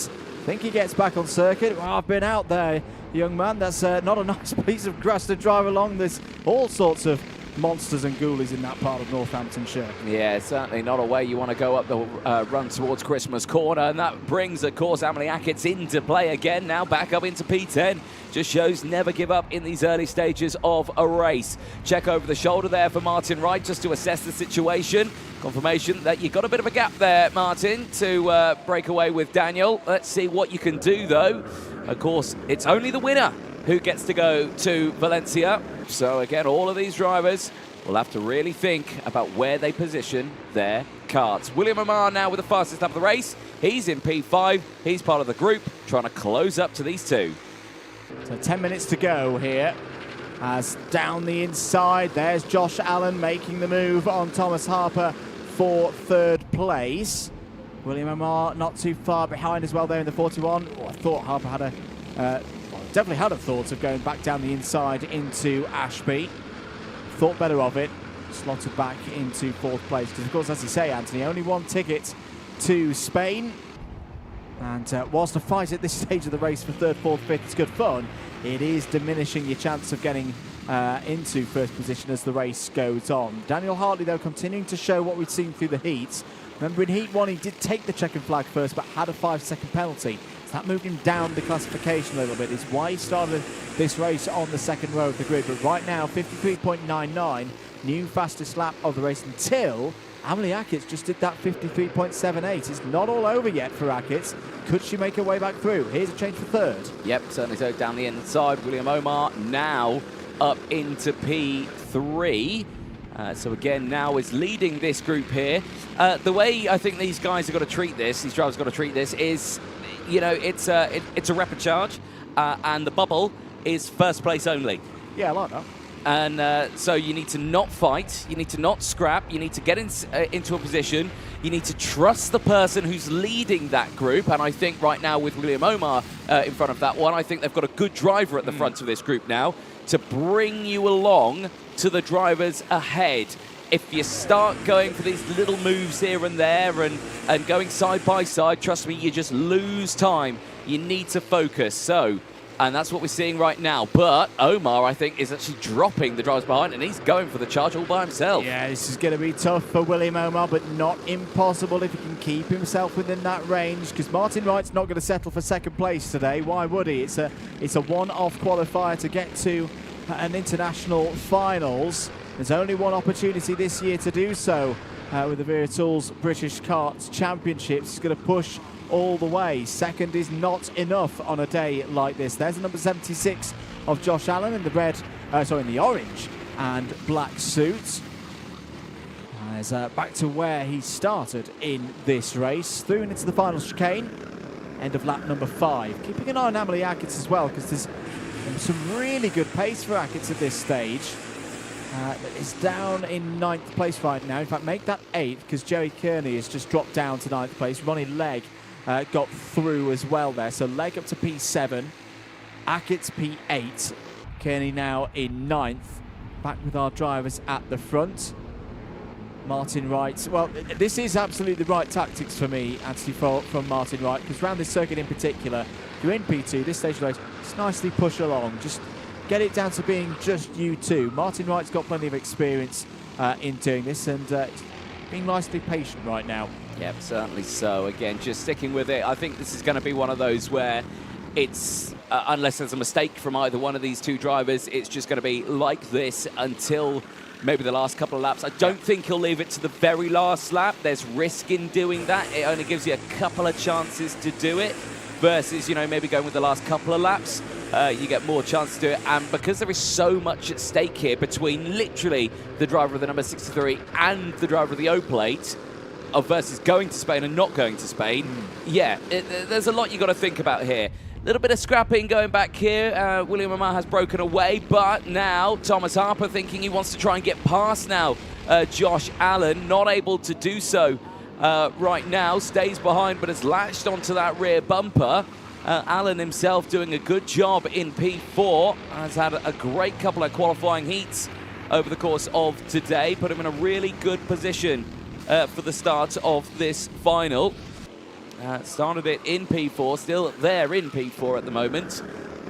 think he gets back on circuit. Well, I've been out there, young man. That's not a nice piece of grass to drive along. There's all sorts of monsters and ghoulies in that part of Northamptonshire. Yeah, certainly not a way you want to go up the run towards Christmas Corner, and that brings, of course, Emily Ackett into play again, now back up into P10. Just shows never give up in these early stages of a race. Check over the shoulder there for Martin Wright just to assess the situation. Confirmation that you've got a bit of a gap there, Martin, to break away with Daniel. Let's see what you can do, though. Of course, it's only the winner who gets to go to Valencia. So again, all of these drivers will have to really think about where they position their karts. William Amar now with the fastest lap of the race. He's in P5. He's part of the group, trying to close up to these 2. So 10 minutes to go here. As down the inside, there's Josh Allen making the move on Thomas Harper for third place. William Amar not too far behind as well there in the 41. Oh, I thought Harper had definitely had a thought of going back down the inside into Ashby. Thought better of it. Slotted back into 4th place. Because, of course, as you say, Anthony, only 1 ticket to Spain. And whilst a fight at this stage of the race for 3rd, 4th, 5th is good fun, it is diminishing your chance of getting into first position as the race goes on. Daniel Hartley, though, continuing to show what we've seen through the heats. Remember, in Heat 1, he did take the checkered flag first, but had a 5-second penalty. So that moved him down the classification a little bit. Is why he started this race on the 2nd row of the grid. But right now, 53.99, new fastest lap of the race until Emily Ackett's just did that 53.78. It's not all over yet for Ackett's. Could she make her way back through? Here's a change for third. Yep, certainly so. Down the inside, William Omar now up into P3. So again, now is leading this group here. The way I think these guys have got to treat this, these drivers have got to treat this, is, you know, it's a repechage, and the bubble is first place only. Yeah, I like that. And so you need to not fight, you need to not scrap, you need to get into a position, you need to trust the person who's leading that group. And I think right now with William Omar in front of that one, I think they've got a good driver at the front of this group now to bring you along to the drivers ahead. If you start going for these little moves here and there and going side by side, trust me, you just lose time. You need to focus. So, and that's what we're seeing right now. But Omar, I think, is actually dropping the drivers behind, and he's going for the charge all by himself. Yeah, this is going to be tough for William Omar, but not impossible if he can keep himself within that range, because Martin Wright's not going to settle for second place today. Why would he? It's a one-off qualifier to get to an international finals. There's only one opportunity this year to do so with the Wera Tools British Kart Championships. He's going to push all the way. Second is not enough on a day like this. There's the number 76 of Josh Allen in the in the orange and black suit. As back to where he started in this race, through and into the final chicane. End of lap number 5. Keeping an eye on Emily Ackett's as well, because there's some really good pace for Ackett's at this stage. It's down in 9th place right now. In fact, make that 8th, because Joey Kearney has just dropped down to 9th place. Ronnie Legg got through as well there. So Legg up to P7, Ackett's P8, Kearney now in 9th. Back with our drivers at the front. Martin Wright. Well, this is absolutely the right tactics for me, actually, from Martin Wright, because around this circuit in particular, if you're in P2, this stage of the race, just nicely push along. Just get it down to being just you two. Martin Wright's got plenty of experience in doing this, and being nicely patient right now. Yep, certainly so. Again, just sticking with it. I think this is going to be one of those where it's, unless there's a mistake from either one of these two drivers, it's just going to be like this until maybe the last couple of laps. I don't think he'll leave it to the very last lap. There's risk in doing that. It only gives you a couple of chances to do it versus, you know, maybe going with the last couple of laps. You get more chance to do it. And because there is so much at stake here between literally the driver of the number 63 and the driver of the O plate, versus going to Spain and not going to Spain, yeah, there's a lot you got to think about here. A little bit of scrapping going back here. William Omar has broken away, but now Thomas Harper thinking he wants to try and get past now. Josh Allen, not able to do so right now, stays behind but has latched onto that rear bumper. Allen himself doing a good job in P4, has had a great couple of qualifying heats over the course of today, put him in a really good position for the start of this final. Started it in P4, still there in P4 at the moment,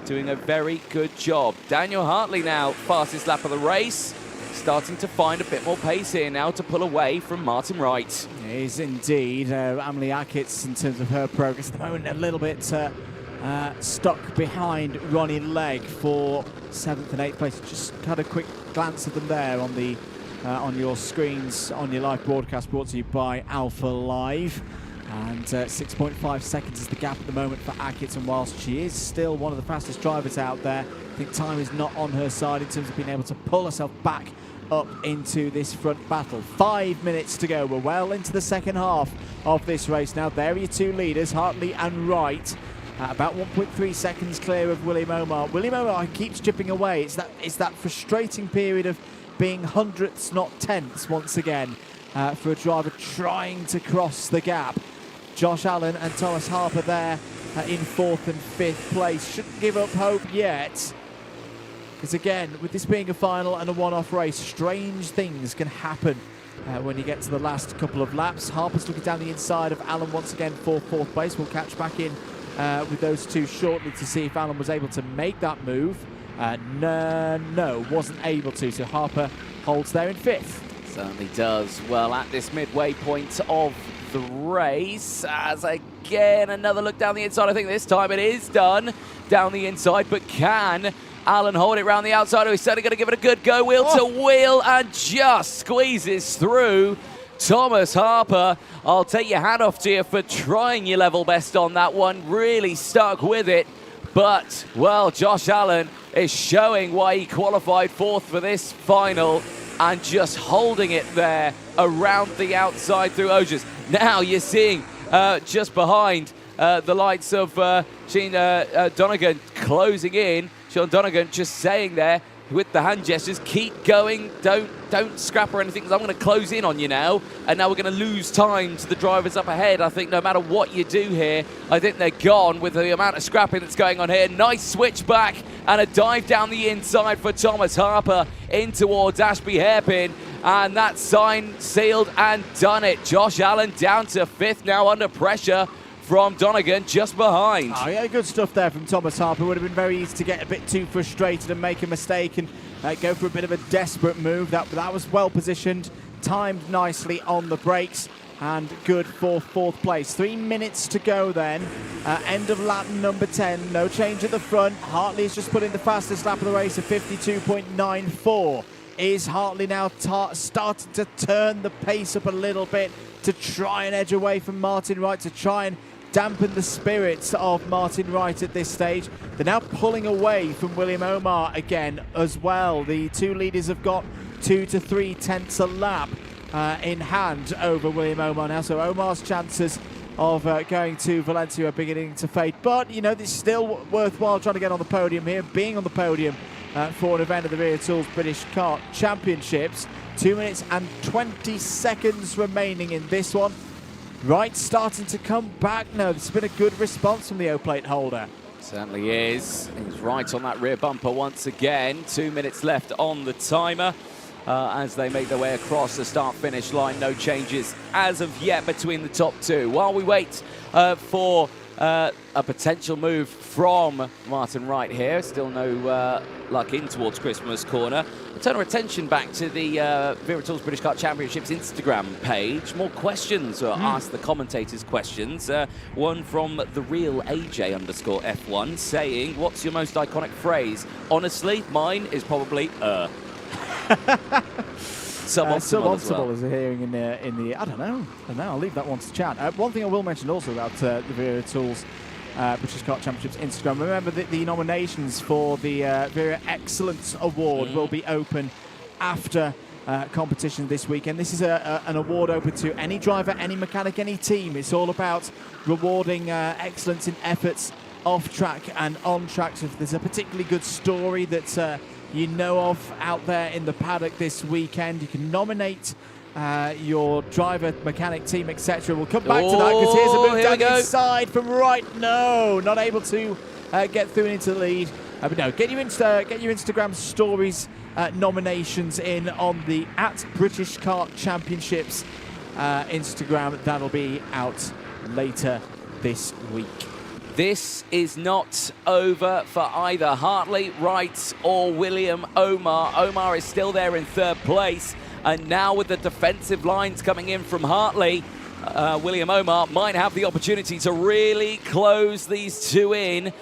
doing a very good job. Daniel Hartley now, fastest lap of the race, starting to find a bit more pace here now to pull away from Martin Wright. It is indeed. Emily Ackett's, in terms of her progress at the moment, a little bit stuck behind Ronnie Legg for 7th and 8th place. Just had a quick glance at them there on the on your screens, on your live broadcast, brought to you by Alpha Live. And 6.5 seconds is the gap at the moment for Ackett, and whilst she is still one of the fastest drivers out there, I think time is not on her side in terms of being able to pull herself back up into this front battle. 5 minutes to go. We're well into the second half of this race now. There are your two leaders, Hartley and Wright, about 1.3 seconds clear of William Omar. William Omar keeps chipping away. It's that frustrating period of being hundredths, not tenths, once again, for a driver trying to cross the gap. Josh Allen and Thomas Harper there in 4th and 5th place. Shouldn't give up hope yet, because again, with this being a final and a one-off race, strange things can happen when you get to the last couple of laps. Harper's looking down the inside of Allen once again for 4th place. We'll catch back in with those two shortly to see if Allen was able to make that move. No, wasn't able to, so Harper holds there in 5th. Certainly does. Well, at this midway point of the race, as again another look down the inside. I think this time it is done down the inside, but can Allen hold it round the outside? He's certainly going to give it a good go, wheel to wheel, and just squeezes through Thomas Harper, I'll take your hat off to you for trying your level best on that one. Really stuck with it. But, well, Josh Allen is showing why he qualified fourth for this final and just holding it there around the outside through Osiers. Now you're seeing just behind the lights of Sean Donegan closing in. Sean Donegan just saying there with the hand gestures, keep going, don't scrap or anything, because I'm going to close in on you now. And now we're going to lose time to the drivers up ahead. I think no matter what you do here, I think they're gone with the amount of scrapping that's going on here. Nice switch back and a dive down the inside for Thomas Harper in towards Ashby Hairpin. And that sign sealed and done it. Josh Allen down to fifth now under pressure from Donegan just behind. Oh, yeah, good stuff there from Thomas Harper. Would have been very easy to get a bit too frustrated and make a mistake and go for a bit of a desperate move. That was well positioned, timed nicely on the brakes, and good for fourth place. 3 minutes to go then. End of lap number 10. No change at the front. Hartley's just put in the fastest lap of the race of 52.94. Is Hartley now starting to turn the pace up a little bit to try and edge away from Martin Wright, to try and dampen the spirits of Martin Wright at this stage? They're now pulling away from William Omar again as well. The two leaders have got 2 to 3 tenths a lap in hand over William Omar now, so Omar's chances of going to Valencia are beginning to fade. But, you know, it's still worthwhile trying to get on the podium here, being on the podium for an event of the Wera Tools British Kart Championships. 2 minutes and 20 seconds remaining in this one. Wright starting to come back now. This has been a good response from the O-plate holder. Certainly is. He's right on that rear bumper once again. 2 minutes left on the timer as they make their way across the start-finish line. No changes as of yet between the top two. While we wait for a potential move from Martin Wright here, still no luck in towards Christmas corner. We'll turn our attention back to the Wera Tools British Kart Championships Instagram page. More questions are asked, the commentators' questions. One from the real AJ_F1 saying, "What's your most iconic phrase?" Honestly, mine is probably Suboptimal as well. is a hearing in the I don't know. I'll leave that one to chat. One thing I will mention also about the Wera Tools British Kart Championships Instagram. Remember that the nominations for the Wera Excellence Award will be open after competition this weekend. This is an award open to any driver, any mechanic, any team. It's all about rewarding excellence in efforts off track and on track. So if there's a particularly good story that you know of out there in the paddock this weekend, you can nominate your driver, mechanic, team, etc. We'll come back to that because here's a move down the inside from Wright. No, not able to get through and into the lead. But no, get your Instagram stories nominations in on the @British Kart Championships Instagram. That'll be out later this week. This is not over for either Hartley, Wright or William Omar. Omar is still there in third place. And now with the defensive lines coming in from Hartley, William Omar might have the opportunity to really close these two in.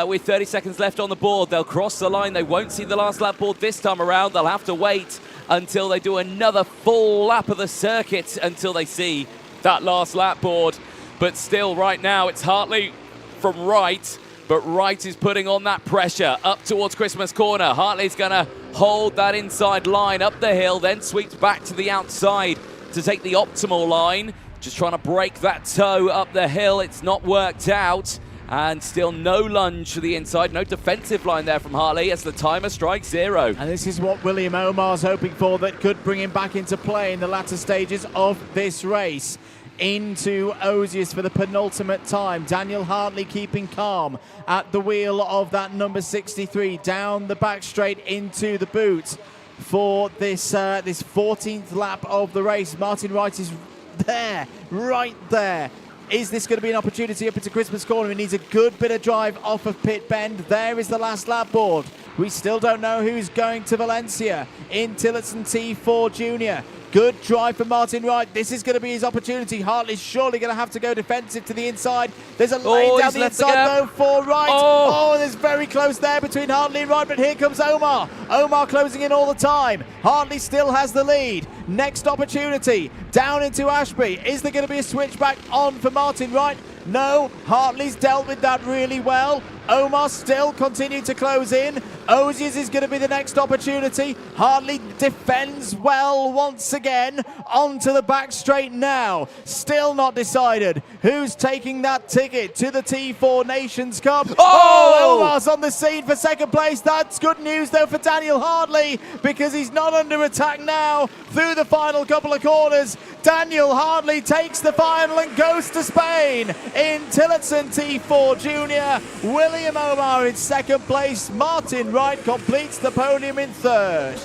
With 30 seconds left on the board, they'll cross the line. They won't see the last lap board this time around. They'll have to wait until they do another full lap of the circuit until they see that last lap board. But still, right now, it's Hartley from Wright, but Wright is putting on that pressure up towards Christmas corner. Hartley's going to hold that inside line up the hill, then sweeps back to the outside to take the optimal line. Just trying to break that toe up the hill. It's not worked out. And still no lunge to the inside, no defensive line there from Hartley as the timer strikes 0. And this is what William Omar's hoping for, that could bring him back into play in the latter stages of this race. Into Osiers for the penultimate time. Daniel Hartley keeping calm at the wheel of that number 63. Down the back straight into the boot for this 14th lap of the race. Martin Wright is there, right there. Is this going to be an opportunity up into Christmas corner? He needs a good bit of drive off of pit bend. There is the last lap board. We still don't know who's going to Valencia in Tillotson T4 Junior. Good drive from Martin Wright. This is going to be his opportunity. Hartley's surely going to have to go defensive to the inside. There's a lane down the inside though for Wright. Oh, there's very close there between Hartley and Wright, but here comes Omar. Omar closing in all the time. Hartley still has the lead. Next opportunity, down into Ashby. Is there going to be a switchback on for Martin Wright? No, Hartley's dealt with that really well. Omar still continuing to close in. Ozies is going to be the next opportunity. Hartley defends well once again. Onto the back straight now. Still not decided who's taking that ticket to the T4 Nations Cup. Oh, Omar's on the scene for second place. That's good news though for Daniel Hartley, because he's not under attack now through the final couple of corners. Daniel Hartley takes the final and goes to Spain in Tillotson T4 Junior. William Omar in second place. Martin Wright completes the podium in third.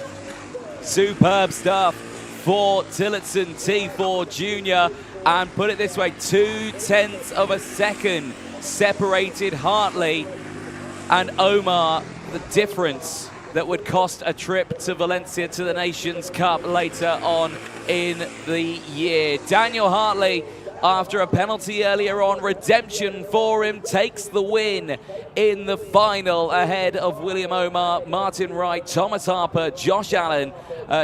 Superb stuff for Tillotson T4 Junior. And put it this way, 0.2 of a second separated Hartley and Omar. The difference that would cost a trip to Valencia to the Nations Cup later on in the year. Daniel Hartley, after a penalty earlier on, redemption for him, takes the win in the final ahead of William Omar, Martin Wright, Thomas Harper, Josh Allen,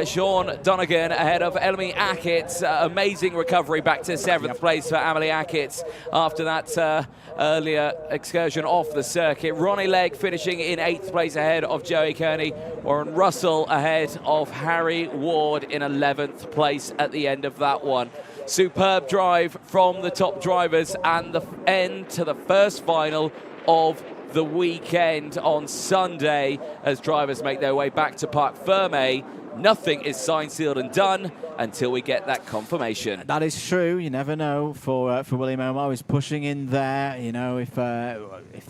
Sean Donegan ahead of Emily Ackett. Amazing recovery back to 7th place for Emily Ackett after that earlier excursion off the circuit. Ronnie Legg finishing in 8th place ahead of Joey Kearney. Warren Russell ahead of Harry Ward in 11th place at the end of that one. Superb drive from the top drivers and the end to the first final of the weekend on Sunday as drivers make their way back to Parc Fermé. Nothing is signed, sealed and done until we get that confirmation. That is true. You never know for William Omar. He's pushing in there. You know, if there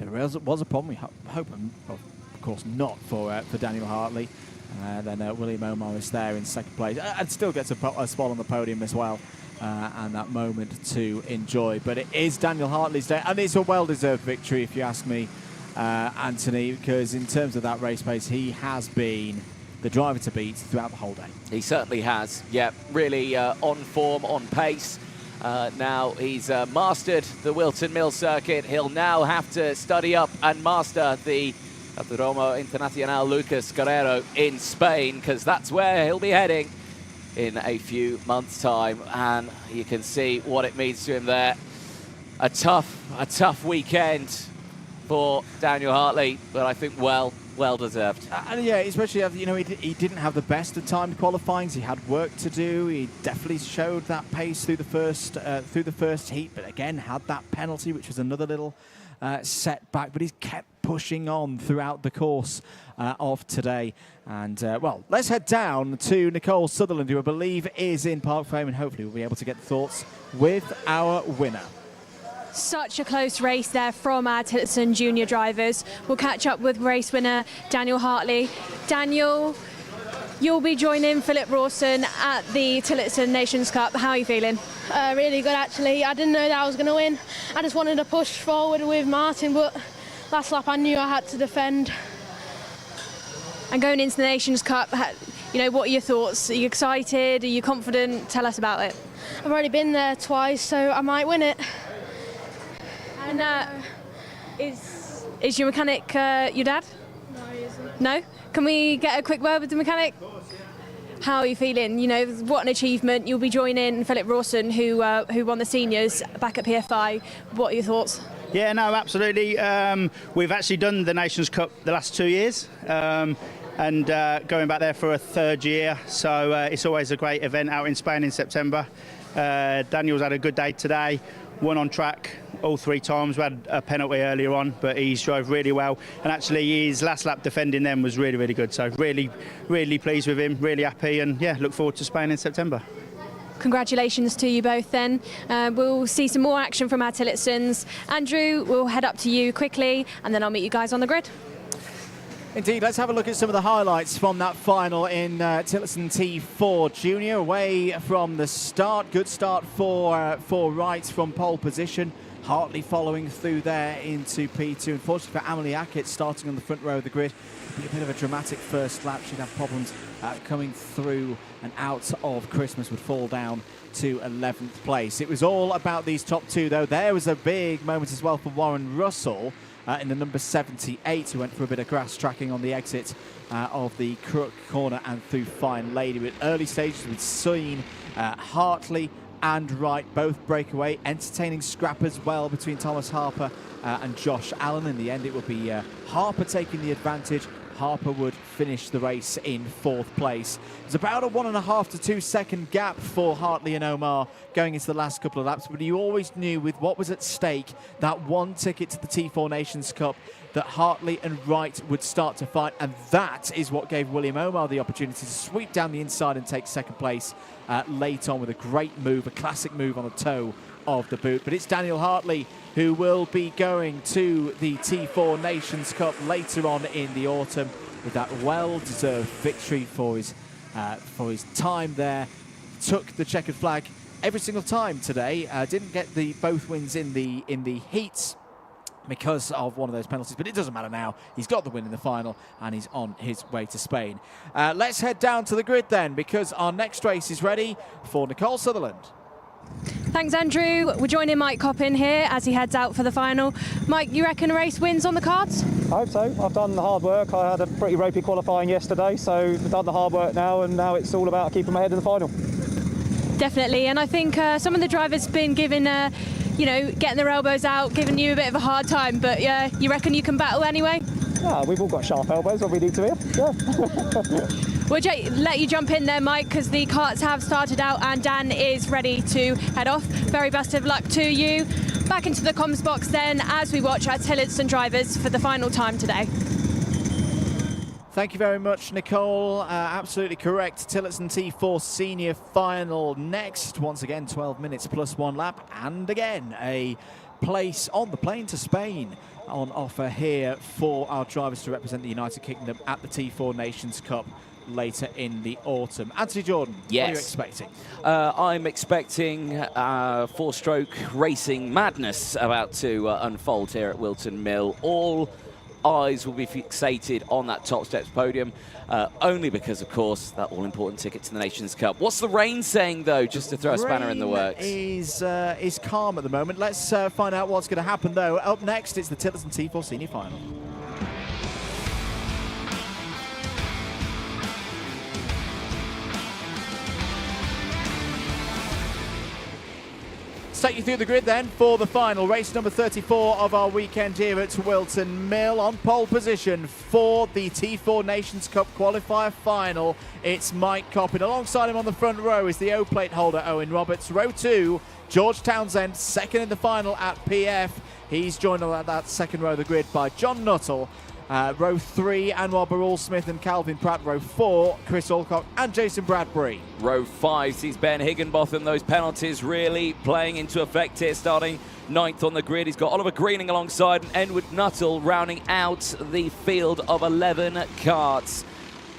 was a problem, we hope, of course, not for Daniel Hartley. Then William Omar is there in second place and still gets a spot on the podium as well. And that moment to enjoy. But it is Daniel Hartley's day, and it's a well-deserved victory, if you ask me, Anthony, because in terms of that race pace, he has been the driver to beat throughout the whole day. He certainly has. Yeah, really on form, on pace. Now he's mastered the Whilton Mill circuit. He'll now have to study up and master the Autodromo Internacional Lucas Guerrero in Spain, because that's where he'll be heading in a few months' time, and you can see what it means to him there. A tough weekend for Daniel Hartley, but I think well deserved. And yeah, especially, you know, he didn't have the best of timed qualifying. He had work to do. He definitely showed that pace through the first heat, but again had that penalty, which was another little setback. But he's kept pushing on throughout the course of today. And, well, let's head down to Nicole Sutherland, who I believe is in Parc Fermé, and hopefully we'll be able to get thoughts with our winner. Such a close race there from our Tillotson junior drivers. We'll catch up with race winner Daniel Hartley. Daniel, you'll be joining Philip Rawson at the Tillotson Nations Cup. How are you feeling? Really good, actually. I didn't know that I was going to win. I just wanted to push forward with Martin, but last lap I knew I had to defend. And going into the Nations Cup, you know, what are your thoughts? Are you excited? Are you confident? Tell us about it. I've already been there twice, so I might win it. And is your mechanic your dad? No, he isn't. No? Can we get a quick word with the mechanic? How are you feeling? You know, what an achievement. You'll be joining Philip Rawson, who won the seniors back at PFI. What are your thoughts? Yeah, no, absolutely. We've actually done the Nations Cup the last 2 years. And going back there for a third year, so it's always a great event out in Spain in September. Daniel's had a good day today, won on track all 3 times. We had a penalty earlier on, but he's drove really well, and actually his last lap defending them was really, really good. So really pleased with him, really happy, and yeah, look forward to Spain in September. Congratulations to you both then. We'll see some more action from our Tillotsons. Andrew, we'll head up to you quickly, and then I'll meet you guys on the grid. Indeed, let's have a look at some of the highlights from that final in Tillotson T4 Junior. Away from the start, good start for Wright from pole position. Hartley following through there into P2. Unfortunately for Amelie Ackett, starting on the front row of the grid, a bit of a dramatic first lap. She'd have problems coming through and out of Christmas, would fall down to 11th place. It was all about these top 2, though. There was a big moment as well for Warren Russell. in the number 78, who went for a bit of grass tracking on the exit of the Crook corner and through Fine Lady. But early stages, we've seen Hartley and Wright both break away, entertaining scrap as well between Thomas Harper and Josh Allen. In the end, it will be Harper taking the advantage. Harper would finish the race in 4th place. There's about a 1.5 to 2 second gap for Hartley and Omar going into the last couple of laps, but you always knew with what was at stake, that one ticket to the T4 Nations Cup, that Hartley and Wright would start to fight, and that is what gave William Omar the opportunity to sweep down the inside and take 2nd place late on with a great move, a classic move on the toe of the boot. But it's Daniel Hartley who will be going to the T4 Nations Cup later on in the autumn with that well-deserved victory for his time there. Took the checkered flag every single time today. Didn't get both wins in the heats because of one of those penalties, but it doesn't matter now. He's got the win in the final and he's on his way to Spain. Let's head down to the grid then, because our next race is ready for Nicole Sutherland. Thanks, Andrew. We're joining Mike Coppin here as he heads out for the final. Mike, you reckon a race wins on the cards? I hope so. I've done the hard work. I had a pretty ropey qualifying yesterday, so I've done the hard work now, and now it's all about keeping my head in the final. Definitely, and I think some of the drivers have been giving, getting their elbows out, giving you a bit of a hard time, but you reckon you can battle anyway? Yeah, we've all got sharp elbows when we need to here. Yeah. We'll let you jump in there, Mike, because the karts have started out and Dan is ready to head off. Very best of luck to you. Back into the comms box then as we watch our Tillotson drivers for the final time today. Thank you very much, Nicole. Absolutely correct. Tillotson T4 senior final next. Once again, 12 minutes plus 1 lap. And again, a place on the plane to Spain on offer here for our drivers to represent the United Kingdom at the T4 Nations Cup later in the autumn. Anthony Jordan, yes. What are you expecting? I'm expecting 4-stroke racing madness about to unfold here at Whilton Mill. All eyes will be fixated on that top steps podium, only because, of course, that all-important ticket to the Nations Cup. What's the rain saying, though, just to throw a spanner in the works? Is calm at the moment. Let's find out what's going to happen, though. Up next, it's the Tillotson T4 senior final. Let's take you through the grid then for the final. Race number 34 of our weekend here at Whilton Mill. On pole position for the T4 Nations Cup qualifier final, it's Mike Coppin. Alongside him on the front row is the O-plate holder Owen Roberts. Row 2, George Townsend, second in the final at PF. He's joined on that second row of the grid by John Nuttall. Row 3, Anwar Barrell-Smith and Calvin Pratt. Row 4, Chris Alcock and Jason Bradbury. Row 5 sees Ben Higginbotham. Those penalties really playing into effect here, starting 9th on the grid. He's got Oliver Greening alongside and Edward Nuttall rounding out the field of 11 karts.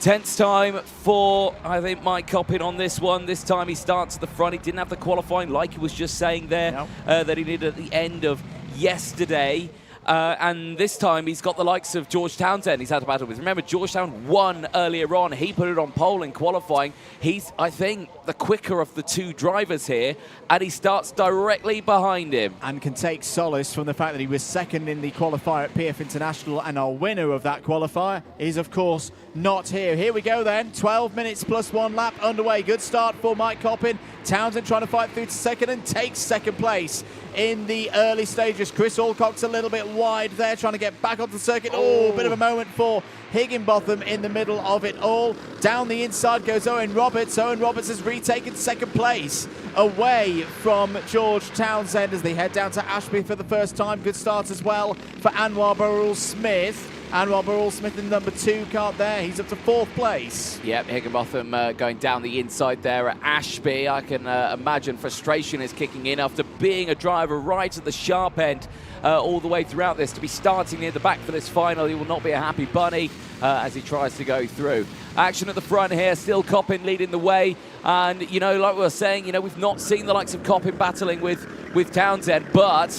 10th time for, I think, Mike Coppin on this one. This time he starts at the front. He didn't have the qualifying, like he was just saying there, that he did at the end of yesterday. And this time he's got the likes of George Townsend he's had to battle with. Remember, Georgetown won earlier on. He put it on pole in qualifying. He's, I think, the quicker of the two drivers here, and he starts directly behind him. And can take solace from the fact that he was second in the qualifier at PF International, and our winner of that qualifier is, of course, not here. Here we go then, 12 minutes plus 1 lap underway. Good start for Mike Coppin. Townsend trying to fight through to second and takes second place in the early stages. Chris Alcock's a little bit wide there, trying to get back onto the circuit. Oh, bit of a moment for Higginbotham in the middle of it all. Down the inside goes Owen Roberts. Owen Roberts has retaken second place away from George Townsend as they head down to Ashby for the first time. Good start as well for Anwar Barrell-Smith. Anwar Barrell-Smith in number 2 kart there. He's up to 4th place. Yep, Higginbotham going down the inside there at Ashby. I can imagine frustration is kicking in after being a driver right at the sharp end all the way throughout this. To be starting near the back for this final, he will not be a happy bunny as he tries to go through. Action at the front here, still Coppin leading the way. And, like we were saying, we've not seen the likes of Coppin battling with Townsend, but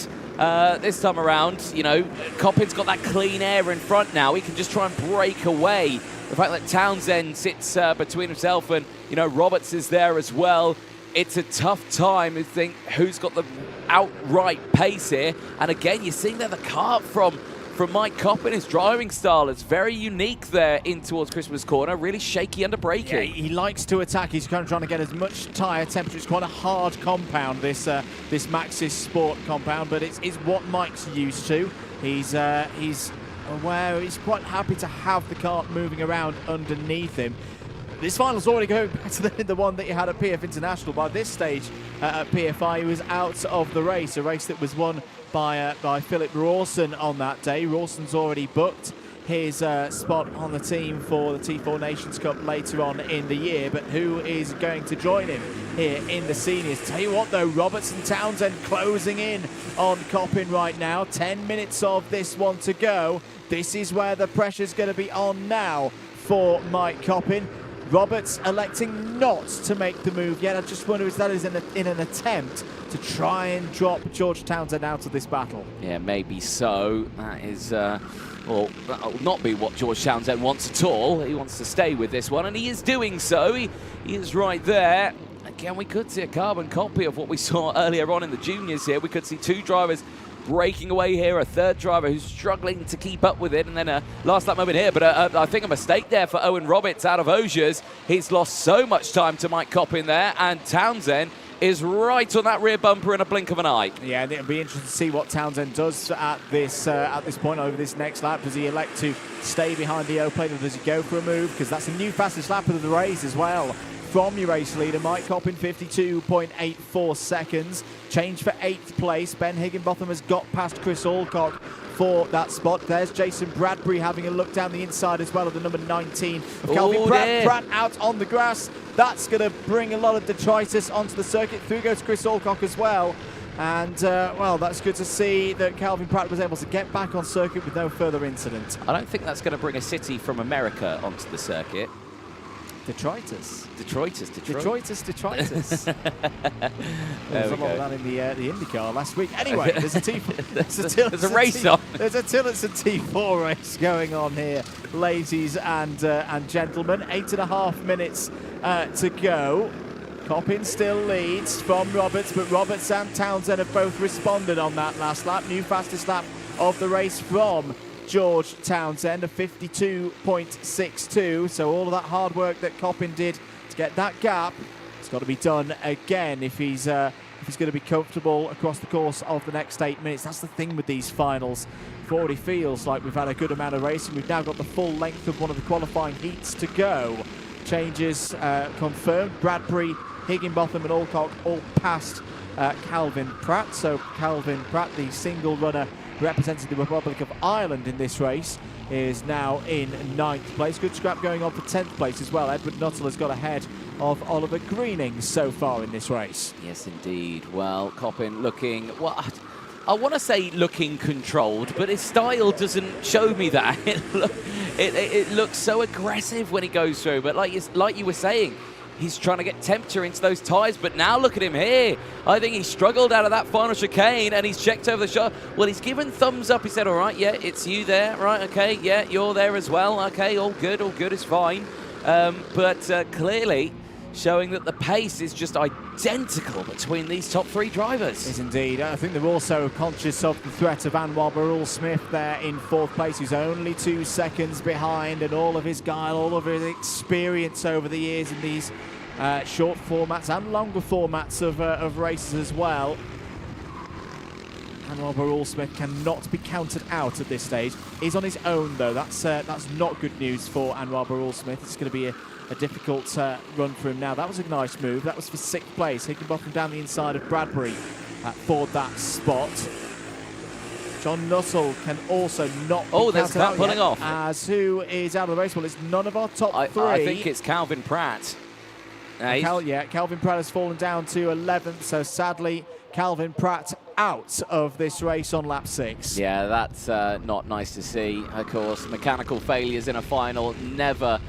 this time around, Coppin's got that clean air in front now. He can just try and break away. The fact that Townsend sits between himself and, Roberts is there as well. It's a tough time to think who's got the outright pace here. And again, you're seeing there the kart from from Mike Coppin. His driving style is very unique there in towards Christmas Corner, really shaky under braking. Yeah, he likes to attack. He's kind of trying to get as much tyre temperature. It's quite a hard compound, this Maxxis Sport compound, but it's what Mike's used to. He's aware. He's quite happy to have the kart moving around underneath him. This final's already going better than the one that he had at PF International. By this stage at PFI, he was out of the race, a race that was won by Philip Rawson on that day. Rawson's already booked his spot on the team for the T4 Nations Cup later on in the year, but who is going to join him here in the seniors? Tell you what though, Robertson Townsend closing in on Coppin right now. 10 minutes of this one to go. This is where the pressure's going to be on now for Mike Coppin. Roberts electing not to make the move yet. I just wonder if that is in an attempt to try and drop George Townsend out of this battle. Yeah, maybe so. That is, well, that will not be what George Townsend wants at all. He wants to stay with this one, and he is doing so. He is right there. Again, we could see a carbon copy of what we saw earlier on in the juniors here. We could see two drivers breaking away here, a third driver who's struggling to keep up with it, and then a last lap moment here, but I think a mistake there for Owen Roberts out of Osiers. He's lost so much time to Mike Coppin there, and Townsend is right on that rear bumper in a blink of an eye. Yeah, and it'll be interesting to see what Townsend does at this point over this next lap. Does he elect to stay behind the O-plate, or does he go for a move? Because that's a new fastest lap of the race as well. From your race leader, Mike Coppin, 52.84 seconds. Change for 8th place. Ben Higginbotham has got past Chris Alcock for that spot. There's Jason Bradbury having a look down the inside as well of the number 19 of Calvin Pratt. Pratt out on the grass. That's going to bring a lot of detritus onto the circuit. Through goes Chris Alcock as well. And, well, that's good to see that Calvin Pratt was able to get back on circuit with no further incident. I don't think that's going to bring a city from America onto the circuit. Detritus. Detritus. There's a lot of that in the IndyCar last week. Anyway, there's a race on. There's a Tillotson T4 race going on here, ladies and gentlemen. 8.5 minutes to go. Coppin still leads from Roberts, but Roberts and Townsend have both responded on that last lap. New fastest lap of the race from George Townsend, a 52.62. So all of that hard work that Coppin did to get that gap, it's got to be done again if he's going to be comfortable across the course of the next 8 minutes. That's the thing with these finals. It already feels like we've had a good amount of racing. We've now got the full length of one of the qualifying heats to go. Changes confirmed. Bradbury, Higginbotham and Alcock all past Calvin Pratt. So Calvin Pratt, the single runner representing the Republic of Ireland in this race, is now in 9th place. Good scrap going on for 10th place as well. Edward Nuttall has got ahead of Oliver Greening so far in this race. Yes, indeed. Well, Coppin looking, well, I want to say looking controlled, but his style doesn't show me that. It looks so aggressive when he goes through, but like you were saying, he's trying to get temperature into those tyres, but now look at him here. I think he struggled out of that final chicane, and he's checked over the shot. Well, he's given thumbs up. He said, all right, yeah, it's you there. Right, okay, yeah, you're there as well. Okay, all good, it's fine. But clearly showing that the pace is just identical between these top three drivers. Yes, indeed. I think they're also conscious of the threat of Anwar Barul-Smith there in 4th place, who's only 2 seconds behind, and all of his guile, all of his experience over the years in these short formats and longer formats of races as well. Anwar Barul-Smith cannot be counted out at this stage. He's on his own, though. That's not good news for Anwar Barul-Smith. It's going to be a difficult run for him now. That was a nice move. That was for 6th place. Higginbotham down the inside of Bradbury for that spot. John Nuttall can also not be there's counted out pulling yet, off. as who is out of the race. Well, it's none of our top three. I think it's Calvin Pratt. Calvin Pratt has fallen down to 11th, so sadly Calvin Pratt out of this race on lap 6. Yeah, that's not nice to see. Of course, mechanical failures in a final never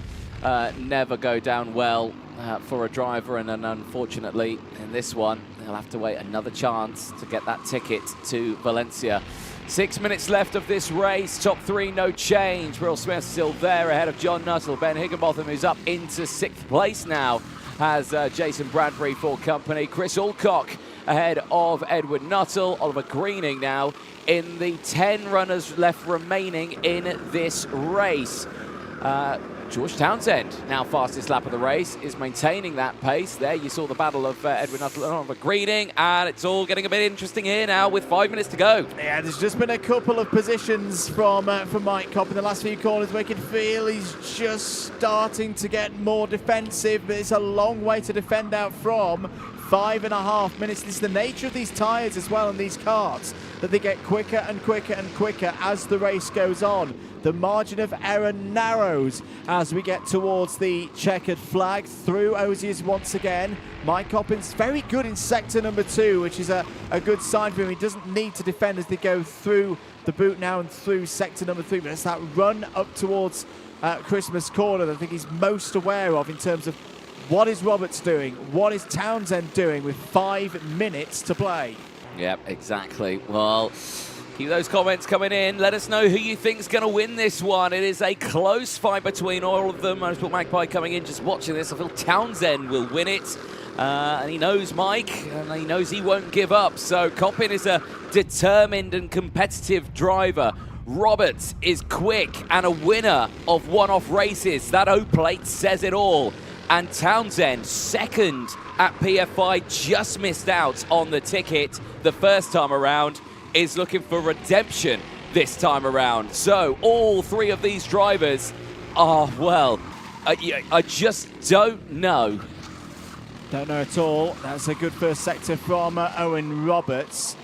go down well for a driver, and unfortunately in this one he'll have to wait another chance to get that ticket to Valencia. 6 minutes left of this race. Top three, no change. Will Smith still there ahead of John Nuttall. Ben Higginbotham, who's up into 6th place now, has Jason Bradbury for company. Chris Alcock ahead of Edward Nuttall. Oliver Greening now in the 10 runners left remaining in this race. George Townsend, now fastest lap of the race, is maintaining that pace. There you saw the battle of Edward Nuttall and Oliver Greening, and it's all getting a bit interesting here now with 5 minutes to go. Yeah, there's just been a couple of positions from Mike Copp in the last few corners where you can feel he's just starting to get more defensive, but it's a long way to defend out from. 5.5 minutes. This is the nature of these tyres as well, and these karts, that they get quicker and quicker and quicker as the race goes on. The margin of error narrows as we get towards the checkered flag. Through Osiers once again. Mike Coppin's very good in sector number 2, which is a good sign for him. He doesn't need to defend as they go through the boot now and through sector number 3, but it's that run up towards Christmas Corner that I think he's most aware of in terms of what is Roberts doing, what is Townsend doing with 5 minutes to play. Yep, exactly. Well, keep those comments coming in. Let us know who you think is going to win this one. It is a close fight between all of them. Motorsport Magpie coming in, just watching this. I feel Townsend will win it. And he knows Mike, and he knows he won't give up. So Coppin is a determined and competitive driver. Roberts is quick and a winner of one-off races. That O-plate says it all. And Townsend, second at PFI, just missed out on the ticket the first time around, is looking for redemption this time around. So all 3 of these drivers are, well, I just don't know. Don't know at all. That's a good first sector from Owen Roberts.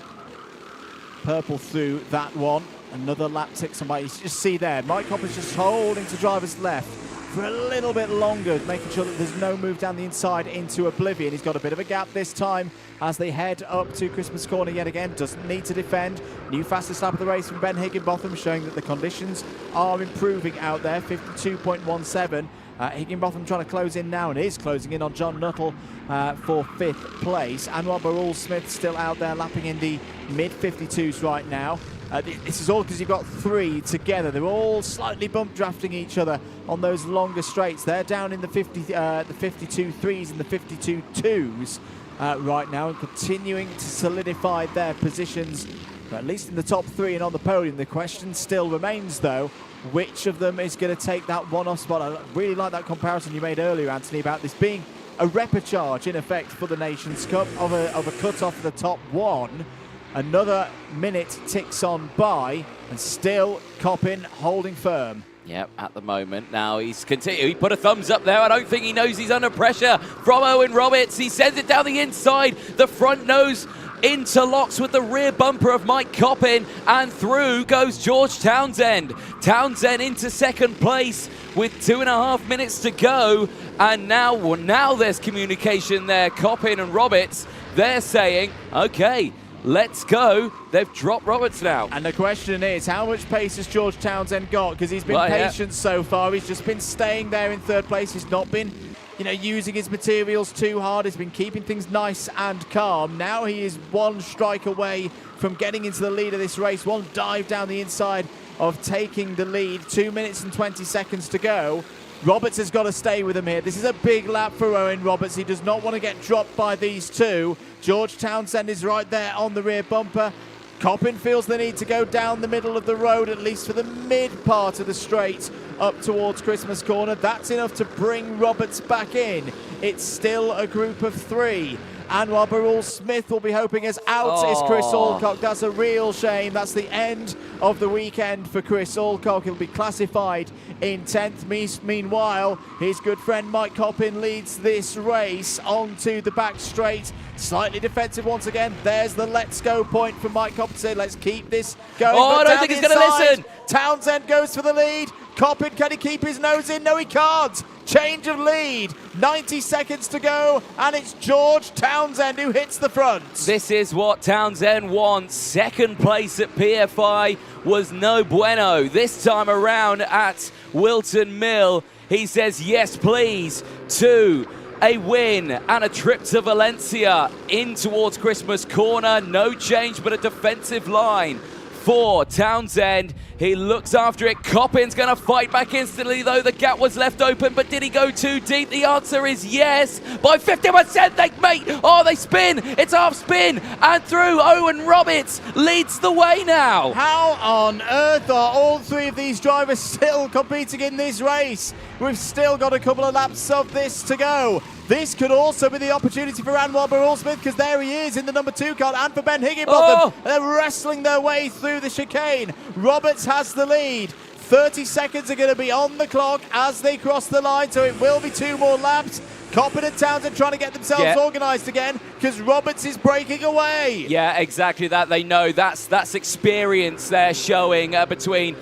Purple through that one. Another lap ticks on by. You just see there, Mike Copp is just holding to driver's left for a little bit longer, making sure that there's no move down the inside into oblivion. He's got a bit of a gap this time as they head up to Christmas Corner yet again. Doesn't need to defend. New fastest lap of the race from Ben Higginbotham, showing that the conditions are improving out there. 52.17. Higginbotham trying to close in now and is closing in on John Nuttall for 5th place. Anwar Barul-Smith still out there lapping in the mid-52s right now. This is all because you've got 3 together. They're all slightly bump drafting each other on those longer straights. They're down in the 52 threes and the 52 twos right now, and continuing to solidify their positions, at least in the top 3 and on the podium. The question still remains, though, which of them is going to take that one-off spot? I really like that comparison you made earlier, Anthony, about this being a repechage, in effect, for the Nations Cup of a cut-off of the top 1. Another minute ticks on by, and still Coppin holding firm. Yep, at the moment. Now he's continuing. He put a thumbs up there. I don't think he knows he's under pressure from Owen Roberts. He sends it down the inside. The front nose interlocks with the rear bumper of Mike Coppin, and through goes George Townsend. Townsend into second place with 2.5 minutes to go. And now there's communication there. Coppin and Roberts, they're saying, okay, let's go. They've dropped Roberts now. And the question is, how much pace has George Townsend got? Because he's been patient so far. He's just been staying there in 3rd place. He's not been, using his materials too hard. He's been keeping things nice and calm. Now he is 1 strike away from getting into the lead of this race. 1 dive down the inside of taking the lead. 2 minutes and 20 seconds to go. Roberts has got to stay with him here. This is a big lap for Owen Roberts. He does not want to get dropped by these 2. George Townsend is right there on the rear bumper. Coppin feels the need to go down the middle of the road, at least for the mid part of the straight, up towards Christmas Corner. That's enough to bring Roberts back in. It's still a group of 3. Anwar Barul-Smith will be hoping as out is Chris Alcock. That's a real shame. That's the end of the weekend for Chris Alcock. He'll be classified in 10th. Meanwhile, his good friend Mike Coppin leads this race onto the back straight. Slightly defensive once again. There's the let's go point from Mike Coppin to say, let's keep this going. I don't think he's going to listen. Townsend goes for the lead. Coppin, can he keep his nose in? No, he can't. Change of lead. 90 seconds to go, and it's George Townsend who hits the front. This is what Townsend wants. Second place at PFI was no bueno. This time around at Whilton Mill, he says yes, please, to a win and a trip to Valencia in towards Christmas Corner. No change, but a defensive line for Townsend. He looks after it. Coppin's going to fight back instantly, though. The gap was left open, but did he go too deep? The answer is yes. By 50%, they spin. It's half spin and through. Owen Roberts leads the way now. How on earth are all three of these drivers still competing in this race? We've still got a couple of laps of this to go. This could also be the opportunity for Anwar Barrell-Smith, because there he is in the number 2 car, and for Ben Higginbotham. They're wrestling their way through the chicane. Roberts has the lead. 30 seconds are going to be on the clock as they cross the line, so it will be 2 more laps. Coppin and Townsend trying to get themselves organised again, because Roberts is breaking away. Yeah, exactly that. They know that's experience they're showing between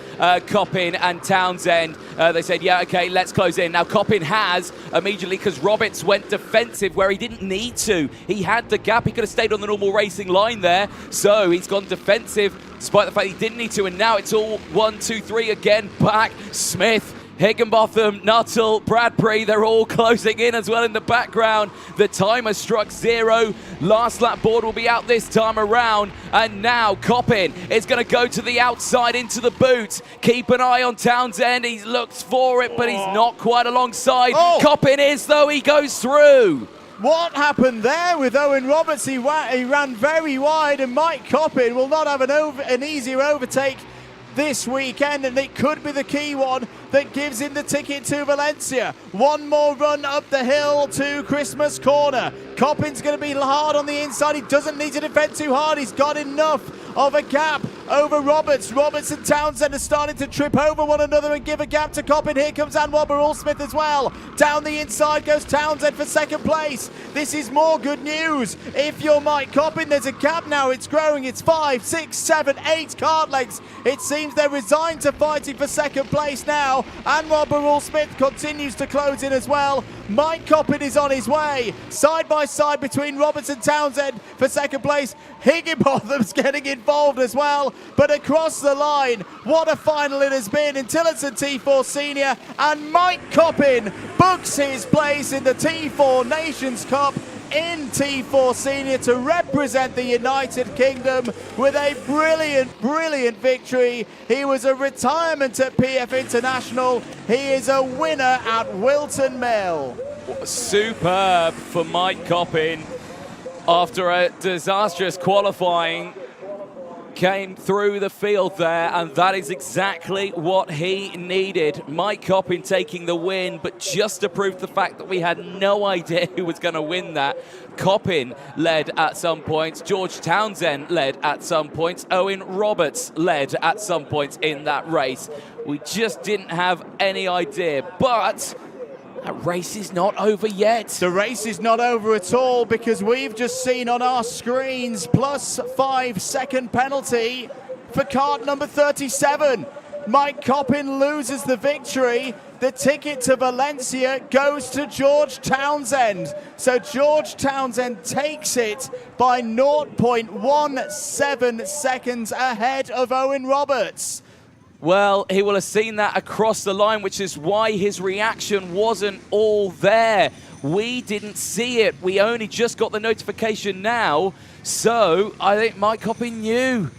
Coppin and Townsend. They said, yeah, okay, let's close in. Now Coppin has immediately, because Roberts went defensive where he didn't need to. He had the gap. He could have stayed on the normal racing line there. So he's gone defensive despite the fact he didn't need to. And now it's all 1, 2, 3 again. Back. Smith, Higginbotham, Nuttall, Bradbury, they're all closing in as well in the background. The timer struck 0. Last lap board will be out this time around. And now Coppin is going to go to the outside into the boot. Keep an eye on Townsend. He looks for it, but he's not quite alongside. Coppin is, though. He goes through. What happened there with Owen Roberts? He ran very wide, and Mike Coppin will not have an easier overtake this weekend, and it could be the key one that gives him the ticket to Valencia. One more run up the hill to Christmas Corner. Coppin's going to be hard on the inside. He doesn't need to defend too hard. He's got enough of a gap over Roberts. Roberts and Townsend are starting to trip over one another and give a gap to Coppin. Here comes Anwar Barrell-Smith as well. Down the inside goes Townsend for second place. This is more good news. If you're Mike Coppin, there's a gap now. It's growing. It's 5, 6, 7, 8 kart lengths. It seems they're resigned to fighting for second place now. Anwar Barrell-Smith continues to close in as well. Mike Coppin is on his way. Side by side between Roberts and Townsend for second place. Higginbotham's getting involved as well. But across the line, what a final it has been in Tillotson T4 Senior. And Mike Coppin books his place in the T4 Nations Cup in T4 Senior to represent the United Kingdom with a brilliant, brilliant victory. He was a retirement at PF International. He is a winner at Whilton Mill. Superb for Mike Coppin. After a disastrous qualifying, came through the field there, and that is exactly what he needed. Mike Coppin taking the win, but just to prove the fact that we had no idea who was going to win that. Coppin led at some points, George Townsend led at some points, Owen Roberts led at some points in that race. We just didn't have any idea, but that race is not over yet. The race is not over at all, because we've just seen on our screens plus 5 second penalty for kart number 37. Mike Coppin loses the victory. The ticket to Valencia goes to George Townsend. So George Townsend takes it by 0.17 seconds ahead of Owen Roberts. Well, he will have seen that across the line, which is why his reaction wasn't all there. We didn't see it. We only just got the notification now. So I think Mike Coppin knew.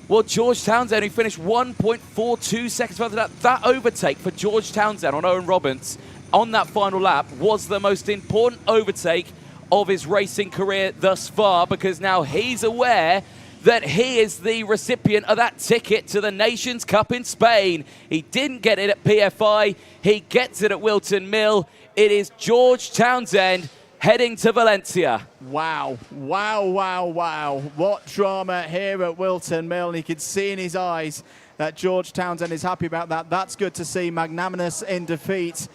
Well, George Townsend, who finished 1.42 seconds further than that overtake for George Townsend on Owen Roberts on that final lap was the most important overtake of his racing career thus far, because now he's aware that he is the recipient of that ticket to the Nations Cup in Spain. He didn't get it at PFI. He gets it at Whilton Mill. It is George Townsend heading to Valencia. Wow, wow, wow, wow. What drama here at Whilton Mill. And you can see in his eyes that George Townsend is happy about that. That's good to see. Magnanimous in defeat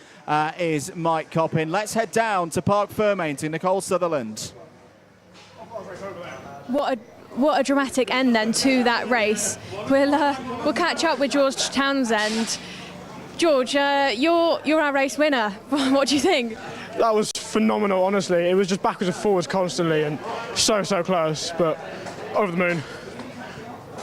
is Mike Coppin. Let's head down to Parc Fermain to Nicole Sutherland. What a dramatic end then to that race. We'll catch up with George Townsend. George, you're our race winner. What do you think? That was phenomenal, honestly. It was just backwards and forwards constantly, and so close, but over the moon.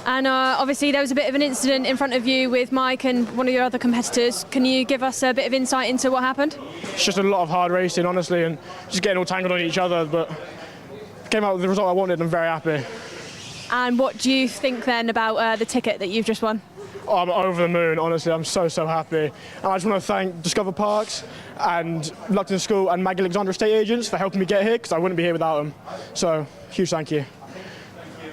And obviously there was a bit of an incident in front of you with Mike and one of your other competitors. Can you give us a bit of insight into what happened? It's just a lot of hard racing, honestly, and just getting all tangled on each other, but came out with the result I wanted. I'm very happy. And what do you think then about the ticket that you've just won? Oh, I'm over the moon, honestly. I'm so happy. And I just want to thank Discover Parks and Luckton School and Maggie Alexander Estate Agents for helping me get here, because I wouldn't be here without them. So, huge thank you.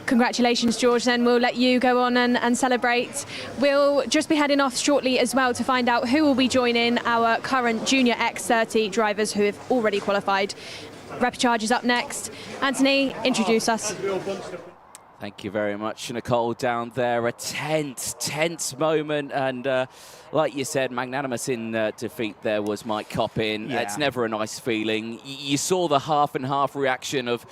Congratulations, George. Then we'll let you go on and celebrate. We'll just be heading off shortly as well to find out who will be joining our current Junior X30 drivers who have already qualified. Repechage is up next. Anthony, introduce us. Thank you very much, Nicole, down there. A tense moment, and like you said, magnanimous in defeat there was Mike Coppin. Yeah. It's never a nice feeling. You saw the half and half reaction of,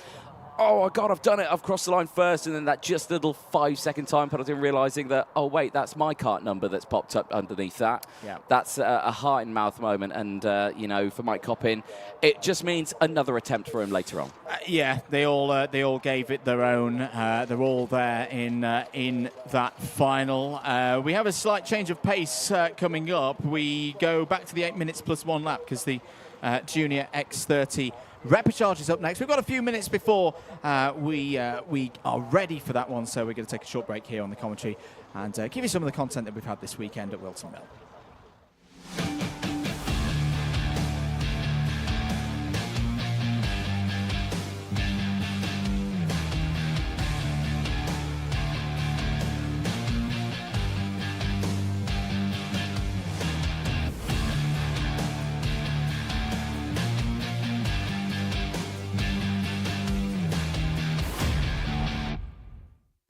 oh, God, I've done it, I've crossed the line first, and then that just little 5-second time penalty, realising that, oh, wait, that's my kart number that's popped up underneath that. Yeah. That's a heart-in-mouth moment, and, you know, for Mike Coppin, it just means another attempt for him later on. Yeah, they all gave it their own. They're all there in that final. We have a slight change of pace coming up. We go back to the 8 minutes plus 1 lap, because the Junior X30 repechage is up next. We've got a few minutes before we are ready for that one, so we're going to take a short break here on the commentary and give you some of the content that we've had this weekend at Whilton Mill.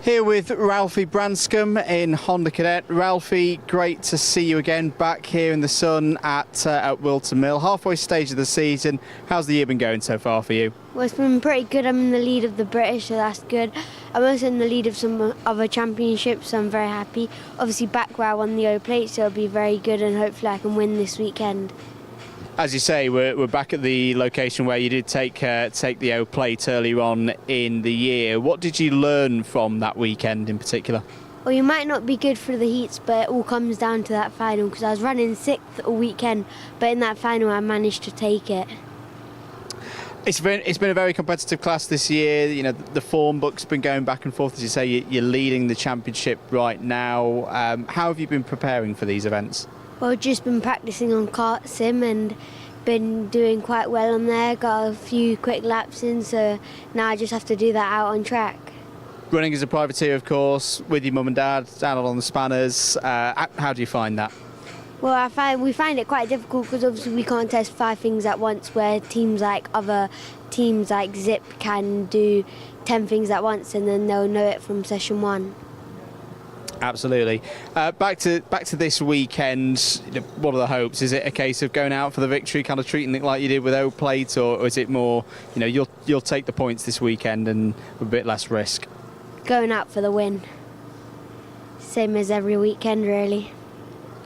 Here with Ralphie Branscombe in Honda Cadet. Ralphie, great to see you again back here in the sun at Whilton Mill. Halfway stage of the season. How's the year been going so far for you? Well, it's been pretty good. I'm in the lead of the British, so that's good. I'm also in the lead of some other championships, so I'm very happy. Obviously back where I won the O plate, so it'll be very good, and hopefully I can win this weekend. As you say, we're back at the location where you did take the O plate earlier on in the year. What did you learn from that weekend in particular? Well, you might not be good for the heats, but it all comes down to that final, because I was running 6th all weekend, but in that final I managed to take it. It's been a very competitive class this year. You know, the form book's been going back and forth. As you say, you're leading the championship right now. How have you been preparing for these events? Well, just been practicing on kart sim and been doing quite well on there. Got a few quick laps in, so now I just have to do that out on track. Running as a privateer, of course, with your mum and dad, down on the spanners. How do you find that? Well, we find it quite difficult, because obviously we can't test 5 things at once, where other teams like Zip can do 10 things at once, and then they'll know it from session 1. Absolutely. Back to this weekend. What are the hopes? Is it a case of going out for the victory, kind of treating it like you did with O plate, or is it more, you know, you'll take the points this weekend and a bit less risk? Going out for the win. Same as every weekend, really.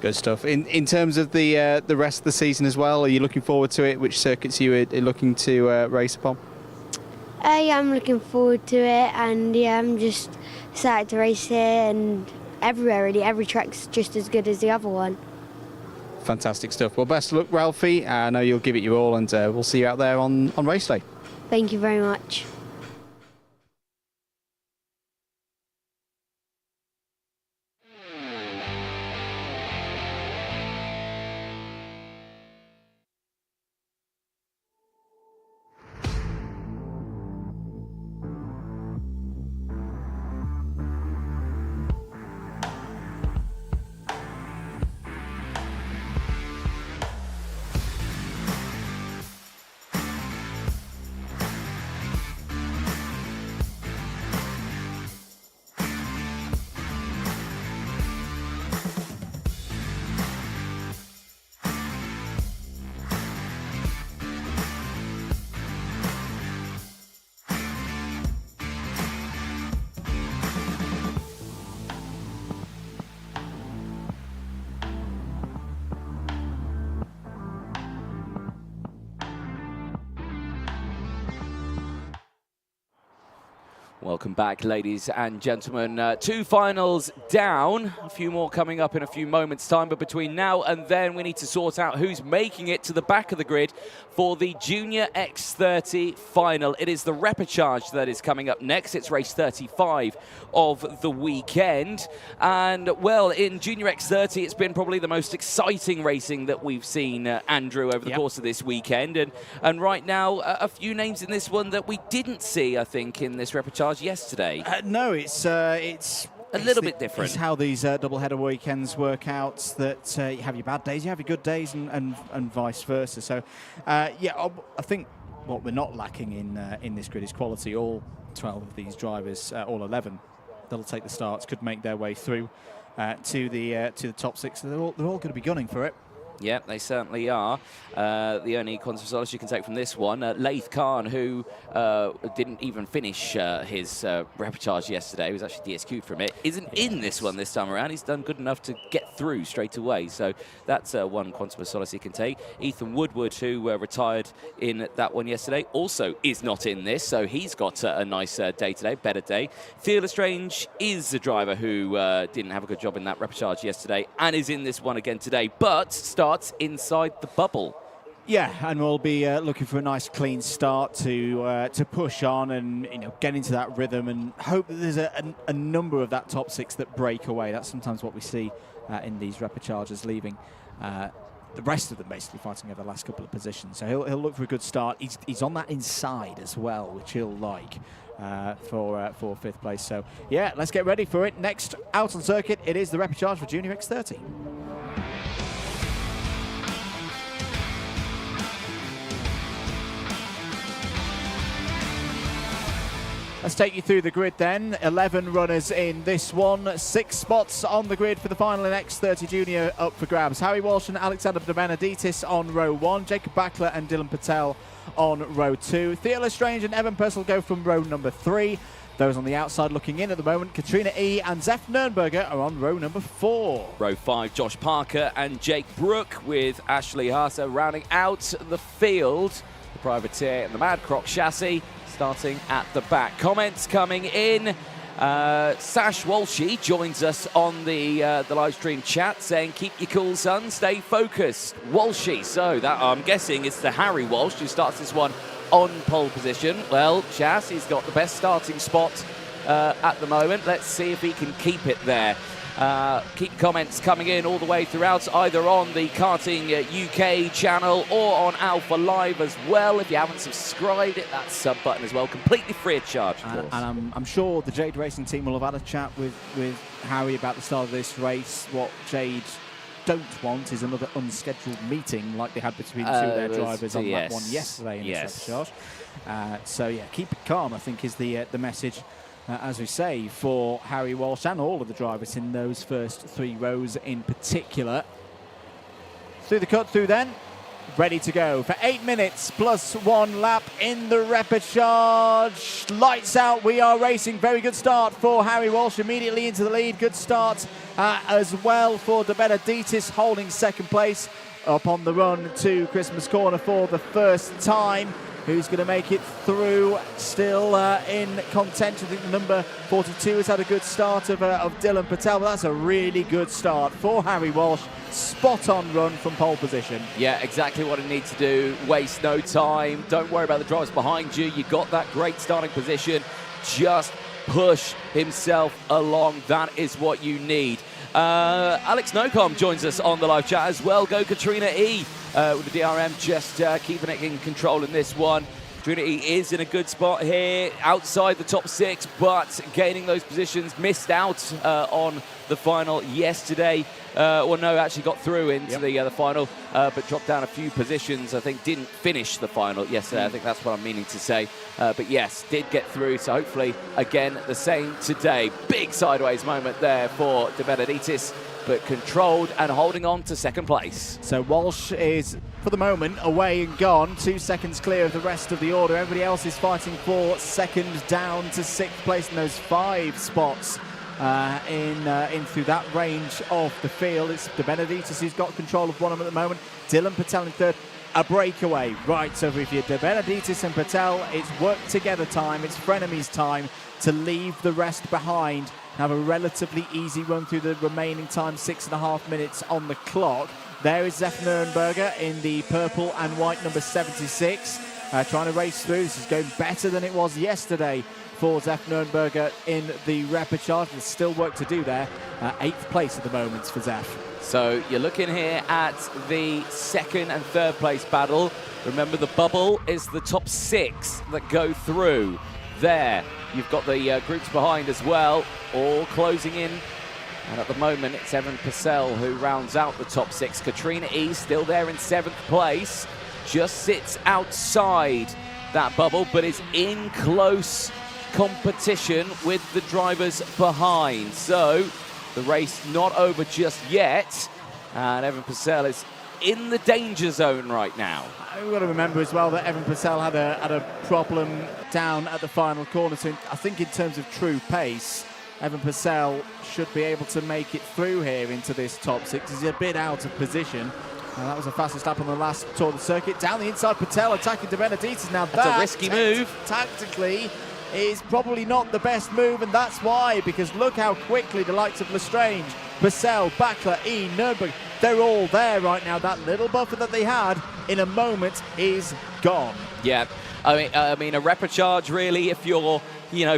Good stuff. In terms of the rest of the season as well, are you looking forward to it? Which circuits are you looking to race upon? Yeah, I'm looking forward to it, and yeah, I'm just excited to race here and everywhere, really. Every track's just as good as the other one. Fantastic stuff. Well, best of luck, Ralphie. I know you'll give it your all, and we'll see you out there on race day. Thank you very much. Welcome back, ladies and gentlemen. 2 finals down. A few more coming up in a few moments' time. But between now and then, we need to sort out who's making it to the back of the grid for the Junior X30 final. It is the repechage that is coming up next. It's race 35 of the weekend. And, well, in Junior X30, it's been probably the most exciting racing that we've seen, Andrew, over the course of this weekend. And right now, a few names in this one that we didn't see, I think, in this repechage yesterday. No, it's a little bit different. It's how these double-header weekends work out, that you have your bad days, you have your good days, and vice versa. So, yeah, I think what we're not lacking in this grid is quality. All 12 of these drivers, all 11, that'll take the starts, could make their way through to the top 6. So they're all going to be gunning for it. Yeah, they certainly are. The only quantum of solace you can take from this one, Laith Khan, who didn't even finish his repechage yesterday, was actually DSQ'd from it, isn't in this one this time around. He's done good enough to get through straight away. So that's one quantum of solace he can take. Ethan Woodward, who retired in that one yesterday, also is not in this. So he's got a nice day today, better day. Theo Lestrange is the driver who didn't have a good job in that repechage yesterday and is in this one again today, but starts inside the bubble. Yeah, and we'll be looking for a nice clean start to push on and get into that rhythm and hope that there's a number of that top 6 that break away. That's sometimes what we see in these repechages, leaving the rest of them basically fighting over the last couple of positions. So he'll look for a good start. He's on that inside as well, which he'll like for 5th place. So yeah, let's get ready for it. Next out on circuit, it is the repechage for Junior X30. Let's take you through the grid then. 11 runners in this one. 6 spots on the grid for the final in X30 Junior up for grabs. Harry Walsh and Alexander De Benedictis on row 1. Jacob Backler and Dylan Patel on row 2. Theo Lestrange and Evan Purcell go from row number 3. Those on the outside looking in at the moment, Katrina E and Zef Nurnberger are on row number 4. Row 5, Josh Parker and Jake Brook, with Ashley Haase rounding out the field. The privateer and the Mad Croc chassis starting at the back. Comments coming in. Sash Walshy joins us on the live stream chat saying, keep your cool, son, stay focused. Walshy, so that I'm guessing it's the Harry Walsh who starts this one on pole position. Well, Chas, he's got the best starting spot at the moment. Let's see if he can keep it there. Keep comments coming in all the way throughout, either on the Karting UK channel or on Alpha Live as well. If you haven't subscribed, hit that sub button as well. Completely free of charge, of course. And I'm sure the Jade Racing team will have had a chat with Harry about the start of this race. What Jade don't want is another unscheduled meeting like they had between the two of their drivers on that one yesterday in this repechage. So yeah, keep it calm, I think, is the message. As we say, for Harry Walsh and all of the drivers in those first 3 rows in particular. Through the cut through then, ready to go for 8 minutes plus 1 lap in the repechage. Lights out, we are racing. Very good start for Harry Walsh, immediately into the lead. Good start as well for De Benedictis, holding 2nd place up on the run to Christmas Corner for the first time. Who's going to make it through? Still in contention. I think the number 42 has had a good start of Dylan Patel, but that's a really good start for Harry Walsh. Spot on run from pole position. Yeah, exactly what he needs to do. Waste no time. Don't worry about the drivers behind you. You got that great starting position. Just push himself along. That is what you need. Alex Nocom joins us on the live chat as well. Go Katrina E. With the DRM just keeping it in control in this one. Trinity is in a good spot here, outside the top 6, but gaining those positions. Missed out on the final yesterday. Actually got through into the final, but dropped down a few positions. I think didn't finish the final yesterday. I think that's what I'm meaning to say. But yes, did get through. So hopefully, again, the same today. Big sideways moment there for De Benedictis, but controlled and holding on to 2nd place. So Walsh is, for the moment, away and gone. 2 seconds clear of the rest of the order. Everybody else is fighting for 2nd down to 6th place in those 5 spots in through that range of the field. It's De Benedictis who's got control of one of them at the moment. Dylan Patel in 3rd. a breakaway. Right, so if you're De Benedictis and Patel, it's work together time, it's frenemies time to leave the rest behind. Have a relatively easy run through the remaining time, 6.5 minutes on the clock. There is Zef Nurenberger in the purple and white number 76, trying to race through. This is going better than it was yesterday for Zef Nurenberger in the repechage. There's still work to do there. 8th place at the moment for Zef. So you're looking here at the 2nd and 3rd place battle. Remember, the bubble is the top 6 that go through. There, you've got the groups behind as well, all closing in. And at the moment, it's Evan Purcell who rounds out the top 6. Katrina E still there in 7th place. Just sits outside that bubble, but is in close competition with the drivers behind. So the race not over just yet. And Evan Purcell is in the danger zone right now. We've got to remember as well that Evan Purcell had a problem down at the final corner. So I think in terms of true pace, Evan Purcell should be able to make it through here into this top 6. He's a bit out of position. That was the fastest lap on the last tour of the circuit. Down the inside, Patel attacking De Benedictis. Now that's a risky move. Tactically is probably not the best move, and that's why, because look how quickly the likes of Lestrange, Purcell, Backler, E, Nürnberg, they're all there right now. That little buffer that they had in a moment is gone. Yeah, I mean a repechage really, if you're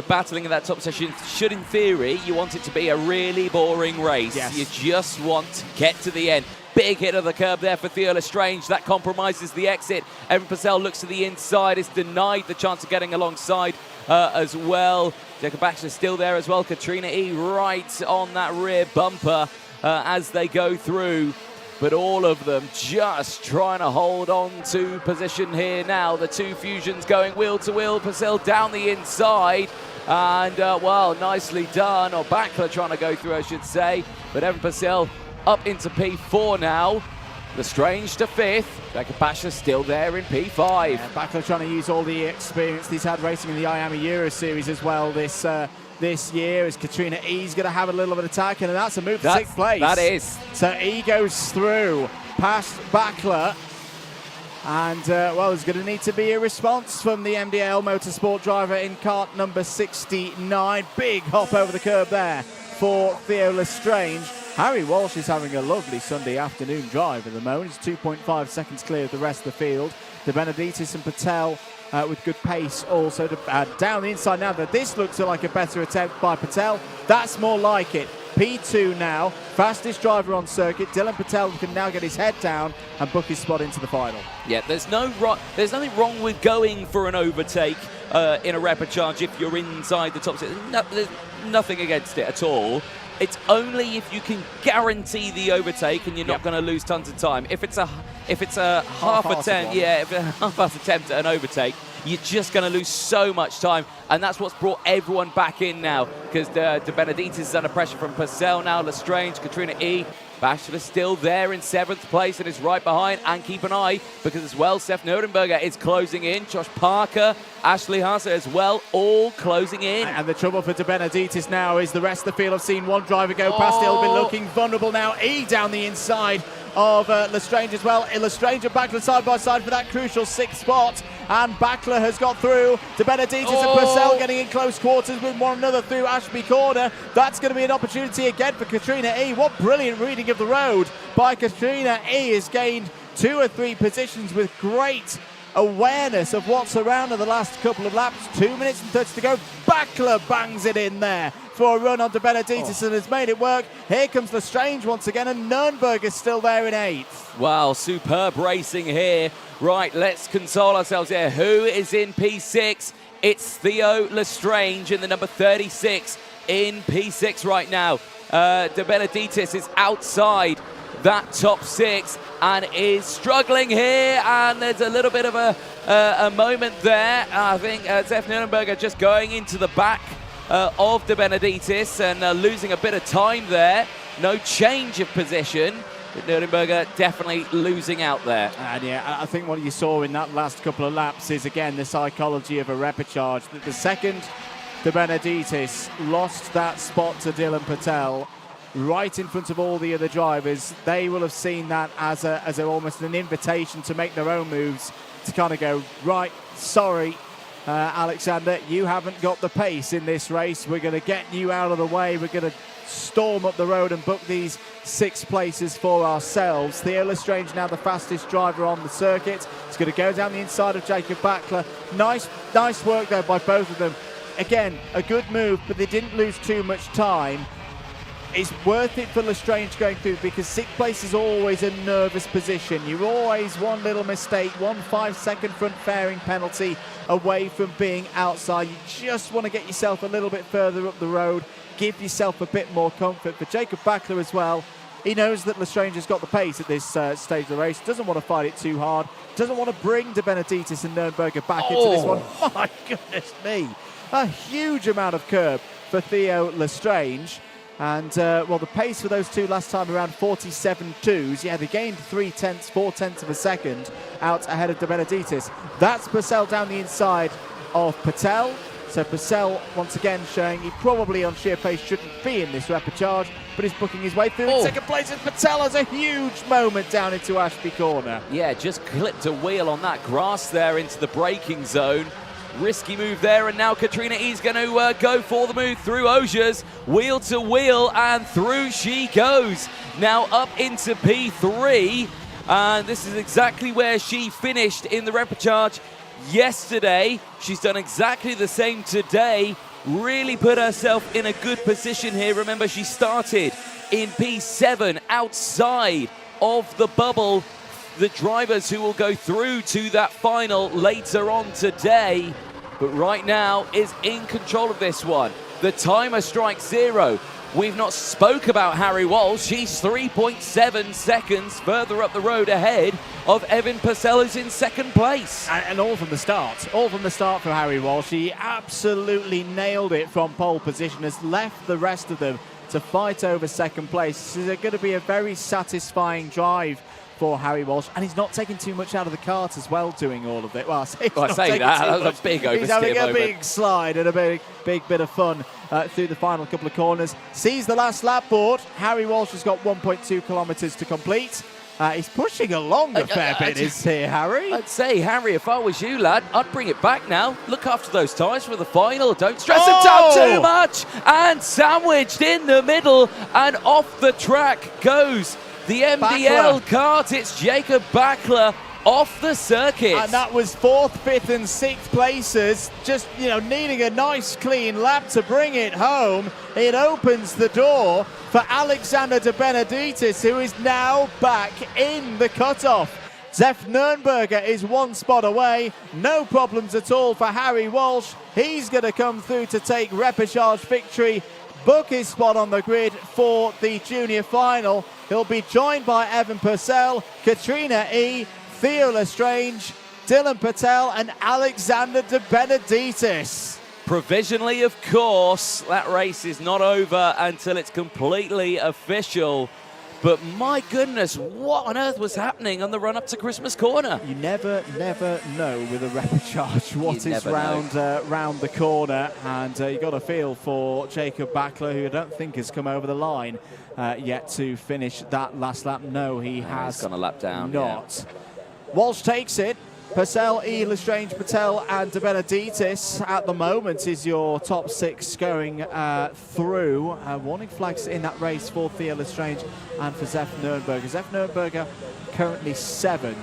battling in that top session, should in theory you want it to be a really boring race. Yes. You just want to get to the end. Big hit of the curb there for Theo Lestrange. That compromises the exit. Evan Purcell looks to the inside. Is denied the chance of getting alongside as well. Jacob Baxter still there as well. Katrina E right on that rear bumper as they go through. But all of them just trying to hold on to position here now. The two Fusions going wheel to wheel. Purcell down the inside. And, well, nicely done. Or Backler trying to go through, I should say. But Evan Purcell up into P4 now. Lestrange to 5th. Jacob Baxter still there in P5. Yeah, Backler trying to use all the experience he's had racing in the IAME Euro Series as well this year, as Katrina E's going to have a little bit of attack, and that's a move to 6th place. That is. So E goes through past Backler, and well, there's going to need to be a response from the MDL Motorsport driver in kart number 69. Big hop over the curb there for Theo Lestrange. Harry Walsh is having a lovely Sunday afternoon drive at the moment. He's 2.5 seconds clear of the rest of the field. De Benedictis and Patel with good pace also down the inside now. This looks like a better attempt by Patel. That's more like it. P2 now, fastest driver on circuit. Dylan Patel can now get his head down and book his spot into the final. Yeah, there's nothing wrong with going for an overtake in a repechage if you're inside the top 6. There's nothing against it at all. It's only if you can guarantee the overtake and you're not going to lose tons of time. If it's a half attempt, if a half-assed attempt at an overtake, you're just going to lose so much time, and that's what's brought everyone back in now, because De Benedictis is under pressure from Purcell now, Lestrange, Katrina E. Bachelor still there in 7th place and is right behind, and keep an eye, because as well, Zef Nurenberger is closing in, Josh Parker, Ashley Haase as well, all closing in. And the trouble for De Benedictis now is the rest of the field have seen one driver go past. He'll be looking vulnerable now. E down the inside of Lestrange as well. Lestrange and Backler side by side for that crucial 6th spot, and Backler has got through. De Benedictis and Purcell getting in close quarters with one another through Ashby Corner. That's going to be an opportunity again for Katrina E. What brilliant reading of the road by Katrina E. Has gained 2 or 3 positions with great awareness of what's around in the last couple of laps. 2 minutes and 30 to go. Backler bangs it in there for a run on De Benedictis and has made it work. Here comes Lestrange once again, and Nürnberg is still there in 8th. Wow, superb racing here. Right, let's console ourselves here. Who is in P6? It's Theo Lestrange in the number 36 in P6 right now. De Benedictis is outside that top 6 and is struggling here, and there's a little bit of a moment there. I think Zef Nurenberger just going into the back of De Benedictis and losing a bit of time there. No change of position. Nurenberger definitely losing out there. And yeah, I think what you saw in that last couple of laps is, again, the psychology of a repechage. The second De Benedictis lost that spot to Dylan Patel, right in front of all the other drivers, they will have seen that as almost an invitation to make their own moves, to kind of go, right, sorry, Alexander, you haven't got the pace in this race. We're going to get you out of the way. We're going to storm up the road and book these 6 places for ourselves. Theo Lestrange now the fastest driver on the circuit. He's going to go down the inside of Jacob Backler. Nice work there by both of them. Again, a good move, but they didn't lose too much time. It's worth it for Lestrange going through, because 6th place is always a nervous position. You're always one little mistake, 1 5-second front fairing penalty away from being outside. You just want to get yourself a little bit further up the road, give yourself a bit more comfort. For Jacob Backler as well, he knows that Lestrange has got the pace at this stage of the race, doesn't want to fight it too hard, doesn't want to bring De Benedictis and Nürnberger back into this one. My goodness me, a huge amount of curb for Theo Lestrange. And, well, the pace for those two last time around, 47.2s. Yeah, they gained 4/10 of a second out ahead of De Benedictis. That's Purcell down the inside of Patel. So Purcell, once again, showing he probably on sheer pace shouldn't be in this repechage, but he's booking his way through. In second place, as Patel has a huge moment down into Ashby Corner. Yeah, just clipped a wheel on that grass there into the braking zone. Risky move there, and now Katrina E's going to go for the move through Osiers, wheel to wheel, and through she goes. Now up into P3, and this is exactly where she finished in the repechage yesterday. She's done exactly the same today, really put herself in a good position here. Remember, she started in P7 outside of the bubble. The drivers who will go through to that final later on today, but right now is in control of this one. The timer strikes 0. We've not spoke about Harry Walsh. She's 3.7 seconds further up the road ahead of Evan Purcell, who's in second place. And all from the start. All from the start for Harry Walsh. He absolutely nailed it from pole position, has left the rest of them to fight over second place. This is going to be a very satisfying drive for Harry Walsh, and he's not taking too much out of the kart as well doing all of it. Well, I say that was a big oversteer. He's having a moment. big slide and a big bit of fun through the final couple of corners. Sees the last lap board. Harry Walsh has got 1.2 kilometres to complete. He's pushing along a fair bit, is here, Harry? I'd say, Harry, if I was you, lad, I'd bring it back now. Look after those tyres for the final. Don't stress them down too much. And sandwiched in the middle, and off the track goes the MDL kart. It's Jacob Backler off the circuit. And that was 4th, 5th and 6th places. Just, needing a nice clean lap to bring it home. It opens the door for Alexander De Benedictis, who is now back in the cutoff. Zef Nürnberger is 1 spot away. No problems at all for Harry Walsh. He's going to come through to take repechage victory, book his spot on the grid for the junior final. He'll be joined by Evan Purcell, Katrina E, Theo Lestrange, Dylan Patel and Alexander De Benedictis. Provisionally, of course, that race is not over until it's completely official. But my goodness, what on earth was happening on the run up to Christmas Corner? You never know with a repechage what is round the corner, and you got a feel for Jacob Backler, who I don't think has come over the line yet to finish that last lap. No, he has gone a lap down. Not. Yeah. Walsh takes it. Purcell, E, Lestrange, Patel and De Benedictis at the moment is your top 6 going through. Warning flags in that race for Theo Lestrange and for Zef Nürnberger. Zef Nürnberger currently 7th.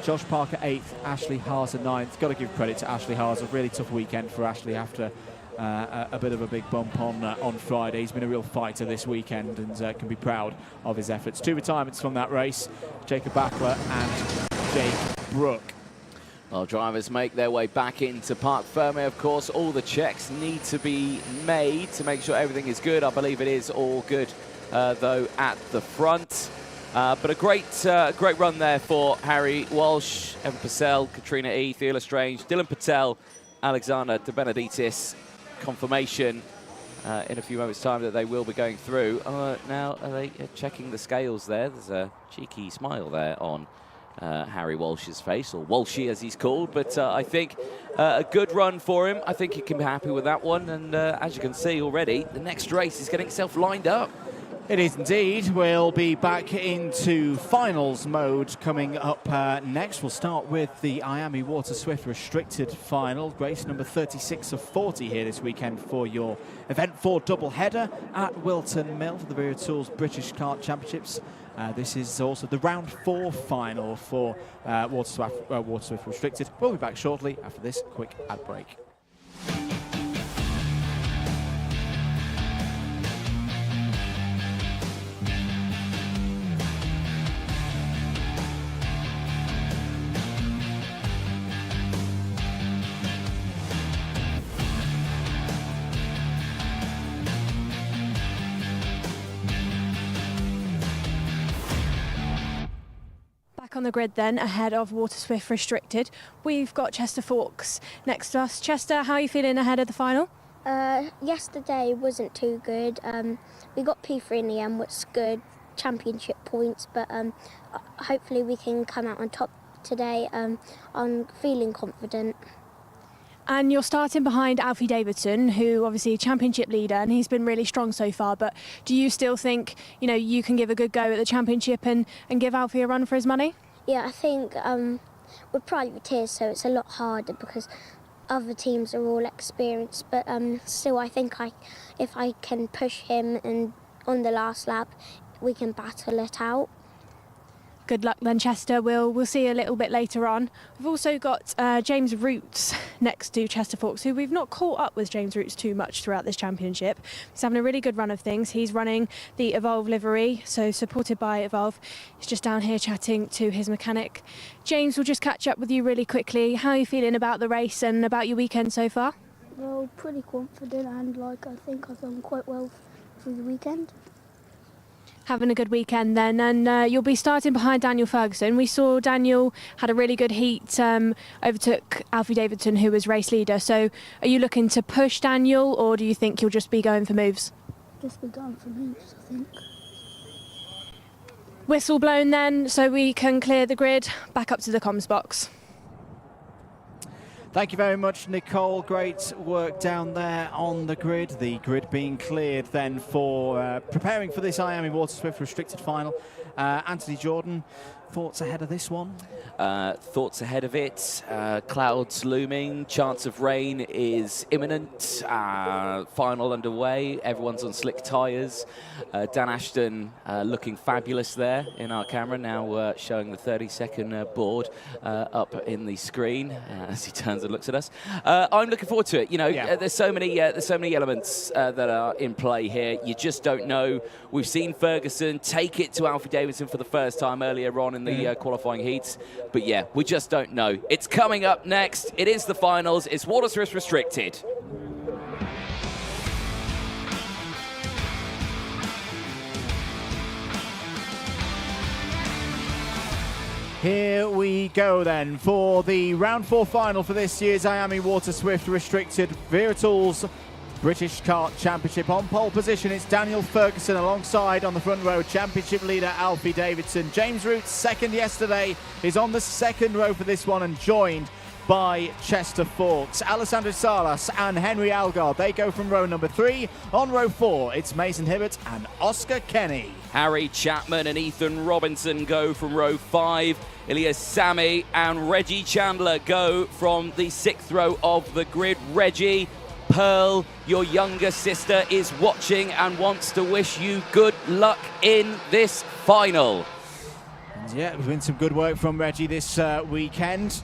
Josh Parker 8th, Ashley Haas 9th. Got to give credit to Ashley Haas. A really tough weekend for Ashley after a bit of a big bump on Friday. He's been a real fighter this weekend and can be proud of his efforts. 2 retirements from that race, Jacob Backler and Jake Brook. Well, drivers make their way back into Parc Fermé, of course. All the checks need to be made to make sure everything is good. I believe it is all good, though, at the front. But a great run there for Harry Walsh, Evan Purcell, Katrina E, Theo Lestrange, Dylan Patel, Alexander De Benedictis. Confirmation in a few moments' time that they will be going through. Now, are they checking the scales there? There's a cheeky smile there on Harry Walsh's face, or Walshy as he's called, but I think a good run for him. I think he can be happy with that one, and as you can see already, the next race is getting itself lined up. It is indeed. We'll be back into finals mode coming up next. We'll start with the IAME Water Swift restricted final. Race number 36 of 40 here this weekend for your Event 4 double header at Whilton Mill for the Wera Tools British Kart Championships. This is also the round 4 final for Water Swift restricted. We'll be back shortly after this quick ad break. On the grid then, ahead of Water Swift Restricted, we've got Chester Fawkes next to us. Chester, how are you feeling ahead of the final? Yesterday wasn't too good. We got P3 in the end, which is good, championship points, but hopefully we can come out on top today. I'm feeling confident. And you're starting behind Alfie Davidson, who obviously championship leader, and he's been really strong so far. But do you still think, you know, you can give a good go at the championship and give Alfie a run for his money? Yeah, I think we're privateers, so it's a lot harder because other teams are all experienced. But still, I think if I can push him and on the last lap, we can battle it out. Good luck then, Chester. We'll see you a little bit later on. We've also got James Roots next to Chester Fawkes, who we've not caught up with James Roots too much throughout this championship. He's having a really good run of things. He's running the Evolve livery, so supported by Evolve. He's just down here chatting to his mechanic. James, we'll just catch up with you really quickly. How are you feeling about the race and about your weekend so far? Well, pretty confident, and I think I've done quite well through the weekend. Having a good weekend then, and you'll be starting behind Daniel Ferguson. We saw Daniel had a really good heat, overtook Alfie Davidson, who was race leader. So are you looking to push Daniel, or do you think you'll just be going for moves? Just be going for moves, I think. Whistle blown then, so we can clear the grid. Back up to the comms box. Thank you very much, Nicole. Great work down there on the grid. The grid being cleared then for preparing for this IAME Water Swift restricted final. Anthony Jordan, thoughts ahead of this one? Thoughts ahead of it. Clouds looming. Chance of rain is imminent. Final underway. Everyone's on slick tyres. Dan Ashton looking fabulous there in our camera, now showing the 30-second board up in the screen as he turns and looks at us. I'm looking forward to it. You know, there's so many elements that are in play here. You just don't know. We've seen Ferguson take it to Alfie Davidson for the first time earlier on in the qualifying heats. But yeah, we just don't know. It's coming up next. It is the finals. It's Water Swift Restricted. Here we go then for the round 4 final for this year's IAME Water Swift Restricted Wera Tools British Kart Championship. On pole position, it's Daniel Ferguson alongside on the front row championship leader Alfie Davidson. James Roots, second yesterday, is on the second row for this one and joined by Chester Fawkes. Alessandro Salas and Henry Algar, they go from row number 3. On row 4, it's Mason Hibbert and Oscar Kenny. Harry Chapman and Ethan Robinson go from row 5. Elias Sammy and Reggie Chandler go from the 6th row of the grid. Reggie, Pearl, your younger sister, is watching and wants to wish you good luck in this final. And yeah, there's been some good work from Reggie this weekend.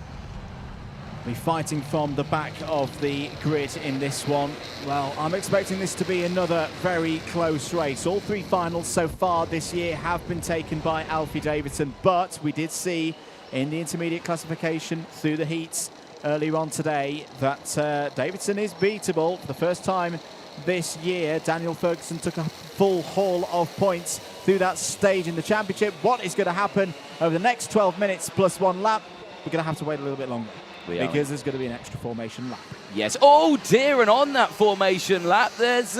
Be fighting from the back of the grid in this one. Well, I'm expecting this to be another very close race. All 3 finals so far this year have been taken by Alfie Davidson, but we did see in the intermediate classification through the heats earlier on today that Davidson is beatable. For the first time this year, Daniel Ferguson took a full haul of points through that stage in the championship. What is going to happen over the next 12 minutes plus 1 lap? We're going to have to wait a little bit longer. Because there's going to be an extra formation lap. Yes. Oh dear, and on that formation lap, there's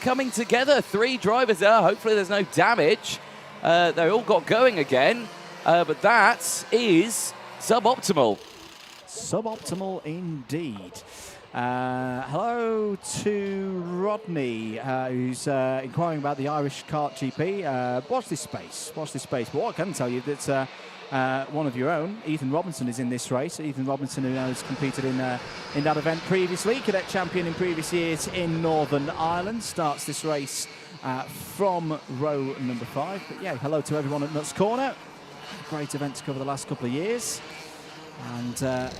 coming together. 3 drivers there. Hopefully there's no damage. They all got going again, but that is suboptimal. Suboptimal indeed. Hello to Rodney, who's inquiring about the Irish Kart GP. Watch this space. Watch this space. But what I can tell you that one of your own, Ethan Robinson, is in this race. Ethan Robinson, who has competed in that event previously, cadet champion in previous years in Northern Ireland, starts this race from row number 5. But yeah, hello to everyone at Nuts Corner. Great event to cover the last couple of years. And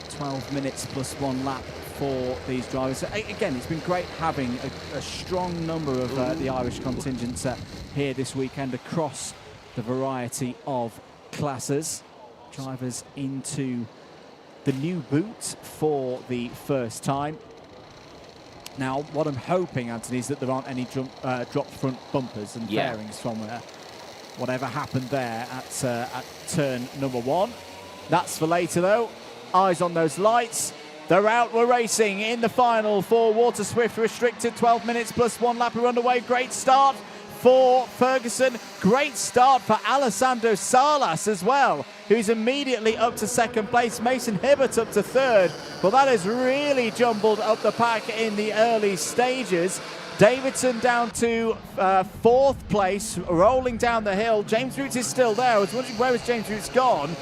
12 minutes plus 1 lap for these drivers. Again, it's been great having a strong number of the Irish contingents here this weekend across the variety of classes. Drivers into the new boot for the first time. Now, what I'm hoping, Anthony, is that there aren't any drop front bumpers and fairings from whatever happened there at turn number 1. That's for later, though. Eyes on those lights. They're out. We're racing in the final for Water Swift Restricted. 12 minutes plus 1 lap are underway. Great start for Ferguson. Great start for Alessandro Salas as well, who's immediately up to 2nd place. Mason Hibbert up to 3rd. Well, that has really jumbled up the pack in the early stages. Davidson down to 4th place, rolling down the hill. James Roots is still there. I was wondering, where has James Roots gone?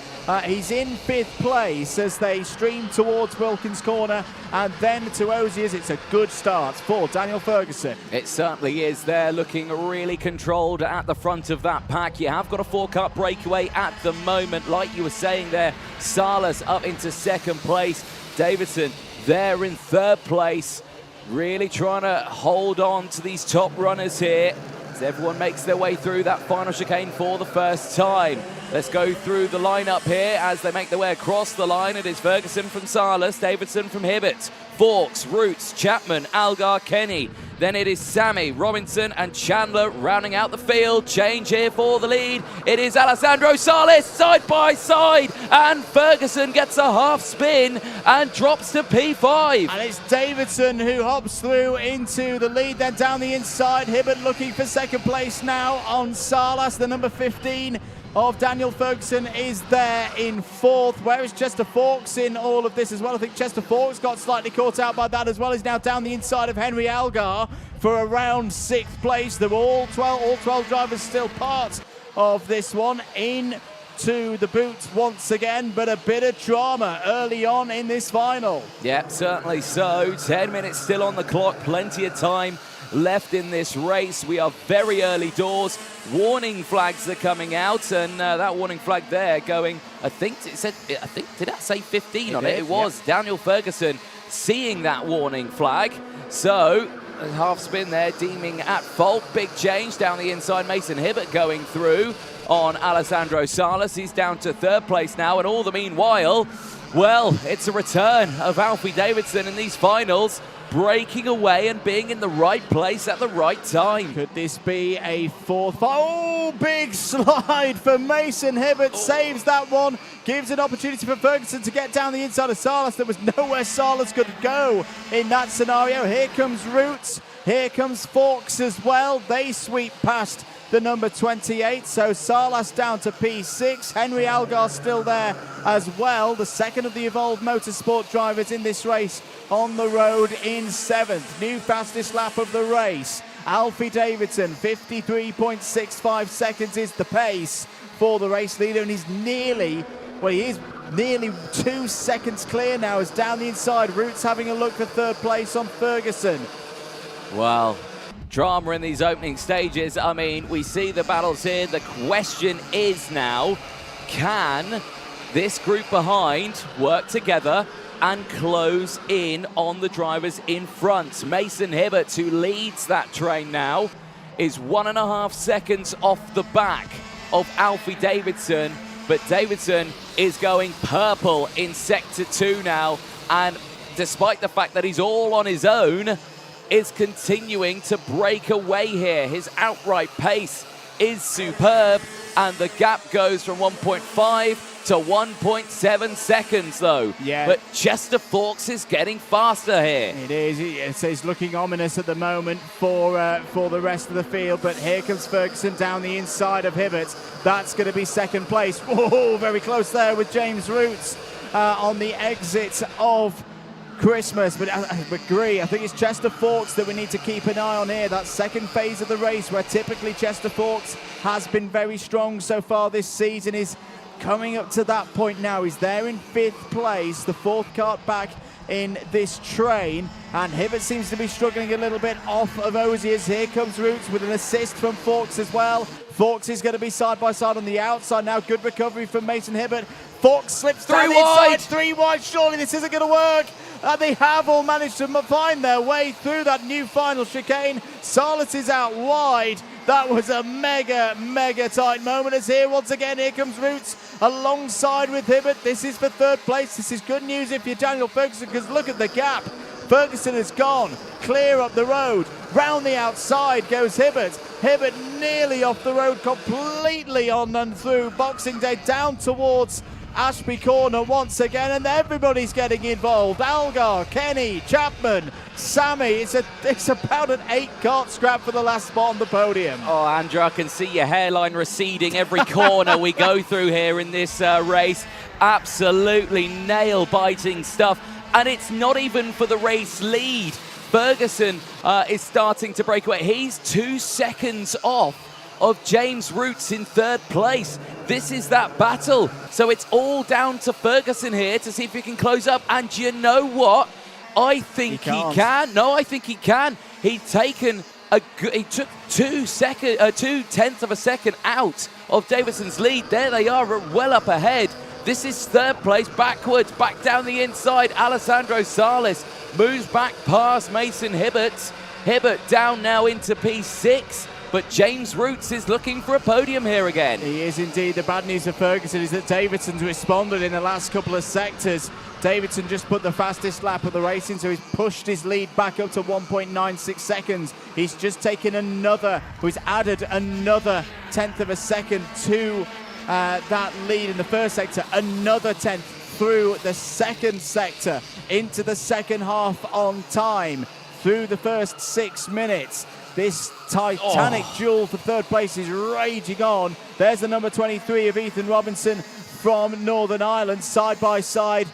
He's in 5th place as they stream towards Wilkins Corner and then to Osiers. It's a good start for Daniel Ferguson. It certainly is. They're looking really controlled at the front of that pack. You have got a 4-car breakaway at the moment, like you were saying there. Salas up into 2nd place. Davidson there in 3rd place. Really trying to hold on to these top runners here as everyone makes their way through that final chicane for the first time. Let's go through the lineup here as they make their way across the line. It is Ferguson from Salas, Davidson from Hibbert, Fawkes, Roots, Chapman, Algar, Kenny. Then it is Sammy, Robinson and Chandler rounding out the field. Change here for the lead. It is Alessandro Salas side by side, and Ferguson gets a half spin and drops to P5. And it's Davidson who hops through into the lead, then down the inside. Hibbert looking for 2nd place now on Salas. The number 15 of Daniel Ferguson is there in 4th. Where is Chester Fawkes in all of this as well? I think Chester Fawkes got slightly caught out by that as well. He's now down the inside of Henry Algar for around 6th place. They're all 12 drivers still part of this one. Into the boot once again, but a bit of drama early on in this final. Yeah, certainly so. 10 minutes still on the clock, plenty of time left in this race. We are very early doors. Warning flags are coming out, and that warning flag there going, I think did that say 15 on it? It was. Yep. Daniel Ferguson seeing that warning flag. So a half spin there, deeming at fault. Big change down the inside. Mason Hibbert going through on Alessandro Salas. He's down to 3rd place now, and all the meanwhile, well, it's a return of Alfie Davidson in these finals, breaking away and being in the right place at the right time. Could this be a 4th? Oh, big slide for Mason Hibbert. Saves that one. Gives an opportunity for Ferguson to get down the inside of Salas. There was nowhere Salas could go in that scenario. Here comes Roots. Here comes Fawkes as well. They sweep past the number 28. So Salas down to P6. Henry Algar still there as well. The 2nd of the Evolved Motorsport drivers in this race on the road in 7th. New fastest lap of the race. Alfie Davidson, 53.65 seconds is the pace for the race leader, and he's nearly 2 seconds clear now as down the inside. Roots having a look for 3rd place on Ferguson. Well, drama in these opening stages. I mean, we see the battles here. The question is now, can this group behind work together and close in on the drivers in front? Mason Hibbert, who leads that train now, is 1.5 seconds off the back of Alfie Davidson, but Davidson is going purple in Sector 2 now, and despite the fact that he's all on his own, is continuing to break away here. His outright pace is superb, and the gap goes from 1.5 to 1.7 seconds, though. Yeah. But Chester Fawkes is getting faster here. It is. It's looking ominous at the moment for the rest of the field. But here comes Ferguson down the inside of Hibbert. That's going to be 2nd place. Whoa, very close there with James Roots on the exit of Christmas, but I agree. I think it's Chester Forks that we need to keep an eye on here. That second phase of the race, where typically Chester Forks has been very strong so far this season, is coming up to that point now. He's there in 5th place, the 4th kart back in this train, and Hibbert seems to be struggling a little bit off of Osiers. Here comes Roots with an assist from Forks as well. Forks is going to be side by side on the outside now. Good recovery from Mason Hibbert. Forks slips down the inside, 3 wide. Surely this isn't going to work. They have all managed to find their way through that new final chicane. Salas is out wide. That was a mega tight moment. As here once again, here comes Roots alongside with Hibbert. This is for 3rd place. This is good news if you're Daniel Ferguson, because look at the gap. Ferguson has gone clear up the road. Round the outside goes Hibbert. Hibbert nearly off the road, completely on and through Boxing Day, down towards Ashby Corner once again, and everybody's getting involved. Algar, Kenny, Chapman, Sammy. It's about an 8-kart scrap for the last spot on the podium. Oh, Andrew, I can see your hairline receding every corner we go through here in this race. Absolutely nail-biting stuff, and it's not even for the race lead. Ferguson is starting to break away. He's 2 seconds off of James Roots in 3rd place. This is that battle. So it's all down to Ferguson here to see if he can close up. And you know what? I think he can. No, I think he can. He took 2/10 of a second out of Davidson's lead. There they are, well up ahead. This is 3rd place, backwards, back down the inside. Alessandro Salas moves back past Mason Hibbert. Hibbert down now into P6. But James Roots is looking for a podium here again. He is indeed. The bad news for Ferguson is that Davidson's responded in the last couple of sectors. Davidson just put the fastest lap of the racing, so he's pushed his lead back up to 1.96 seconds. He's just taken he's added another 10th of a second to that lead in the first sector, another 10th through the second sector, into the second half on time, through the first 6 minutes. This titanic duel for 3rd place is raging on. There's the number 23 of Ethan Robinson from Northern Ireland, side by side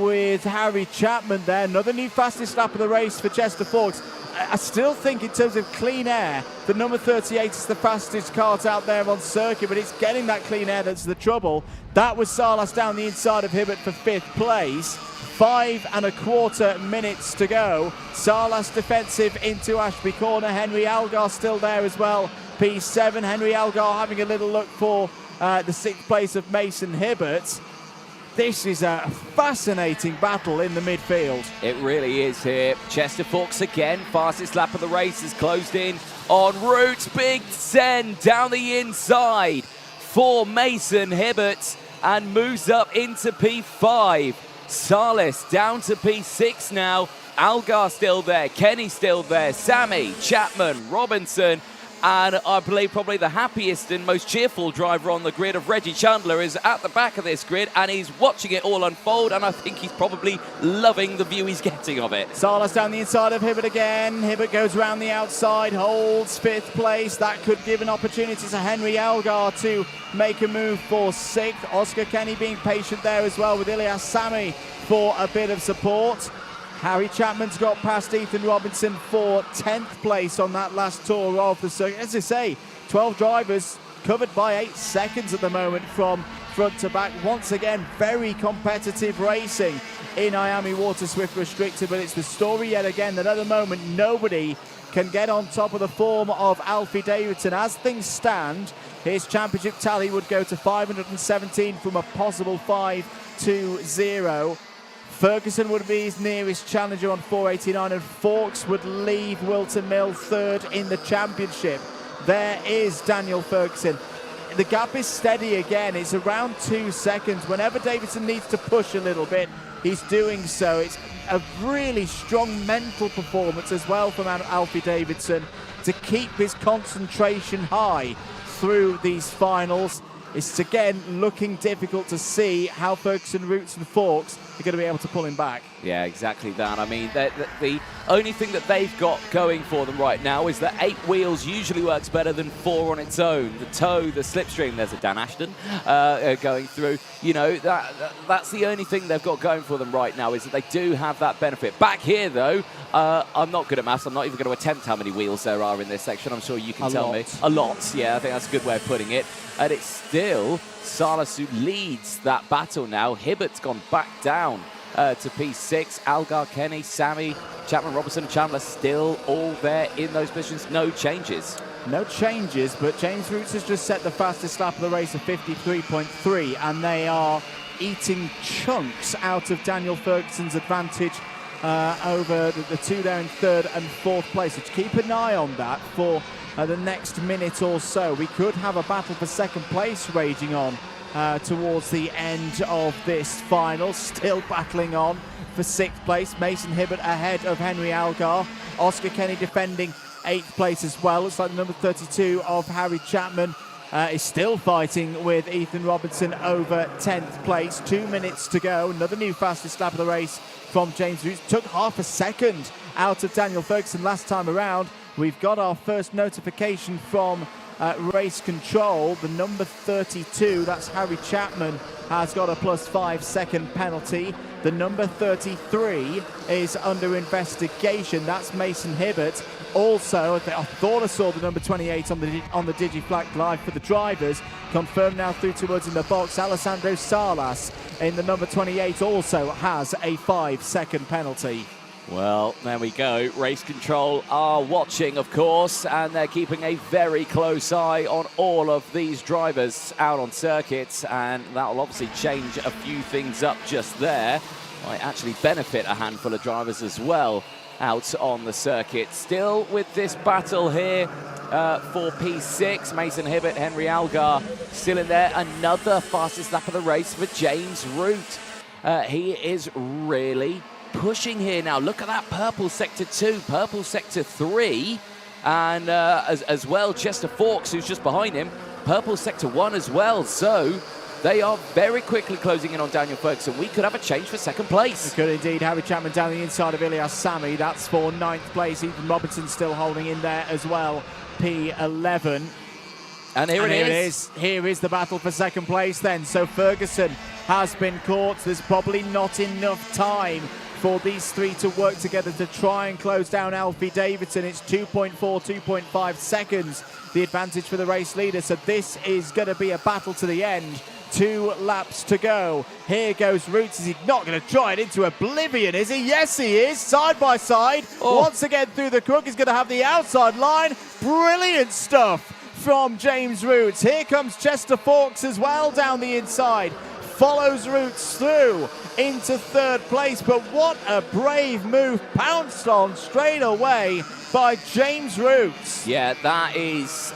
with Harry Chapman there. Another new fastest lap of the race for Chester Forks. I still think in terms of clean air, the number 38 is the fastest kart out there on circuit, but it's getting that clean air that's the trouble. That was Salas down the inside of Hibbert for 5th place. 5 1/4 minutes to go. Salas defensive into Ashby Corner. Henry Algar still there as well. P7. Henry Algar having a little look for the 6th place of Mason Hibbert. This is a fascinating battle in the midfield. It really is here. Chester Forks again. Fastest lap of the race is closed in on Roots. Big send down the inside for Mason Hibbert and moves up into P5. Salas down to P6 now. Algar still there. Kenny still there. Sammy, Chapman, Robinson, and I believe probably the happiest and most cheerful driver on the grid of Reggie Chandler is at the back of this grid, and he's watching it all unfold, and I think he's probably loving the view he's getting of it. Salas down the inside of Hibbert again. Hibbert goes around the outside, holds 5th place. That could give an opportunity to Henry Algar to make a move for 6th. Oscar Kenny being patient there as well, with Ilyas Sami for a bit of support. Harry Chapman's got past Ethan Robinson for 10th place on that last tour of the circuit. As I say, 12 drivers covered by 8 seconds at the moment from front to back. Once again, very competitive racing in IAME Water Swift Restricted, but it's the story yet again that at the moment nobody can get on top of the form of Alfie Davidson. As things stand, his championship tally would go to 517 from a possible 520. Ferguson would be his nearest challenger on 489, and Forks would leave Whilton Mill 3rd in the championship. There is Daniel Ferguson. The gap is steady again. It's around 2 seconds. Whenever Davidson needs to push a little bit, he's doing so. It's a really strong mental performance as well from Alfie Davidson to keep his concentration high through these finals. It's again looking difficult to see how Ferguson, Roots and Forks are going to be able to pull him back. Yeah, exactly that. I mean, the only thing that they've got going for them right now is that 8 wheels usually works better than 4 on its own. The toe, the slipstream, there's a Dan Ashton going through. You know, that's the only thing they've got going for them right now, is that they do have that benefit. Back here, though, I'm not good at maths. I'm not even going to attempt how many wheels there are in this section. I'm sure you can tell me. A lot, yeah. I think that's a good way of putting it. And it's still Salas who leads that battle now. Hibbert's gone back down to P6. Algar, Kenny, Sammy, Chapman, Robertson, and Chandler still all there in those positions. No changes. No changes, but James Roots has just set the fastest lap of the race of 53.3, and they are eating chunks out of Daniel Ferguson's advantage over the two there in 3rd and 4th place. So keep an eye on that for the next minute or so. We could have a battle for 2nd place raging on towards the end of this final. Still battling on for 6th place. Mason Hibbert ahead of Henry Algar. Oscar Kenny defending 8th place as well. Looks like the number 32 of Harry Chapman is still fighting with Ethan Robinson over 10th place. 2 minutes to go. Another new fastest lap of the race from James Roots. Took half a second out of Daniel Ferguson last time around. We've got our first notification from race control. The number 32, that's Harry Chapman, has got a +5 second penalty. The number 33 is under investigation. That's Mason Hibbert. Also, I thought I saw the number 28 on the DigiFlag Live for the drivers. Confirmed now through towards in the box. Alessandro Salas in the number 28 also has a 5 second penalty. Well, there we go. Race control are watching, of course, and they're keeping a very close eye on all of these drivers out on circuits, and that'll obviously change a few things up just there. Might actually benefit a handful of drivers as well out on the circuit. Still with this battle here for P6, Mason Hibbert, Henry Algar still in there. Another fastest lap of the race for James Root. He is really pushing here now. Look at that purple sector 2, purple sector 3, and as well Chester Forks, who's just behind him, purple sector 1 as well. So they are very quickly closing in on Daniel Ferguson. We could have a change for 2nd place. We could indeed. Harry Chapman down the inside of Ilyas Sami. That's for 9th place. Ethan Robinson still holding in there as well. P11. And here it is. Here is the battle for 2nd place then. So Ferguson has been caught. There's probably not enough time for these three to work together to try and close down Alfie Davidson. It's 2.4, 2.5 seconds, the advantage for the race leader. So this is going to be a battle to the end. 2 laps to go. Here goes Roots. Is he not going to try it into oblivion, is he? Yes, he is. Side by side. Once again through the crook. He's going to have the outside line. Brilliant stuff from James Roots. Here comes Chester Forks as well down the inside. Follows Roots through into 3rd place, but what a brave move, pounced on straight away by James Roots. Yeah, that is,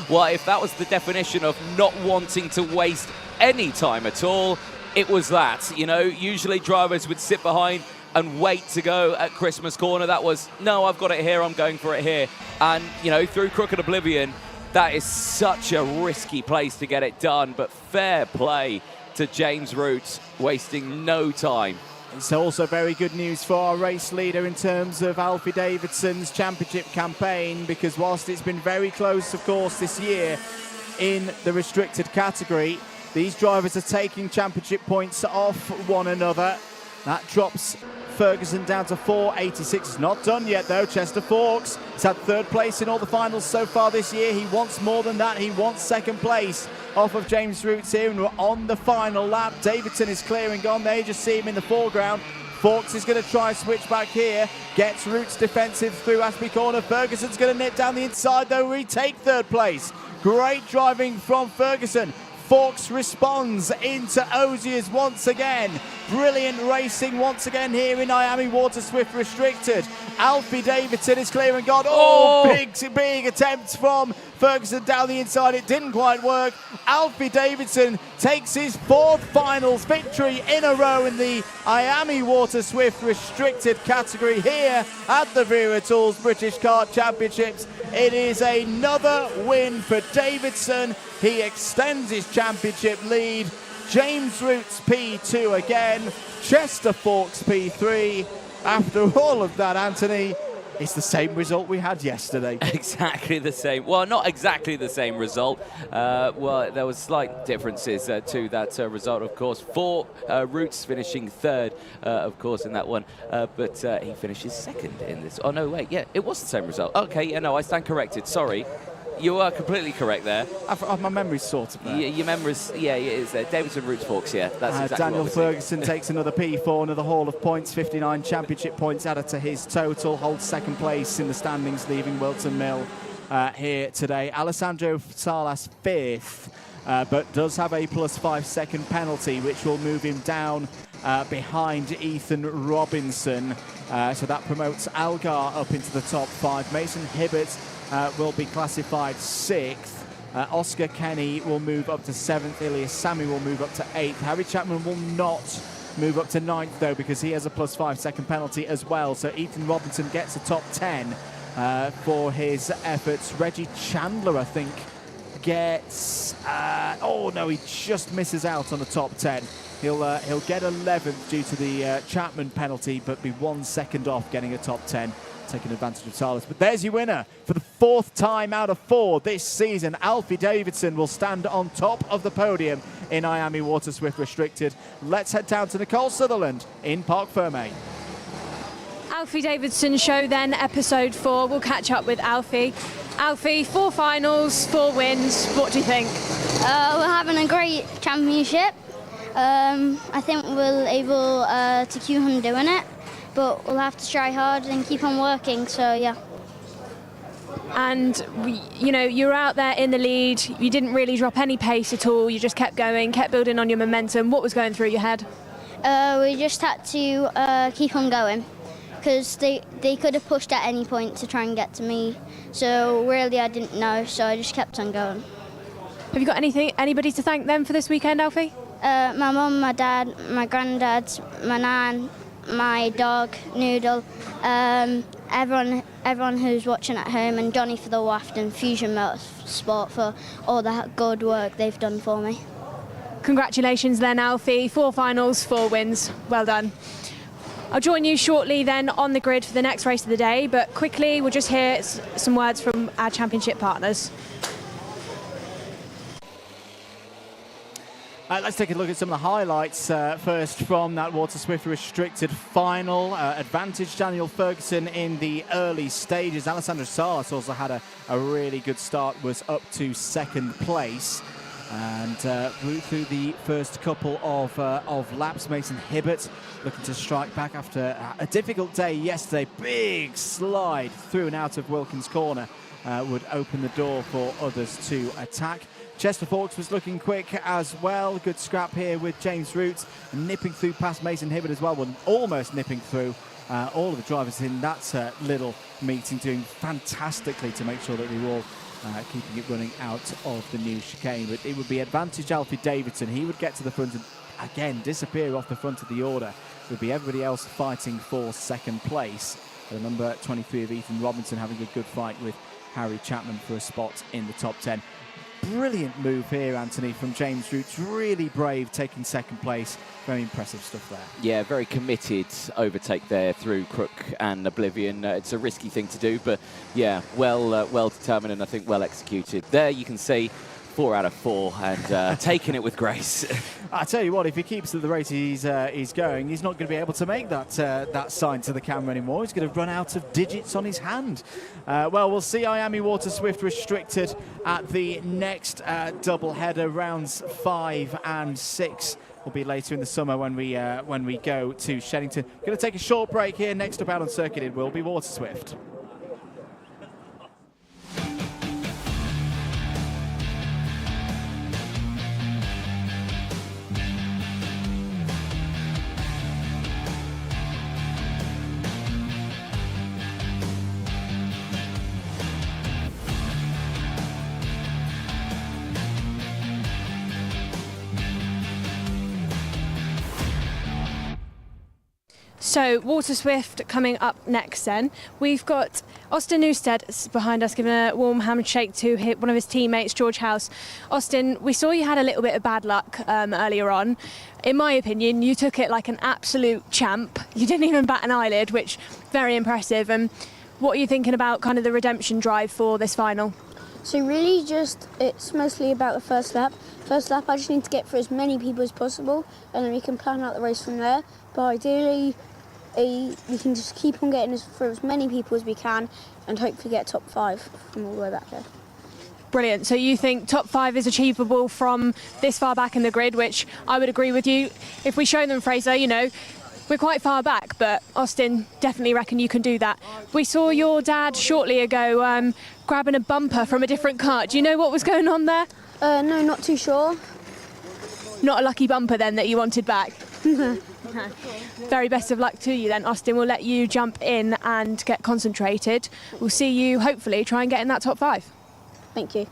well, if that was the definition of not wanting to waste any time at all, it was that. You know, usually drivers would sit behind and wait to go at Christmas corner. That was, no, I've got it here, I'm going for it here. And, you know, through crooked oblivion, that is such a risky place to get it done, but fair play to James Roots, wasting no time. It's also very good news for our race leader in terms of Alfie Davidson's championship campaign, because whilst it's been very close, of course, this year in the restricted category, these drivers are taking championship points off one another. That drops Ferguson down to 486. It's not done yet, though. Chester Forks has had 3rd place in all the finals so far this year. He wants more than that. He wants 2nd place off of James Roots here, and we're on the final lap. Davidson is clearing on there. You just see him in the foreground. Forks is going to try switch back here. Gets Roots defensive through Ashby Corner. Ferguson's going to nip down the inside, though. Retake 3rd place. Great driving from Ferguson. Forks responds into Oziers once again. Brilliant racing once again here in IAME Water Swift Restricted. Alfie Davidson is clear and gone. Big attempt from Ferguson down the inside. It didn't quite work. Alfie Davidson takes his 4th finals victory in a row in the IAME Water Swift Restricted category here at the Wera Tools British Kart Championships. It is another win for Davidson. He extends his championship lead. James Roots P2 again. Chester Fawkes P3. After all of that, Anthony, it's the same result we had yesterday. Exactly the same. Well, not exactly the same result. Well, there was slight differences to that result, of course. Roots finishing third, of course, in that one. But he finishes second in this. Oh, no, wait. Yeah, it was the same result. Okay, yeah, no, I stand corrected. Sorry. You are completely correct there. My memory's sort of there. Your memory's, yeah, it is there. Davidson Roots Fawkes, yeah. That's exactly Daniel what we're seeing. Ferguson takes another P4, another haul of points, 59 championship points added to his total, holds second place in the standings, leaving Whilton Mill here today. Alessandro Salas fifth, but does have a +5 second penalty, which will move him down behind Ethan Robinson. So that promotes Algar up into the top 5. Mason Hibbert will be classified 6th. Oscar Kenny will move up to 7th. Ilias Sami will move up to 8th. Harry Chapman will not move up to 9th, though, because he has a +5 second penalty as well. So Ethan Robinson gets a top 10 for his efforts. Reggie Chandler, I think, gets... oh, no, he just misses out on the top 10. He'll get 11th due to the Chapman penalty, but be 1 second off getting a top 10. Taking advantage of Salas. But there's your winner for the 4th time out of 4 this season. Alfie Davidson will stand on top of the podium in IAME Water Swift Restricted. Let's head down to Nicole Sutherland in Parc Ferme. Alfie Davidson show then, episode 4. We'll catch up with Alfie. Alfie, 4 finals, 4 wins. What do you think? We're having a great championship. I think we're able to keep on doing it, but we'll have to try hard and keep on working, so yeah. And, you know, you're out there in the lead. You didn't really drop any pace at all. You just kept going, kept building on your momentum. What was going through your head? We just had to keep on going, because they could have pushed at any point to try and get to me. So really I didn't know, so I just kept on going. Have you got anybody to thank them for this weekend, Alfie? My mum, my dad, my granddad, my nan, my dog, Noodle, everyone who's watching at home, and Johnny for the waft and Fusion Motorsport for all the good work they've done for me. Congratulations then, Alfie. 4 finals, 4 wins. Well done. I'll join you shortly then on the grid for the next race of the day, but quickly we'll just hear some words from our championship partners. Let's take a look at some of the highlights first from that Water Swift Restricted final. Advantage Daniel Ferguson in the early stages. Alessandro Salas also had a really good start, was up to 2nd place. And through the first couple of laps, Mason Hibbert looking to strike back after a difficult day yesterday. Big slide through and out of Wilkins Corner would open the door for others to attack. Chester Fawkes was looking quick as well. Good scrap here with James Roots, nipping through past Mason Hibbert as well, almost nipping through all of the drivers in that little meeting, doing fantastically to make sure that they were all keeping it running out of the new chicane. But it would be advantage Alfie Davidson. He would get to the front and again disappear off the front of the order. It would be everybody else fighting for 2nd place. The number 23 of Ethan Robinson having a good fight with Harry Chapman for a spot in the top 10. Brilliant move here, Anthony, from James Roots. Really brave, taking 2nd place. Very impressive stuff there. Yeah, very committed overtake there through Crook and Oblivion. It's a risky thing to do, but yeah, well determined and I think well executed. There you can see 4 out of 4 and taking it with grace. I tell you what, if he keeps at the rate he's going, he's not going to be able to make that sign to the camera anymore. He's going to run out of digits on his hand. Well, we'll see IAME Water Swift Restricted at the next double header. Rounds 5 and 6 will be later in the summer when we go to Sheddington. We're going to take a short break here. Next up out on circuit, it will be Water Swift. So, Water Swift coming up next then. We've got Austin Newstead behind us giving a warm handshake to one of his teammates, George House. Austin, we saw you had a little bit of bad luck earlier on. In my opinion, you took it like an absolute champ. You didn't even bat an eyelid, which very impressive. And what are you thinking about kind of the redemption drive for this final? So really it's mostly about the first lap. First lap, I just need to get through as many people as possible, and then we can plan out the race from there. But ideally, we can just keep on getting through as many people as we can and hopefully get top 5 from all the way back there. Brilliant. So you think top 5 is achievable from this far back in the grid, which I would agree with you. If we show them, Fraser, you know, we're quite far back, but Austin, definitely reckon you can do that. We saw your dad shortly ago grabbing a bumper from a different kart. Do you know what was going on there? No, not too sure. Not a lucky bumper then that you wanted back? Very best of luck to you then, Austin. We'll let you jump in and get concentrated. We'll see you hopefully try and get in that top 5. Thank you.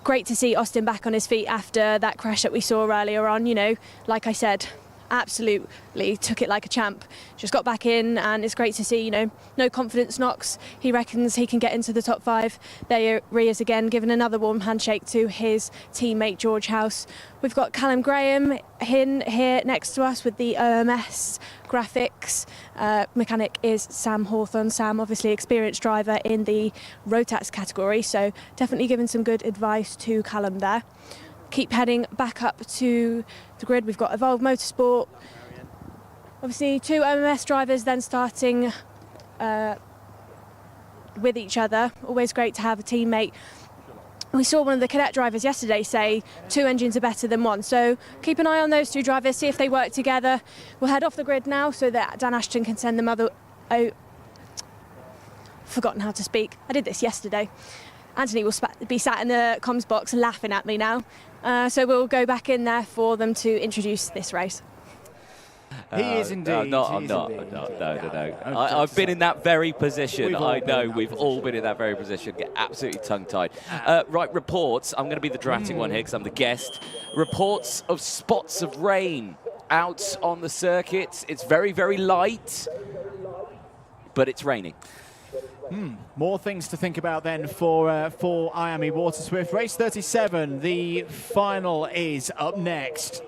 Great to see Austin back on his feet after that crash that we saw earlier on. You know, like I said, absolutely took it like a champ. Just got back in, and it's great to see, you know, no confidence knocks. He reckons he can get into the top 5. There he is again, giving another warm handshake to his teammate George House. We've got Callum Graham here next to us with the OMS graphics. Mechanic is Sam Hawthorne. Sam, obviously experienced driver in the Rotax category, so definitely giving some good advice to Callum there. Keep heading back up to the grid. We've got Evolve Motorsport. Obviously 2 OMS drivers then starting with each other. Always great to have a teammate. We saw one of the Cadet drivers yesterday say 2 engines are better than 1. So keep an eye on those 2 drivers, see if they work together. We'll head off the grid now so that Dan Ashton can send them forgotten how to speak. I did this yesterday. Anthony will be sat in the comms box laughing at me now. So we'll go back in there for them to introduce this race. He is indeed. I'm not. No. I've been in that very position. I know, we've all been in that very position. Get absolutely tongue-tied. Right, reports. I'm going to be the dramatic one here because I'm the guest. Reports of spots of rain out on the circuit. It's very, very light, but it's raining. More things to think about then for IAME Water Swift. Race 37, the final is up next.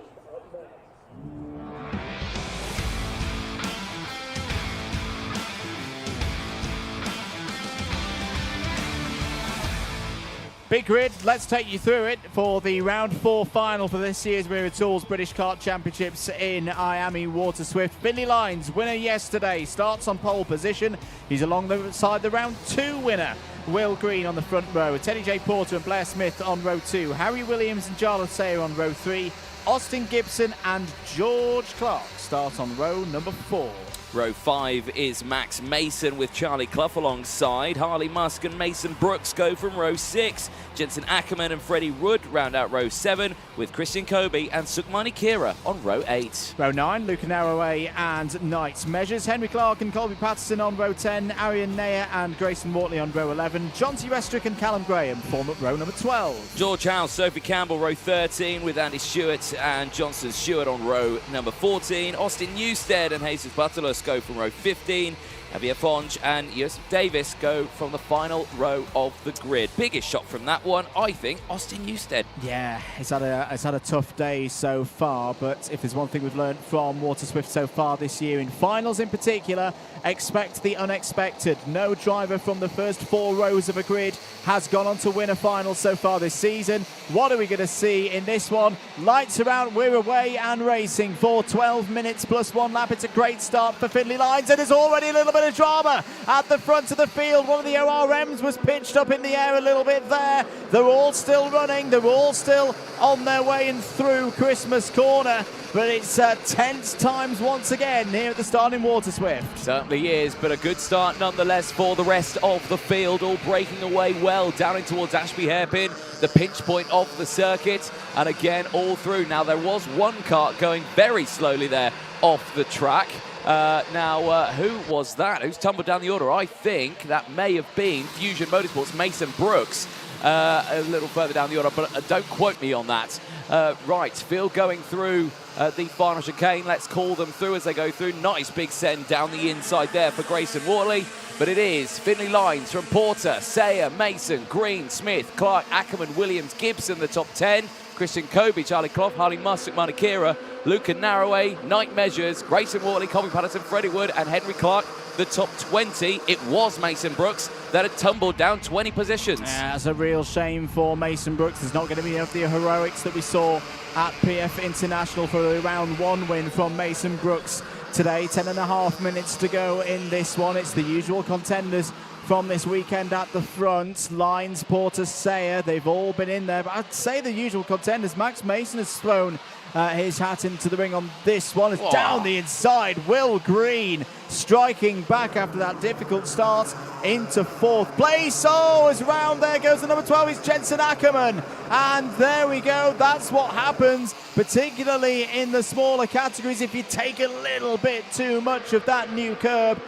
Big grid, let's take you through it for the round 4 final for this year's Wera Tools British Kart Championships in IAME Water Swift. Finley Lyons, winner yesterday, starts on pole position. He's alongside the round 2 winner, Will Green on the front row, Teddy J. Porter and Blair Smith on row 2, Harry Williams and Jarlath Sayer on row 3, Austin Gibson and George Clark start on row number 4. Row 5 is Max Mason with Charlie Clough alongside. Harley Musk and Mason Brooks go from row 6. Jensen Ackerman and Freddie Wood round out row 7 with Christian Kobe and Sukmani Kira on row 8. Row 9, Luca Narroway and Knights Measures. Henry Clark and Colby Patterson on row 10. Arian Nair and Grayson Wortley on row 11. John T. Restrick and Callum Graham form up row number 12. George House, Sophie Campbell, row 13 with Andy Stewart and Johnson Stewart on row number 14. Austin Newstead and Jesus Butterless go from row 15. Javier Fonge and Joseph Davis go from the final row of the grid. Biggest shot from that one, I think, Austin Newstead. Yeah, it's had a tough day so far, but if there's one thing we've learned from Water Swift so far this year, in finals in particular, expect the unexpected. No driver from the first 4 rows of a grid has gone on to win a final so far this season. What are we going to see in this one? Lights are out, we're away and racing for 12 minutes plus 1 lap. It's a great start for Finley Lyons, and there's already a little bit of drama at the front of the field. One of the ORMs was pitched up in the air a little bit there. They're all still running, they're all still on their way and through Christmas Corner, but it's tense times once again here at the start in Water Swift. Certainly is, but a good start nonetheless for the rest of the field, all breaking away well down in towards Ashby Hairpin, the pinch point of the circuit, and again all through. Now there was one kart going very slowly there off the track. Who was that? Who's tumbled down the order? I think that may have been Fusion Motorsports' Mason Brooks. A little further down the order, but don't quote me on that. Right, field going through the final chicane. Let's call them through as they go through. Nice big send down the inside there for Grayson Worley. But it is Finley Lines from Porter, Sayer, Mason, Green, Smith, Clark, Ackerman, Williams, Gibson, the top 10. Christian Kobe, Charlie Clough, Harley Mustick, Manikira, Luca Narroway, Knight Measures, Grayson Worley, Colby Patterson, Freddie Wood, and Henry Clark, the top 20. It was Mason Brooks that had tumbled down 20 positions. Yeah, it's a real shame for Mason Brooks. There's not going to be enough of the heroics that we saw at PF International for the round 1 win from Mason Brooks today. 10.5 minutes to go in this one. It's the usual contenders from this weekend at the front. Lines, Porter, Sayer, they've all been in there. But I'd say the usual contenders. Max Mason has thrown his hat into the ring on this one. It's down the inside. Will Green striking back after that difficult start into 4th place. Oh, as round there goes the number 12 is Jensen Ackerman. And there we go. That's what happens, particularly in the smaller categories, if you take a little bit too much of that new curb.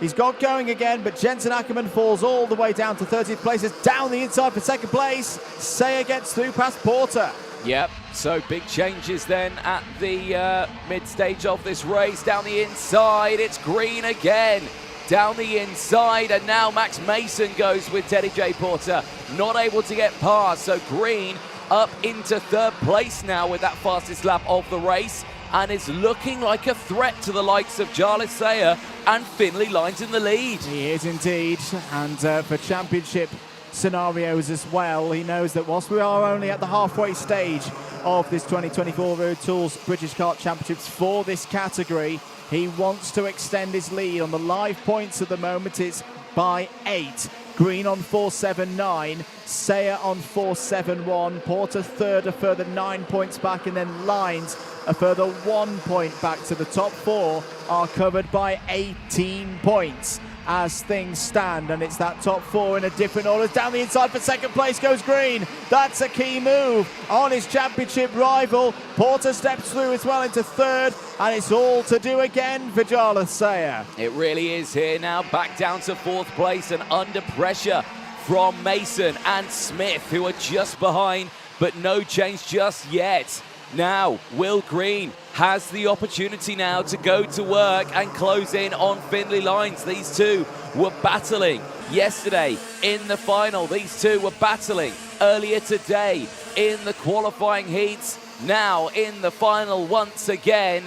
He's got going again, but Jensen Ackerman falls all the way down to 30th place. It's down the inside for 2nd place. Sayer gets through past Porter. Yep, so big changes then at the mid-stage of this race. Down the inside, it's Green again. Down the inside, and now Max Mason goes with Teddy J. Porter. Not able to get past, so Green up into 3rd place now with that fastest lap of the race. And is looking like a threat to the likes of Jarlath Sayer and Finley Lines in the lead. He is indeed, and for championship scenarios as well, he knows that whilst we are only at the halfway stage of this 2024 Road Tools British Kart Championships for this category, he wants to extend his lead. On the live points at the moment, it's by 8. Green on 4.79, Sayer on 4.71, Porter 3rd, a further 9 points back, and then Lines a further 1 point back to the top 4 are covered by 18 points as things stand, and it's that top 4 in a different order. Down the inside for 2nd place goes Green. That's a key move on his championship rival. Porter steps through as well into 3rd, and it's all to do again for Jarlath Sayer. It really is here now, back down to 4th place and under pressure from Mason and Smith, who are just behind, but no change just yet. Now, Will Green has the opportunity now to go to work and close in on Finley Lines. These two were battling yesterday in the final. These two were battling earlier today in the qualifying heats. Now in the final once again,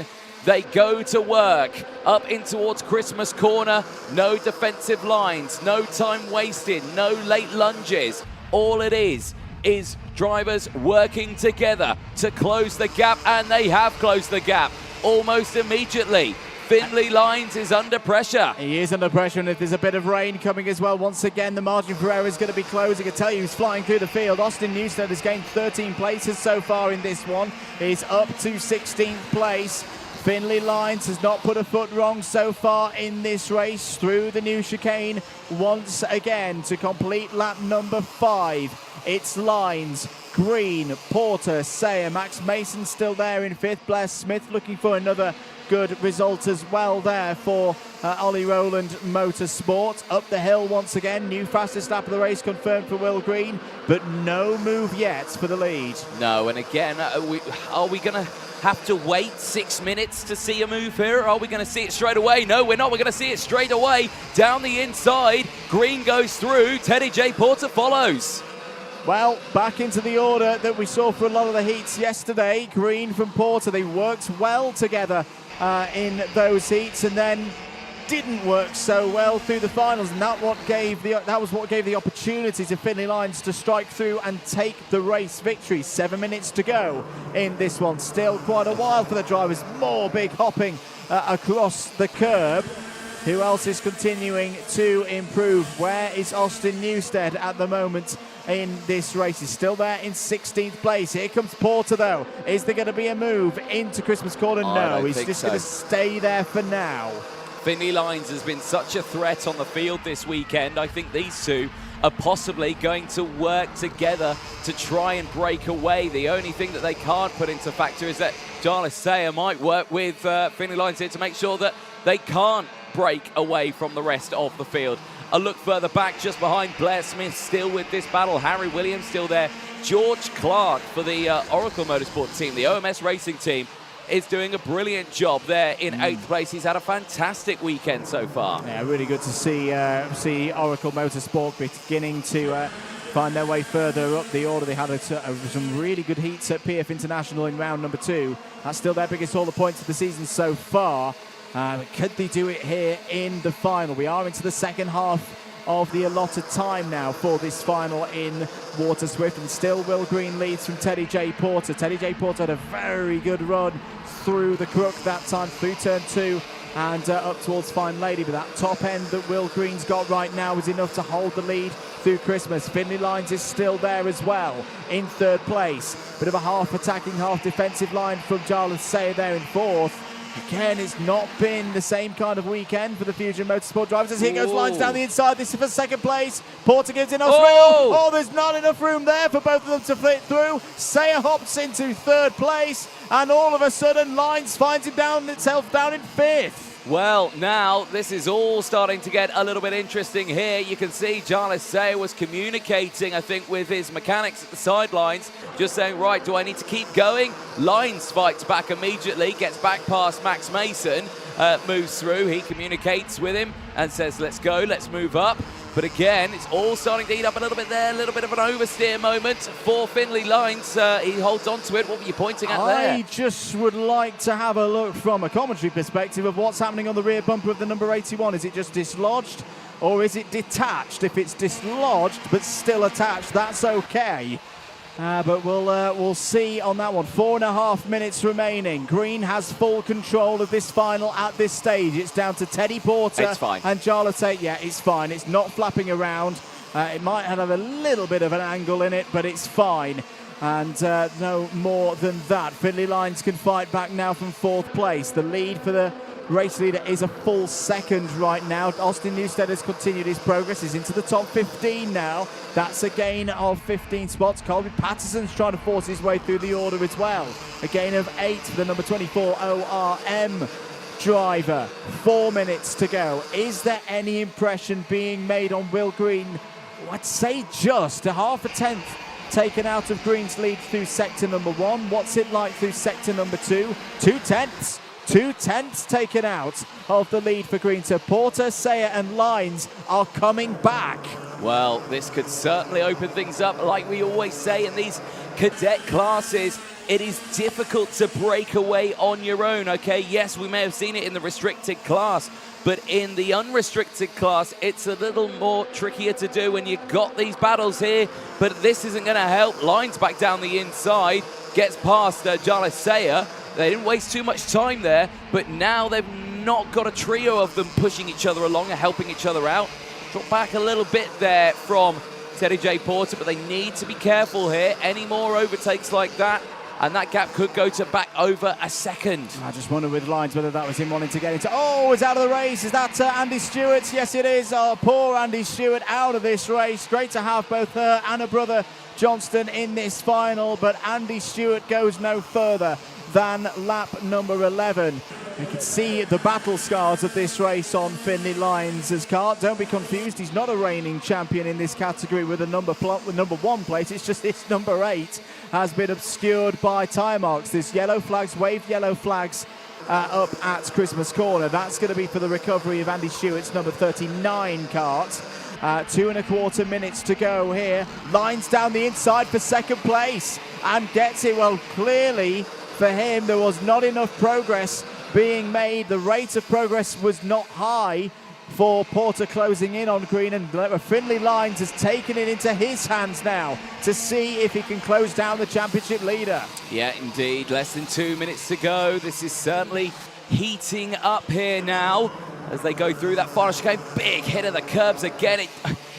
they go to work up in towards Christmas corner. No defensive lines, no time wasted, no late lunges. All it is drivers working together to close the gap, and they have closed the gap almost immediately. Finley Lines is under pressure. He is under pressure, and if there's a bit of rain coming as well, once again, the margin for error is going to be closing. I can tell you, he's flying through the field. Austin Newstead has gained 13 places so far in this one. He's up to 16th place. Finley Lines has not put a foot wrong so far in this race through the new chicane once again to complete lap number 5. It's Lines, Green, Porter, Sayer, Max Mason still there in 5th. Blair Smith looking for another good result as well there for Ollie Rowland Motorsport. Up the hill once again, new fastest lap of the race confirmed for Will Green, but no move yet for the lead. No, and again, are we going to have to wait 6 minutes to see a move here? Or are we going to see it straight away? No, we're not. We're going to see it straight away. Down the inside, Green goes through. Teddy J. Porter follows. Well, back into the order that we saw for a lot of the heats yesterday. Green from Porter, they worked well together in those heats, and then didn't work so well through the finals, and that was what gave the opportunity to Finley Lines to strike through and take the race victory. 7 minutes to go in this one. Still quite a while for the drivers. More big hopping across the curb. Who else is continuing to improve? Where is Austin Newstead at the moment in this race? He's still there in 16th place. Here comes Porter, though. Is there going to be a move into Christmas corner? No, he's just going to stay there for now. Finley Lines has been such a threat on the field this weekend. I think these two are possibly going to work together to try and break away. The only thing that they can't put into factor is that Jarlath Sayer might work with Finley Lines here to make sure that they can't break away from the rest of the field. A look further back, just behind Blair Smith, still with this battle. Harry Williams still there George Clark for the Oracle Motorsport team, the OMS racing team, is doing a brilliant job there in 8th place. He's had a fantastic weekend so far. Yeah, really good to see Oracle Motorsport beginning to find their way further up the order. They had some really good heats at PF International in round number 2. That's still their biggest haul of points of the season so far. Could they do it here in the final? We are into the second half of the allotted time now for this final in Water Swift, and still Will Green leads from Teddy J. Porter. Teddy J. Porter had a very good run through the crook that time, through turn 2 and up towards Fine Lady, but that top end that Will Green's got right now is enough to hold the lead through Christmas. Finley Lines is still there as well in 3rd place. Bit of a half attacking, half defensive line from Jarlath Sayer there in 4th. Again, it's not been the same kind of weekend for the Fusion Motorsport drivers. As here goes Lines down the inside. This is for 2nd place. Porter gives enough room. Oh, there's not enough room there for both of them to flit through. Sayer hops into 3rd place, and all of a sudden, Lines finds himself down in 5th. Well, now this is all starting to get a little bit interesting here. You can see Jarlath Sayer was communicating, I think, with his mechanics at the sidelines, just saying, right, do I need to keep going? Lines fights back immediately, gets back past Max Mason, moves through. He communicates with him and says, let's go, let's move up. But again, it's all starting to heat up a little bit there, a little bit of an oversteer moment for Finley Lines. He holds on to it. What were you pointing at there? I just would like to have a look from a commentary perspective of what's happening on the rear bumper of the number 81. Is it just dislodged or is it detached? If it's dislodged but still attached, that's okay. But we'll see on that one. 4.5 minutes remaining. Green has full control of this final at this stage. It's down to Teddy Porter and Jarlath Sayer. Yeah, it's fine. It's not flapping around. It might have a little bit of an angle in it, but it's fine. And no more than that. Finley Lines can fight back now from 4th place. The lead for the race leader is a full 2nd right now. Austin Newstead has continued his progress. He's into the top 15 now. That's a gain of 15 spots. Colby Patterson's trying to force his way through the order as well. A gain of 8 for the number 24 ORM driver. 4 minutes to go. Is there any impression being made on Will Green? I'd say just a half a tenth taken out of Green's lead through sector number 1. What's it like through sector number 2? 2 tenths. 2 tenths taken out of the lead for Green. So Porter, Sayer and Lines are coming back. Well, this could certainly open things up. Like we always say in these cadet classes, it is difficult to break away on your own, okay? Yes, we may have seen it in the restricted class, but in the unrestricted class, it's a little more trickier to do when you've got these battles here, but this isn't going to help. Lines back down the inside, gets past Jarlath Sayer. They didn't waste too much time there, but now they've not got a trio of them pushing each other along and helping each other out. Drop back a little bit there from Teddy J. Porter, but they need to be careful here. Any more overtakes like that, and that gap could go to back over a 2nd. I just wondered with Lines whether that was him wanting to get into... Oh, it's out of the race. Is that Andy Stewart? Yes, it is. Oh, poor Andy Stewart out of this race. Great to have both her and her brother Johnston in this final, but Andy Stewart goes no further than lap number 11. You can see the battle scars of this race on Finley Lines' Kart. Don't be confused, he's not a reigning champion in this category with a number 1 plate. It's just this number 8 has been obscured by tyre marks. There's yellow flags, waved yellow flags up at Christmas Corner. That's going to be for the recovery of Andy Stewart's number 39 Kart. 2.25 minutes to go here. Lines down the inside for 2nd place and gets it. Well, clearly for him there was not enough progress being made. The rate of progress was not high for Porter closing in on Green, and Finley Lines has taken it into his hands now to see if he can close down the championship leader. Yeah, indeed. Less than 2 minutes to go. This is certainly heating up here now as they go through that final chicane. Big hit of the curbs again.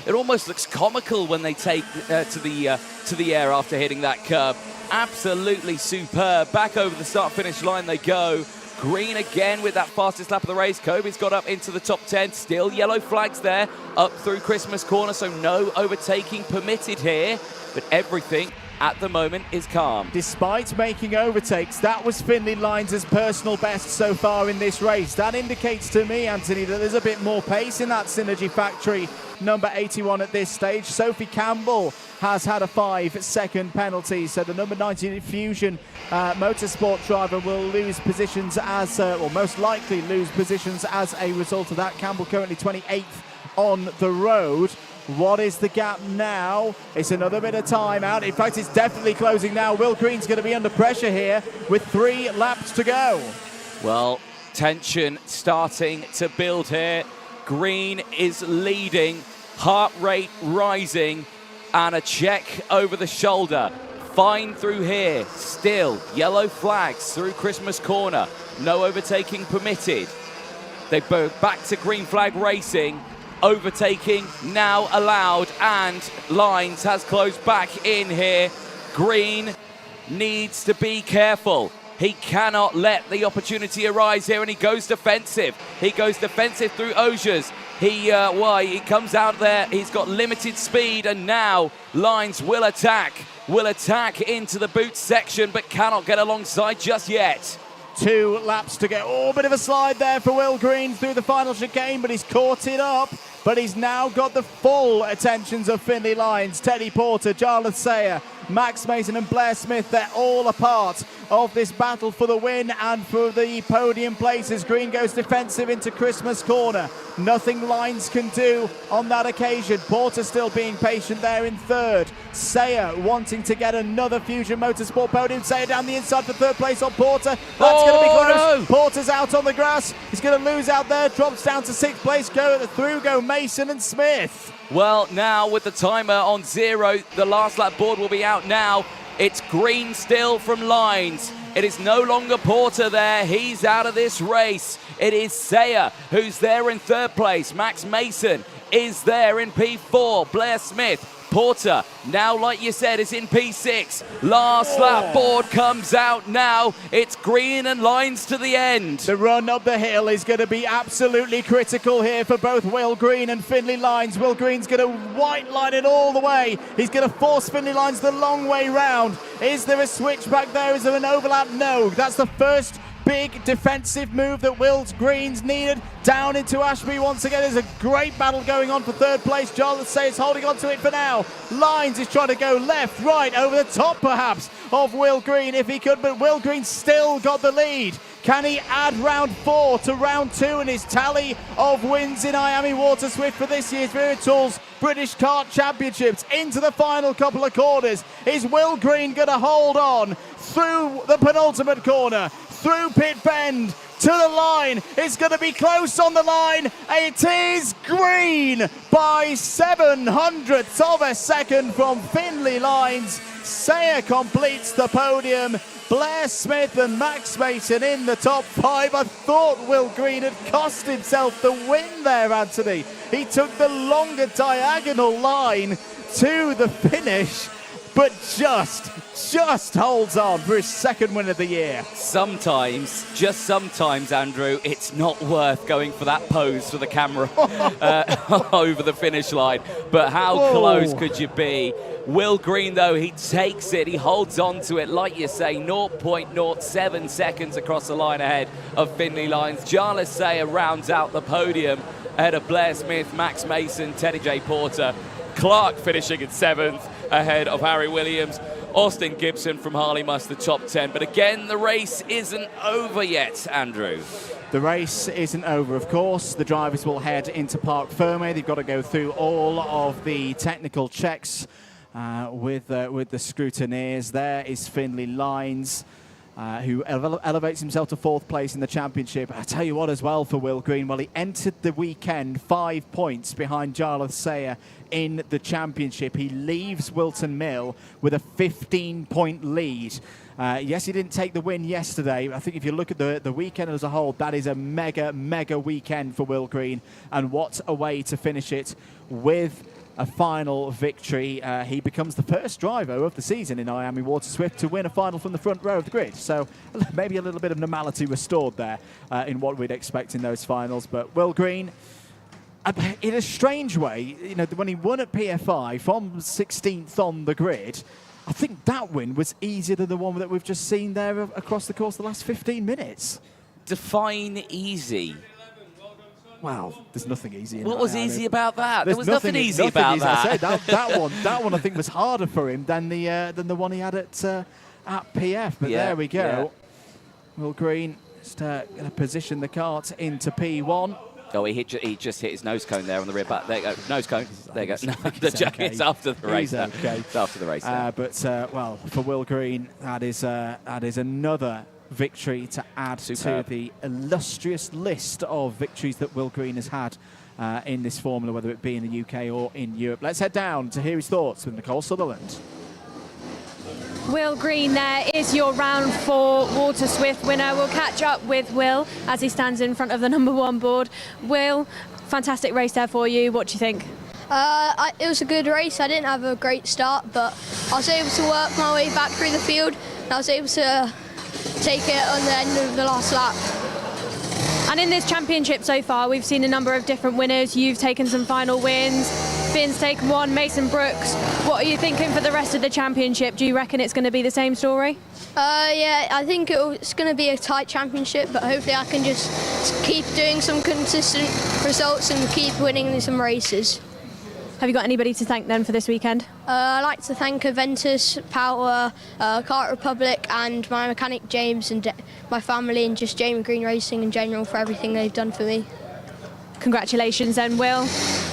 It almost looks comical when they take to the air after hitting that curb. Absolutely superb. Back over the start-finish line they go. Green again with that fastest lap of the race. Kobe's got up into the top 10. Still yellow flags there up through Christmas Corner, so no overtaking permitted here. But everything at the moment is calm. Despite making overtakes, that was Finley Lines' personal best so far in this race. That indicates to me, Anthony, that there's a bit more pace in that Synergy Factory number 81 at this stage. Sophie Campbell has had a 5-second penalty, so the number 19 Fusion Motorsport driver will lose positions as, or most likely lose positions as a result of that. Campbell currently 28th on the road. What is the gap now? It's another bit of time out. In fact, it's definitely closing now. Will Green's going to be under pressure here with 3 laps to go. Well, tension starting to build here. Green is leading, heart rate rising, and a check over the shoulder. Fine through here, still yellow flags through Christmas Corner. No overtaking permitted. They go back to green flag racing. Overtaking now allowed, and Lines has closed back in here. Green needs to be careful. He cannot let the opportunity arise here, and he goes defensive. He goes defensive through Osiers. He comes out there. He's got limited speed, and now Lines will attack into the boot section, but cannot get alongside just yet. 2 laps to go. Oh, a bit of a slide there for Will Green through the final chicane, but he's caught it up. But he's now got the full attentions of Finley Lines, Teddy Porter, Jarlath Sayer, Max Mason and Blair Smith. They're all a part of this battle for the win and for the podium places. Green goes defensive into Christmas Corner. Nothing Lines can do on that occasion. Porter still being patient there in 3rd. Sayer wanting to get another Fusion Motorsport podium. Sayer down the inside for 3rd place on Porter. That's going to be close. No. Porter's out on the grass. He's going to lose out there. Drops down to 6th place. Go Mason and Smith. Well, now with the timer on 0, the last lap board will be out now. It's Green still from Lines. It is no longer Porter there. He's out of this race. It is Sayer who's there in 3rd place. Max Mason is there in P4. Blair Smith. Porter, now like you said, is in P6. Last lap board comes out now. It's Green and Lines to the end. The run up the hill is going to be absolutely critical here for both Will Green and Finley Lines. Will Green's going to white line it all the way. He's going to force Finley Lines the long way round. Is there a switch back there? Is there an overlap? No. That's the first big defensive move that Will Green's needed. Down into Ashby once again. There's a great battle going on for 3rd place. Jarlath Sayers holding on to it for now. Lines is trying to go left, right, over the top perhaps of Will Green if he could, but Will Green still got the lead. Can he add round 4 to round 2 in his tally of wins in IAME Water Swift for this year's Wera Tools British Kart Championships? Into the final couple of corners. Is Will Green going to hold on through the penultimate corner, through Pit Bend, to the line? It's going to be close on the line. It is Green by 700ths of a second from Finley Lines. Sayer completes the podium. Blair Smith and Max Mason in the top 5. I thought Will Green had cost himself the win there, Anthony. He took the longer diagonal line to the finish, but just holds on for his 2nd win of the year. Sometimes, just sometimes, Andrew, it's not worth going for that pose for the camera over the finish line. But how close could you be? Will Green, though, he takes it. He holds on to it, like you say, 0.07 seconds across the line ahead of Finley Lines. Jarlath Sayer rounds out the podium ahead of Blair Smith, Max Mason, Teddy J. Porter. Clark finishing in 7th ahead of Harry Williams. Austin Gibson from Harley Mustard top 10. But again, the race isn't over yet, Andrew. The race isn't over, of course. The drivers will head into Parc Fermé. They've got to go through all of the technical checks with the scrutineers. There is Finley Lines, who elevates himself to 4th place in the championship. I tell you what as well for Will Green, well, he entered the weekend 5 points behind Jarlath Sayer in the championship. He leaves Whilton Mill with a 15-point lead. Yes, he didn't take the win yesterday. I think if you look at the weekend as a whole, that is a mega weekend for Will Green. And what a way to finish it with a final victory. He becomes the first driver of the season in IAME Water Swift to win a final from the front row of the grid. So maybe a little bit of normality restored there in what we'd expect in those finals. But Will Green, in a strange way, you know, when he won at PFI from 16th on the grid, I think that win was easier than the one that we've just seen there across the course of the last 15 minutes. Define easy. Well, there's nothing easy. What was easy about that? There was nothing easy about that. I say, that one I think was harder for him than the one he had at PF. But there we go. Yeah. Will Green just going to position the kart into P1. Oh, he just hit his nose cone there on the rear back. There you go, nose cone. There you go. No, the jacket is after the race. Okay. It's after the race. Well, for Will Green, that is another victory to add to the illustrious list of victories that Will Green has had in this formula, whether it be in the UK or in Europe. Let's head down to hear his thoughts with Nicole Sutherland. Will Green there is your round 4 Water Swift winner. We'll catch up with Will as he stands in front of the #1 board. Will, fantastic race there for you. What do you think? It was a good race. I didn't have a great start, but I was able to work my way back through the field. And I was able to take it on the end of the last lap. And in this championship so far, we've seen a number of different winners. You've taken some final wins. Finn's taken one, Mason Brooks. What are you thinking for the rest of the championship? Do you reckon it's going to be the same story? Yeah, I think it's going to be a tight championship, but hopefully I can just keep doing some consistent results and keep winning some races. Have you got anybody to thank then for this weekend? I'd like to thank Aventus, Power, Kart Republic and my mechanic James and my family and just Jamie Green Racing in general for everything they've done for me. Congratulations then, Will.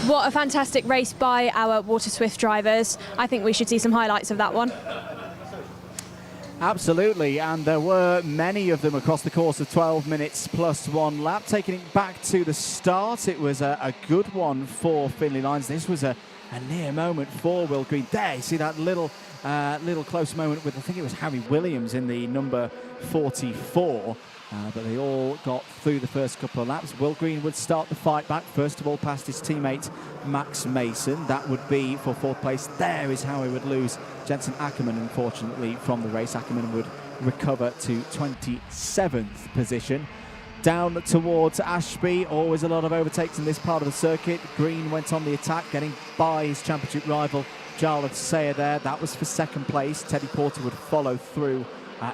What a fantastic race by our Water Swift drivers. I think we should see some highlights of that one. Absolutely, and there were many of them across the course of 12 minutes plus 1 lap. Taking it back to the start, it was a good one for Finley Lyons. This was a near moment for Will Green. There, you see that little close moment with, I think it was Harry Williams in the number 44. But they all got through the first couple of laps. Will Green would start the fight back, first of all past his teammate Max Mason. That would be for 4th place. There is how he would lose Jensen Ackerman, unfortunately, from the race. Ackerman would recover to 27th position. Down towards Ashby, always a lot of overtakes in this part of the circuit. Green went on the attack, getting by his championship rival, Jarlath Sayer there. That was for 2nd place. Teddy Porter would follow through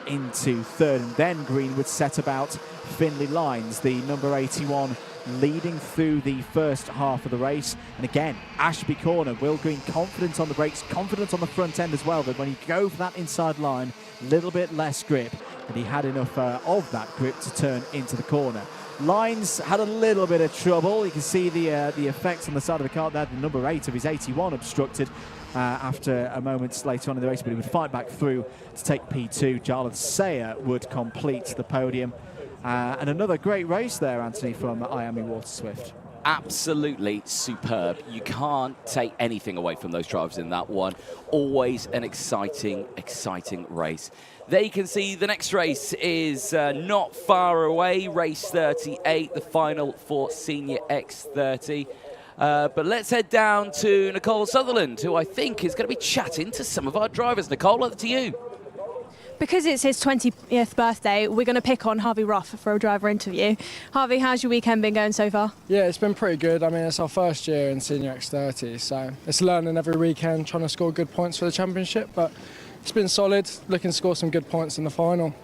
into 3rd, and then Green would set about Finley Lyons, the number 81, leading through the first half of the race. And again, Ashby corner, Will Green confident on the brakes, confident on the front end as well, but when you go for that inside line, a little bit less grip, and he had enough of that grip to turn into the corner. Lyons had a little bit of trouble. You can see the effects on the side of the car there. The number 8 of his 81 obstructed after a moment later on in the race, but he would fight back through to take P2. Jarlath Sayer would complete the podium. And another great race there, Anthony, from IAME Water Swift. Absolutely superb. You can't take anything away from those drivers in that one. Always an exciting race. There you can see the next race is not far away, race 38, the final for Senior X30. But let's head down to Nicole Sutherland, who I think is going to be chatting to some of our drivers. Nicole, over to you. Because it's his 20th birthday, we're going to pick on Harvey Roth for a driver interview. Harvey, how's your weekend been going so far? Yeah, it's been pretty good. I mean, it's our first year in Senior X30, so it's learning every weekend, trying to score good points for the championship, but it's been solid, looking to score some good points in the final.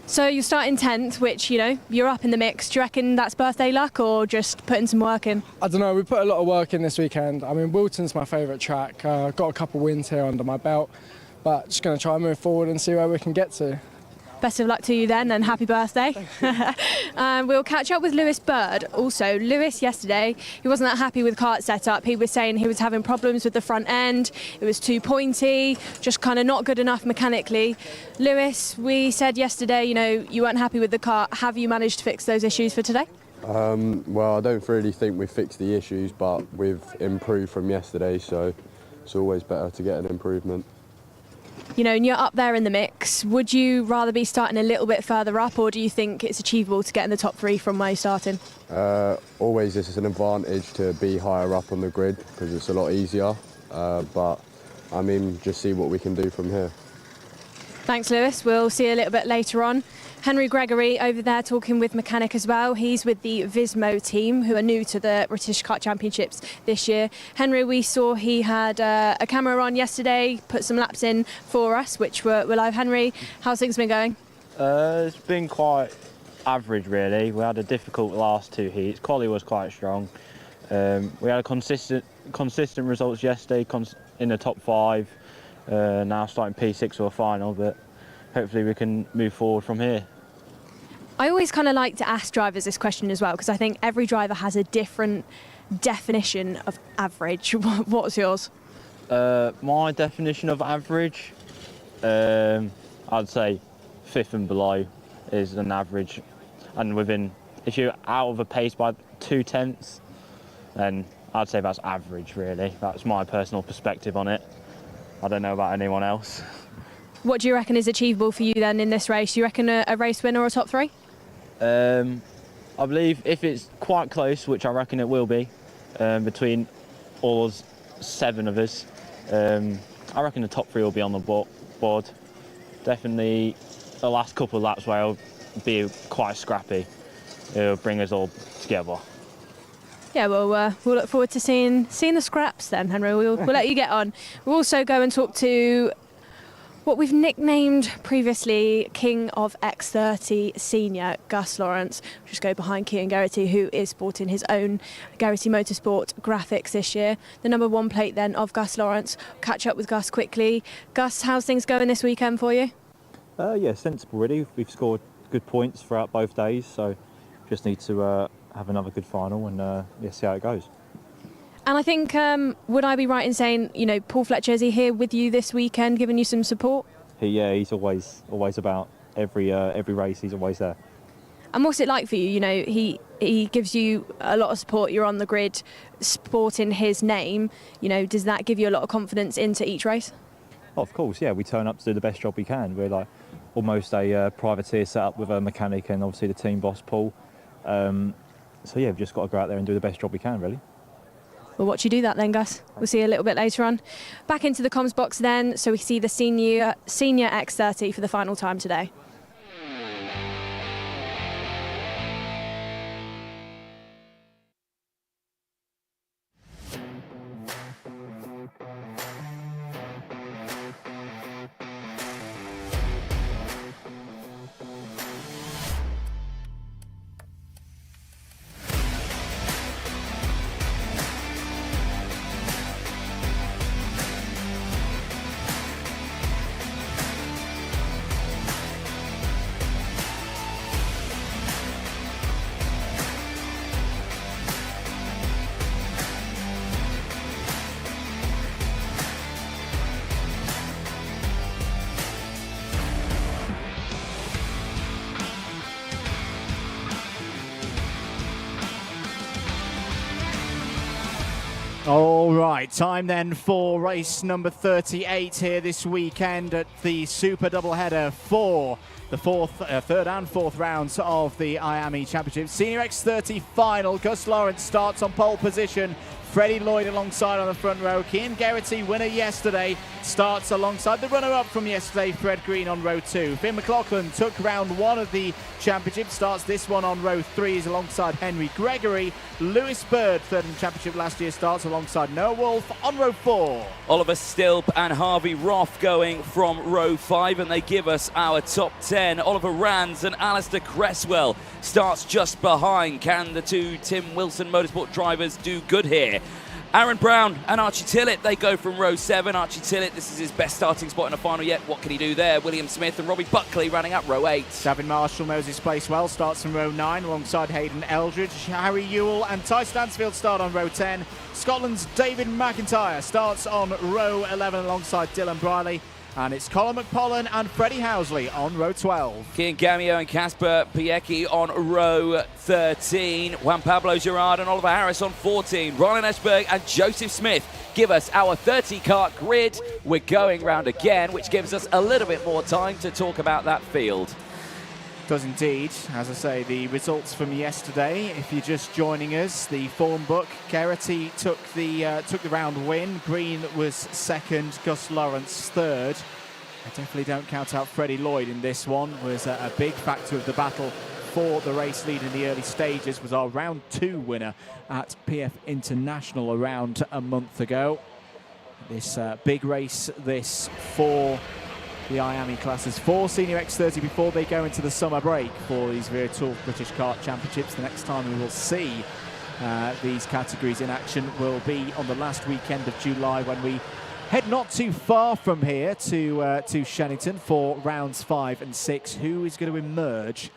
So you're starting 10th, which, you know, you're up in the mix. Do you reckon that's birthday luck or just putting some work in? I don't know, we put a lot of work in this weekend. I mean, Whilton's my favourite track. Got a couple wins here under my belt, but just going to try and move forward and see where we can get to. Best of luck to you then, and happy birthday. We'll catch up with Lewis Bird. Also, Lewis yesterday, he wasn't that happy with kart setup. He was saying he was having problems with the front end. It was too pointy, just kind of not good enough mechanically. Lewis, we said yesterday, you know, you weren't happy with the kart. Have you managed to fix those issues for today? Well, I don't really think we've fixed the issues, but we've improved from yesterday, so it's always better to get an improvement. You know, and you're up there in the mix. Would you rather be starting a little bit further up, or do you think it's achievable to get in the top 3 from where you're starting? Always this is an advantage to be higher up on the grid because it's a lot easier, but I mean, just see what we can do from here. Thanks, Lewis. We'll see you a little bit later on. Henry Gregory over there talking with Mechanic as well. He's with the Vismo team, who are new to the British Kart Championships this year. Henry, we saw he had a camera on yesterday, put some laps in for us, which were live. Henry, how's things been going? It's been quite average, really. We had a difficult last 2 heats. Quali was quite strong. We had a consistent results yesterday in the top 5. Now starting P6 for a final, but hopefully we can move forward from here. I always kind of like to ask drivers this question as well, because I think every driver has a different definition of average. What's yours? My definition of average, I'd say 5th and below is an average, and if you're out of a pace by 2/10, then I'd say that's average, really. That's my personal perspective on it. I don't know about anyone else. What do you reckon is achievable for you then in this race? Do you reckon a race winner or top 3? I believe if it's quite close, which I reckon it will be, between all us 7 of us, I reckon the top 3 will be on the board. Definitely the last couple of laps where it'll be quite scrappy. It'll bring us all together. Yeah, well, we'll look forward to seeing the scraps then, Henry. We'll let you get on. We'll also go and talk to what we've nicknamed previously King of X30 Senior, Gus Lawrence. We'll just go behind Cian Geraghty, who is sporting his own Geraghty Motorsport graphics this year. The number 1 plate then of Gus Lawrence. Catch up with Gus quickly. Gus, how's things going this weekend for you? Yeah, sensible really. We've scored good points throughout both days, so just need to have another good final and see how it goes. And I think, would I be right in saying, Paul Fletcher, is he here with you this weekend, giving you some support? He's always about every race. He's always there. And what's it like for you? He gives you a lot of support. You're on the grid, sporting his name. Does that give you a lot of confidence into each race? Oh, of course, yeah. We turn up to do the best job we can. We're like almost a privateer set up with a mechanic and obviously the team boss, Paul. So yeah, we've just got to go out there and do the best job we can, really. We'll watch you do that then, Gus. We'll see you a little bit later on. Back into the comms box then, so we see the senior X30 for the final time today. All right, time then for race number 38 here this weekend at the Super Doubleheader for the third and fourth rounds of the IAME Championship. Senior X30 final. Gus Lawrence starts on pole position. Freddie Lloyd alongside on the front row. Cian Geraghty, winner yesterday, starts alongside the runner-up from yesterday, Fred Green, on row 2. Finn McLaughlin took round 1 of the championship, starts this one on row 3 alongside Henry Gregory. Lewis Bird, third in the championship last year, starts alongside Noah Wolf on row 4. Oliver Stilp and Harvey Roth going from row 5, and they give us our top 10. Oliver Rands and Alistair Cresswell starts just behind. Can the two Tim Wilson Motorsport drivers do good here? Aaron Brown and Archie Tillett, they go from row 7. Archie Tillett, this is his best starting spot in the final yet. What can he do there? William Smith and Robbie Buckley running up row 8. Davin Marshall knows his place well, starts from row 9 alongside Hayden Eldridge. Harry Ewell and Ty Stansfield start on row 10. Scotland's David McIntyre starts on row 11 alongside Dylan Briley. And it's Colin McPollan and Freddie Housley on row 12. Kian Gamio and Casper Piecki on row 13. Juan Pablo Gerard and Oliver Harris on 14. Roland Esberg and Joseph Smith give us our 30-kart grid. We're going round again, which gives us a little bit more time to talk about that field. Does indeed. As I say, the results from yesterday, if you're just joining us, the form book, Geraghty took the round win. Green was second, Gus Lawrence third. I definitely don't count out Freddie Lloyd in this one. Was a big factor of the battle for the race lead in the early stages. Was our round 2 winner at PF International around a month ago. This big race, this for the IAME classes, 4 Senior X30 before they go into the summer break for these Wera Tour British Kart Championships. The next time we will see these categories in action will be on the last weekend of July, when we head not too far from here to Shennington for rounds 5 and 6. Who is going to emerge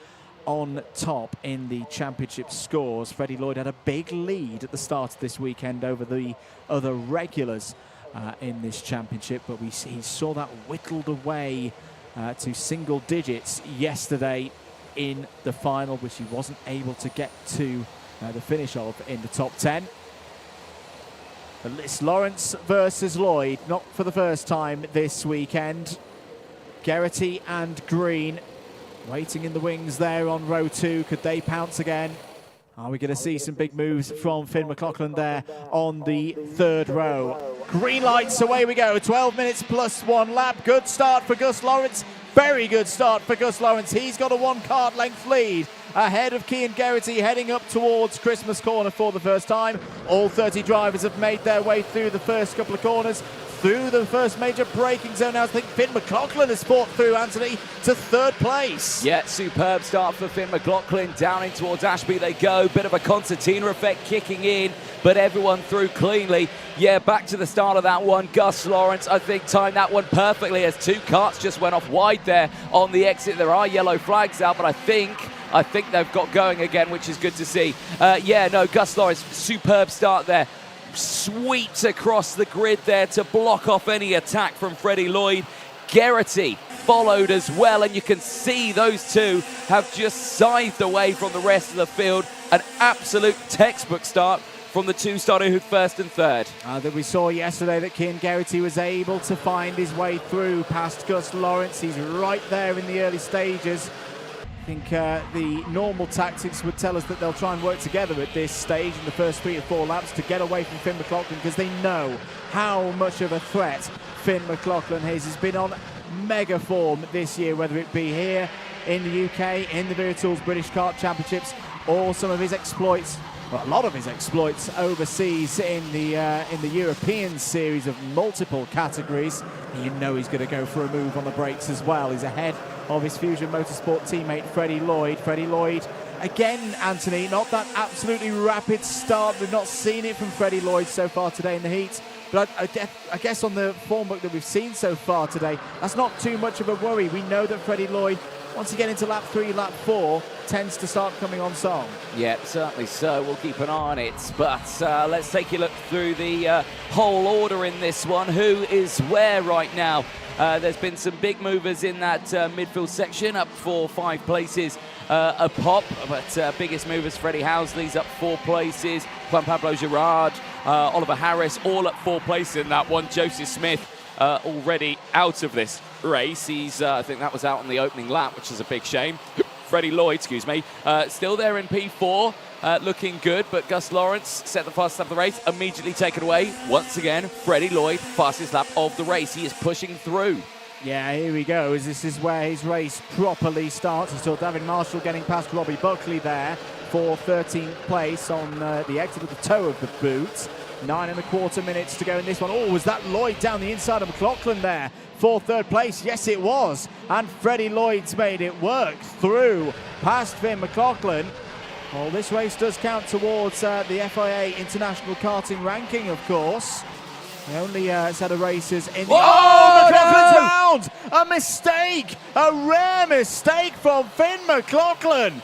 on top in the championship scores? Freddie Lloyd had a big lead at the start of this weekend over the other regulars in this championship, but he saw that whittled away to single digits yesterday in the final, which he wasn't able to get to the finish of in the top 10. But it's Lawrence versus Lloyd, not for the first time this weekend. Geraghty and Green waiting in the wings there on row 2. Could they pounce again? Are we going to see some big moves from Finn McLaughlin there on the 3rd row? Green lights, away we go. 12 minutes plus 1 lap. Good start for Gus Lawrence. Very good start for Gus Lawrence. He's got a 1 kart length lead ahead of Cian Geraghty, heading up towards Christmas Corner for the first time. All 30 drivers have made their way through the first couple of corners, through the first major braking zone. Now I think Finn McLaughlin has fought through, Anthony, to 3rd place. Yeah, superb start for Finn McLaughlin. Down in towards Ashby they go. Bit of a concertina effect kicking in, but everyone through cleanly. Yeah, back to the start of that one. Gus Lawrence, I think, timed that one perfectly as 2 karts just went off wide there on the exit. There are yellow flags out, but I think they've got going again, which is good to see. Gus Lawrence, superb start there. Sweeps across the grid there to block off any attack from Freddie Lloyd. Geraghty followed as well, and you can see those two have just scythed away from the rest of the field. An absolute textbook start from the 2 starting who 1st and 3rd. That we saw yesterday that Cian Geraghty was able to find his way through past Gus Lawrence. He's right there in the early stages. I think the normal tactics would tell us that they'll try and work together at this stage in the first 3 or 4 laps to get away from Finn McLaughlin, because they know how much of a threat Finn McLaughlin is. He's been on mega form this year, whether it be here in the UK, in the Wera Tours British Kart Championships, or some of his exploits, well, a lot of his exploits overseas in the European series of multiple categories. You know he's going to go for a move on the brakes as well. He's ahead of his Fusion Motorsport teammate Freddie Lloyd. Freddie Lloyd, again, Anthony, not that absolutely rapid start. We've not seen it from Freddie Lloyd so far today in the heat. But I guess on the form book that we've seen so far today, that's not too much of a worry. We know that Freddie Lloyd, once you get into lap 3, lap 4, tends to start coming on song. Yeah, certainly so. We'll keep an eye on it. But let's take a look through the whole order in this one. Who is where right now? There's been some big movers in that midfield section, up 4-5 places a pop. But biggest movers, Freddie Housley's up 4 places. Juan Pablo Girard, Oliver Harris, all up 4 places in that one. Joseph Smith already out of this race. He's, I think that was out on the opening lap, which is a big shame. Freddie Lloyd, still there in P4, looking good, but Gus Lawrence set the fastest lap of the race, immediately taken away. Once again, Freddie Lloyd, fastest lap of the race. He is pushing through. Yeah, here we go. This is where his race properly starts. You saw David Marshall getting past Robbie Buckley there for 13th place on the exit with the toe of the boot. 9.25 minutes to go in this one. Oh, was that Lloyd down the inside of McLaughlin there for 3rd place? Yes, it was. And Freddie Lloyd's made it work through past Finn McLaughlin. Well, this race does count towards the FIA International Karting ranking, of course. The only set of races in the... Oh, McLaughlin's round! A mistake! A rare mistake from Finn McLaughlin!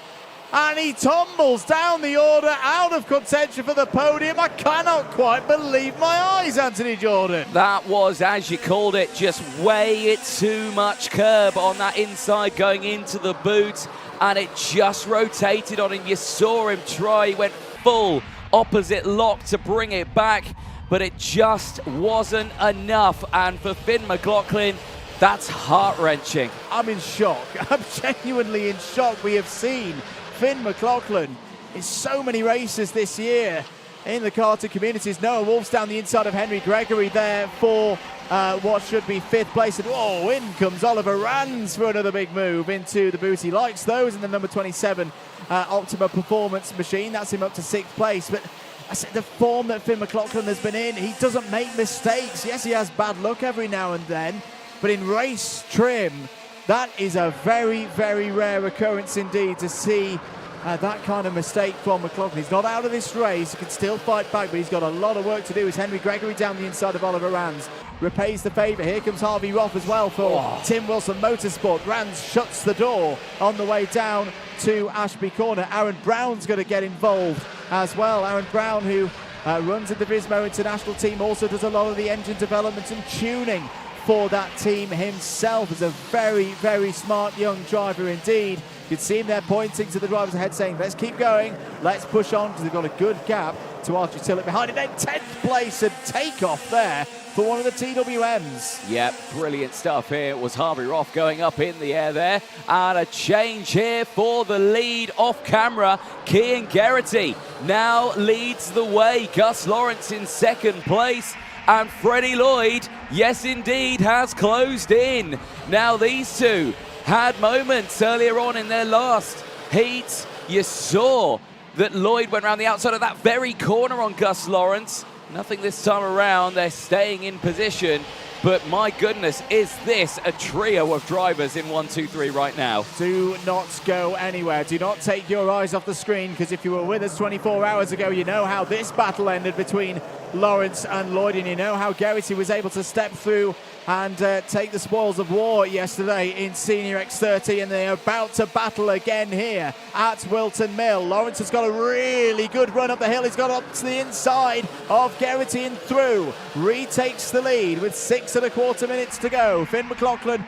And he tumbles down the order, out of contention for the podium. I cannot quite believe my eyes, Anthony Jordan. That was, as you called it, just way too much curb on that inside going into the boot. And it just rotated on him. You saw him try. He went full opposite lock to bring it back. But it just wasn't enough. And for Finn McLaughlin, that's heart-wrenching. I'm in shock. I'm genuinely in shock. We have seen Finn McLaughlin in so many races this year in the karting communities. Noah Wolf's down the inside of Henry Gregory there for what should be 5th place. And in comes Oliver Rands for another big move into the boot. He likes those in the number 27 Optima Performance machine. That's him up to 6th place. But I said the form that Finn McLaughlin has been in, he doesn't make mistakes. Yes, he has bad luck every now and then, but in race trim, that is a very, very rare occurrence indeed to see that kind of mistake from McLaughlin. He's not out of this race. He can still fight back, but he's got a lot of work to do. As Henry Gregory down the inside of Oliver Rands repays the favour. Here comes Harvey Roth as well for Tim Wilson Motorsport. Rands shuts the door on the way down to Ashby Corner. Aaron Brown's going to get involved as well. Aaron Brown, who runs at the Vismo International team, also does a lot of the engine development and tuning for that team himself. Is a very, very smart young driver indeed. You can see him there pointing to the drivers ahead saying, let's keep going, let's push on, because they've got a good gap to Archie Tillett behind it. Then 10th place and takeoff there for one of the TWMs. Yep, brilliant stuff here. It was Harvey Roth going up in the air there. And a change here for the lead off camera. Cian Geraghty now leads the way. Gus Lawrence in 2nd place. And Freddie Lloyd, yes indeed, has closed in. Now these two had moments earlier on in their last heat. You saw that Lloyd went around the outside of that very corner on Gus Lawrence. Nothing this time around. They're staying in position. But my goodness, is this a trio of drivers in 1, 2, 3 right now? Do not go anywhere. Do not take your eyes off the screen, because if you were with us 24 hours ago, you know how this battle ended between Lawrence and Lloyd, and you know how Geraghty was able to step through and take the spoils of war yesterday in Senior X30, and they're about to battle again here at Whilton Mill. Lawrence has got a really good run up the hill. He's got up to the inside of Geraghty and through. Retakes the lead with 6.25 minutes to go. Finn McLaughlin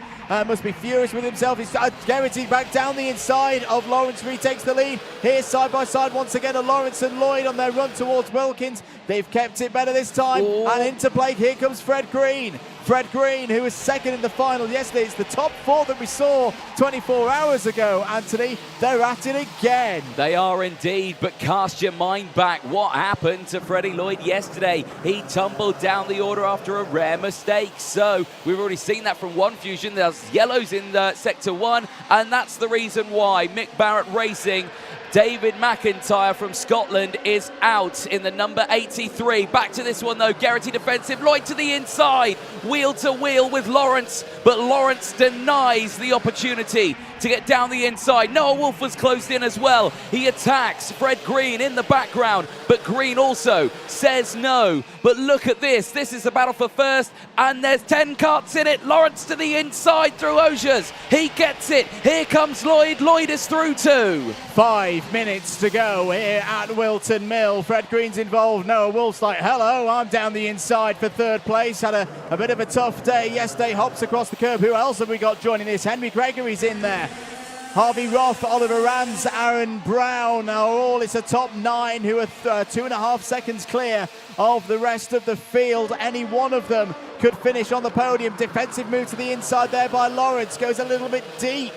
must be furious with himself. He's Geraghty back down the inside of Lawrence, retakes the lead. Here side by side once again are Lawrence and Lloyd on their run towards Wilkins. They've kept it better this time. And into play, here comes Fred Green. Fred Green, who was 2nd in the final yesterday. It's the top 4 that we saw 24 hours ago, Anthony. They're at it again. They are indeed, but cast your mind back. What happened to Freddie Lloyd yesterday? He tumbled down the order after a rare mistake. So we've already seen that from One Fusion. There's yellows in Sector 1, and that's the reason why Mick Barrett Racing, David McIntyre from Scotland is out in the number 83. Back to this one though, Geraghty defensive, Lloyd to the inside, wheel to wheel with Lawrence, but Lawrence denies the opportunity to get down the inside. Noah Wolf was closed in as well. He attacks Fred Green in the background, but Green also says no. But look at this is a battle for first, and there's 10 karts in it. Lawrence to the inside through Osiers. He gets it. Here comes Lloyd. Lloyd is through too. 5 minutes to go here at Whilton Mill. Fred Green's involved. Noah Wolf's like, hello, I'm down the inside for 3rd place. Had a bit of a tough day yesterday. Hops across the curb. Who else have we got joining this? Henry Gregory's in there. Harvey Roth, Oliver Rands, Aaron Brown are all. It's a top 9 who are 2.5 seconds clear of the rest of the field. Any one of them could finish on the podium. Defensive move to the inside there by Lawrence. Goes a little bit deep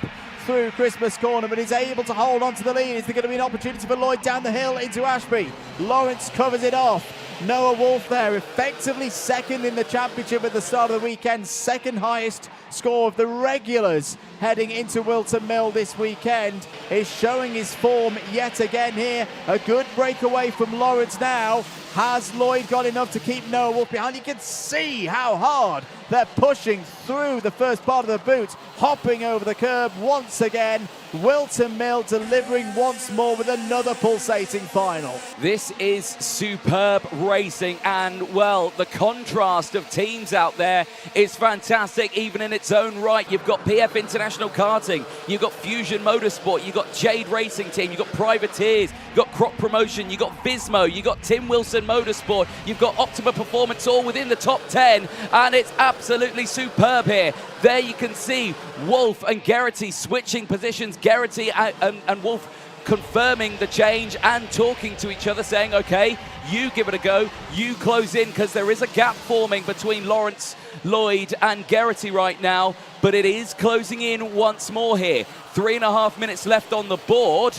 through Christmas Corner, but is able to hold on to the lead. Is there going to be an opportunity for Lloyd down the hill into Ashby? Lawrence covers it off. Noah Wolf there, effectively 2nd in the championship at the start of the weekend. 2nd highest score of the regulars heading into Whilton Mill this weekend. Is showing his form yet again here. A good breakaway from Lawrence now. Has Lloyd got enough to keep Noah Wolf behind? You can see how hard they're pushing through the first part of the boot, hopping over the curb once again. Whilton Mill delivering once more with another pulsating final. This is superb racing, and well, the contrast of teams out there is fantastic even in its own right. You've got PF International Karting, you've got Fusion Motorsport, you've got Jade Racing Team, you've got Privateers, you've got Crop Promotion, you've got Vismo, you've got Tim Wilson Motorsport, you've got Optima Performance, all within the top 10, and it's absolutely superb here. There you can see Wolf and Geraghty switching positions. Geraghty and Wolf confirming the change and talking to each other, saying, okay, you give it a go, you close in, because there is a gap forming between Lawrence, Lloyd and Geraghty right now, but it is closing in once more here. 3.5 minutes left on the board.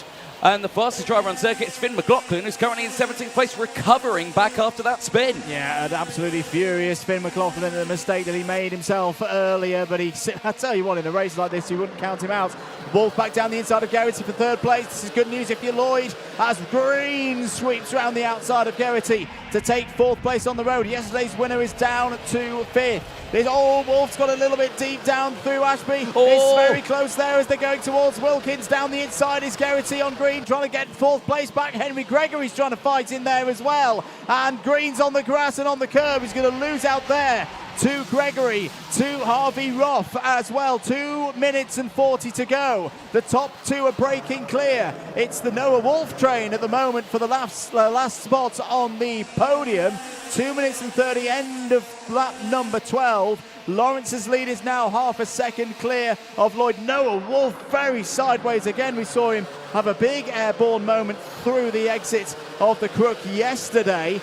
And the fastest driver on circuit is Finn McLaughlin, who's currently in 17th place, recovering back after that spin. Yeah, and absolutely furious, Finn McLaughlin, at the mistake that he made himself earlier. But I tell you what, in a race like this, you wouldn't count him out. Wolf back down the inside of Garrity for third place. This is good news if you're Lloyd, as Green sweeps around the outside of Garrity to take fourth place on the road. Yesterday's winner is down to fifth. Wolf's got a little bit deep down through Ashby. Oh. It's very close there as they're going towards Wilkins. Down the inside is Garrity on Green, trying to get fourth place back. Henry Gregory's trying to fight in there as well. And Green's on the grass and on the curb. He's going to lose out there to Gregory, to Harvey Roth as well. 2 minutes and 40 to go. The top two are breaking clear. It's the Noah Wolf train at the moment for the last spot on the podium. 2 minutes and 30, end of lap number 12. Lawrence's lead is now half a second clear of Lloyd. Noah Wolf very sideways again. We saw him have a big airborne moment through the exit of the crook yesterday,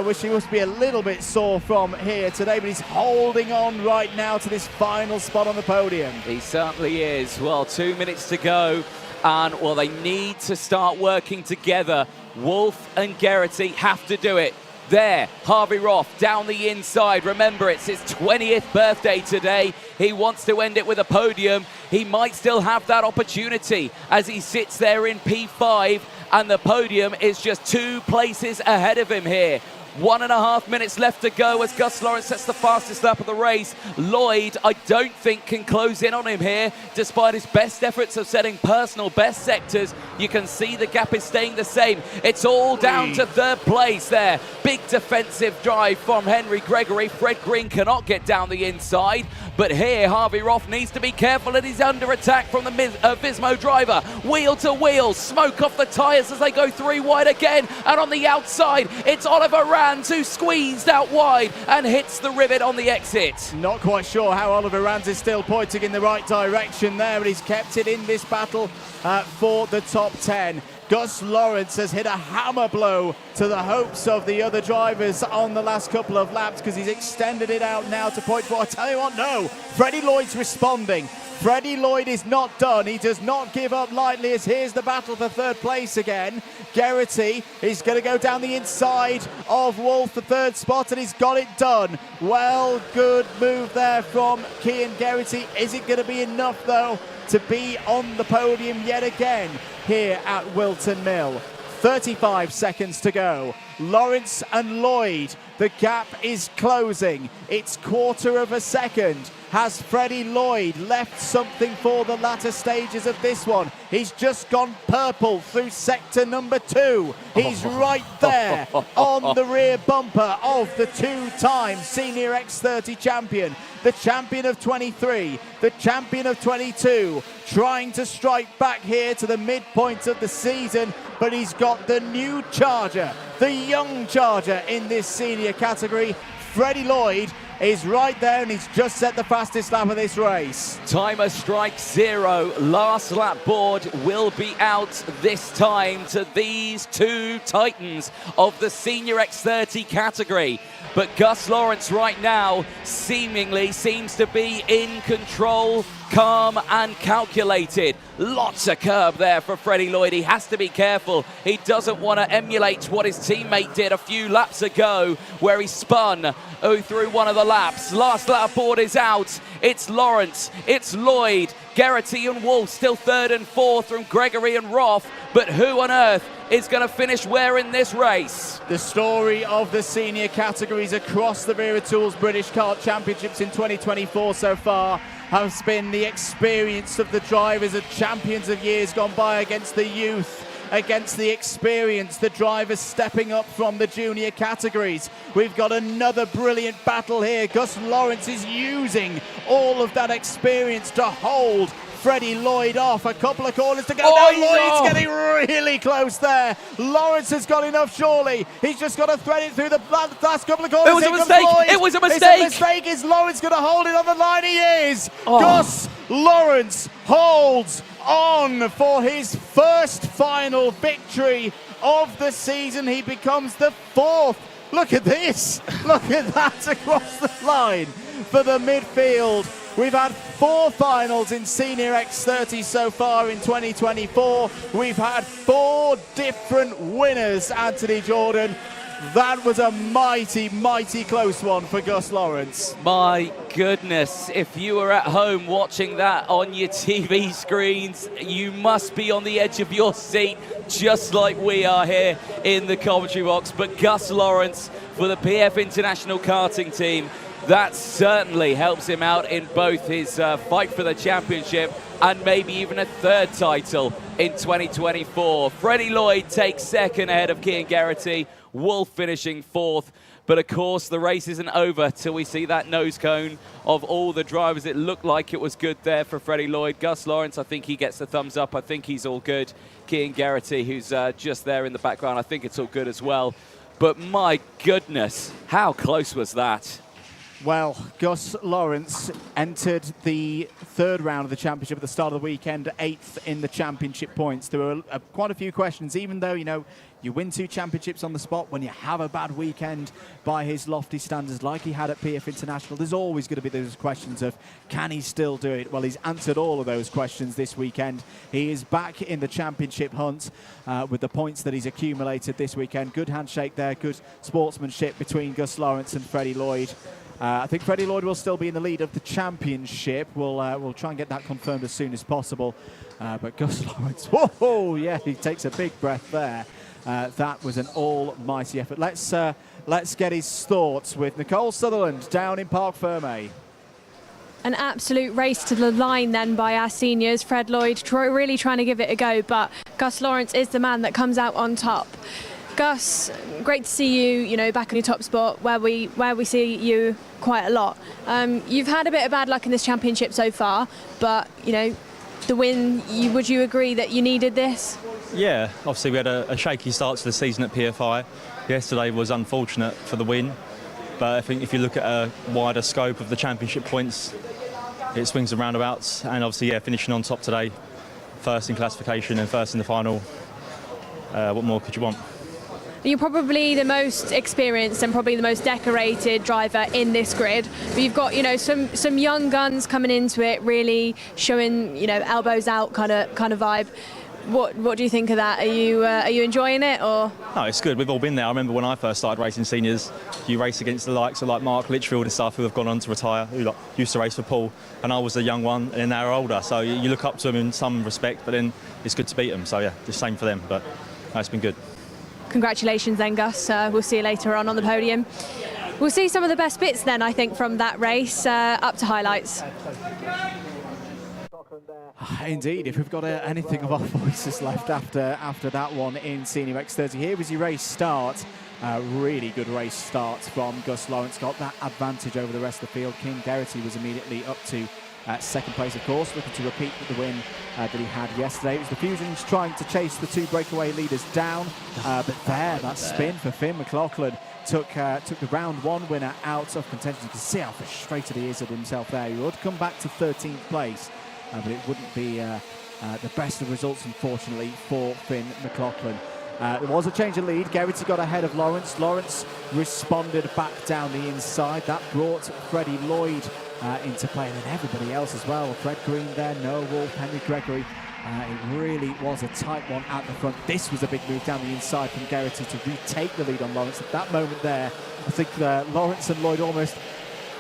which he must be a little bit sore from here today, but he's holding on right now to this final spot on the podium. He certainly is. Well, 2 minutes to go, and well, they need to start working together. Wolf and Garrity have to do it. There, Harvey Roth down the inside. Remember, it's his 20th birthday today. He wants to end it with a podium. He might still have that opportunity as he sits there in P5, and the podium is just 2 places ahead of him here. 1.5 minutes left to go as Gus Lawrence sets the fastest lap of the race. Lloyd, I don't think, can close in on him here, despite his best efforts of setting personal best sectors. You can see the gap is staying the same. It's all down to third place there. Big defensive drive from Henry Gregory. Fred Green cannot get down the inside, but here Harvey Roth needs to be careful that he's under attack from the Vismo driver. Wheel to wheel, smoke off the tyres as they go 3 wide again, and on the outside, it's Oliver Rand who squeezed out wide and hits the rivet on the exit. Not quite sure how Oliver Rand is still pointing in the right direction there, but he's kept it in this battle for the top 10. Gus Lawrence has hit a hammer blow to the hopes of the other drivers on the last couple of laps, because he's extended it out now to point 4. I tell you what, no, Freddie Lloyd's responding. Freddie Lloyd is not done. He does not give up lightly, as here's the battle for third place again. Garrity is going to go down the inside of Wolf for third spot, and he's got it done. Well, good move there from Cian Garrity. Is it going to be enough, though, to be on the podium yet again here at Whilton Mill? 35 seconds to go. Lawrence and Lloyd, the gap is closing. It's 1/4 second. Has Freddie Lloyd left something for the latter stages of this one? He's just gone purple through sector number 2. He's right there on the rear bumper of the 2-time Senior X30 champion, the champion of 23, the champion of 22, trying to strike back here to the midpoint of the season, but he's got the new charger, the young charger in this senior category. Freddie Lloyd is right there, and he's just set the fastest lap of this race. Timer strikes 0. Last lap board will be out this time to these 2 titans of the Senior X30 category. But Gus Lawrence right now seemingly seems to be in control, calm and calculated. Lots of curb there for Freddie Lloyd. He has to be careful. He doesn't want to emulate what his teammate did a few laps ago, where he spun through one of the laps. Last lap board is out. It's Lawrence, it's Lloyd, Garrity and Wolf still 3rd and 4th from Gregory and Roth. But who on earth is going to finish where in this race? The story of the senior categories across the Wera Tools British Kart Championships in 2024 so far has been the experience of the drivers of champions of years gone by against the youth, against the experience, the drivers stepping up from the junior categories. We've got another brilliant battle here. Gus Lawrence is using all of that experience to hold Freddie Lloyd off. A couple of corners to go. Lloyd's getting really close there. Lawrence has got enough, surely. He's just got to thread it through the last couple of corners. It was a mistake. It was a mistake. It's a mistake. Is Lawrence going to hold it on the line? He is. Gus Lawrence holds on for his first final victory of the season. He becomes the 4th. Look at this. Look at that across the line for the midfield. We've had 4 finals in Senior X30 so far in 2024. We've had 4 different winners, Anthony Jordan. That was a mighty, mighty close one for Gus Lawrence. My goodness, if you were at home watching that on your TV screens, you must be on the edge of your seat, just like we are here in the commentary box. But Gus Lawrence for the PF International Karting team, that certainly helps him out in both his fight for the championship and maybe even a 3rd title in 2024. Freddie Lloyd takes 2nd ahead of Cian Geraghty, Wolf finishing 4th. But of course, the race isn't over till we see that nose cone of all the drivers. It looked like it was good there for Freddie Lloyd. Gus Lawrence, I think he gets the thumbs up. I think he's all good. Cian Geraghty, who's just there in the background, I think it's all good as well. But my goodness, how close was that? Well, Gus Lawrence entered the 3rd round of the championship at the start of the weekend, 8th in the championship points. There were quite a few questions, even though, you know, you win 2 championships on the spot when you have a bad weekend by his lofty standards like he had at PF International. There's always going to be those questions of, can he still do it? Well, he's answered all of those questions this weekend. He is back in the championship hunt with the points that he's accumulated this weekend. Good handshake there, good sportsmanship between Gus Lawrence and Freddie Lloyd. I think Freddie Lloyd will still be in the lead of the championship. We'll try and get that confirmed as soon as possible. But Gus Lawrence, whoa, yeah, he takes a big breath there. That was an almighty effort. Let's get his thoughts with Nicole Sutherland down in Parc Ferme. An absolute race to the line then by our seniors. Fred Lloyd really trying to give it a go, but Gus Lawrence is the man that comes out on top. Gus, great to see you, back on your top spot where we see you quite a lot. You've had a bit of bad luck in this championship so far, but the win. Would you agree that you needed this? Yeah, obviously we had a shaky start to the season at PFI. Yesterday was unfortunate for the win, but I think if you look at a wider scope of the championship points, it swings and roundabouts, and obviously, finishing on top today, 1st in classification and 1st in the final. What more could you want? You're probably the most experienced and probably the most decorated driver in this grid. But you've got, some young guns coming into it, really showing, elbows out kind of vibe. What do you think of that? Are you enjoying it or? No, it's good. We've all been there. I remember when I first started racing seniors, you race against the likes of like Mark Litchfield and stuff who have gone on to retire, who used to race for Paul, and I was the young one and they're older. So you look up to them in some respect, but then it's good to beat them. So yeah, the same for them. But no, it's been good. Congratulations then, Gus. We'll see you later on the podium. We'll see some of the best bits then, I think, from that race up to highlights. Indeed, if we've got anything of our voices left after that one in Senior X30. Here was your race start. Really good race start from Gus Lawrence. Got that advantage over the rest of the field. Cian Geraghty was immediately up to 2nd place, of course, looking to repeat the win that he had yesterday. It was the Fusions trying to chase the 2 breakaway leaders down, but there, that spin for Finn McLaughlin took the round 1 winner out of contention. You can see how frustrated he is at himself there. He would come back to 13th place, but it wouldn't be the best of results, unfortunately, for Finn McLaughlin. There was a change of lead. Geraghty got ahead of Lawrence. Lawrence responded back down the inside. That brought Freddie Lloyd into play, and then everybody else as well. Fred Green there, Noah Wolf, Henry Gregory. It really was a tight one at the front. This was a big move down the inside from Geraghty to retake the lead on Lawrence. At that moment there, I think Lawrence and Lloyd almost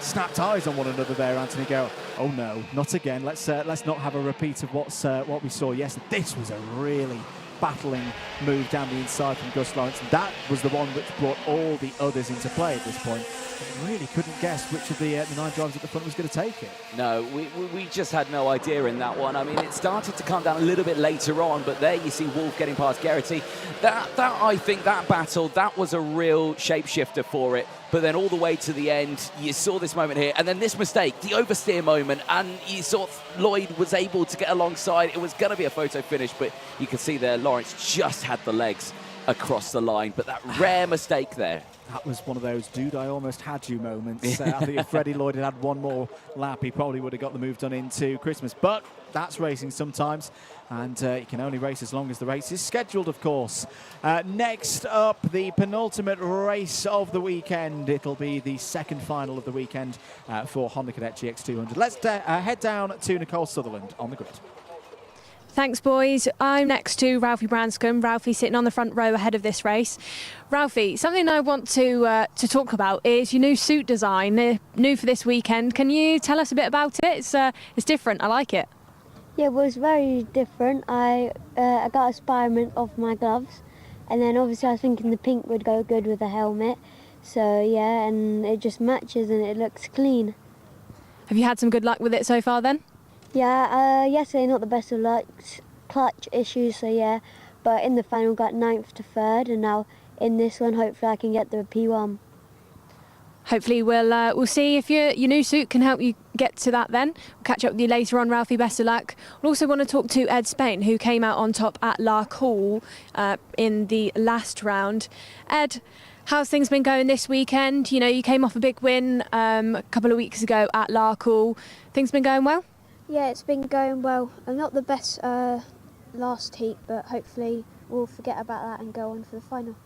snapped eyes on one another there. Anthony go, oh no, not again. Let's not have a repeat of what we saw yesterday. This was a really battling move down the inside from Gus Lawrence. And that was the one which brought all the others into play at this point. Really couldn't guess which of the 9 drivers at the front was going to take it. No, we just had no idea in that one. I mean, it started to come down a little bit later on, but there you see Wolf getting past Geraghty. That I think that battle, that was a real shapeshifter for it. But then all the way to the end, you saw this moment here, and then this mistake, the oversteer moment, and you saw Lloyd was able to get alongside. It was going to be a photo finish, but you can see there Lawrence just had the legs across the line, but that rare mistake there. That was one of those dude I almost had you moments. I think if Freddie Lloyd had one more lap, he probably would have got the move done into Christmas. But that's racing sometimes, and you can only race as long as the race is scheduled, of course. Next up, the penultimate race of the weekend. It'll be the second final of the weekend for Honda Cadet GX200. Let's head down to Nicole Sutherland on the grid. Thanks, boys. I'm next to Ralphie Branscombe. Ralphie sitting on the front row ahead of this race. Ralphie, something I want to talk about is your new suit design, new for this weekend. Can you tell us a bit about it? It's different. I like it. Yeah, well, it's very different. I got a Spiderman off my gloves, and then obviously I was thinking the pink would go good with the helmet. So yeah, and it just matches and it looks clean. Have you had some good luck with it so far then? Yeah, yesterday not the best of luck, clutch issues, so yeah, but in the final got 9th to 3rd, and now in this one hopefully I can get the P1. Hopefully we'll see if your new suit can help you get to that then. We'll catch up with you later on, Ralphie, best of luck. We'll also want to talk to Ed Spain, who came out on top at Lark Hall in the last round. Ed, how's things been going this weekend? You know, you came off a big win a couple of weeks ago at Lark Hall. Things been going well? Yeah, it's been going well. Not the best last heat, but hopefully we'll forget about that and go on for the final.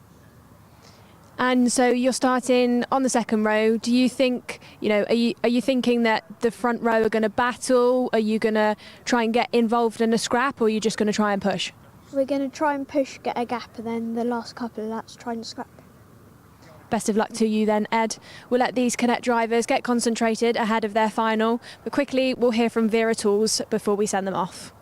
And so you're starting on the second row. Do you think, are you thinking that the front row are going to battle? Are you going to try and get involved in a scrap, or are you just going to try and push? We're going to try and push, get a gap, and then the last couple of laps try and scrap. Best of luck to you then, Ed. We'll let these Cadet drivers get concentrated ahead of their final, but quickly we'll hear from Wera Tools before we send them off.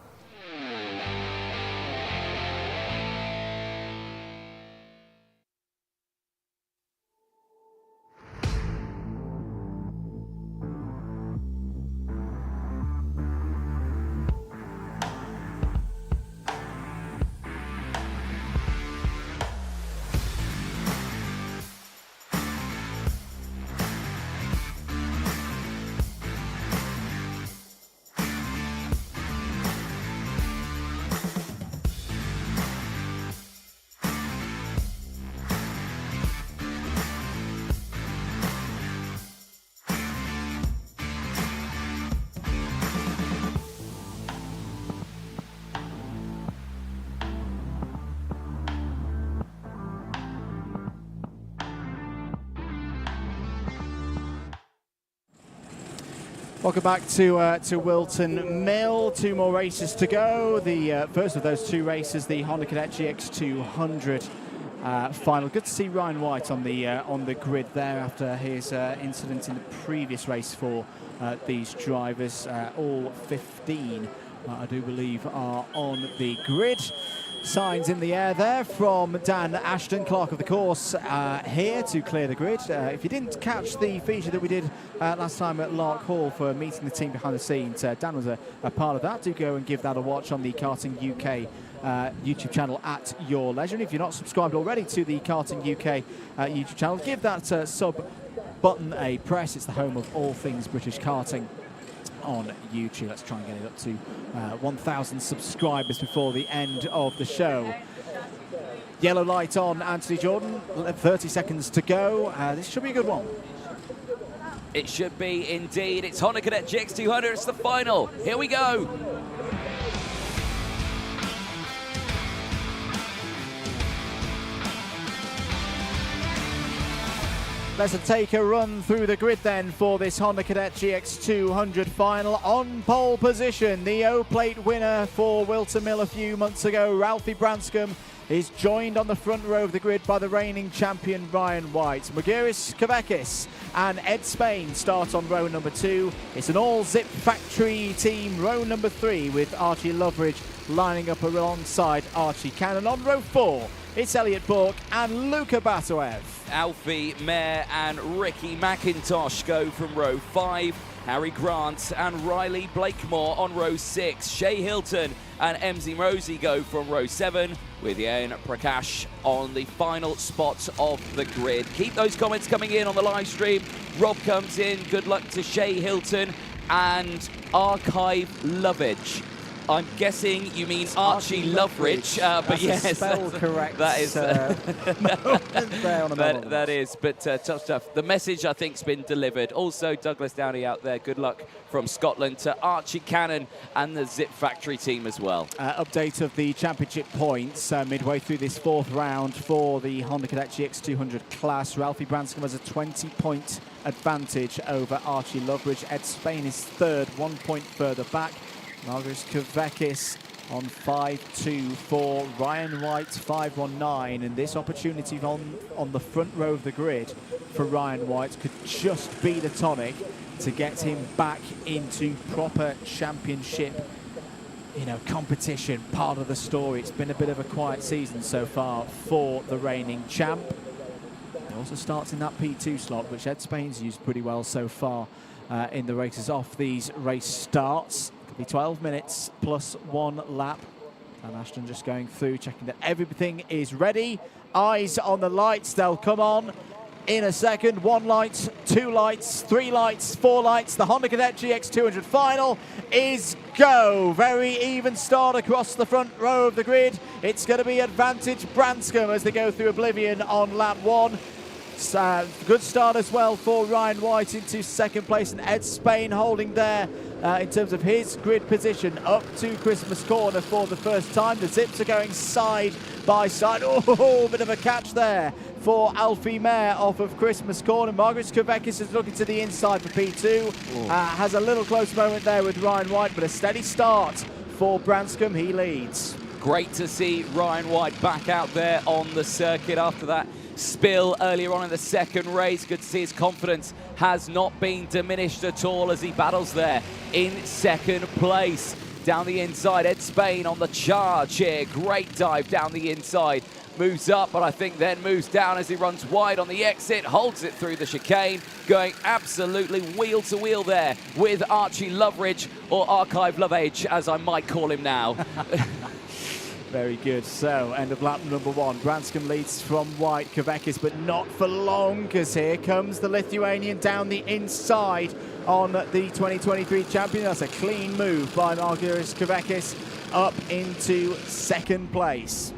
Welcome back to Whilton Mill. 2 more races to go. The first of those 2 races, the Honda Cadet GX200 final. Good to see Ryan White on the grid there after his incident in the previous race for these drivers. All 15, I do believe, are on the grid. Signs in the air there from Dan Ashton, clerk of the course, here to clear the grid. If you didn't catch the feature that we did last time at Lark Hall for meeting the team behind the scenes, Dan was a part of that. Do go and give that a watch on the Karting UK YouTube channel at your leisure. And if you're not subscribed already to the Karting UK YouTube channel, give that sub button a press. It's the home of all things British karting on YouTube. Let's try and get it up to 1,000 subscribers before the end of the show. Yellow light on Anthony Jordan, 30 seconds to go. This should be a good one. It should be indeed. It's Honda Cadet GX200, it's the final. Here we go. Let's take a run through the grid then for this Honda Cadet GX200 final. On pole position, the O-Plate winner for Whilton Mill a few months ago, Ralphie Branscombe, is joined on the front row of the grid by the reigning champion Ryan White. Mugiris Kavekis and Ed Spain start on row number 2. It's an all-Zip Factory team, row number 3, with Archie Loveridge lining up alongside Archie Cannon. On row 4, it's Elliot Bourke and Luca Batoev. Alfie Mayer and Ricky McIntosh go from row 5. Harry Grant and Riley Blakemore on row 6. Shay Hilton and MZ Mosey go from row 7, with Ian Prakash on the final spots of the grid. Keep those comments coming in on the live stream. Rob comes in, good luck to Shay Hilton and Archive Lovage. I'm guessing you mean Archie Loveridge, but yes, spell correct. That is there on a moment. that is. But tough stuff. The message I think's been delivered. Also, Douglas Downey out there. Good luck from Scotland to Archie Cannon and the Zip Factory team as well. Update of the championship points midway through this fourth round for the Honda Cadet GX200 class. Ralphie Branscombe has a 20-point advantage over Archie Loveridge. Ed Spain is third, 1 point further back. Margaret Kavekis on 5-2 for Ryan White 5-1-9, and this opportunity on the front row of the grid for Ryan White could just be the tonic to get him back into proper championship, competition, part of the story. It's been a bit of a quiet season so far for the reigning champ. He also starts in that P2 slot, which Ed Spain's used pretty well so far in the races off these race starts. Could be 12 minutes plus 1 lap. And Ashton just going through, checking that everything is ready. Eyes on the lights, they'll come on in a second. 1 light, 2 lights, 3 lights, 4 lights. The Honda Cadet GX200 final is go. Very even start across the front row of the grid. It's going to be advantage Branscombe as they go through Oblivion on lap 1. Good start as well for Ryan White into second place, and Ed Spain holding there in terms of his grid position up to Christmas corner for the first time. The Zips are going side by side. Oh, bit of a catch there for Alfie Mayer off of Christmas corner. Margaret Kavekis is looking to the inside for P2. Has a little close moment there with Ryan White, but a steady start for Branscombe. He leads. Great to see Ryan White back out there on the circuit after that spill earlier on in the second race. Good to see his confidence has not been diminished at all as he battles there in second place. Down the inside, Ed Spain on the charge here. Great dive down the inside. Moves up, but I think then moves down as he runs wide on the exit, holds it through the chicane, going absolutely wheel to wheel there with Archie Loveridge, or Archive Loveage, as I might call him now. Very good. So, end of lap number 1. Branscombe leads from White. Kavekis, but not for long, because here comes the Lithuanian down the inside on the 2023 champion. That's a clean move by Margaret Kavekis up into second place.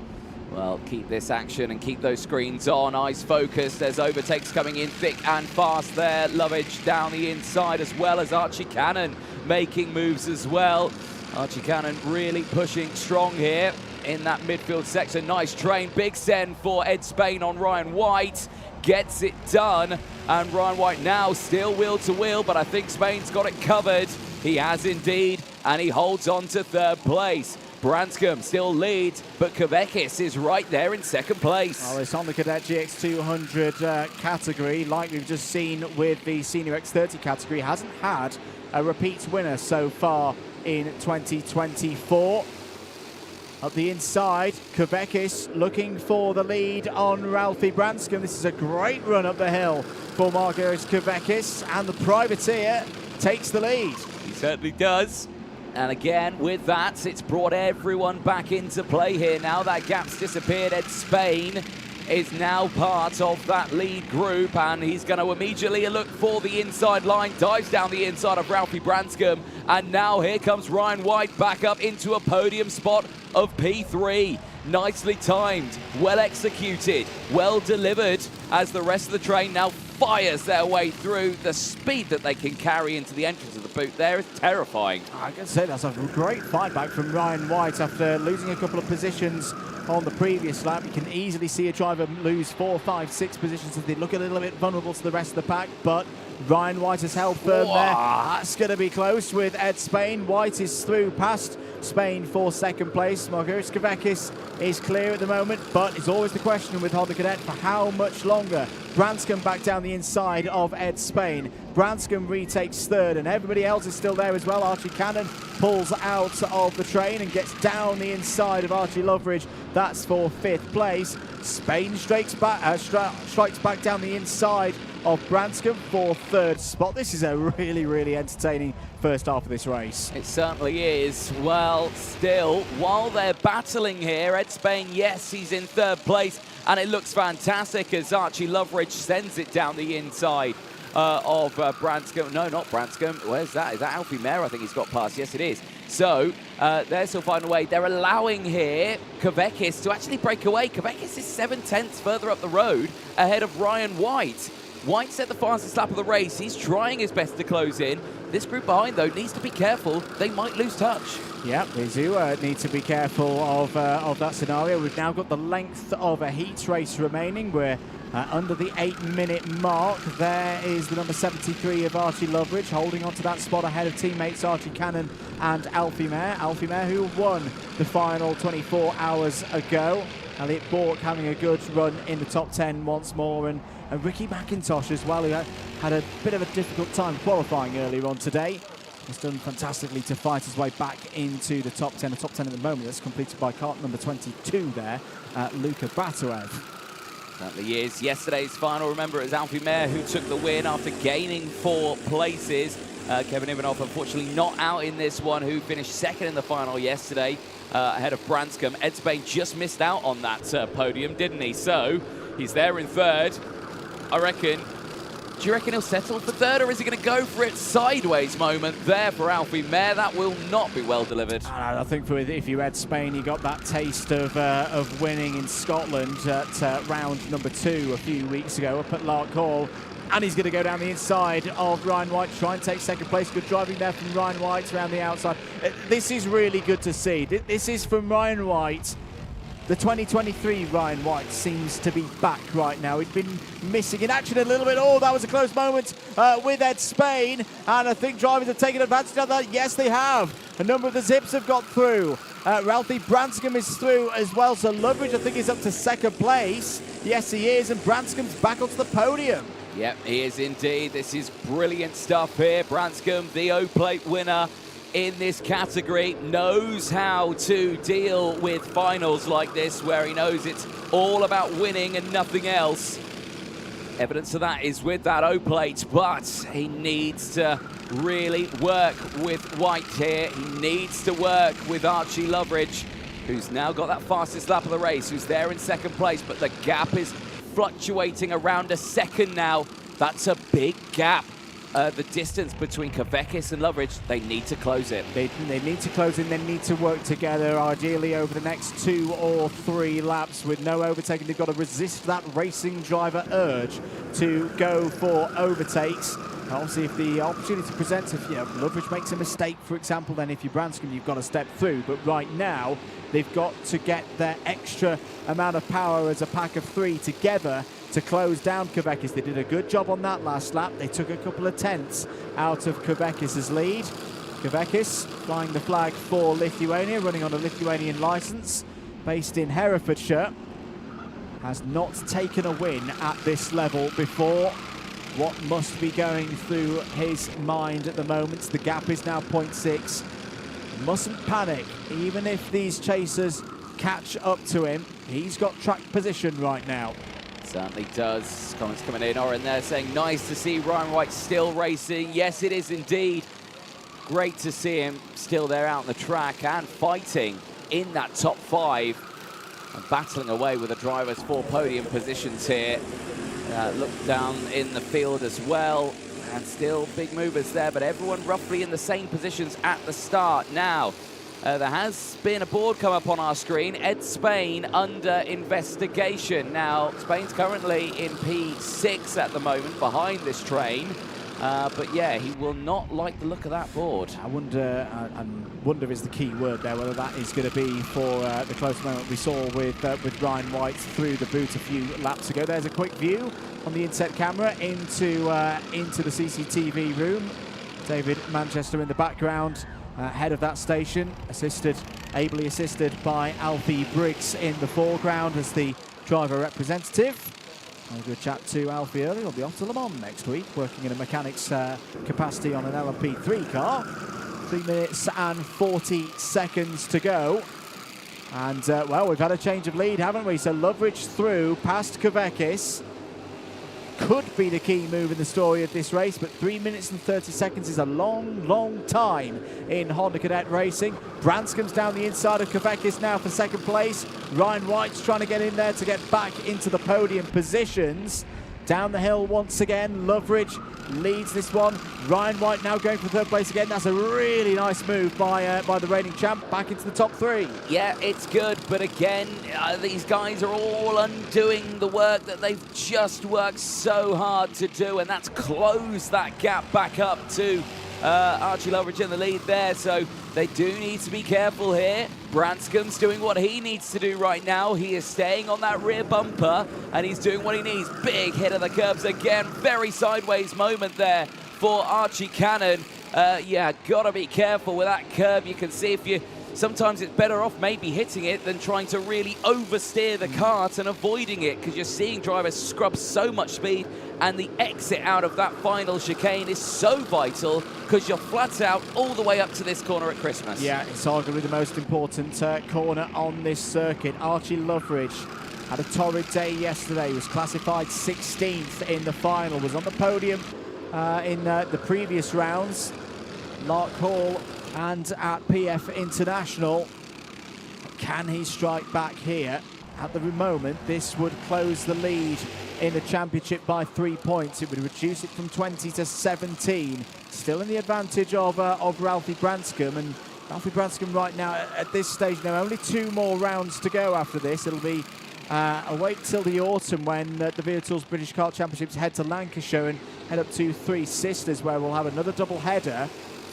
Well, keep this action and keep those screens on. Eyes focused. There's overtakes coming in thick and fast there. Loveage down the inside, as well as Archie Cannon making moves as well. Archie Cannon really pushing strong here in that midfield section. Nice train. Big send for Ed Spain on Ryan White. Gets it done. And Ryan White now still wheel to wheel, but I think Spain's got it covered. He has indeed, and he holds on to third place. Branscombe still leads, but Kavekis is right there in second place. Well, it's on the Cadet GX200 category, like we've just seen with the Senior X30 category. Hasn't had a repeat winner so far in 2024. Up the inside, Kavekis looking for the lead on Ralphie Branscombe. This is a great run up the hill for Margaret Kavekis, and the privateer takes the lead. He certainly does. And again, with that, it's brought everyone back into play here. Now that gap's disappeared, Ed Spain is now part of that lead group, and he's going to immediately look for the inside line, dives down the inside of Ralphie Branscombe, and now here comes Ryan White back up into a podium spot of P3. Nicely timed, well executed, well delivered, as the rest of the train now fires their way through. The speed that they can carry into the entrance of the boot there is terrifying. I can say that's a great fight back from Ryan White after losing a couple of positions on the previous lap. You can easily see a driver lose 4, 5, 6 positions as they look a little bit vulnerable to the rest of the pack, but Ryan White has held firm there. That's going to be close with Ed Spain. White is through past Spain for second place. Margaret Kavekis is clear at the moment, but it's always the question with Honda Cadet for how much longer. Branscombe back down the inside of Ed Spain. Branscombe retakes third, and everybody else is still there as well. Archie Cannon pulls out of the train and gets down the inside of Archie Loveridge. That's for fifth place. Spain strikes back down the inside of Branscombe for third spot. This is a really, really entertaining first half of this race. It certainly is. Well, still, while they're battling here, Ed Spain, yes, he's in third place, and it looks fantastic as Archie Loveridge sends it down the inside of Branscombe. No, not Branscombe. Where's that? Is that Alfie Mayer? I think he's got past. Yes, it is. So they're still finding a way. They're allowing here Kavekis to actually break away. Kavekis is 7/10 further up the road ahead of Ryan White. White set the fastest lap of the race. He's trying his best to close in. This group behind, though, needs to be careful. They might lose touch. Yeah, they do need to be careful of that scenario. We've now got the length of a heat race remaining. We're under the 8-minute mark. There is the number 73 of Archie Loveridge holding on to that spot ahead of teammates Archie Cannon and Alfie Mayer. Alfie Mayer, who won the final 24 hours ago. Elliot Bourke having a good run in the top 10 once more, and Ricky McIntosh as well, who had a bit of a difficult time qualifying earlier on today. He's done fantastically to fight his way back into the top 10. The top 10 at the moment, that's completed by kart number 22 there, Luka Batuev. Certainly is. Yesterday's final, remember, it was Alfie Mayer who took the win after gaining 4 places. Kevin Ivanov, unfortunately, not out in this one, who finished second in the final yesterday ahead of Branscombe. Ed Spain just missed out on that podium, didn't he? So he's there in third. I reckon. Do you reckon he'll settle for third, or is he going to go for it? Sideways moment there for Alfie Mayer. That will not be well delivered. I think if you had Spain, you got that taste of winning in Scotland at round number 2 a few weeks ago up at Lark Hall. And he's going to go down the inside of Ryan White, try and take second place. Good driving there from Ryan White around the outside. This is really good to see. This is from Ryan White. The 2023 Ryan White seems to be back right now. He'd been missing in action a little bit. Oh, that was a close moment with Ed Spain. And I think drivers have taken advantage of that. Yes, they have. A number of the Zips have got through. Ralphie Branscombe is through as well. So Loveridge, I think, is up to second place. Yes, he is. And Branscombe's back onto the podium. Yep, he is indeed. This is brilliant stuff here. Branscombe, the O-Plate winner in this category, knows how to deal with finals like this, where he knows it's all about winning and nothing else. Evidence of that is with that O-Plate, but he needs to really work with White here. He needs to work with Archie Loveridge, who's now got that fastest lap of the race, who's there in second place, but the gap is fluctuating around a second now. That's a big gap. The distance between Kavekis and Loveridge, they need to close it. They need to close it, and they need to work together, ideally over the next 2 or 3 laps with no overtaking. They've got to resist that racing driver urge to go for overtakes. Obviously, if the opportunity presents, if Loveridge makes a mistake, for example, then if you're Branscombe, you've got to step through. But right now, they've got to get their extra amount of power as a pack of 3 together to close down Kavekis. They did a good job on that last lap. They took a couple of tenths out of Kavekis' lead. Kavekis flying the flag for Lithuania, running on a Lithuanian licence, based in Herefordshire, has not taken a win at this level before. What must be going through his mind at the moment? The gap is now 0.6. Mustn't panic, even if these chasers catch up to him. He's got track position right now. Certainly does. Comments coming in are in there saying, nice to see Ryan White still racing. Yes, it is indeed. Great to see him still there out on the track and fighting in that top 5 and battling away with the drivers for podium positions here. Look down in the field as well, and still big movers there, but everyone roughly in the same positions at the start. Now, there has been a board come up on our screen. Ed Spain under investigation. Now, Spain's currently in P6 at the moment behind this train. But yeah, he will not like the look of that board. I wonder is the key word there, whether that is going to be for the close moment we saw with Ryan White through the boot a few laps ago. There's a quick view on the inset camera into the CCTV room. David Manchester in the background, head of that station, ably assisted by Alfie Briggs in the foreground as the driver representative. A good chat to Alfie earlier. He'll be off to Le Mans next week, working in a mechanic's capacity on an LMP3 car. 3 minutes and 40 seconds to go. And, well, we've had a change of lead, haven't we? So Loveridge through, past Kavekis. Could be the key move in the story of this race, but 3 minutes and 30 seconds is a long, long time in Honda Cadet racing. Branscombe's down the inside of Kavekis now for second place. Ryan White's trying to get in there to get back into the podium positions. Down the hill once again, Loveridge leads this one. Ryan White now going for third place again. That's a really nice move by the reigning champ, back into the top 3. Yeah, it's good, but again, these guys are all undoing the work that they've just worked so hard to do, and that's close that gap back up to Archie Loveridge in the lead there, so they do need to be careful here. Branscom's doing what he needs to do right now. He is staying on that rear bumper, and he's doing what he needs. Big hit of the curbs again. Very sideways moment there for Archie Cannon. Yeah, gotta be careful with that curb. You can see if you... Sometimes it's better off maybe hitting it than trying to really oversteer the kart and avoiding it, because you're seeing drivers scrub so much speed, and the exit out of that final chicane is so vital because you're flat out all the way up to this corner at Christmas. Yeah, it's arguably the most important corner on this circuit. Archie Loveridge had a torrid day yesterday, was classified 16th in the final, was on the podium in the previous rounds, Lark Hall and at PF International. Can he strike back here? At the moment, this would close the lead in the championship by 3 points. It would reduce it from 20 to 17. Still in the advantage of Ralphie Branscombe, and Ralphie Branscombe right now at this stage now only 2 more rounds to go after this. It'll be a wait till the autumn when the Vera Tools British Kart Championships head to Lancashire and head up to Three Sisters, where we'll have another double header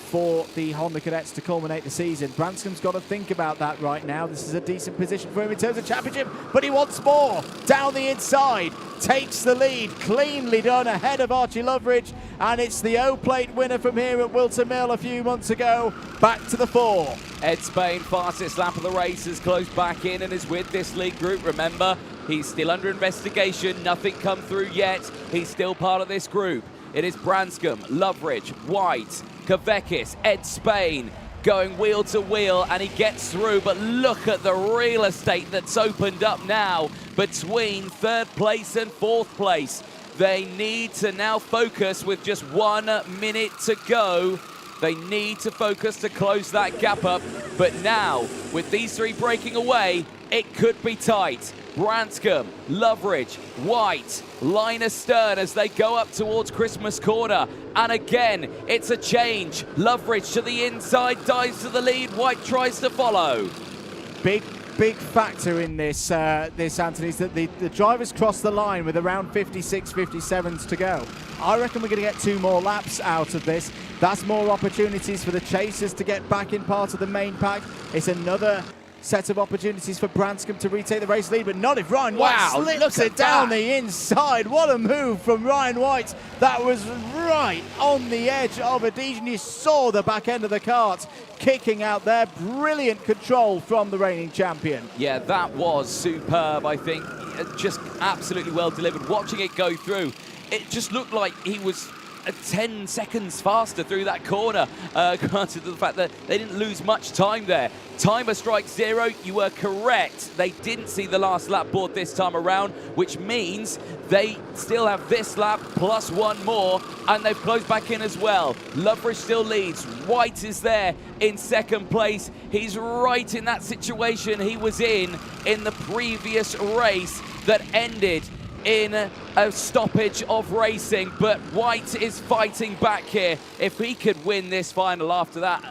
for the Honda Cadets to culminate the season. Branscombe's got to think about that right now. This is a decent position for him in terms of championship, but he wants more. Down the inside, takes the lead, cleanly done ahead of Archie Loveridge, and it's the O-Plate winner from here at Whilton Mill a few months ago, back to the 4. Ed Spain, fastest lap of the race, has closed back in and is with this lead group. Remember, he's still under investigation, nothing come through yet. He's still part of this group. It is Branscombe, Loveridge, White, Kavekis, Ed Spain going wheel to wheel, and he gets through, but look at the real estate that's opened up now between 3rd place and 4th place. They need to now focus with just 1 minute to go. They need to focus to close that gap up, but now with these 3 breaking away, it could be tight. Branscombe, Loveridge, White, line astern as they go up towards Christmas Corner. And again, it's a change. Loveridge to the inside, dives to the lead. White tries to follow. Big factor in this, Anthony, is that the drivers cross the line with around 56, 57s to go. I reckon we're going to get 2 more laps out of this. That's more opportunities for the chasers to get back in part of the main pack. It's another set of opportunities for Branscombe to retake the race lead, but not if Ryan White slips it down the inside. What a move from Ryan White. That was right on the edge of adhesion. You saw the back end of the kart kicking out there. Brilliant control from the reigning champion. Yeah, that was superb, I think. Just absolutely well delivered. Watching it go through, it just looked like he was 10 seconds faster through that corner, granted to the fact that they didn't lose much time there. Timer strikes 0. You were correct. They didn't see the last lap board this time around, which means they still have this lap plus 1 more, and they've closed back in as well. Loveridge still leads. White is there in 2nd place. He's right in that situation he was in the previous race that ended in a stoppage of racing, but White is fighting back here. If he could win this final after that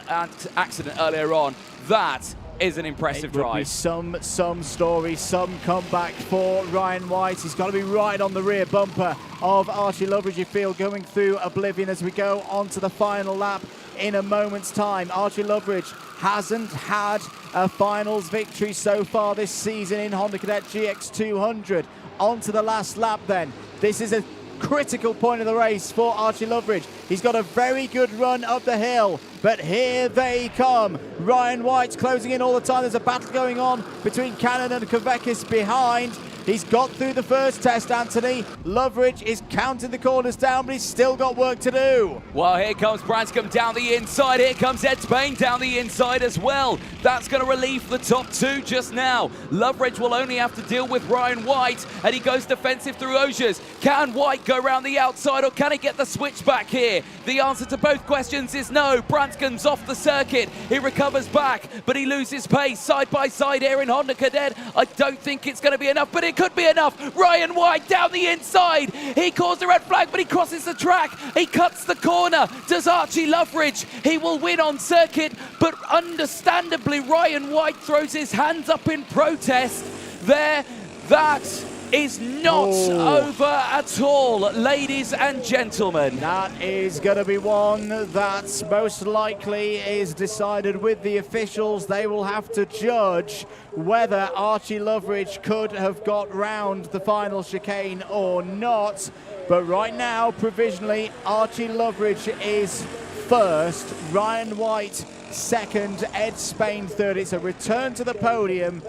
accident earlier on, that is an impressive drive. Be some story, some comeback for Ryan White. He's got to be right on the rear bumper of Archie Loveridge, you feel, going through Oblivion as we go on to the final lap in a moment's time. Archie Loveridge hasn't had a finals victory so far this season in Honda Cadet GX200. On to the last lap then. This is a critical point of the race for Archie Loveridge. He's got a very good run up the hill, but here they come. Ryan White's closing in all the time. There's a battle going on between Cannon and Kavekis behind. He's got through the first test, Anthony. Loveridge is counting the corners down, but he's still got work to do. Well, here comes Branscombe down the inside. Here comes Ed Spain down the inside as well. That's going to relieve the top 2 just now. Loveridge will only have to deal with Ryan White, and he goes defensive through Osiers. Can White go around the outside, or can he get the switch back here? The answer to both questions is no. Branscombe's off the circuit. He recovers back, but he loses pace side by side here in Honda Cadet. I don't think it's going to be enough, but it could be enough. Ryan White down the inside. He calls the red flag, but he crosses the track. He cuts the corner. Does Archie Loveridge? He will win on circuit, but understandably, Ryan White throws his hands up in protest there. That is not over at all, ladies and gentlemen. That is going to be one that most likely is decided with the officials. They will have to judge whether Archie Loveridge could have got round the final chicane or not. But right now, provisionally, Archie Loveridge is first, Ryan White second, Ed Spain third. It's a return to the podium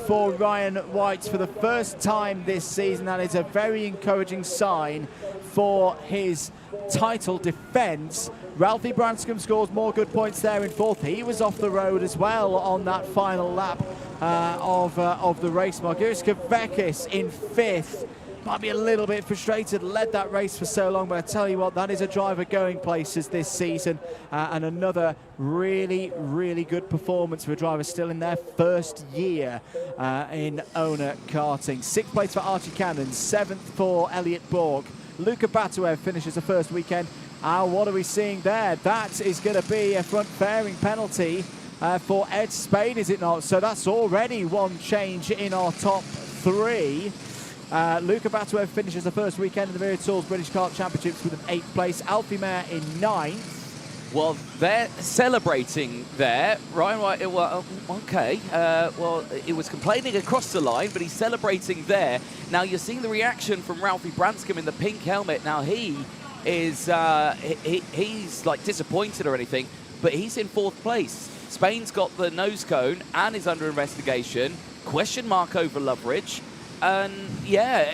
for Ryan White for the first time this season. That is a very encouraging sign for his title defence. Ralphie Branscombe scores more good points there in fourth. He was off the road as well on that final lap of the race. Marguerite Kavekis in fifth. Might be a little bit frustrated, led that race for so long, but I tell you what, that is a driver going places this season, and another really, really good performance for a driver still in their first year in owner karting. Sixth place for Archie Cannon, seventh for Elliot Borg. Luka Batuev finishes the first weekend. What are we seeing there? That is going to be a front fairing penalty for Ed Spain, is it not? So that's already one change in our top three. Luka Batuev finishes the first weekend in the Wera Tools British Kart Championships with an 8th place. Alfie Mayer in 9th. Well, they're celebrating there. Ryan White, well, okay. Well, it was complaining across the line, but he's celebrating there. Now, you're seeing the reaction from Ralphie Branscombe in the pink helmet. Now, he is, he's like disappointed or anything, but he's in 4th place. Spain's got the nose cone and is under investigation. Question mark over Loveridge. And yeah,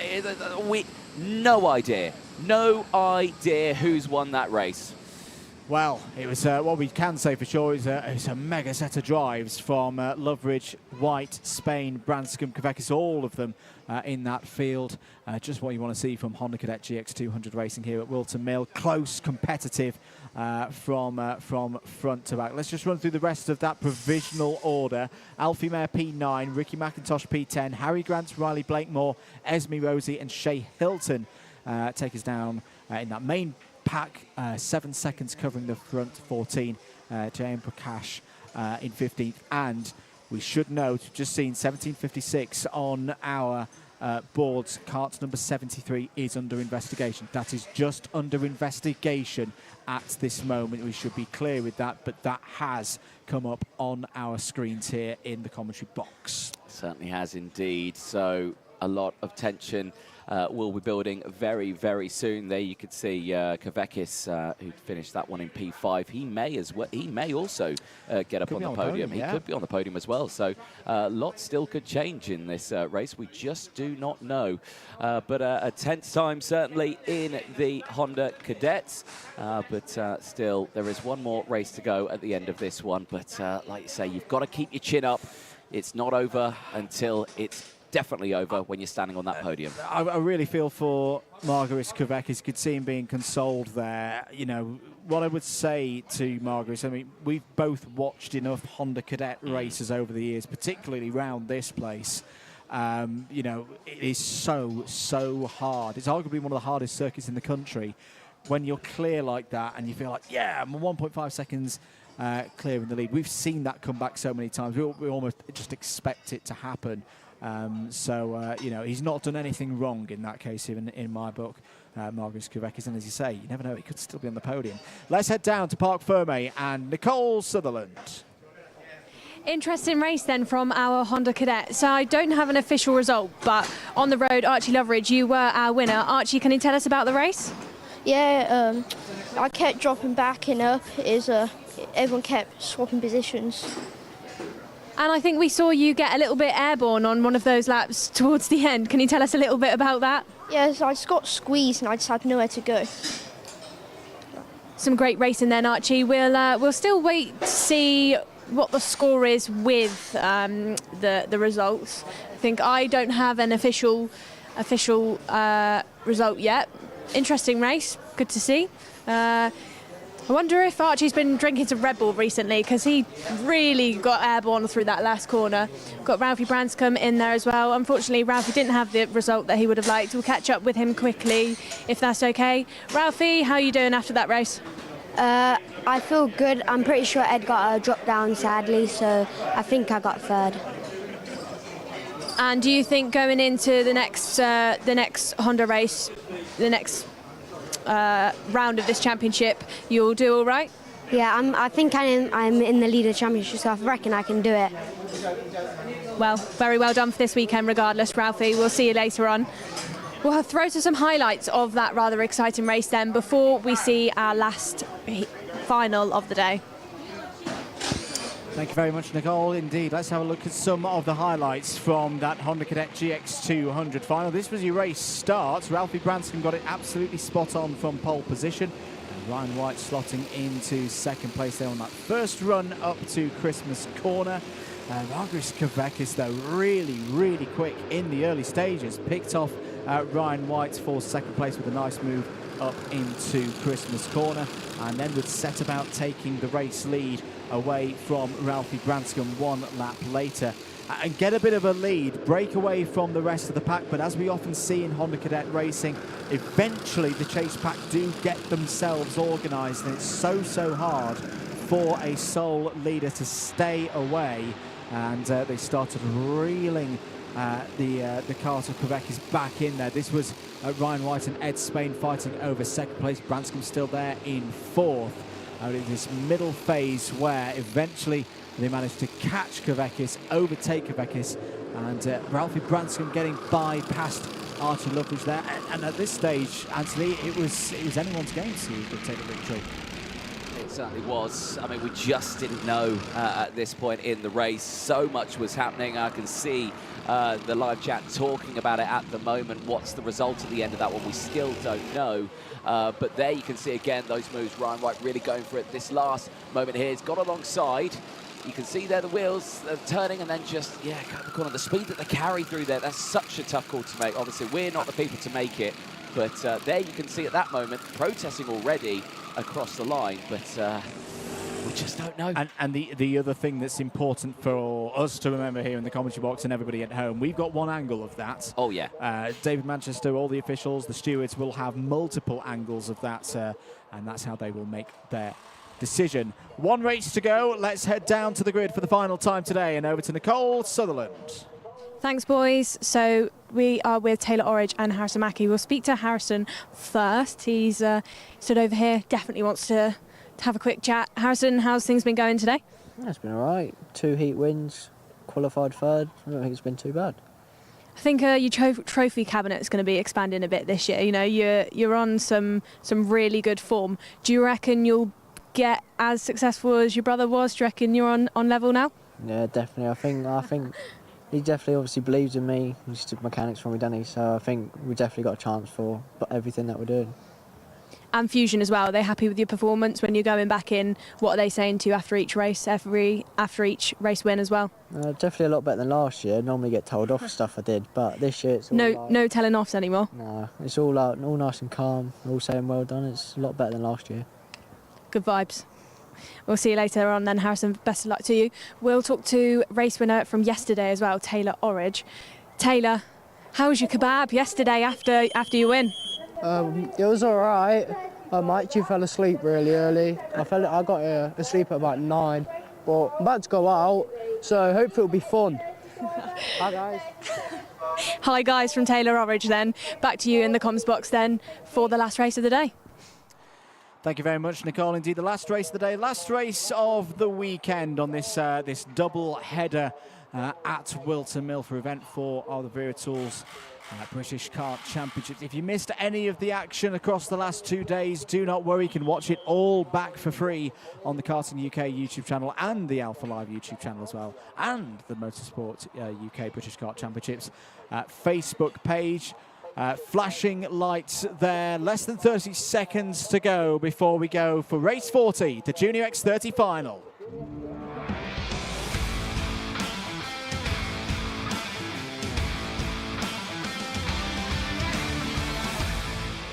no idea who's won that race. Well, it was what we can say for sure is a mega set of drives from Loveridge, White, Spain, Branscombe, Kavekis, all of them in that field. Just what you want to see from Honda Cadet GX200 racing here at Whilton Mill. Close, competitive from front to back. Let's just run through the rest of that provisional order. Alfie Mayer P9, Ricky McIntosh P10, Harry Grant, Riley Blakemore, Esme Rosie and Shay Hilton take us down in that main pack. 7 seconds covering the front 14. J.M. Prakash in 15th. And we should note, just seen 1756 on our boards. Kart number 73 is under investigation. That is just under investigation at this moment. We should be clear with that, but that has come up on our screens here in the commentary box. Certainly has indeed. So a lot of tension will be building very, very soon. There you could see Kavekis, who finished that one in P5. He may as well. He may also get up on the podium. He could be on the podium as well. So lots still could change in this race. We just do not know. But a 10th time certainly in the Honda Cadets. But still, there is one more race to go at the end of this one. But like you say, you've got to keep your chin up. It's not over until it's definitely over when you're standing on that podium. I really feel for Margaret Kavekis. Could see him being consoled there. You know, what I would say to Margaret, I mean, we've both watched enough Honda Cadet races over the years, particularly round this place. You know, it is so hard. It's arguably one of the hardest circuits in the country. When you're clear like that and you feel like, yeah, I'm 1.5 seconds clear in the lead. We've seen that come back so many times. We almost just expect it to happen. You know, he's not done anything wrong in that case, even in my book, Margaret Kavekis. And as you say, you never know, he could still be on the podium. Let's head down to Parc Fermé and Nicole Sutherland. Interesting race then from our Honda Cadet. So I don't have an official result, but on the road, Archie Loveridge, you were our winner. Archie, can you tell us about the race? Yeah, I kept dropping back and up. Everyone kept swapping positions. And I think we saw you get a little bit airborne on one of those laps towards the end. Can you tell us a little bit about that? Yes, I just got squeezed and I just had nowhere to go. Some great racing then, Archie. We'll still wait to see what the score is with the results. I think I don't have an official result yet. Interesting race, good to see. I wonder if Archie's been drinking some Red Bull recently, because he really got airborne through that last corner. Got Ralphie Branscombe in there as well. Unfortunately, Ralphie didn't have the result that he would have liked. We'll catch up with him quickly, if that's okay. Ralphie, how are you doing after that race? I feel good. I'm pretty sure Ed got a drop down, sadly, so I think I got third. And do you think going into the next Honda race, the next round of this championship, you'll do all right? Yeah, I think I'm in the leader championship, so I reckon I can do it. Well, very well done for this weekend regardless, Ralphie. We'll see you later on. We'll throw to some highlights of that rather exciting race then before we see our last final of the day. Thank you very much, Nicole. Indeed, let's have a look at some of the highlights from that Honda Cadet GX200 final. This was your race start. Ralphie Branscombe got it absolutely spot on from pole position. And Ryan White slotting into second place there on that first run up to Christmas corner. Margaris Kavekis, though, really quick in the early stages. Picked off Ryan White for second place with a nice move up into Christmas corner, and then would set about taking the race lead away from Ralphie Branscombe one lap later and get a bit of a lead, break away from the rest of the pack. But as we often see in Honda Cadet racing, eventually the chase pack do get themselves organised, and it's so hard for a sole leader to stay away, and they started reeling the Kart of Quebec is back in there. This was Ryan White and Ed Spain fighting over second place. Branscombe still there in fourth. In this middle phase where eventually they managed to catch Kavekis, overtake Kavekis, and Ralphie Branscombe getting by past Archie Loveridge there. And at this stage, Anthony, it was anyone's game to take the victory. It certainly was. I mean, we just didn't know at this point in the race. So much was happening. I can see the live chat talking about it at the moment. What's the result at the end of that one? We still don't know. But there you can see again those moves. Ryan White really going for it. This last moment here, he's got alongside. You can see there the wheels turning and then just, cut the corner. The speed that they carry through there, that's such a tough call to make. Obviously, we're not the people to make it. But there you can see at that moment, protesting already across the line. But we just don't know. And the other thing that's important for us to remember here in the commentary box and everybody at home, we've got one angle of that. Oh, yeah. David Manchester, all the officials, the stewards will have multiple angles of that, and that's how they will make their decision. One race to go. Let's head down to the grid for the final time today, and over to Nicole Sutherland. Thanks, boys. So we are with Taylor Orridge and Harrison Mackie. We'll speak to Harrison first. He's stood over here, definitely wants to have a quick chat. Harrison, how's things been going today? It's been all right. 2 heat wins, qualified third. I don't think it's been too bad. I think your trophy cabinet is going to be expanding a bit this year. You know, you're on some really good form. Do you reckon you'll get as successful as your brother was? Do you reckon you're on level now? Yeah, definitely. I think he definitely obviously believes in me. He's took mechanics from me, doesn't he? So I think we definitely got a chance for everything that we're doing. And Fusion as well. Are they happy with your performance when you're going back in? What are they saying to you after each race, after each race win as well? Definitely a lot better than last year. Normally get told off for stuff I did, but this year it's all no telling offs anymore. No, it's all out, all nice and calm. We're all saying well done. It's a lot better than last year. Good vibes. We'll see you later on then, Harrison. Best of luck to you. We'll talk to race winner from yesterday as well, Taylor Orridge. Taylor, how was your kebab yesterday after your win? It was all right. I actually fell asleep really early. I got asleep at about 9, but I'm about to go out, so hopefully it'll be fun. Hi guys. Hi guys from Taylor Orridge then. Back to you in the comms box then for the last race of the day. Thank you very much, Nicole. Indeed, the last race of the day, last race of the weekend on this double header at Whilton Mill for event 4 of the Wera Tools British Kart Championships. If you missed any of the action across the last 2 days, do not worry. You can watch it all back for free on the Karting UK YouTube channel and the Alpha Live YouTube channel as well, and the Motorsport UK British Kart Championships Facebook page. Flashing lights there. Less than 30 seconds to go before we go for race 40, the Junior X30 final.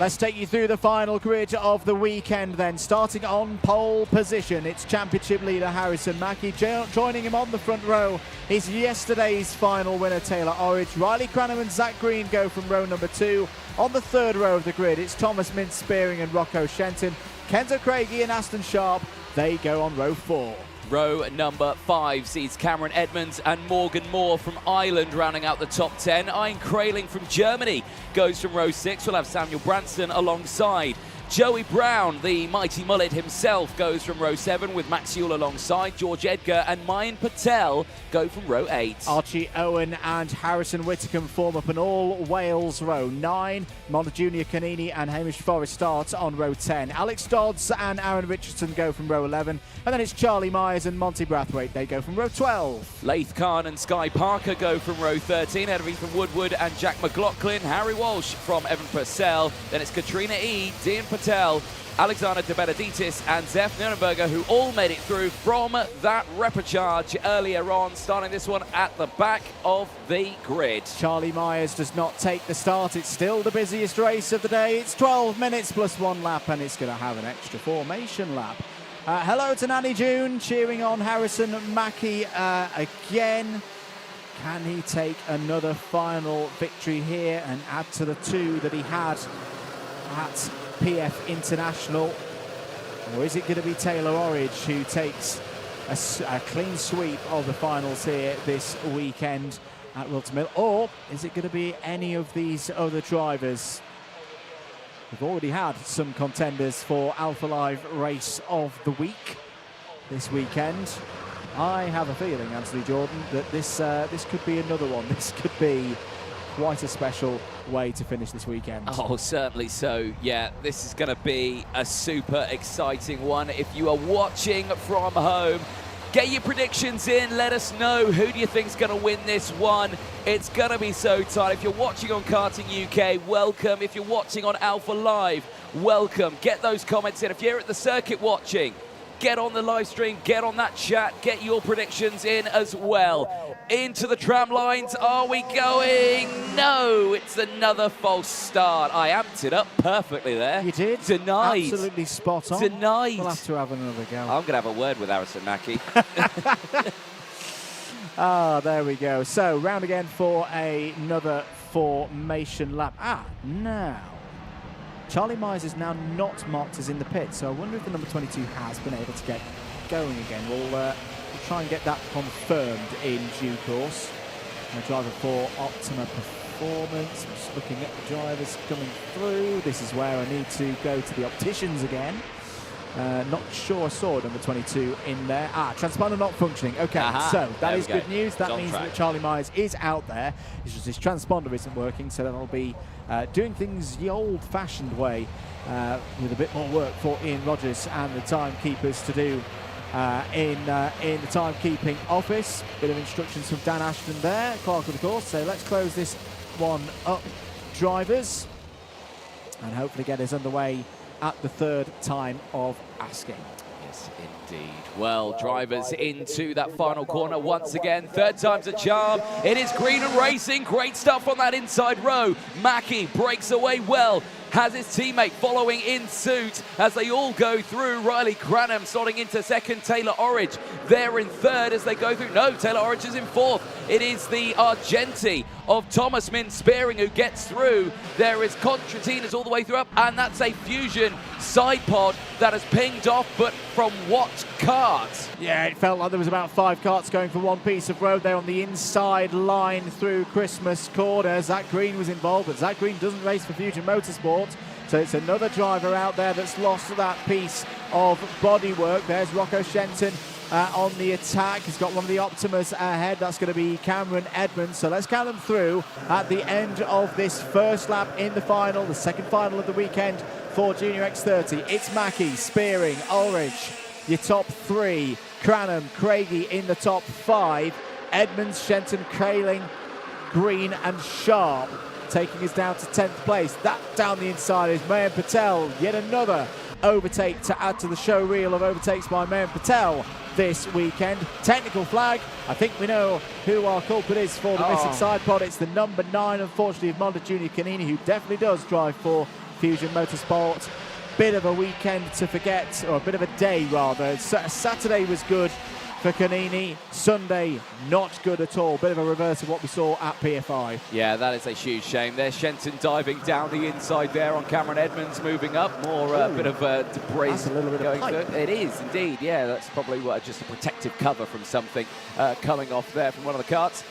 Let's take you through the final grid of the weekend then. Starting on pole position, it's championship leader Harrison Mackie. Joining him on the front row is yesterday's final winner Taylor Orridge. Riley Cranham and Zach Green go from row number 2. On the third row of the grid, it's Thomas Mintz-Spearing and Rocco Shenton. Kenzo Craigie and Aston Sharp, they go on row 4. Row number 5 sees Cameron Edmonds and Morgan Moore from Ireland rounding out the top 10. Ian Kraling from Germany goes from row 6. We'll have Samuel Branson alongside. Joey Brown, the mighty mullet himself, goes from row 7 with Max Ewell alongside. George Edgar and Mayan Patel go from row 8. Archie Owen and Harrison Whitcomb form up an all-Wales row 9. Montejunia Canini and Hamish Forrest start on row 10. Alex Dodds and Aaron Richardson go from row 11. And then it's Charlie Myers and Monty Brathwaite. They go from row 12. Laith Khan and Sky Parker go from row 13. Ahead of Ethan Woodward and Jack McLaughlin. Harry Walsh from Evan Purcell. Then it's Katrina E, Dean Patel, Alexander De Benedictis and Zef Nurnberger, who all made it through from that repechage earlier on, starting this one at the back of the grid. Charlie Myers does not take the start. It's still the busiest race of the day. It's 12 minutes plus 1 lap, and it's going to have an extra formation lap. Hello to Nanny June, cheering on Harrison Mackie again. Can he take another final victory here and add to the 2 that he had at PF International? Or is it going to be Taylor Orridge who takes a clean sweep of the finals here this weekend at Whilton Mill? Or is it going to be any of these other drivers? We've already had some contenders for Alpha Live Race of the Week this weekend. I have a feeling, Anthony Jordan, that this could be another one. This could be quite a special way to finish this weekend. Oh, certainly so. Yeah, this is going to be a super exciting one. If you are watching from home, get your predictions in. Let us know, who do you think is going to win this one? It's going to be so tight. If you're watching on Karting UK, welcome. If you're watching on Alpha Live, welcome. Get those comments in. If you're at the circuit watching, get on the live stream, get on that chat, get your predictions in as well. Into the tram lines, are we going? No, it's another false start. I amped it up perfectly there. You did? Denied. Absolutely spot on. Denied. We'll have to have another go. I'm going to have a word with Harrison Mackie. There we go. So, round again for another formation lap. Now, Charlie Myers is now not marked as in the pit, so I wonder if the number 22 has been able to get going again. We'll try and get that confirmed in due course. Driver for Optima Performance. I'm just looking at the drivers coming through. This is where I need to go to the opticians again. Not sure I saw number 22 in there. Transponder not functioning. Okay, so that is good news. That means that Charlie Myers is out there. It's just his transponder isn't working, so then I'll be doing things the old-fashioned way with a bit more work for Ian Rogers and the timekeepers to do in the timekeeping office. Bit of instructions from Dan Ashton there, clerk of the course. So let's close this one up, drivers, and hopefully get us underway at the third time of asking. Yes, indeed. Well, drivers into that final corner once again. Third time's a charm. It is Green and Racing. Great stuff on that inside row. Mackie breaks away well. Has his teammate following in suit as they all go through. Riley Cranham starting into second. Taylor Orridge there in third as they go through. No, Taylor Orridge is in fourth. It is the Argenti of Thomas Mintz-Spearing who gets through. There is Contratina's all the way through up, and that's a Fusion side pod that has pinged off, but from what kart? Yeah, it felt like there was about 5 karts going for one piece of road there on the inside line through Christmas Corner. Zach Green was involved, but Zach Green doesn't race for Fusion Motorsport. So it's another driver out there that's lost that piece of bodywork. There's Rocco Shenton on the attack. He's got one of the Optimas ahead. That's going to be Cameron Edmonds. So let's count them through at the end of this first lap in the final, the second final of the weekend for Junior X30. It's Mackie, Spearing, Ulrich, your top 3. Cranham, Craigie in the top 5. Edmonds, Shenton, Kraling, Green and Sharp taking us down to 10th place. That down the inside is Mayan Patel. Yet another overtake to add to the show reel of overtakes by Mayan Patel this weekend. Technical flag. I think we know who our culprit is for the missing side pod. It's the number 9, unfortunately, of Monda Junior Canini, who definitely does drive for Fusion Motorsport. Bit of a weekend to forget, or a bit of a day rather. Saturday was good for Canini. Sunday, not good at all. Bit of a reverse of what we saw at PFI. Yeah, that is a huge shame. There's Shenton diving down the inside there on Cameron Edmonds, moving up. More bit of debris That's a little bit going of pipe. through. It is indeed, yeah. That's probably just a protective cover from something coming off there from one of the karts.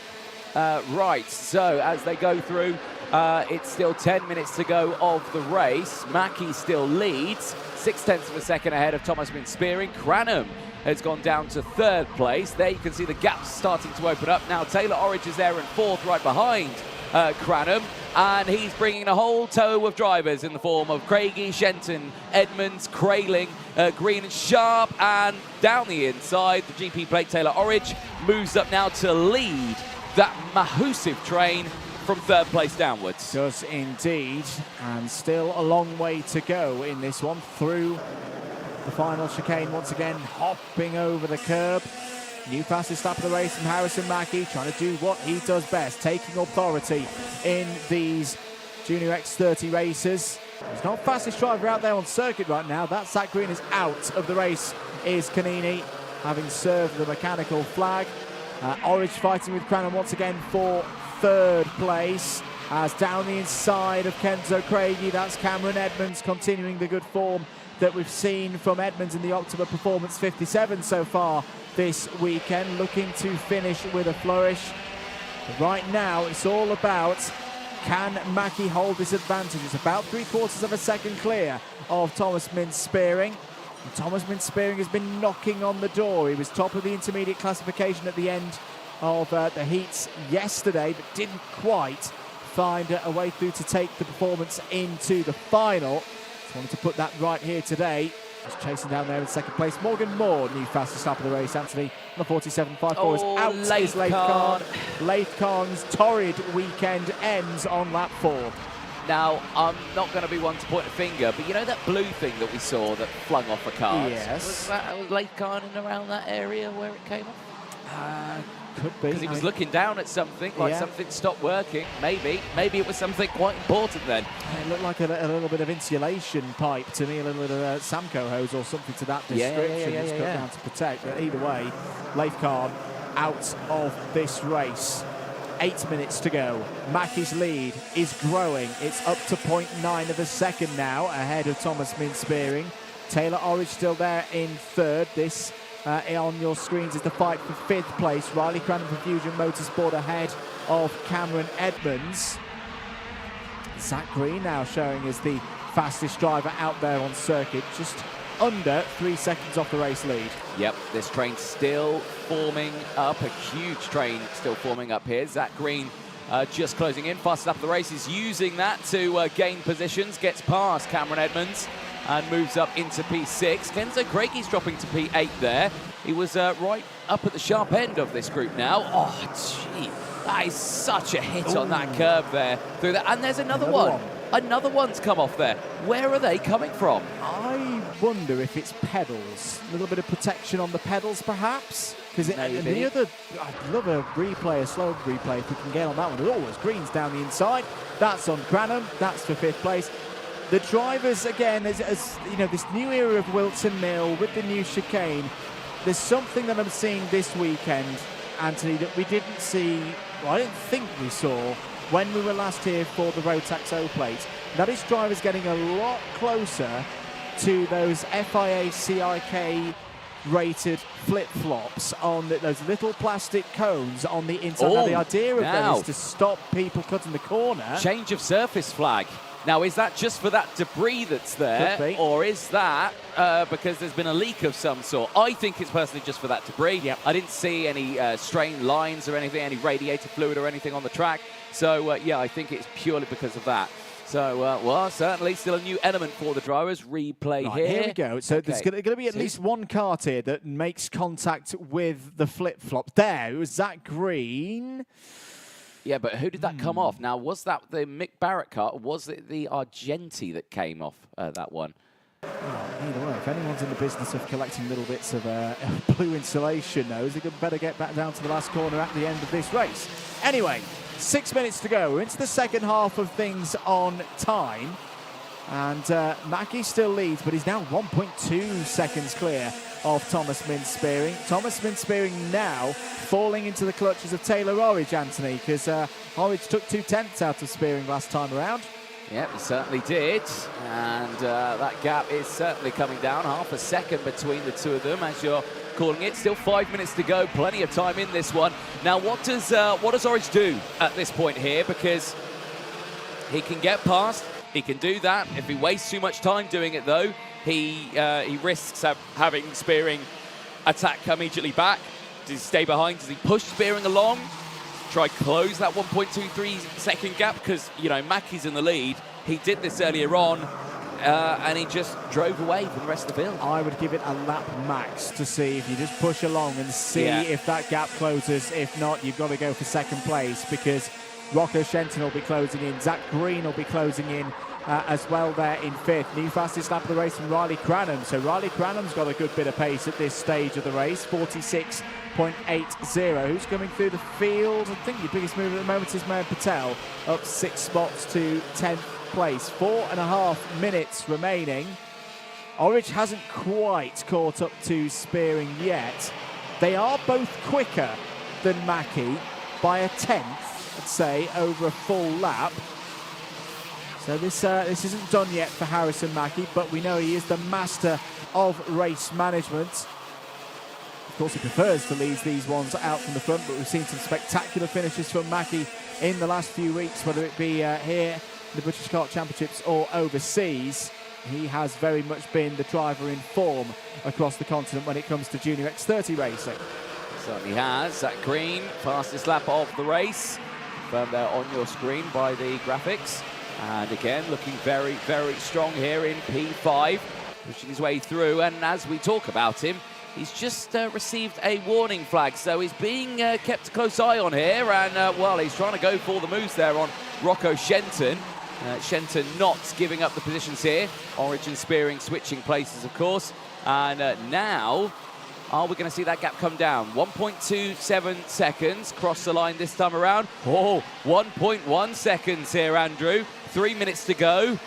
Right, so as they go through, it's still 10 minutes to go of the race. Mackie still leads, 0.6 of a second ahead of Thomas Spearing. Cranham has gone down to 3rd place. There you can see the gaps starting to open up. Now Taylor Orridge is there in 4th, right behind Cranham, and he's bringing a whole tow of drivers in the form of Craigie, Shenton, Edmonds, Crayling, Green and Sharp, and down the inside, the GP plate Taylor Orridge moves up now to lead that massive train from 3rd place downwards. Does indeed, and still a long way to go in this one through the final chicane. Once again, hopping over the curb. New fastest lap of the race from Harrison Mackie, trying to do what he does best, taking authority in these Junior X30 races. He's not fastest driver out there on circuit right now. That Zach Green is out of the race, is Canini, having served the mechanical flag. Orridge fighting with Cranham once again for 3rd place. As down the inside of Kenzo Craigie, that's Cameron Edmonds continuing the good form that we've seen from Edmonds in the October Performance 57 so far this weekend, looking to finish with a flourish. But right now, it's all about, can Mackie hold this advantage? It's about 3/4 of a second clear of Thomas Spearing. And Thomas Spearing has been knocking on the door. He was top of the intermediate classification at the end of the heats yesterday, but didn't quite find a way through to take the performance into the final. Just wanted to put that right here today. Just chasing down there in 2nd place. Morgan Moore, new fastest lap of the race. Anthony on the 47.54 is out. Is Leith Khan. Leith Khan's torrid weekend ends on lap 4. Now, I'm not going to be one to point a finger, but you know that blue thing that we saw that flung off a car? Yes. Was Leith Khan in around that area where it came off? Could be. Because he was looking down at something, like something stopped working. Maybe it was something quite important then. It looked like a little bit of insulation pipe to me, a little bit of Samco hose or something to that description that's cut down to protect. But either way, Leith Khan out of this race. 8 minutes to go. Mackie's lead is growing. It's up to 0.9 of a second now, ahead of Thomas Spearing. Taylor Orridge still there in 3rd. This on your screens is the fight for 5th place. Riley Cranham from Fusion Motorsport ahead of Cameron Edmonds. Zach Green now showing as the fastest driver out there on circuit, just under 3 seconds off the race lead. Yep, this train still forming up, a huge train still forming up here. Zach Green just closing in, fastest up the race, is using that to gain positions, gets past Cameron Edmonds and moves up into P6. Kenzo Craigie's dropping to P8 there. He was right up at the sharp end of this group now. Oh, gee, that is such a hit on that curve there. Through that, and there's another one. Another one's come off there. Where are they coming from? I wonder if it's pedals. A little bit of protection on the pedals, perhaps? Because the other, I'd love a replay, a slow replay, if we can get on that one. There's always Greens down the inside. That's on Cranham. That's for 5th place. The drivers, again, as you know, this new era of Whilton Mill with the new chicane, there's something that I'm seeing this weekend, Anthony, that we didn't see, well, I didn't think we saw when we were last here for the Rotax O-Plate. That is drivers getting a lot closer to those FIA CIK rated flip-flops on those little plastic cones on the inside. Now, the idea of them is to stop people cutting the corner. Change of surface flag. Now, is that just for that debris that's there, or is that because there's been a leak of some sort? I think it's personally just for that debris. Yep. I didn't see any strained lines or anything, any radiator fluid or anything on the track. So, yeah, I think it's purely because of that. So, well, certainly still a new element for the drivers. Replay here. Here we go. So there's going to be at least one kart here that makes contact with the flip-flop. There, it was Zach Green. Yeah, but who did that come off? Now, was that the Mick Barrett car, or was it the Argenti that came off that one? Well, either way, if anyone's in the business of collecting little bits of blue insulation knows, they better get back down to the last corner at the end of this race. Anyway, 6 minutes to go. We're into the second half of things on time. And Mackie still leads, but he's now 1.2 seconds clear of Thomas Min-Spearing. Thomas Min-Spearing now falling into the clutches of Taylor Orridge, Anthony, because Orridge took 2/10 out of Spearing last time around. Yep, he certainly did. And that gap is certainly coming down. Half a second between the two of them, as you're calling it. Still 5 minutes to go. Plenty of time in this one. Now, what does Orridge do at this point here? Because he can get past. He can do that. If he wastes too much time doing it, though, he risks having Spearing attack immediately back. Does he stay behind? Does he push Spearing along? Try close that 1.23 second gap? Because, you know, Mackie's in the lead. He did this earlier on, and he just drove away from the rest of the field. I would give it a lap max to see if you just push along and see if that gap closes. If not, you've got to go for second place, because Rocco Shenton will be closing in. Zach Green will be closing in as well there in fifth. New fastest lap of the race from Riley Cranham. So Riley Cranham's got a good bit of pace at this stage of the race, 46.80. Who's coming through the field? I think the biggest move at the moment is Mayan Patel, up 6 spots to 10th place. 4.5 minutes remaining. Orridge hasn't quite caught up to Spearing yet. They are both quicker than Mackie by a 10th, I'd say, over a full lap. So this isn't done yet for Harrison Mackie, but we know he is the master of race management. Of course, he prefers to lead these ones out from the front, but we've seen some spectacular finishes from Mackie in the last few weeks, whether it be here in the British Kart Championships or overseas. He has very much been the driver in form across the continent when it comes to Junior X30 racing. Certainly has. Zach Green, fastest lap of the race. Confirmed there on your screen by the graphics. And again, looking very, very strong here in P5, pushing his way through. And as we talk about him, he's just received a warning flag, so he's being kept a close eye on here. And, well, he's trying to go for the moves there on Rocco Shenton. Shenton not giving up the positions here. Orridge and Spearing switching places, of course. And now, are we going to see that gap come down? 1.27 seconds, cross the line this time around. Oh, 1.1 seconds here, Andrew. 3 minutes to go.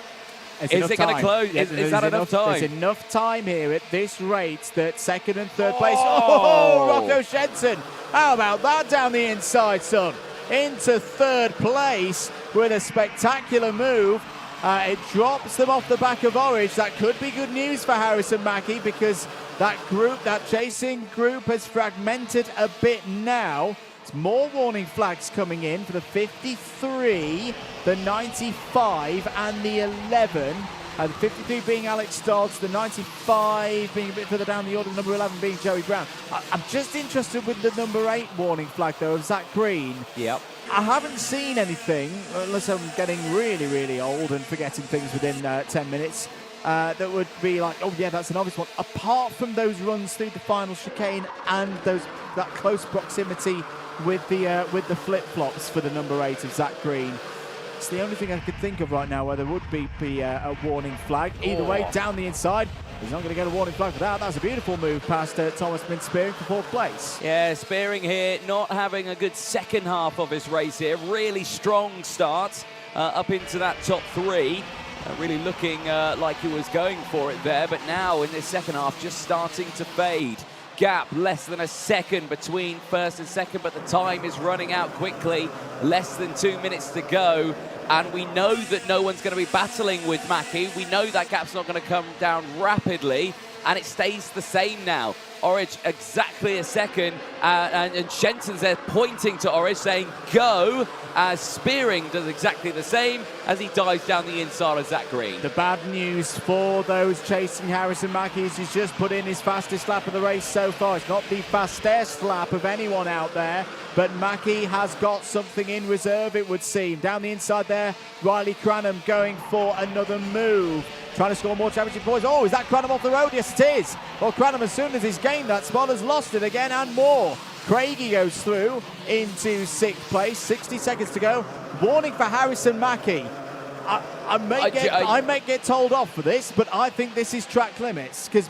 Is it going to close? Yeah, is that enough time? There's enough time here at this rate that second and third place. Oh, Rocco Shenton. How about that down the inside, son? Into third place with a spectacular move. It drops them off the back of Orridge. That could be good news for Harrison Mackie, because that group, that chasing group, has fragmented a bit now. It's more warning flags coming in for the 53, the 95 and the 11. The 53 being Alex Dodds, the 95 being a bit further down the order, number 11 being Joey Brown. I'm just interested with the number 8 warning flag, though, of Zach Green. Yep. I haven't seen anything, unless I'm getting really, really old and forgetting things within 10 minutes, that would be like, oh yeah, that's an obvious one. Apart from those runs through the final chicane and that close proximity with the flip-flops for the number 8 of Zach Green. It's the only thing I could think of right now where there would be a warning flag. Either way, down the inside, he's not going to get a warning flag for that. That's a beautiful move past Thomas Min-Spearing for fourth place. Yeah, Spearing here not having a good second half of his race here. Really strong start up into that top 3. Really looking like he was going for it there, but now in this second half just starting to fade. Gap less than a second between first and second, but the time is running out quickly. Less than 2 minutes to go, and we know that no one's going to be battling with Mackie. We know that gap's not going to come down rapidly, and it stays the same now. Orridge exactly a second, and Shenton's there pointing to Orridge saying go, as Spearing does exactly the same as he dives down the inside of Zach Green. The bad news for those chasing Harrison Mackie is he's just put in his fastest lap of the race so far. It's not the fastest lap of anyone out there, but Mackie has got something in reserve, it would seem. Down the inside there, Riley Cranham going for another move. Trying to score more championship points. Oh, is that Cranham off the road? Yes, it is. Well, Cranham, as soon as he's gained that spot, has lost it again and more. Craigie goes through into 6th place. 60 seconds to go. Warning for Harrison Mackie. I may get told off for this, but I think this is track limits because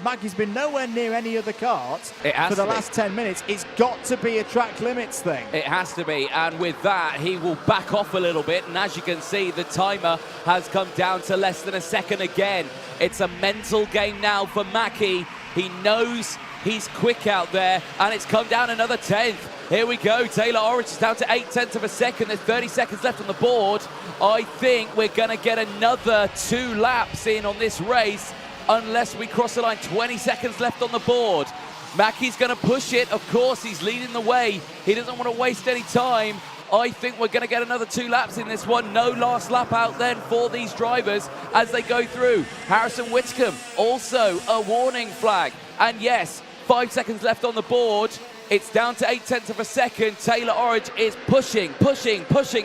Mackey's been nowhere near any other kart for the last 10 minutes. It's got to be a track limits thing. It has to be, and with that, he will back off a little bit, and as you can see, the timer has come down to less than a second again. It's a mental game now for Mackey. He knows he's quick out there, and it's come down another 10th. Here we go, Taylor Orange is down to 0.8 of a second. There's 30 seconds left on the board. I think we're going to get another 2 laps in on this race unless we cross the line. 20 seconds left on the board. Mackey's going to push it. Of course, he's leading the way. He doesn't want to waste any time. I think we're going to get another 2 laps in this one. No last lap out then for these drivers as they go through. Harrison Whitcomb, also a warning flag. And yes, 5 seconds left on the board. It's down to 0.8 of a second. Taylor Orange is pushing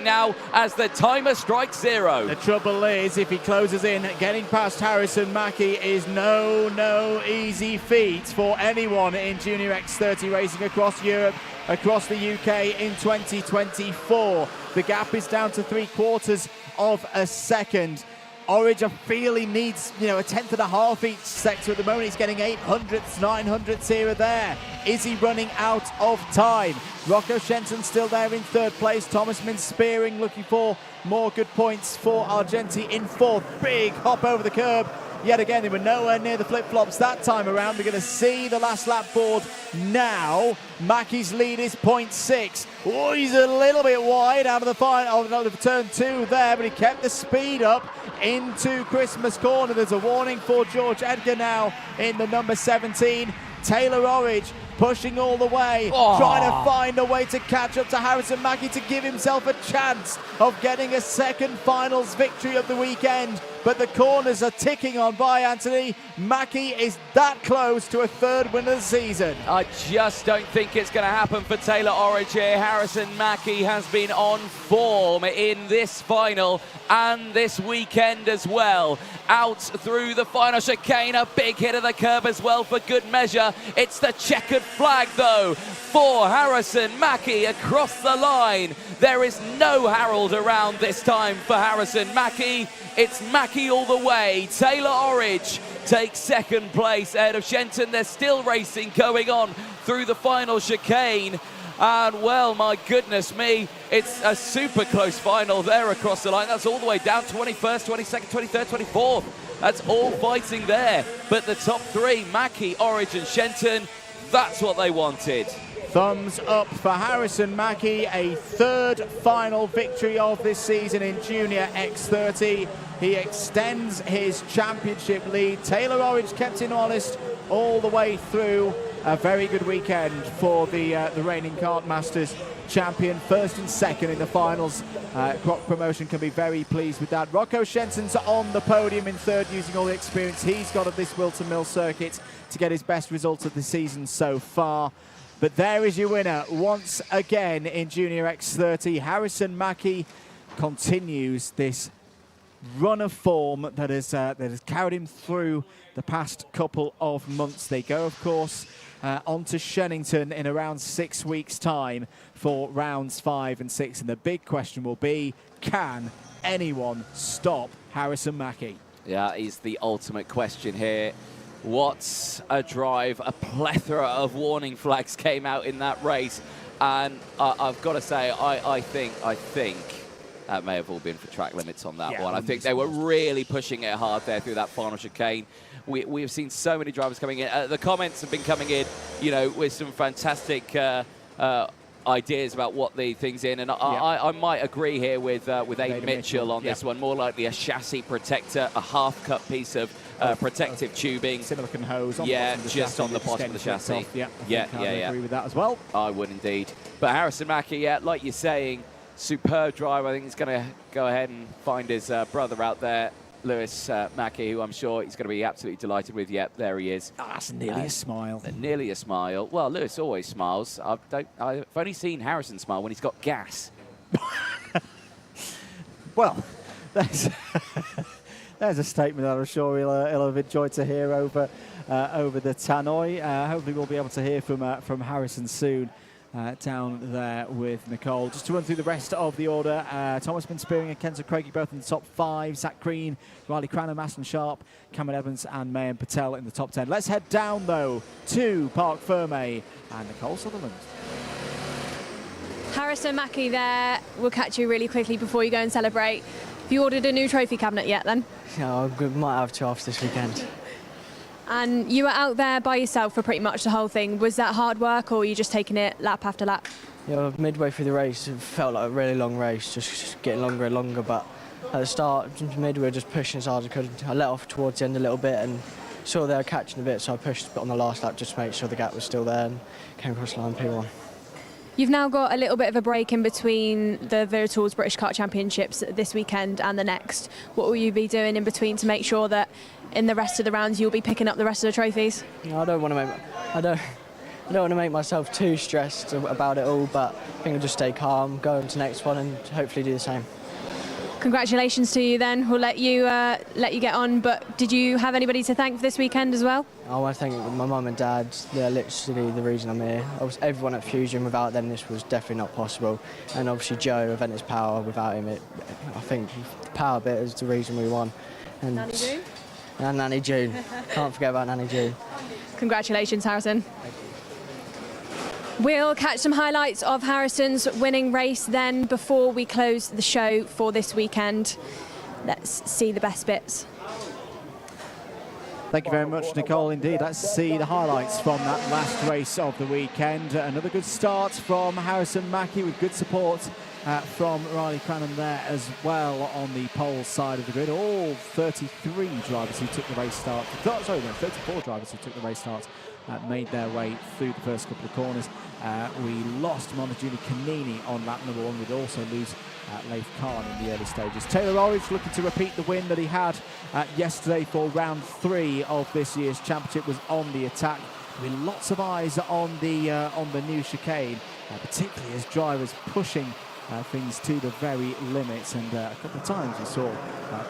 now as the timer strikes 0. The trouble is, if he closes in, getting past Harrison Mackey is no easy feat for anyone in Junior X30 racing across Europe, across the UK in 2024. The gap is down to 3/4 of a second. Orange, I feel he needs, a 1/10.5 each sector at the moment. He's getting 800ths, 900ths here or there. Is he running out of time? Rocco Shenton still there in 3rd place. Thomas Min spearing, looking for more good points for Argenti in 4th. Big hop over the curb. Yet again, they were nowhere near the flip-flops that time around. We're going to see the last lap board now. Mackey's lead is 0.6. Oh, he's a little bit wide out of the final of turn 2 there, but he kept the speed up into Christmas corner. There's a warning for George Edgar now in the number 17. Taylor Orange pushing all the way, trying to find a way to catch up to Harrison Mackey to give himself a chance of getting a second finals victory of the weekend. But the corners are ticking on by, Anthony. Mackey is that close to a 3rd win of the season. I just don't think it's going to happen for Taylor Orange here. Harrison Mackey has been on form in this final and this weekend as well. Out through the final chicane, a big hit of the curb as well for good measure. It's the checkered flag though for Harrison Mackey across the line. There is no Harold around this time for Harrison Mackey. It's Mackey all the way. Taylor Orange takes 2nd place ahead of Shenton. There's still racing going on through the final chicane. And well, my goodness me, it's a super close final there across the line. That's all the way down 21st, 22nd, 23rd, 24th. That's all fighting there. But the top 3, Mackey, Orange and Shenton, that's what they wanted. Thumbs up for Harrison Mackey, a 3rd final victory of this season in Junior X30. He extends his championship lead. Taylor Orange kept him honest all the way through. A very good weekend for the reigning Kart Masters champion. 1st and 2nd in the finals. Croc Promotion can be very pleased with that. Rocco Shenton's on the podium in 3rd, using all the experience he's got of this Whilton Mill circuit to get his best results of the season so far. But there is your winner once again in Junior X30. Harrison Mackey continues this run of form that has carried him through the past couple of months. They go, of course, on to Shennington in around 6 weeks' time for rounds 5 and 6. And the big question will be, can anyone stop Harrison Mackey? Yeah, he's the ultimate question here. What a drive. A plethora of warning flags came out in that race. And I've got to say, I think that may have all been for track limits on that one. I think they were really pushing it hard there through that final chicane. We have seen so many drivers coming in. The comments have been coming in, with some fantastic ideas about what the thing's in. And I might agree here with Abe Mitchell on this one. More likely a chassis protector, a half-cut piece of protective tubing. Silicon hose on just on the bottom of the chassis. I agree with that as well. I would indeed. But Harrison Mackey, like you're saying, superb drive. I think he's going to go ahead and find his brother out there, Lewis Mackey, who I'm sure he's going to be absolutely delighted with. Yep, there he is. That's nearly a smile. Nearly a smile. Well, Lewis always smiles. I've only seen Harrison smile when he's got gas. Well, there's a statement that I'm sure he'll have enjoyed to hear over the tannoy. Hopefully we'll be able to hear from Harrison soon. down there with Nicole. Just to run through the rest of the order, Thomas Spearing and Kenzo Craigie both in the top 5. Zach Green, Riley Cranham, Aston Sharp, Cameron Evans and Mayan Patel in the top 10. Let's head down, though, to Parc Ferme and Nicole Sutherland. Harrison Mackie there. We'll catch you really quickly before you go and celebrate. Have you ordered a new trophy cabinet yet, then? Yeah, I might have to after this weekend. And you were out there by yourself for pretty much the whole thing. Was that hard work, or were you just taking it lap after lap? Yeah, midway through the race, it felt like a really long race, just getting longer and longer. But at the start, midway, we were just pushing as hard as I could. I let off towards the end a little bit and saw they were catching a bit, so I pushed a bit on the last lap just to make sure the gap was still there and came across the line P1. You've now got a little bit of a break in between the Wera Tools British Kart Championships this weekend and the next. What will you be doing in between to make sure that in the rest of the rounds you'll be picking up the rest of the trophies? I don't want to make myself too stressed about it all, but I think I'll just stay calm, go on to the next one and hopefully do the same. Congratulations to you then. We'll let you get on, but did you have anybody to thank for this weekend as well? I want to thank my mum and dad. They're literally the reason I'm here. Obviously, everyone at Fusion, without them this was definitely not possible. And obviously Joe, Aventus Power, without him, I think the power bit is the reason we won. And Nanny June? And Nanny June. Can't forget about Nanny June. Congratulations, Harrison. We'll catch some highlights of Harrison's winning race then before we close the show for this weekend. Let's see the best bits. Thank you very much, Nicole. Indeed, let's see the highlights from that last race of the weekend. Another good start from Harrison Mackie with good support from Riley Cranham there as well on the pole side of the grid. All 33 drivers who took the race start, 34 drivers who took the race start made their way through the first couple of corners. We lost Montegiuni Canini on lap number 1. We'd also lose Leif Khan in the early stages. Taylor Orridge looking to repeat the win that he had yesterday for round 3 of this year's championship, was on the attack with lots of eyes on the new chicane, particularly as drivers pushing things to the very limits, and a couple of times we saw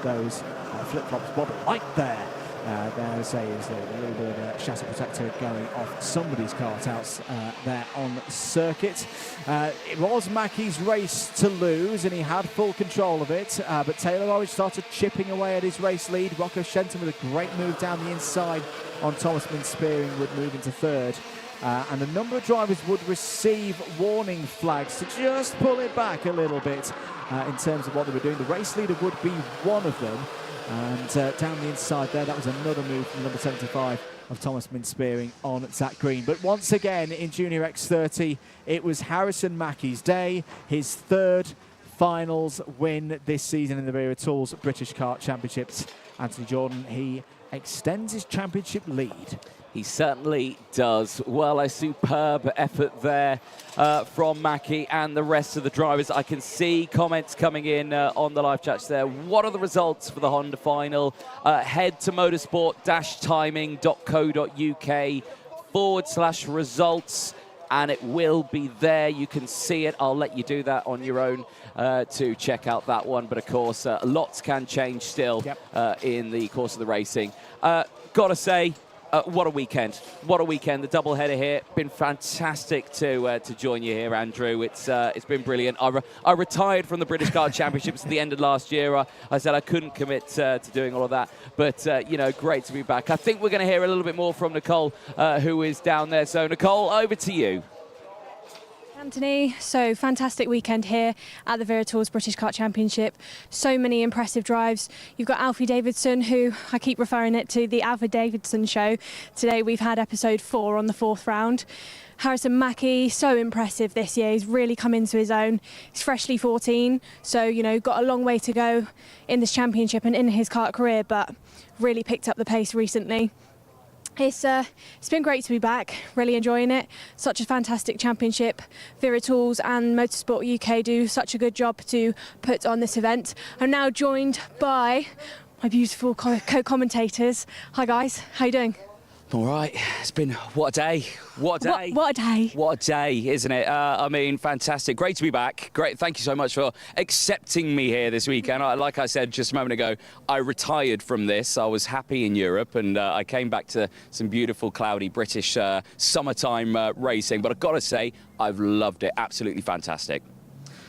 those flip-flops wobble like there. There's a little bit of a chassis protector going off somebody's kart out there on circuit. It was Mackie's race to lose, and he had full control of it, but Taylor Orridge started chipping away at his race lead. Rocco Shenton with a great move down the inside on Thomas Spearing would move into third. And a number of drivers would receive warning flags to just pull it back a little bit in terms of what they were doing. The race leader would be one of them. And down the inside there, that was another move from number 75 of Thomas Spearing on Zach Green. But once again, in Junior X30, it was Harrison Mackie's day, his third finals win this season in the Wera Tools British Kart Championships. Anthony Jordan, he extends his championship lead. He certainly does. Well, a superb effort there from Mackie and the rest of the drivers. I can see comments coming in on the live chats there. What are the results for the Honda final? Head to motorsport-timing.co.uk/results, and it will be there. You can see it. I'll let you do that on your own to check out that one. But of course, lots can change still in the course of the racing. Gotta say, what a weekend. What a weekend. The doubleheader here. Been fantastic to join you here, Andrew. It's been brilliant. I retired from the British Kart Championships at the end of last year. I said I couldn't commit to doing all of that. But, you know, great to be back. I think we're going to hear a little bit more from Nicole, who is down there. So, Nicole, over to you. Anthony, so fantastic weekend here at the Wera Tools British Kart Championship. So many impressive drives. You've got Alfie Davidson, who I keep referring it to the Alfie Davidson show. Today we've had episode 4 on the 4th round. Harrison Mackie, so impressive this year. He's really come into his own. He's freshly 14, so, you know, got a long way to go in this championship and in his kart career, but really picked up the pace recently. It's been great to be back, really enjoying it. Such a fantastic championship. Wera Tools and Motorsport UK do such a good job to put on this event. I'm now joined by my beautiful co-commentators. Hi guys, how you doing? All right, it's been what a day. What a day. What a day. What a day, isn't it? I mean, fantastic. Great to be back. Great. Thank you so much for accepting me here this weekend. Like I said just a moment ago, I retired from this. I was happy in Europe, and I came back to some beautiful, cloudy British summertime racing. But I've got to say, I've loved it. Absolutely fantastic.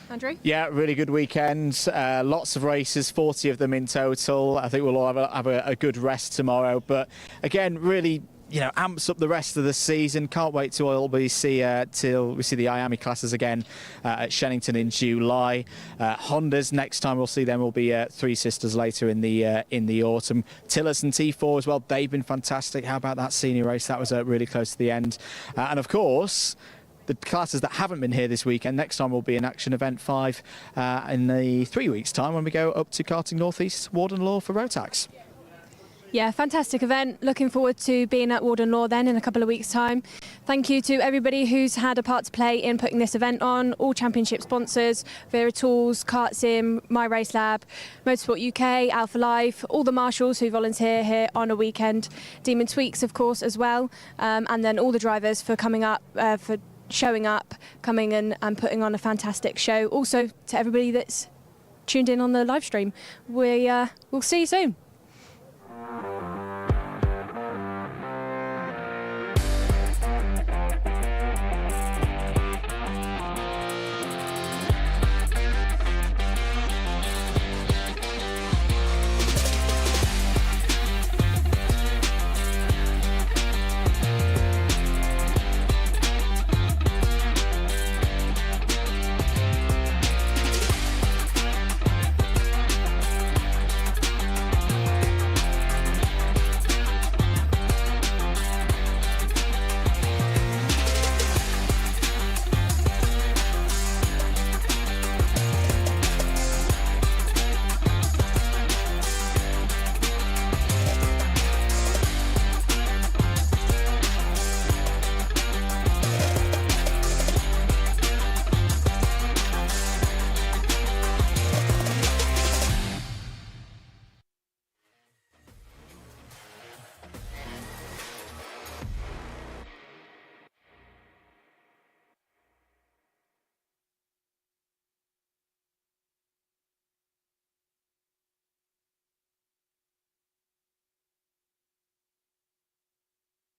Andrew? Yeah, really good weekend. Lots of races, 40 of them in total. I think we'll all have a good rest tomorrow. But again, really, amps up the rest of the season. Can't wait till we see the IAME classes again at Shennington in July. Hondas, next time we'll see them will be Three Sisters later in the autumn. Tillotson T4 as well. They've been fantastic. How about that senior race? That was really close to the end. And of course, the classes that haven't been here this weekend, next time will be in Action Event 5 in the 3 weeks' time when we go up to Karting North East, Warden Law for Rotax. Yeah, fantastic event. Looking forward to being at Warden Law then in a couple of weeks' time. Thank you to everybody who's had a part to play in putting this event on, all championship sponsors, Wera Tools, Kart Sim, My Race Lab, Motorsport UK, Alpha Life, all the marshals who volunteer here on a weekend, Demon Tweaks, of course, as well, and then all the drivers for coming up, for showing up, coming and putting on a fantastic show. Also to everybody that's tuned in on the live stream. We'll see you soon.